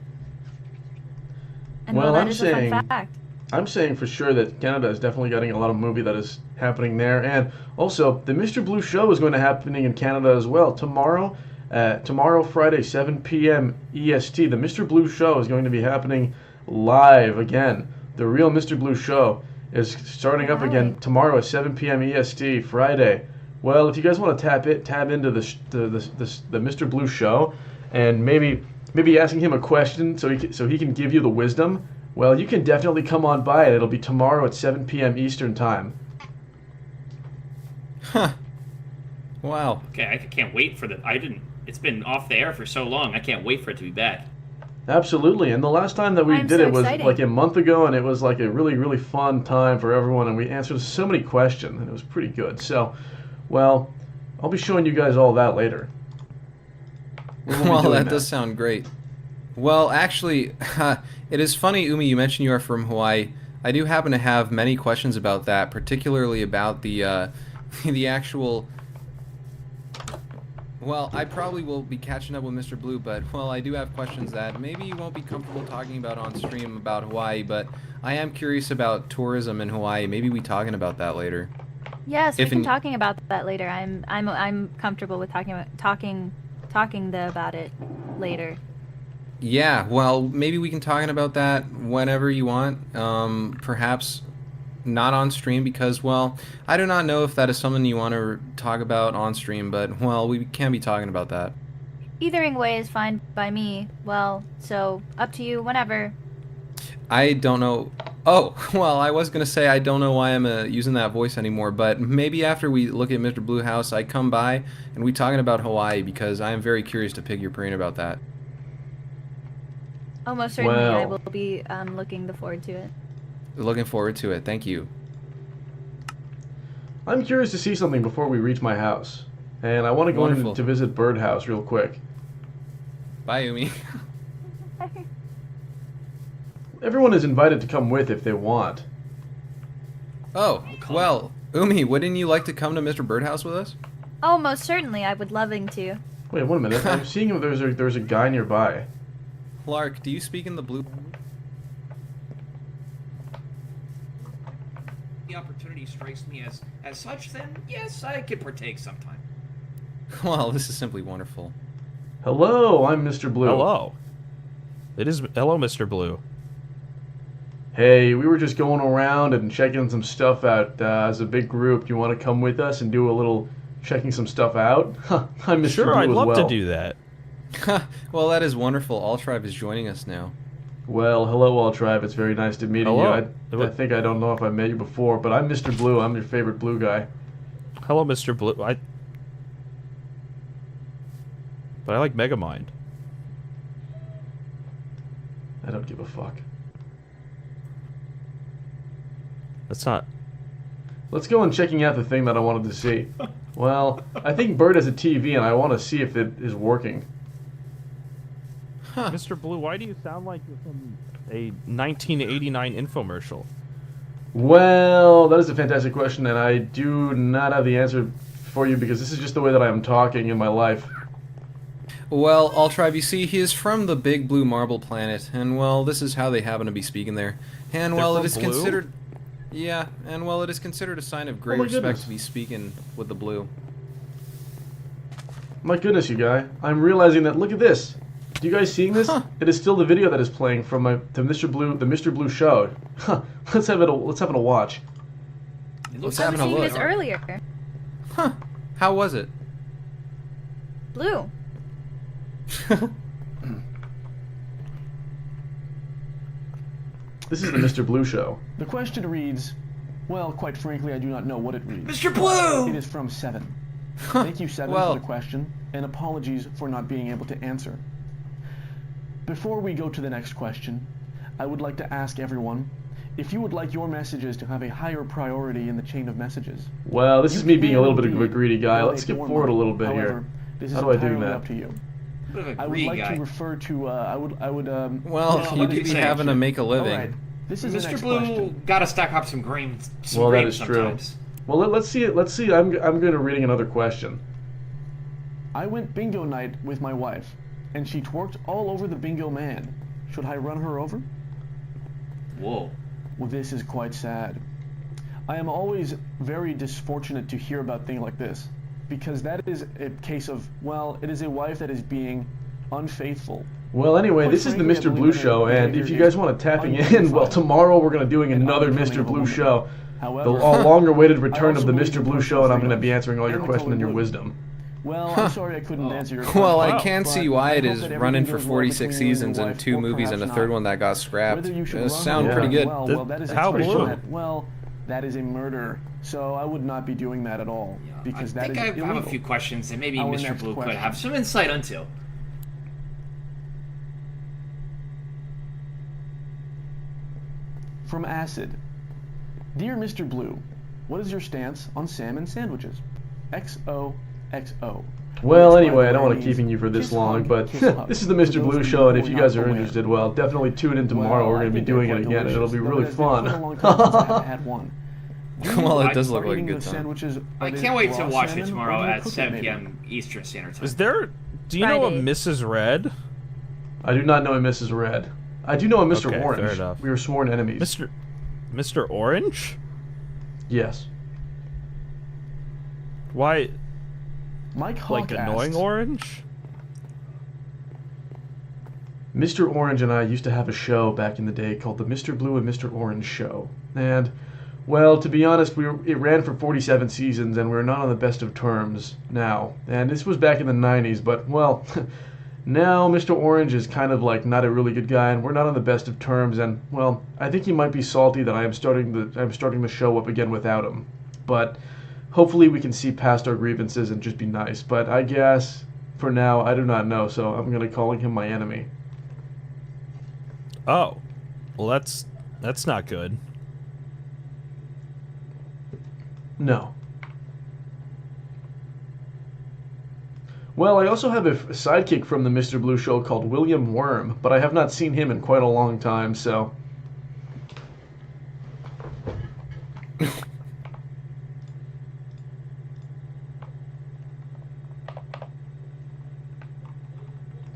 And Well, that I'm is saying, a fun fact. I'm saying for sure that Canada is definitely getting a lot of movie that is happening there, and also the Mr. Blue show is going to happening in Canada as well tomorrow. Tomorrow, Friday, 7 p.m. EST. The Mr. Blue show is going to be happening live again. The real Mr. Blue show is starting up again tomorrow at 7 p.m. EST, Friday. Well, if you guys want to tab into the Mr. Blue show, and maybe asking him a question so he can give you the wisdom, well, you can definitely come on by it. It'll be tomorrow at 7 p.m. Eastern time. Huh. Wow. Okay, I can't wait for it's been off the air for so long. I can't wait for it to be back. Absolutely, and the last time that we I'm did so it was excited. like a month ago, and it was like a really, really fun time for everyone, and we answered so many questions, and it was pretty good. So, well, I'll be showing you guys all that later. We will be Well, doing that does sound great. Well, actually, it is funny, Umi, you mentioned you are from Hawaii. I do happen to have many questions about that, particularly about the the actual... Well, I probably will be catching up with Mr. Blue, but, well, I do have questions that maybe you won't be comfortable talking about on stream about Hawaii, but I am curious about tourism in Hawaii. Maybe we talking about that later. Yes, we If can in- talking about that later. I'm comfortable with talking about it later. Yeah, well, maybe we can talk about that whenever you want. Perhaps not on stream because, well, I do not know if that is something you want to talk about on stream, but, well, we can be talking about that. Eithering way is fine by me. Well, so up to you whenever. I don't know. Oh, well, I was going to say I don't know why I'm using that voice anymore, but maybe after we look at Mr. Blue House, I come by and we talking about Hawaii because I am very curious to pick your brain about that. Almost certainly I Well. will be looking forward to it. Looking forward to it. Thank you. I'm curious to see something before we reach my house, and I want to go in Wonderful. to visit Birdhouse real quick. Bye, Umi. Everyone is invited to come with if they want. Oh, well, Umi, wouldn't you like to come to Mr. Birdhouse with us? Oh, most certainly I would loving to. Wait, wait a minute. I'm seeing if there's a guy nearby. Clark, do you speak in the blue? The opportunity strikes me as such, then yes, I could partake sometime. Well, this is simply wonderful. Hello, I'm Mr. Blue. Hello. Hello, Mr. Blue. Hey, we were just going around and checking some stuff out as a big group. Do you want to come with us and do a little checking some stuff out? I'm Mr. Sure, Blue I'd as love well. to do that. Well, that is wonderful. All Tribe is joining us now. Well, hello, all tribe. It's very nice to meet Hello. you. I think I don't know if I met you before, but I'm Mr. Blue. I'm your favorite blue guy. Hello, Mr. Blue. But I like Megamind. I don't give a fuck. That's not... Let's go and checking out the thing that I wanted to see. Well, I think Bird has a TV, and I want to see if it is working. Mr. Blue, why do you sound like you're from a 1989 infomercial? Well, that is a fantastic question, and I do not have the answer for you because this is just the way that I am talking in my life. Well, All Tribe, you see, he is from the Big Blue Marble Planet, and well, this is how they happen to be speaking there. And well, it is from blue? considered... Yeah, and well, it is considered a sign of great my respect goodness. to be speaking with the blue. My goodness, you guy. I'm realizing that, look at this. Do you guys seeing this? It is still the video that is playing from the Mr. Blue show. Huh. Let's have it a watch. Let's I have was a seeing look. this earlier. Huh. How was it? Blue. This is the Mr. Blue show. The question reads, well, quite frankly, I do not know what it reads. Mr. Blue! It is from Seven. Thank you, Seven, Well- for the question, and apologies for not being able to answer. Before we go to the next question, I would like to ask everyone if you would like your messages to have a higher priority in the chain of messages. Well, this is me being a little bit of a indeed greedy guy. Let's donate skip more forward a money. little bit However, here. This is How do I do entirely that? up to you. Bit of a I would greedy like guy. to refer to, Well, you do be having to make a living. Alright, this is the Mr. next Blue question. gotta stack up some grain. Some Well, that grain is true. sometimes. Well, let's see it. Let's see. I'm going to reading another question. I went bingo night with my wife, and she twerked all over the bingo man. Should I run her over? Whoa. Well, this is quite sad. I am always very disfortunate to hear about things like this, because that is a case of, well, it is a wife that is being unfaithful. Well, anyway, this is the Mr. Blue Show, and if you guys want to tapping in, well, tomorrow we're going to doing another Mr. Blue Show. The longer-awaited return of the Mr. Blue Show, and I'm going to be answering all your questions and your wisdom. Well, I'm sorry I couldn't answer your question. Well, I can see why it I hope is that running everything for goes well 46 between you and your seasons and wife, 2 or movies and a perhaps third not. one that got scrapped. Whether you should It run sound her pretty good. well, well, that is How expression blue? that, well, that is a murder. So I would not be doing that at all, because that is I illegal. have a few questions that maybe Our Mr. next Blue could question. have some insight into. From Acid. Dear Mr. Blue, what is your stance on salmon sandwiches? XOXO. Well, anyway, I don't want to keeping you for this long, but this is the Mr. Blue Show, and if you guys are interested, well, definitely tune in tomorrow. We're going to be doing it again, and it'll be really fun. Well, it does look like a good time. I can't wait to watch it tomorrow at 7 p.m. Eastern Standard Time. Is there? Do you know a Mrs. Red? I do not know a Mrs. Red. I do know a Mr. Okay, Orange. fair enough. We were sworn enemies. Mr. Orange? Yes. Why? Mike Hawk Like annoying asks, orange? Mr. Orange and I used to have a show back in the day called the Mr. Blue and Mr. Orange Show. And, well, to be honest, it ran for 47 seasons, and we're not on the best of terms now. And this was back in the 90s, but, well, now Mr. Orange is kind of like not a really good guy, and we're not on the best of terms, and, well, I think he might be salty that I'm starting the show up again without him. But hopefully we can see past our grievances and just be nice. But I guess, for now, I do not know, so I'm going to calling him my enemy. Oh. Well, that's not good. No. Well, I also have a sidekick from the Mr. Blue Show called William Worm, but I have not seen him in quite a long time, so...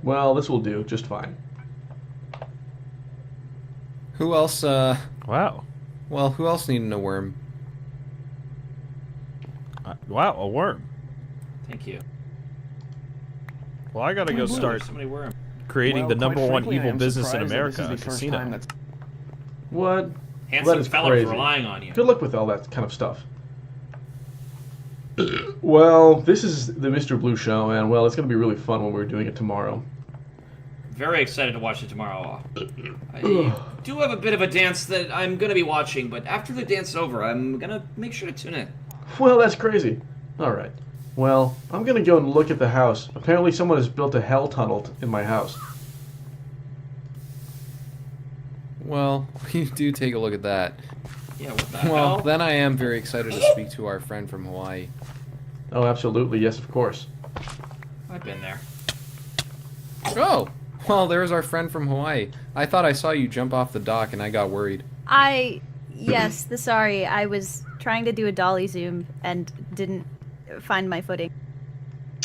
Well, this will do just fine. Who else, Wow. Well, who else needed a worm? Wow, a worm. Thank you. Well, I gotta go start So many worms. creating Well, the number quite one frankly, I evil am business in surprised that this America, is a the first casino. time that's- What? Handsome That is fella crazy. relying on you. Good luck with all that kind of stuff. Well, this is the Mr. Blue Show, and, well, it's going to be really fun when we're doing it tomorrow. Very excited to watch it tomorrow. I do have a bit of a dance that I'm going to be watching, but after the dance is over, I'm going to make sure to tune in. Well, that's crazy. Alright. Well, I'm going to go and look at the house. Apparently someone has built a hell tunnel in my house. Well, you do take a look at that. Yeah, what the Well, hell? then I am very excited to speak to our friend from Hawaii. Oh, absolutely. Yes, of course. I've been there. Oh! Well, there's our friend from Hawaii. I thought I saw you jump off the dock and I got worried. Yes, sorry, I was trying to do a dolly zoom and didn't find my footing.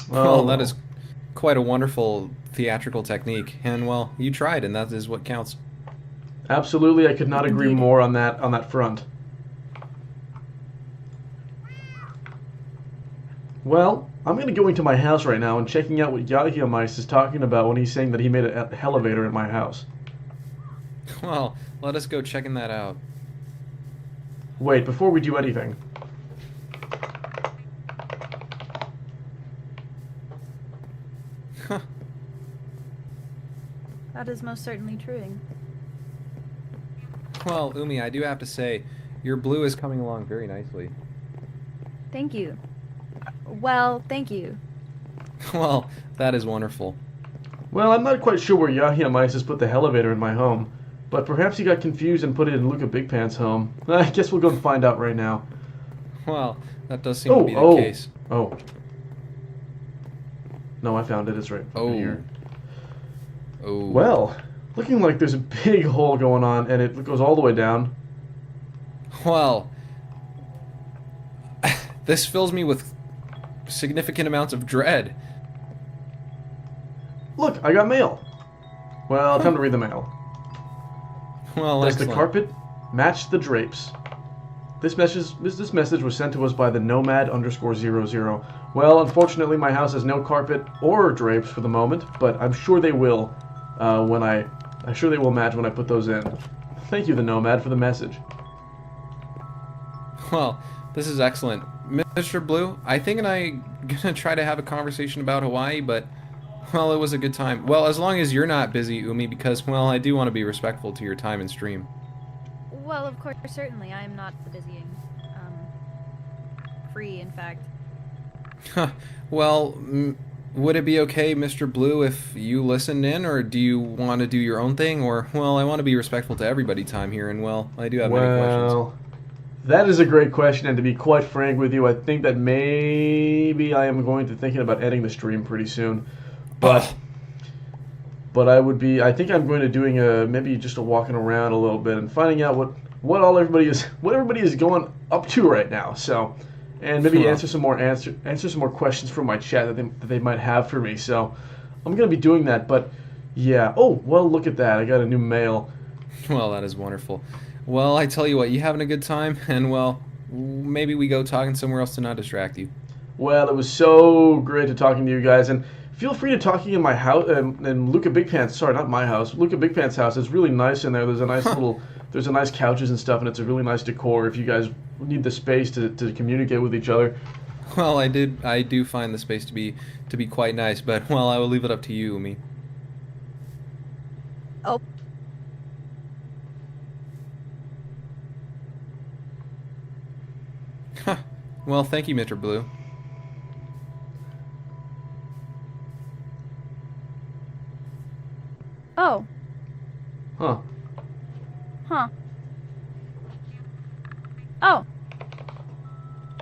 Well, that is quite a wonderful theatrical technique. And, well, you tried, and that is what counts. Absolutely, I could not agree more on that front. Well, I'm going to go into my house right now and checking out what Yahiamice is talking about when he's saying that he made an elevator in my house. Well, let us go checking that out. Wait, before we do anything. That is most certainly true. Well, Umi, I do have to say, your blue is coming along very nicely. Thank you. Well, thank you. Well, that is wonderful. Well, I'm not quite sure where Yahiamice has put the elevator in my home. But perhaps he got confused and put it in Luca Big Pants' home. I guess we'll go and find out right now. Well, that does seem to be the case. Oh. No, I found it. It's right here. Oh. Well, looking like there's a big hole going on, and it goes all the way down. Well, this fills me with significant amounts of dread. Look, I got mail. Well, time to read the mail. Well, Does excellent. the carpet match the drapes? This message was sent to us by the Nomad_00. Well, unfortunately, my house has no carpet or drapes for the moment, but I'm sure they will I'm sure they will match when I put those in. Thank you, the Nomad, for the message. Well, this is excellent. Mr. Blue, I think I'm gonna try to have a conversation about Hawaii, but, well, it was a good time. Well, as long as you're not busy, Umi, because, well, I do want to be respectful to your time and stream. Well, of course, certainly. I am not the busying. Free, in fact. Well, would it be okay, Mr. Blue, if you listened in, or do you want to do your own thing? Or, well, I want to be respectful to everybody's time here, and, well, I do have many questions. Well, that is a great question, and to be quite frank with you, I think that maybe I am going to thinking about ending the stream pretty soon. But I think I'm going to doing maybe just a walking around a little bit and finding out what everybody is going up to right now. So, and maybe answer some more questions from my chat that they might have for me. So, I'm going to be doing that. But yeah. Oh, well, look at that. I got a new mail. Well, that is wonderful. Well, I tell you what, you having a good time? And, well, maybe we go talking somewhere else to not distract you. Well, it was so great to talking to you guys, and feel free to talking in my house, in Luca Big Pants. Sorry, not my house. Luca Big Pants' house. It's really nice in there. There's a nice there's a nice couches and stuff, and it's a really nice decor. If you guys need the space to communicate with each other. Well, I do find the space to be quite nice, but, well, I will leave it up to you, Umi. Oh. Well, thank you, Mr. Blue. Oh. Huh. Huh. Oh.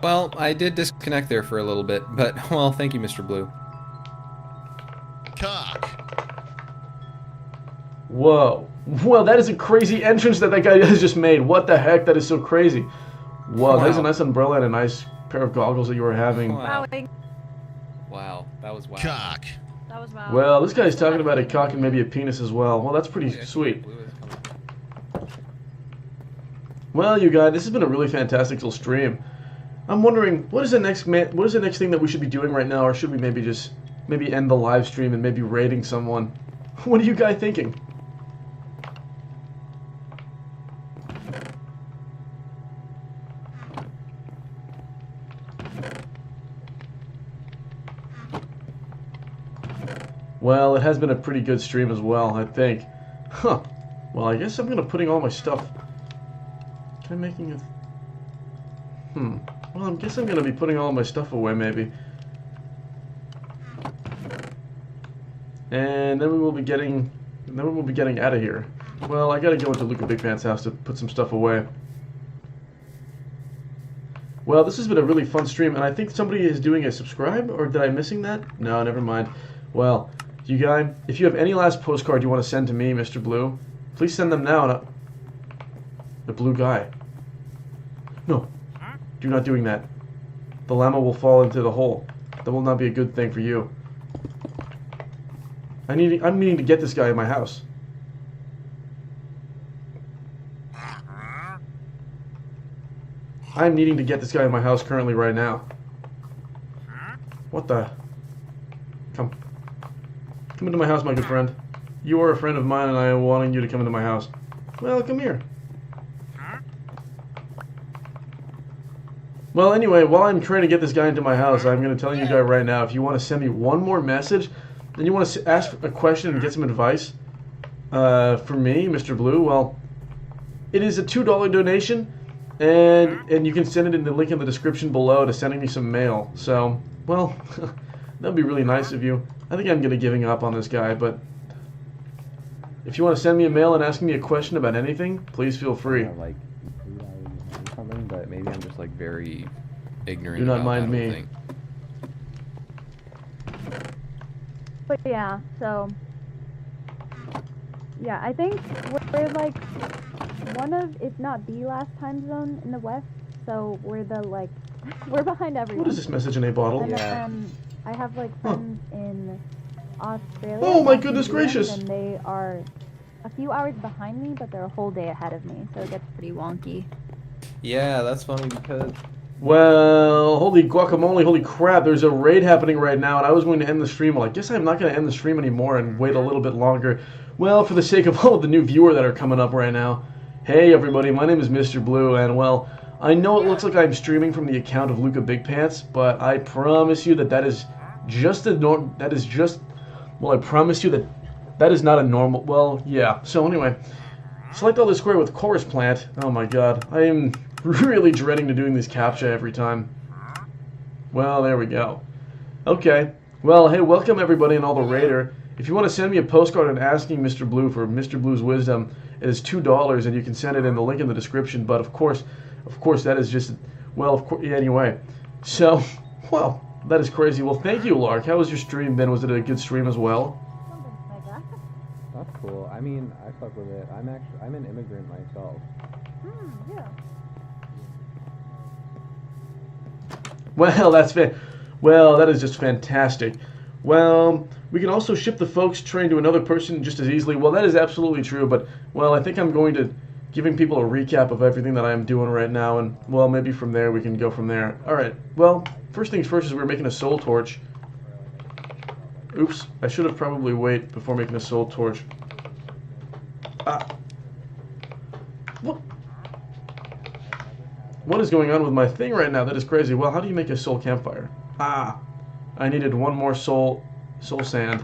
Well, I did disconnect there for a little bit, but, well, thank you, Mr. Blue. Whoa. Well, that is a crazy entrance that guy has just made. What the heck? That is so crazy. Whoa, that is a nice umbrella and a nice pair of goggles that you were having. Wow, that was wow. That was wow. Well, this guy's talking about a cock and maybe a penis as well. Well, that's pretty sweet. Well, you guys, this has been a really fantastic little stream. I'm wondering, what is the next thing that we should be doing right now, or should we maybe end the live stream and maybe raiding someone? What are you guys thinking? Well, it has been a pretty good stream as well, I think. Huh. Well, I guess I'm gonna putting all my stuff. Am I making it? Well, I guess I'm gonna be putting all my stuff away, maybe. And then we will be getting out of here. Well, I gotta go into Luca Big Pants' house to put some stuff away. Well, this has been a really fun stream, and I think somebody is doing a subscribe, or did I missing that? No, never mind. Well, you guys, if you have any last postcard you want to send to me, Mr. Blue, please send them now. The blue guy. No, do not doing that. The llama will fall into the hole. That will not be a good thing for you. I'm needing to get this guy in my house. I'm needing to get this guy in my house currently right now. What the? Come into my house, my good friend. You are a friend of mine, and I am wanting you to come into my house. Well, come here. Well, anyway, while I'm trying to get this guy into my house, I'm going to tell you guys right now, if you want to send me one more message, and you want to ask a question and get some advice for me, Mr. Blue, well, it is a $2 donation, and you can send it in the link in the description below to sending me some mail. So, well, that'd be really nice of you. I think I'm going to giving up on this guy, but If you want to send me a mail and ask me a question about anything, please feel free. Like something, but maybe I'm just like very ignorant. Do not about mind that whole me. thing. But yeah, so yeah, I think we're like one of, if not the last time zone in the West. So we're the like we're behind everyone. What is this message in a bottle? And then I have like friends in Australia. Oh my and goodness New Zealand, gracious. And they are a few hours behind me, but they're a whole day ahead of me, so it gets pretty wonky. Yeah, that's funny because. Well, holy guacamole, holy crap, there's a raid happening right now, and I was going to end the stream. Well, I guess I'm not going to end the stream anymore and wait a little bit longer. Well, for the sake of all of the new viewers that are coming up right now. Hey everybody, my name is Mr. Blue, and well, I know it looks like I'm streaming from the account of Luca Big Pants, but I promise you that is just a well, I promise you that is not a normal, well, yeah. So anyway, select all the square with chorus plant. Oh my god, I am really dreading to doing this CAPTCHA every time. Well, there we go. Okay. Well, hey, welcome everybody and all the raider. If you want to send me a postcard and asking Mr. Blue for Mr. Blue's wisdom, it is $2, and you can send it in the link in the description. But of course, that is just, well, of course, yeah, anyway. So, well, that is crazy. Well, thank you, Lark. How was your stream, Ben? Was it a good stream as well? That's cool. I mean, I fuck with it. I'm an immigrant myself. Yeah. Well, that is just fantastic. Well, we can also ship the folks train to another person just as easily. Well, that is absolutely true, but, well, I think I'm going to giving people a recap of everything that I'm doing right now, and, well, maybe from there we can go from there. Alright, well, first things first is we're making a soul torch. Oops, I should have probably waited before making a soul torch. What is going on with my thing right now? That is crazy. Well, how do you make a soul campfire? I needed one more soul sand.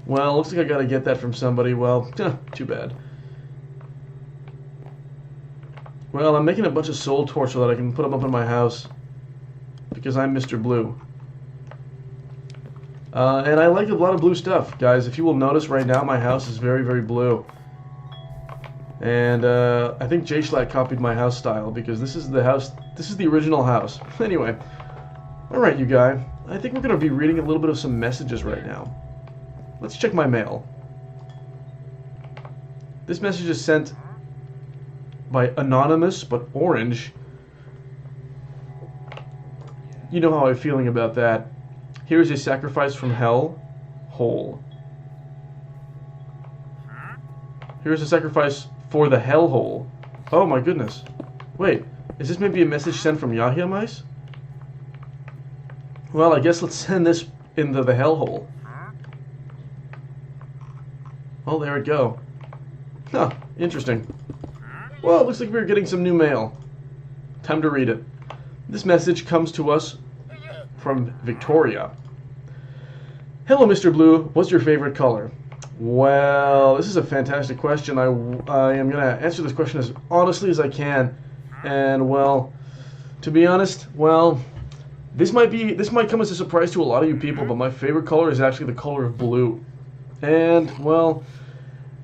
Well, looks like I gotta get that from somebody. Well, too bad. Well, I'm making a bunch of soul torch so that I can put them up in my house. Because I'm Mr. Blue. And I like a lot of blue stuff, guys. If you will notice right now, my house is very, very blue. And I think J-Schlatt copied my house style because this is the original house. Anyway, alright you guys, I think we're going to be reading a little bit of some messages right now. Let's check my mail. This message is sent by Anonymous but Orange. You know how I'm feeling about that. Here's a sacrifice from hell, whole. Here's a sacrifice for the hellhole. Oh my goodness. Wait, is this maybe a message sent from Yahya Mice? Well, I guess let's send this into the hellhole. Oh, there we go. Huh, interesting. Well, it looks like we're getting some new mail. Time to read it. This message comes to us from Victoria. Hello, Mr. Blue. What's your favorite color? Well, this is a fantastic question. I am going to answer this question as honestly as I can. And, well, to be honest, well, this might come as a surprise to a lot of you people, but my favorite color is actually the color of blue. And, well,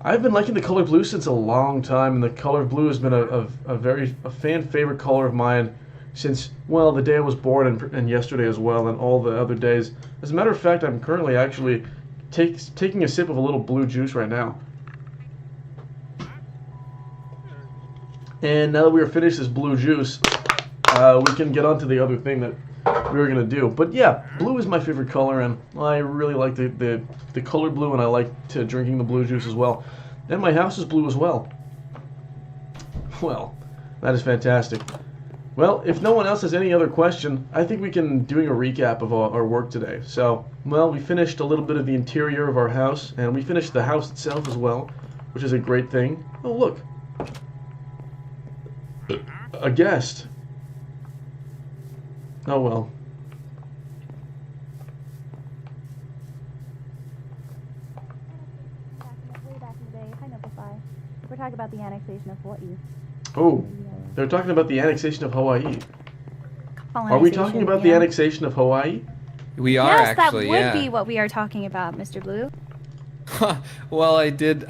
I've been liking the color blue since a long time, and the color blue has been a fan favorite color of mine since, well, the day I was born and yesterday as well, and all the other days. As a matter of fact, I'm currently actually taking a sip of a little blue juice right now. And now that we are finished this blue juice, we can get on to the other thing that we were going to do. But yeah, blue is my favorite color, and I really like the color blue, and I like drinking the blue juice as well. And my house is blue as well. Well, that is fantastic. Well, if no one else has any other question, I think we can do a recap of our work today. So, well, we finished a little bit of the interior of our house, and we finished the house itself as well, which is a great thing. Oh, look. A guest. Oh, well. Way back in the day, hi Notify. We're talking about the annexation of Hawaii. Oh, they're talking about the annexation of Hawaii. Are we talking about the annexation of Hawaii? We are yes, actually, that would yeah. be what we are talking about, Mr. Blue. Well, I did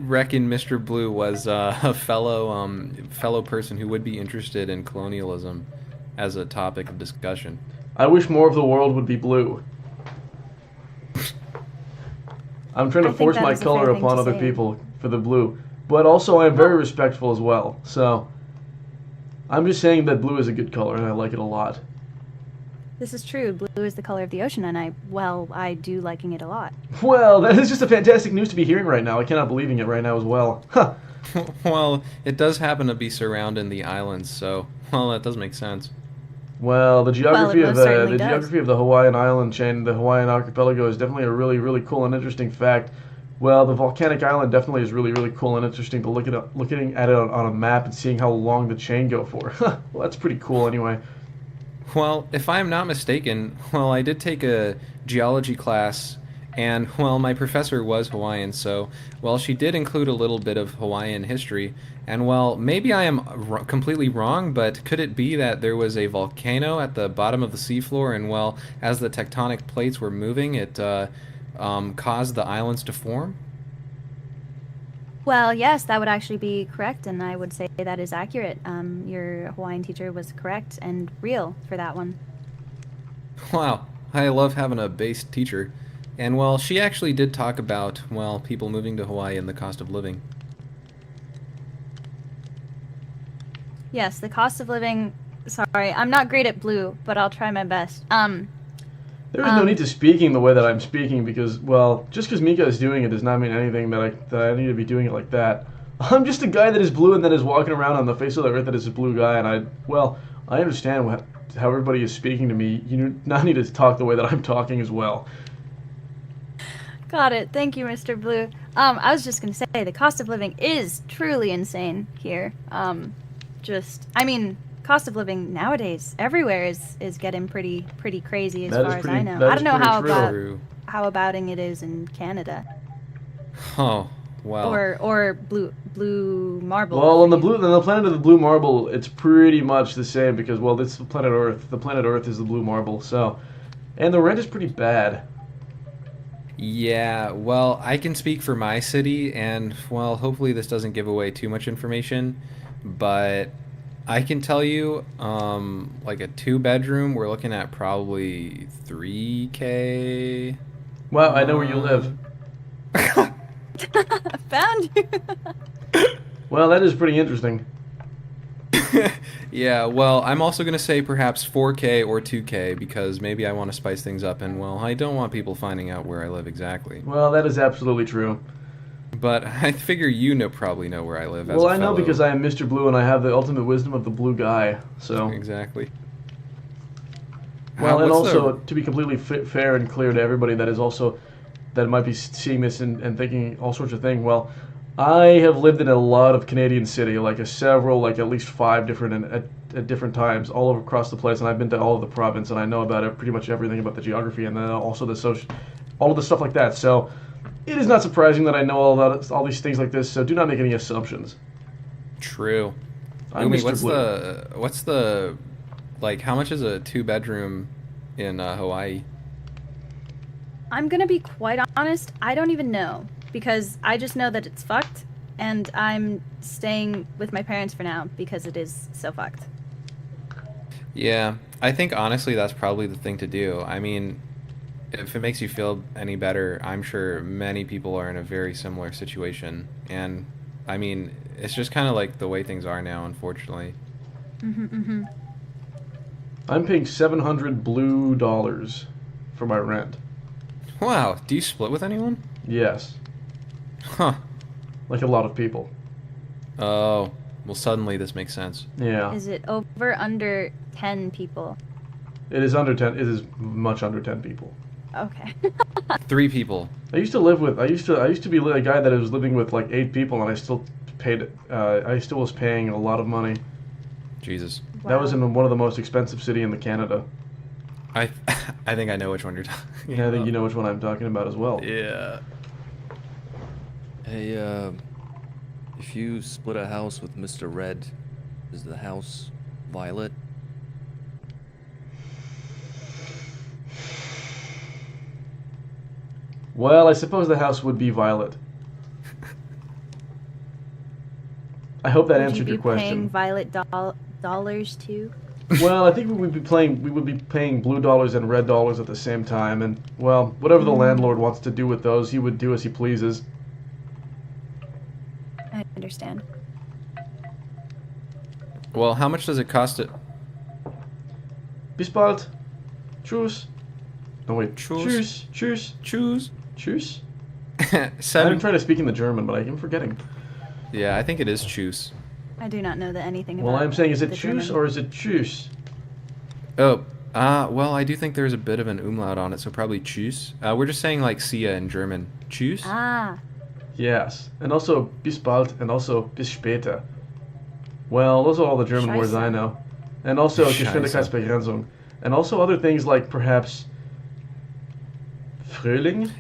reckon Mr. Blue was a fellow person who would be interested in colonialism as a topic of discussion. I wish more of the world would be blue. I'm trying to force my color upon other people for the blue, but also I'm very respectful as well. So I'm just saying that blue is a good color and I like it a lot. This is true. Blue is the color of the ocean, and I do liking it a lot. Well, that is just a fantastic news to be hearing right now. I cannot believing it right now as well. Huh. Well, it does happen to be surrounding the islands, so well, that does make sense. Well, the geography of the Hawaiian island chain, the Hawaiian archipelago, is definitely a really, really cool and interesting fact. Well, the volcanic island definitely is really, really cool and interesting to looking at it on a map and seeing how long the chain go for. Well, that's pretty cool anyway. Well, if I'm not mistaken, well, I did take a geology class, and, well, my professor was Hawaiian, so, well, she did include a little bit of Hawaiian history, and, well, maybe I am completely wrong, but could it be that there was a volcano at the bottom of the seafloor, and, well, as the tectonic plates were moving, it caused the islands to form? Well, yes, that would actually be correct, and I would say that is accurate. Your Hawaiian teacher was correct and real for that one. Wow, I love having a base teacher. And, well, she actually did talk about, well, people moving to Hawaii and the cost of living. Yes, the cost of living... Sorry, I'm not great at blue, but I'll try my best. There is no need to speaking the way that I'm speaking because, well, just because Mika is doing it does not mean anything that I need to be doing it like that. I'm just a guy that is blue and that is walking around on the face of the earth that is a blue guy, and I understand how everybody is speaking to me. You do not need to talk the way that I'm talking as well. Got it. Thank you, Mr. Blue. I was just going to say, the cost of living is truly insane here. Cost of living nowadays everywhere is getting pretty crazy as far as I know. I don't know how abouting it is in Canada. Oh, wow. Or blue marble. Well, on the planet of the blue marble, it's pretty much the same because, well, it's the planet Earth. The planet Earth is the blue marble, so, and the rent is pretty bad. Yeah, well, I can speak for my city, and, well, hopefully this doesn't give away too much information, but I can tell you, like a 2-bedroom, we're looking at probably $3K. Wow, I know where you live. Found you. Well, that is pretty interesting. Yeah, well, I'm also going to say perhaps 4K or 2K because maybe I want to spice things up, and, well, I don't want people finding out where I live exactly. Well, that is absolutely true. But I figure probably know where I live. Well, I know because I am Mr. Blue and I have the ultimate wisdom of the blue guy, so... Exactly. Well, and also, to be completely fair and clear to everybody that might be seeing this and thinking all sorts of things, well, I have lived in a lot of Canadian city, like at least 5 different at different times, all over across the place, and I've been to all of the province, and I know about pretty much everything about the geography, and then also all of the stuff like that, so... It is not surprising that I know all these things like this, so do not make any assumptions. True. I'm Umi, Mr. what's the like how much is a 2-bedroom in Hawaii? I'm gonna be quite honest, I don't even know, because I just know that it's fucked, and I'm staying with my parents for now because it is so fucked. Yeah, I think honestly that's probably the thing to do. I mean, if it makes you feel any better, I'm sure many people are in a very similar situation. And, I mean, it's just kind of like the way things are now, unfortunately. I'm paying $700 blue for my rent. Wow, do you split with anyone? Yes. Huh. Like a lot of people. Oh, well suddenly this makes sense. Yeah. Is it under 10 people? It is under 10, it is much under 10 people. Okay. 3 people. I used to be a guy that was living with like 8 people, and I still was paying a lot of money. Jesus. Wow. That was in one of the most expensive city in Canada. I think I know which one you're talking about. Yeah, I think you know which one I'm talking about as well. Yeah. Hey, if you split a house with Mr. Red, is the house violet? Well, I suppose the house would be violet. I hope that Would answered you your be question. paying violet dollars too? Well, I think we would be paying blue dollars and red dollars at the same time, and well, whatever the landlord wants to do with those, he would do as he pleases. I understand. Well, how much does it cost it? Bis bald. Tschüss. No wait. Tschüss. Tschüss. Tschüss. Tschüss. I'm trying to speak in the German, but I am forgetting. Yeah, I think it is tschüss. I do not know that anything Well, about I'm saying, is it the tschüss German. or is it tschüss? Oh, well, I do think there's a bit of an umlaut on it, so probably tschüss. We're just saying like see ya in German. Tschüss? Ah. Yes, and also bis bald, and also bis später. Well, those are all the German words I know. And also Geschwindigkeitsbegrenzung. And also other things like perhaps Frühling.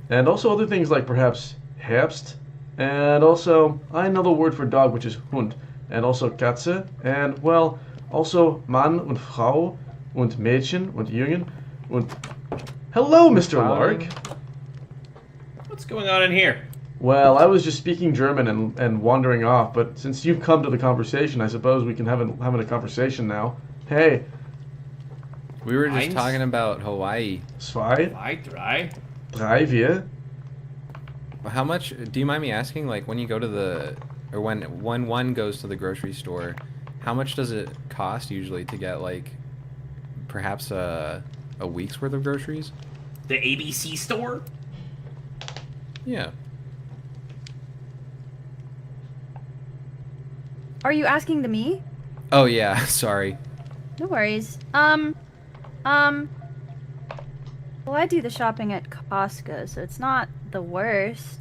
And also other things like perhaps Herbst. And also, I know the word for dog, which is Hund. And also Katze. And, well, also Mann und Frau und Mädchen und Jungen und... Hello, Mr. Lark! What's going on in here? Well, I was just speaking German and wandering off, but since you've come to the conversation, I suppose we can having a conversation now. Hey. We were just talking about Hawaii. Zwei? Drei? Drei wir? How much, do you mind me asking, like when you go to the, or when one goes to the grocery store, how much does it cost usually to get like perhaps a week's worth of groceries? The ABC store? Yeah. Are you asking to me? Oh yeah, sorry. No worries. Well, I do the shopping at Costco, so it's not the worst.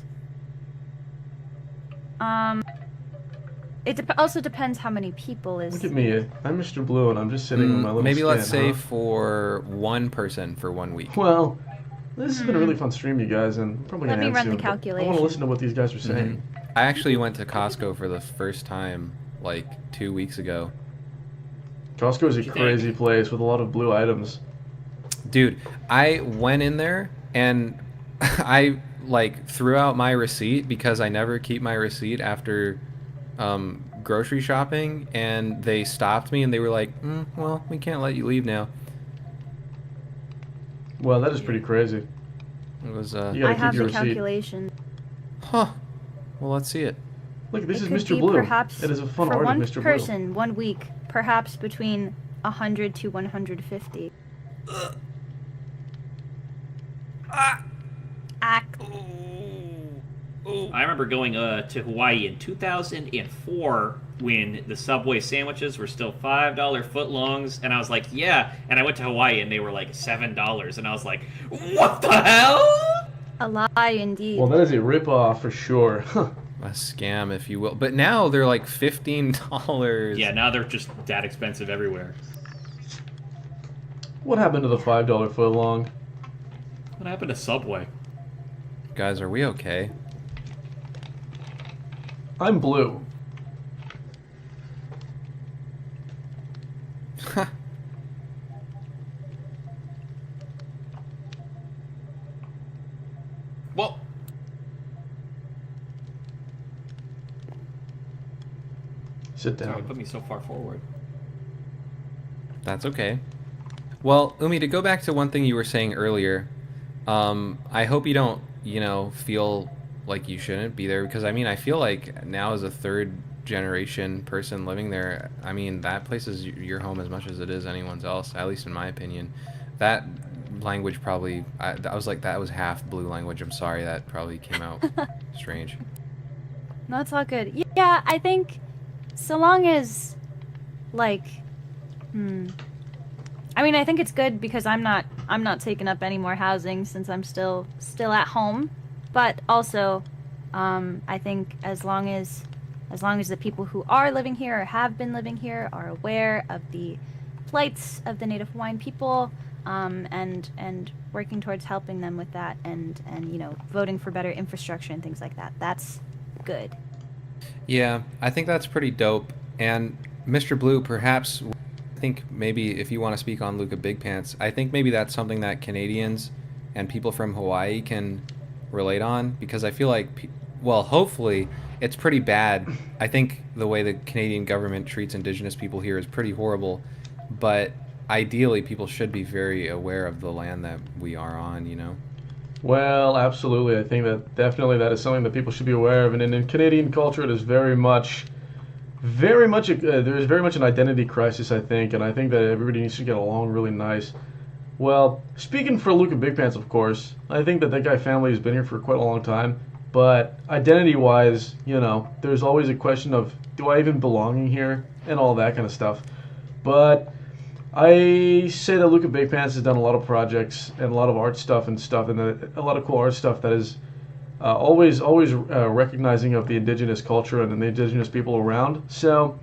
It also depends how many people is. Look at me. I'm Mr. Blue, and I'm just sitting on my little Maybe let's stand, say huh? for one person for 1 week. Well, this has been a really fun stream, you guys, and I'm probably Let gonna me end run the soon, but I calculation. want to listen to what these guys are saying. I actually went to Costco for the first time like 2 weeks ago. Costco is a crazy place with a lot of blue items. Dude, I went in there and I like threw out my receipt because I never keep my receipt after grocery shopping, and they stopped me and they were like, well, we can't let you leave now. Well, that is pretty crazy. It was You I gotta keep have your the receipt. calculation. Huh. Well, let's see it. Look, this It is could Mr. be Blue. Perhaps It is a fun for art one of Mr. person, 1 week, perhaps between 100 to 150. I remember going to Hawaii in 2004 when the Subway sandwiches were still $5 footlongs, and I was like, yeah. And I went to Hawaii and they were like $7, and I was like, what the hell? A lie indeed. Well, that is a rip-off for sure. A scam, if you will. But now they're like $15. Yeah, now they're just that expensive everywhere. What happened to the $5 footlong? What happened to Subway? Guys, are we okay? I'm blue. Well, sit down. Sorry, put me so far forward. That's okay. Well, Umi, to go back to one thing you were saying earlier, I hope you don't, feel like you shouldn't be there, because I mean, I feel like now as a third generation person living there, I mean, that place is your home as much as it is anyone's else, at least in my opinion. That language probably, that was half blue language. I'm sorry, that probably came out strange. No, it's all good. Yeah, I think so long as, like, I mean, I think it's good because I'm not taking up any more housing since I'm still at home. But also, I think as long as the people who are living here or have been living here are aware of the plights of the Native Hawaiian people, and working towards helping them with that, and voting for better infrastructure and things like that, that's good. Yeah, I think that's pretty dope. And Mr. Blue, perhaps, I think maybe if you want to speak on Luca Big Pants, I think maybe that's something that Canadians and people from Hawaii can relate on, because I feel like, well, hopefully it's pretty bad. I think the way the Canadian government treats Indigenous people here is pretty horrible, but ideally people should be very aware of the land that we are on, you know? Well, absolutely. I think that definitely that is something that people should be aware of. And in Canadian culture, it is very much, there is very much an identity crisis, I think. And I think that everybody needs to get along really nice. Well, speaking for Luca Big Pants, of course, I think that guy family has been here for quite a long time. But identity-wise, you know, there's always a question of, do I even belong here? And all that kind of stuff. But I say that Luca Big Pants has done a lot of projects and a lot of art stuff and a lot of cool art stuff that is always recognizing of the indigenous culture and the indigenous people around. So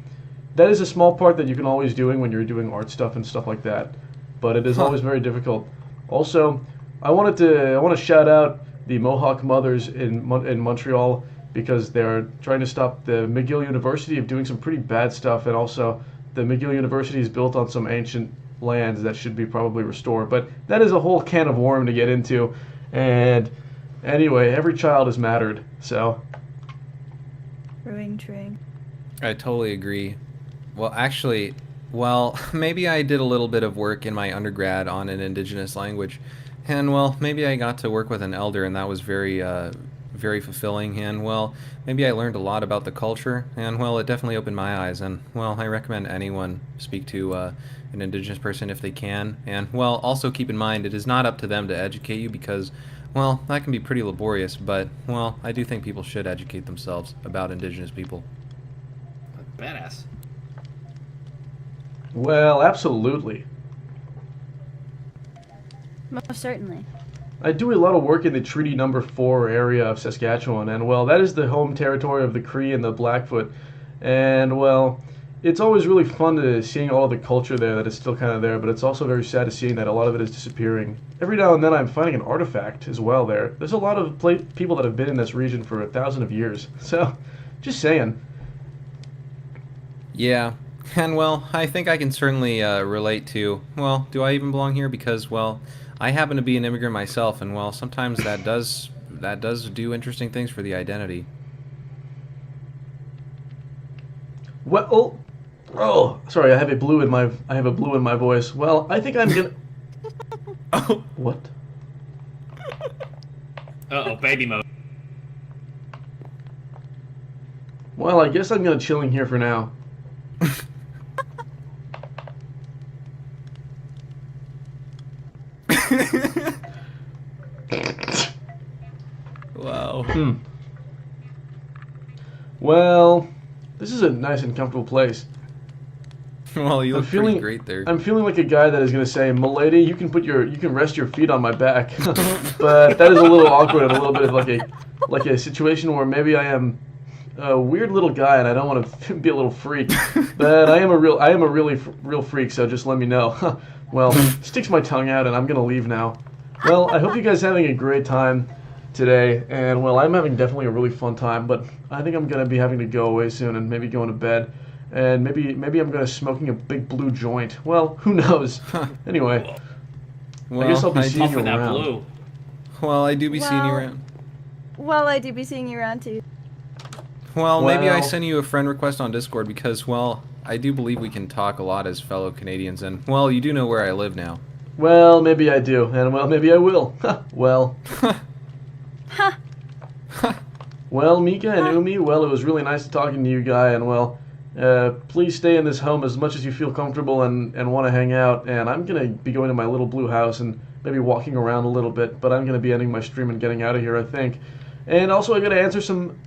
that is a small part that you can always doing when you're doing art stuff and stuff like that. But it is always very difficult. Also, I want to shout out the Mohawk mothers in Montreal, because they're trying to stop the McGill University of doing some pretty bad stuff, and also the McGill University is built on some ancient lands that should be probably restored. But that is a whole can of worm to get into. And anyway, every child is mattered. So. True. I totally agree. Well, actually, well, maybe I did a little bit of work in my undergrad on an Indigenous language. And, well, maybe I got to work with an elder, and that was very fulfilling. And, well, maybe I learned a lot about the culture, and, well, it definitely opened my eyes. And, well, I recommend anyone speak to an Indigenous person if they can. And, well, also keep in mind, it is not up to them to educate you, because, well, that can be pretty laborious. But, well, I do think people should educate themselves about Indigenous people. Badass. Well, absolutely. Most certainly. I do a lot of work in the Treaty Number 4 area of Saskatchewan, and, well, that is the home territory of the Cree and the Blackfoot. And, well, it's always really fun to seeing all of the culture there that is still kind of there, but it's also very sad to seeing that a lot of it is disappearing. Every now and then I'm finding an artifact as well there. There's a lot of people that have been in this region for 1,000 years, so just saying. Yeah, and, well, I think I can certainly relate to, well, do I even belong here? Because, well, I happen to be an immigrant myself, and, well, sometimes that does do interesting things for the identity. Well, oh, sorry, I have a blue in my voice. Well, I think I'm gonna. Oh, what? Uh-oh, baby mode. Well, I guess I'm gonna chilling here for now. Wow. Well, this is a nice and comfortable place. Well, you look pretty great there. I'm feeling like a guy that is gonna say, "Milady, you can rest your feet on my back," but that is a little awkward and a little bit of like a situation where maybe I am a weird little guy and I don't want to be a little freak, but I am a really real freak. So just let me know. Well, sticks my tongue out and I'm gonna leave now. Well, I hope you guys are having a great time today, and well, I'm having definitely a really fun time, but I think I'm gonna be having to go away soon and maybe going to bed, and maybe I'm gonna smoking a big blue joint. Well, who knows? Anyway, well, I guess I'll be seeing you around. Blue. Well, I do be seeing you around. Well, I do be seeing you around too. Well, maybe I send you a friend request on Discord because, well, I do believe we can talk a lot as fellow Canadians, and, well, you do know where I live now. Well, maybe I do, and, well, maybe I will. Well. Well, Mika and Umi, well, it was really nice talking to you, guy, and, well, please stay in this home as much as you feel comfortable and want to hang out, and I'm going to be going to my little blue house and maybe walking around a little bit, but I'm going to be ending my stream and getting out of here, I think. And also, I got to answer some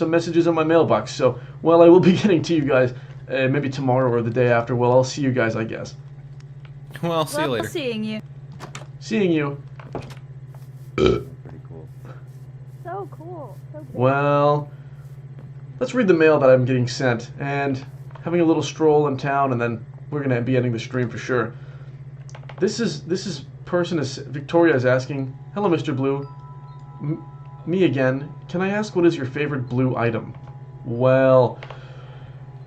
messages in my mailbox, so, well, I will be getting to you guys maybe tomorrow or the day after. Well, I'll see you guys, I guess. Well, I'll see you later. Seeing you. Seeing you. Pretty cool. So cool. So good. Well, let's read the mail that I'm getting sent and having a little stroll in town, and then we're going to be ending the stream for sure. Victoria is asking, "Hello, Mr. Blue. Me again. Can I ask what is your favorite blue item?" Well,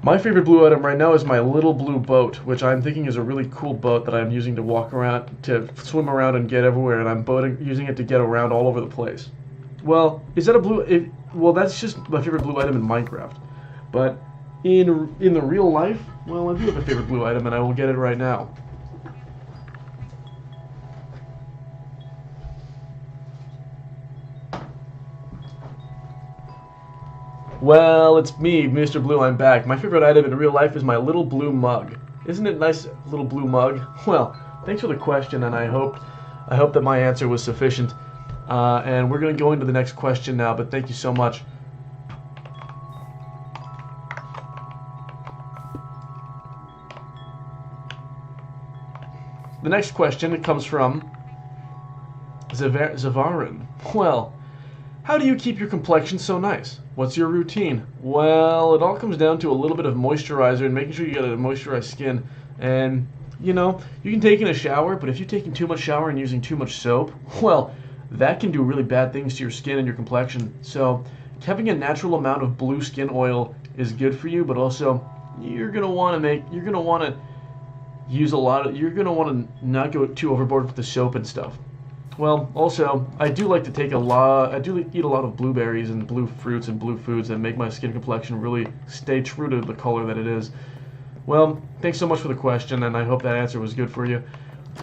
my favorite blue item right now is my little blue boat, which I'm thinking is a really cool boat that I'm using to walk around, to swim around and get everywhere, and I'm using it to get around all over the place. Well, is that a blue... well, that's just my favorite blue item in Minecraft. But in the real life, well, I do have a favorite blue item, and I will get it right now. Well, it's me, Mr. Blue, I'm back. My favorite item in real life is my little blue mug. Isn't it nice, little blue mug? Well, thanks for the question, and I hope that my answer was sufficient. And we're going to go into the next question now, but thank you so much. The next question comes from Zavarin. Well, how do you keep your complexion so nice? What's your routine? Well, it all comes down to a little bit of moisturizer and making sure you get a moisturized skin. And, you know, you can take in a shower, but if you're taking too much shower and using too much soap, well, that can do really bad things to your skin and your complexion. So, having a natural amount of blue skin oil is good for you, but also you're going to want to not go too overboard with the soap and stuff. Well, also, I do eat a lot of blueberries and blue fruits and blue foods that make my skin complexion really stay true to the color that it is. Well, thanks so much for the question, and I hope that answer was good for you.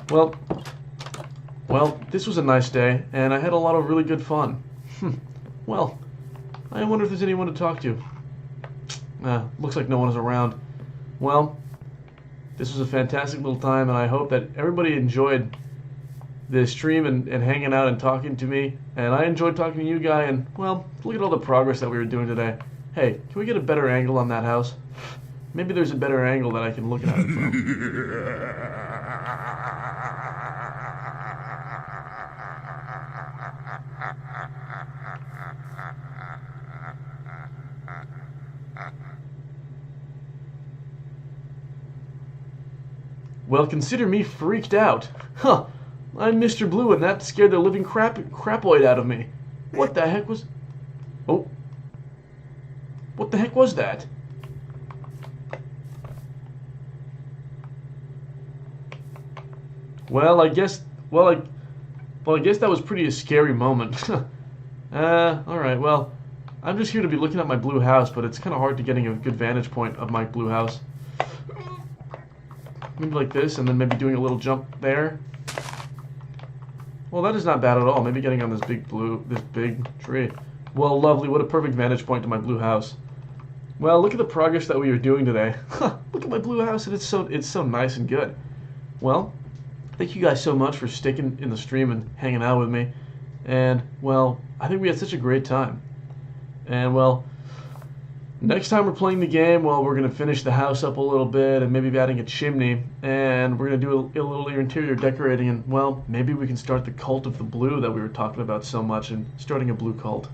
Well, this was a nice day, and I had a lot of really good fun. Well, I wonder if there's anyone to talk to. Looks like no one is around. Well, this was a fantastic little time, and I hope that everybody enjoyed the stream and hanging out and talking to me. And I enjoyed talking to you, Guy, and, well, look at all the progress that we were doing today. Hey, can we get a better angle on that house? Maybe there's a better angle that I can look at it from. Well, consider me freaked out. Huh. I'm Mr. Blue, and that scared the living crapoid out of me. What the heck was... Oh. What the heck was that? Well, I guess that was pretty a scary moment. Alright, well, I'm just here to be looking at my blue house, but it's kind of hard to getting a good vantage point of my blue house. Maybe like this, and then maybe doing a little jump there. Well, that is not bad at all. Maybe getting on this big tree. Well, lovely. What a perfect vantage point to my blue house. Well, look at the progress that we are doing today. Look at my blue house, and it's so nice and good. Well, thank you guys so much for sticking in the stream and hanging out with me. And, well, I think we had such a great time. And, well, next time we're playing the game, well, we're going to finish the house up a little bit and maybe adding a chimney. And we're going to do a little interior decorating. And, well, maybe we can start the cult of the blue that we were talking about so much and starting a blue cult.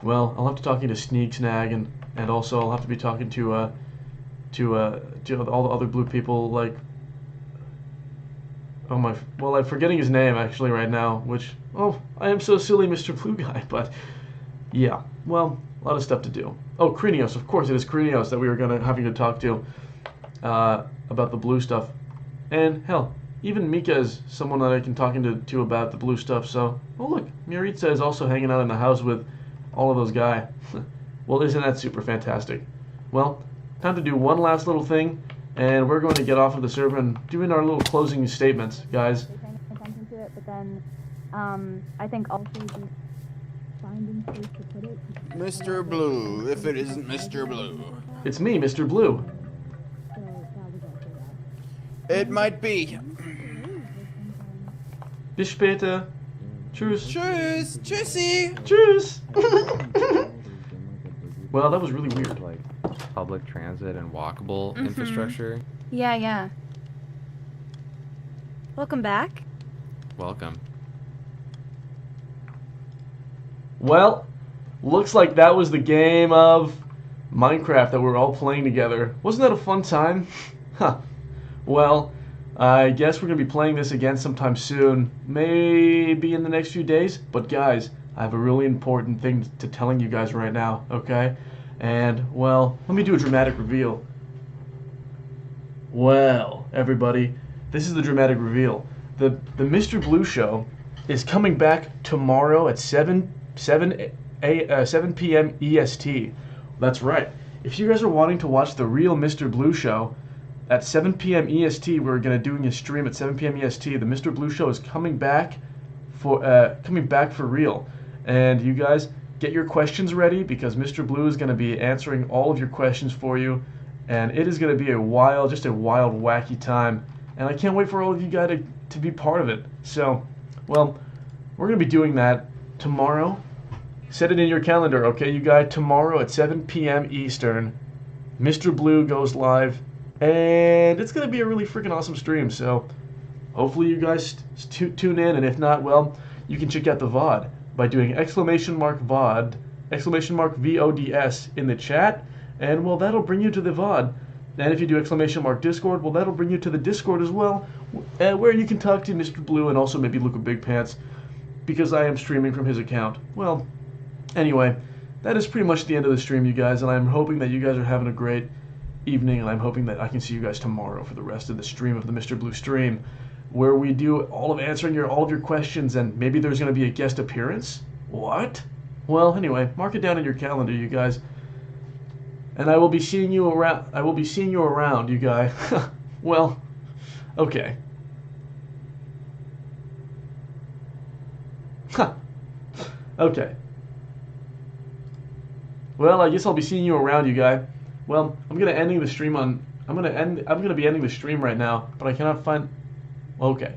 Well, I'll have to talk to Sneak Snag and also I'll have to be talking to all the other blue people like... Oh my... Well, I'm forgetting his name actually right now, which... Oh, I am so silly, Mr. Blue Guy, but... Yeah, well... A lot of stuff to do. Oh, Krinios. Of course, it is Krinios that we were having to talk to about the blue stuff. And, hell, even Mika is someone that I can talk to about the blue stuff. So, oh, look. Miritza is also hanging out in the house with all of those guys. Well, isn't that super fantastic? Well, time to do one last little thing. And we're going to get off of the server and doing our little closing statements, guys. Attention to it, but then I think also the finding place to put it. Mr. Blue, if it isn't Mr. Blue. It's me, Mr. Blue. It might be. Bis später. Tschüss. Tschüss. Tschüssi. Tschüss. Well, that was really weird. Like public transit and walkable infrastructure. Yeah. Welcome back. Welcome. Well, looks like that was the game of Minecraft that we're all playing together. Wasn't that a fun time? Huh. Well, I guess we're going to be playing this again sometime soon. Maybe in the next few days. But guys, I have a really important thing to telling you guys right now, okay? And, well, let me do a dramatic reveal. Well, everybody, this is the dramatic reveal. The Mr. Blue Show is coming back tomorrow at 7 p.m. EST. That's right. If you guys are wanting to watch the real Mr. Blue show at 7 p.m. EST, we're gonna doing a stream at 7 p.m. EST. The Mr. Blue show is coming back for real, and you guys get your questions ready because Mr. Blue is gonna be answering all of your questions for you, and it is gonna be a wild, wacky time, and I can't wait for all of you guys to be part of it. So, well, we're gonna be doing that tomorrow. Set it in your calendar, okay, you guys? Tomorrow at 7 p.m. Eastern, Mr. Blue goes live, and it's going to be a really freaking awesome stream, so hopefully you guys tune in, and if not, well, you can check out the VOD by doing !VOD, !VODS in the chat, and, well, that'll bring you to the VOD. And if you do !Discord, well, that'll bring you to the Discord as well, where you can talk to Mr. Blue and also maybe Luca Big Pants, because I am streaming from his account. Well, anyway, that is pretty much the end of the stream, you guys, and I'm hoping that you guys are having a great evening, and I'm hoping that I can see you guys tomorrow for the rest of the stream of the Mr. Blue stream, where we do all of answering all of your questions, and maybe there's going to be a guest appearance? What? Well, anyway, mark it down in your calendar, you guys, and I will be seeing you around, you guys. Well, okay. Huh. Okay. Well, I guess I'll be seeing you around, you guys. Well, I'm gonna be ending the stream right now, but I cannot find. Okay.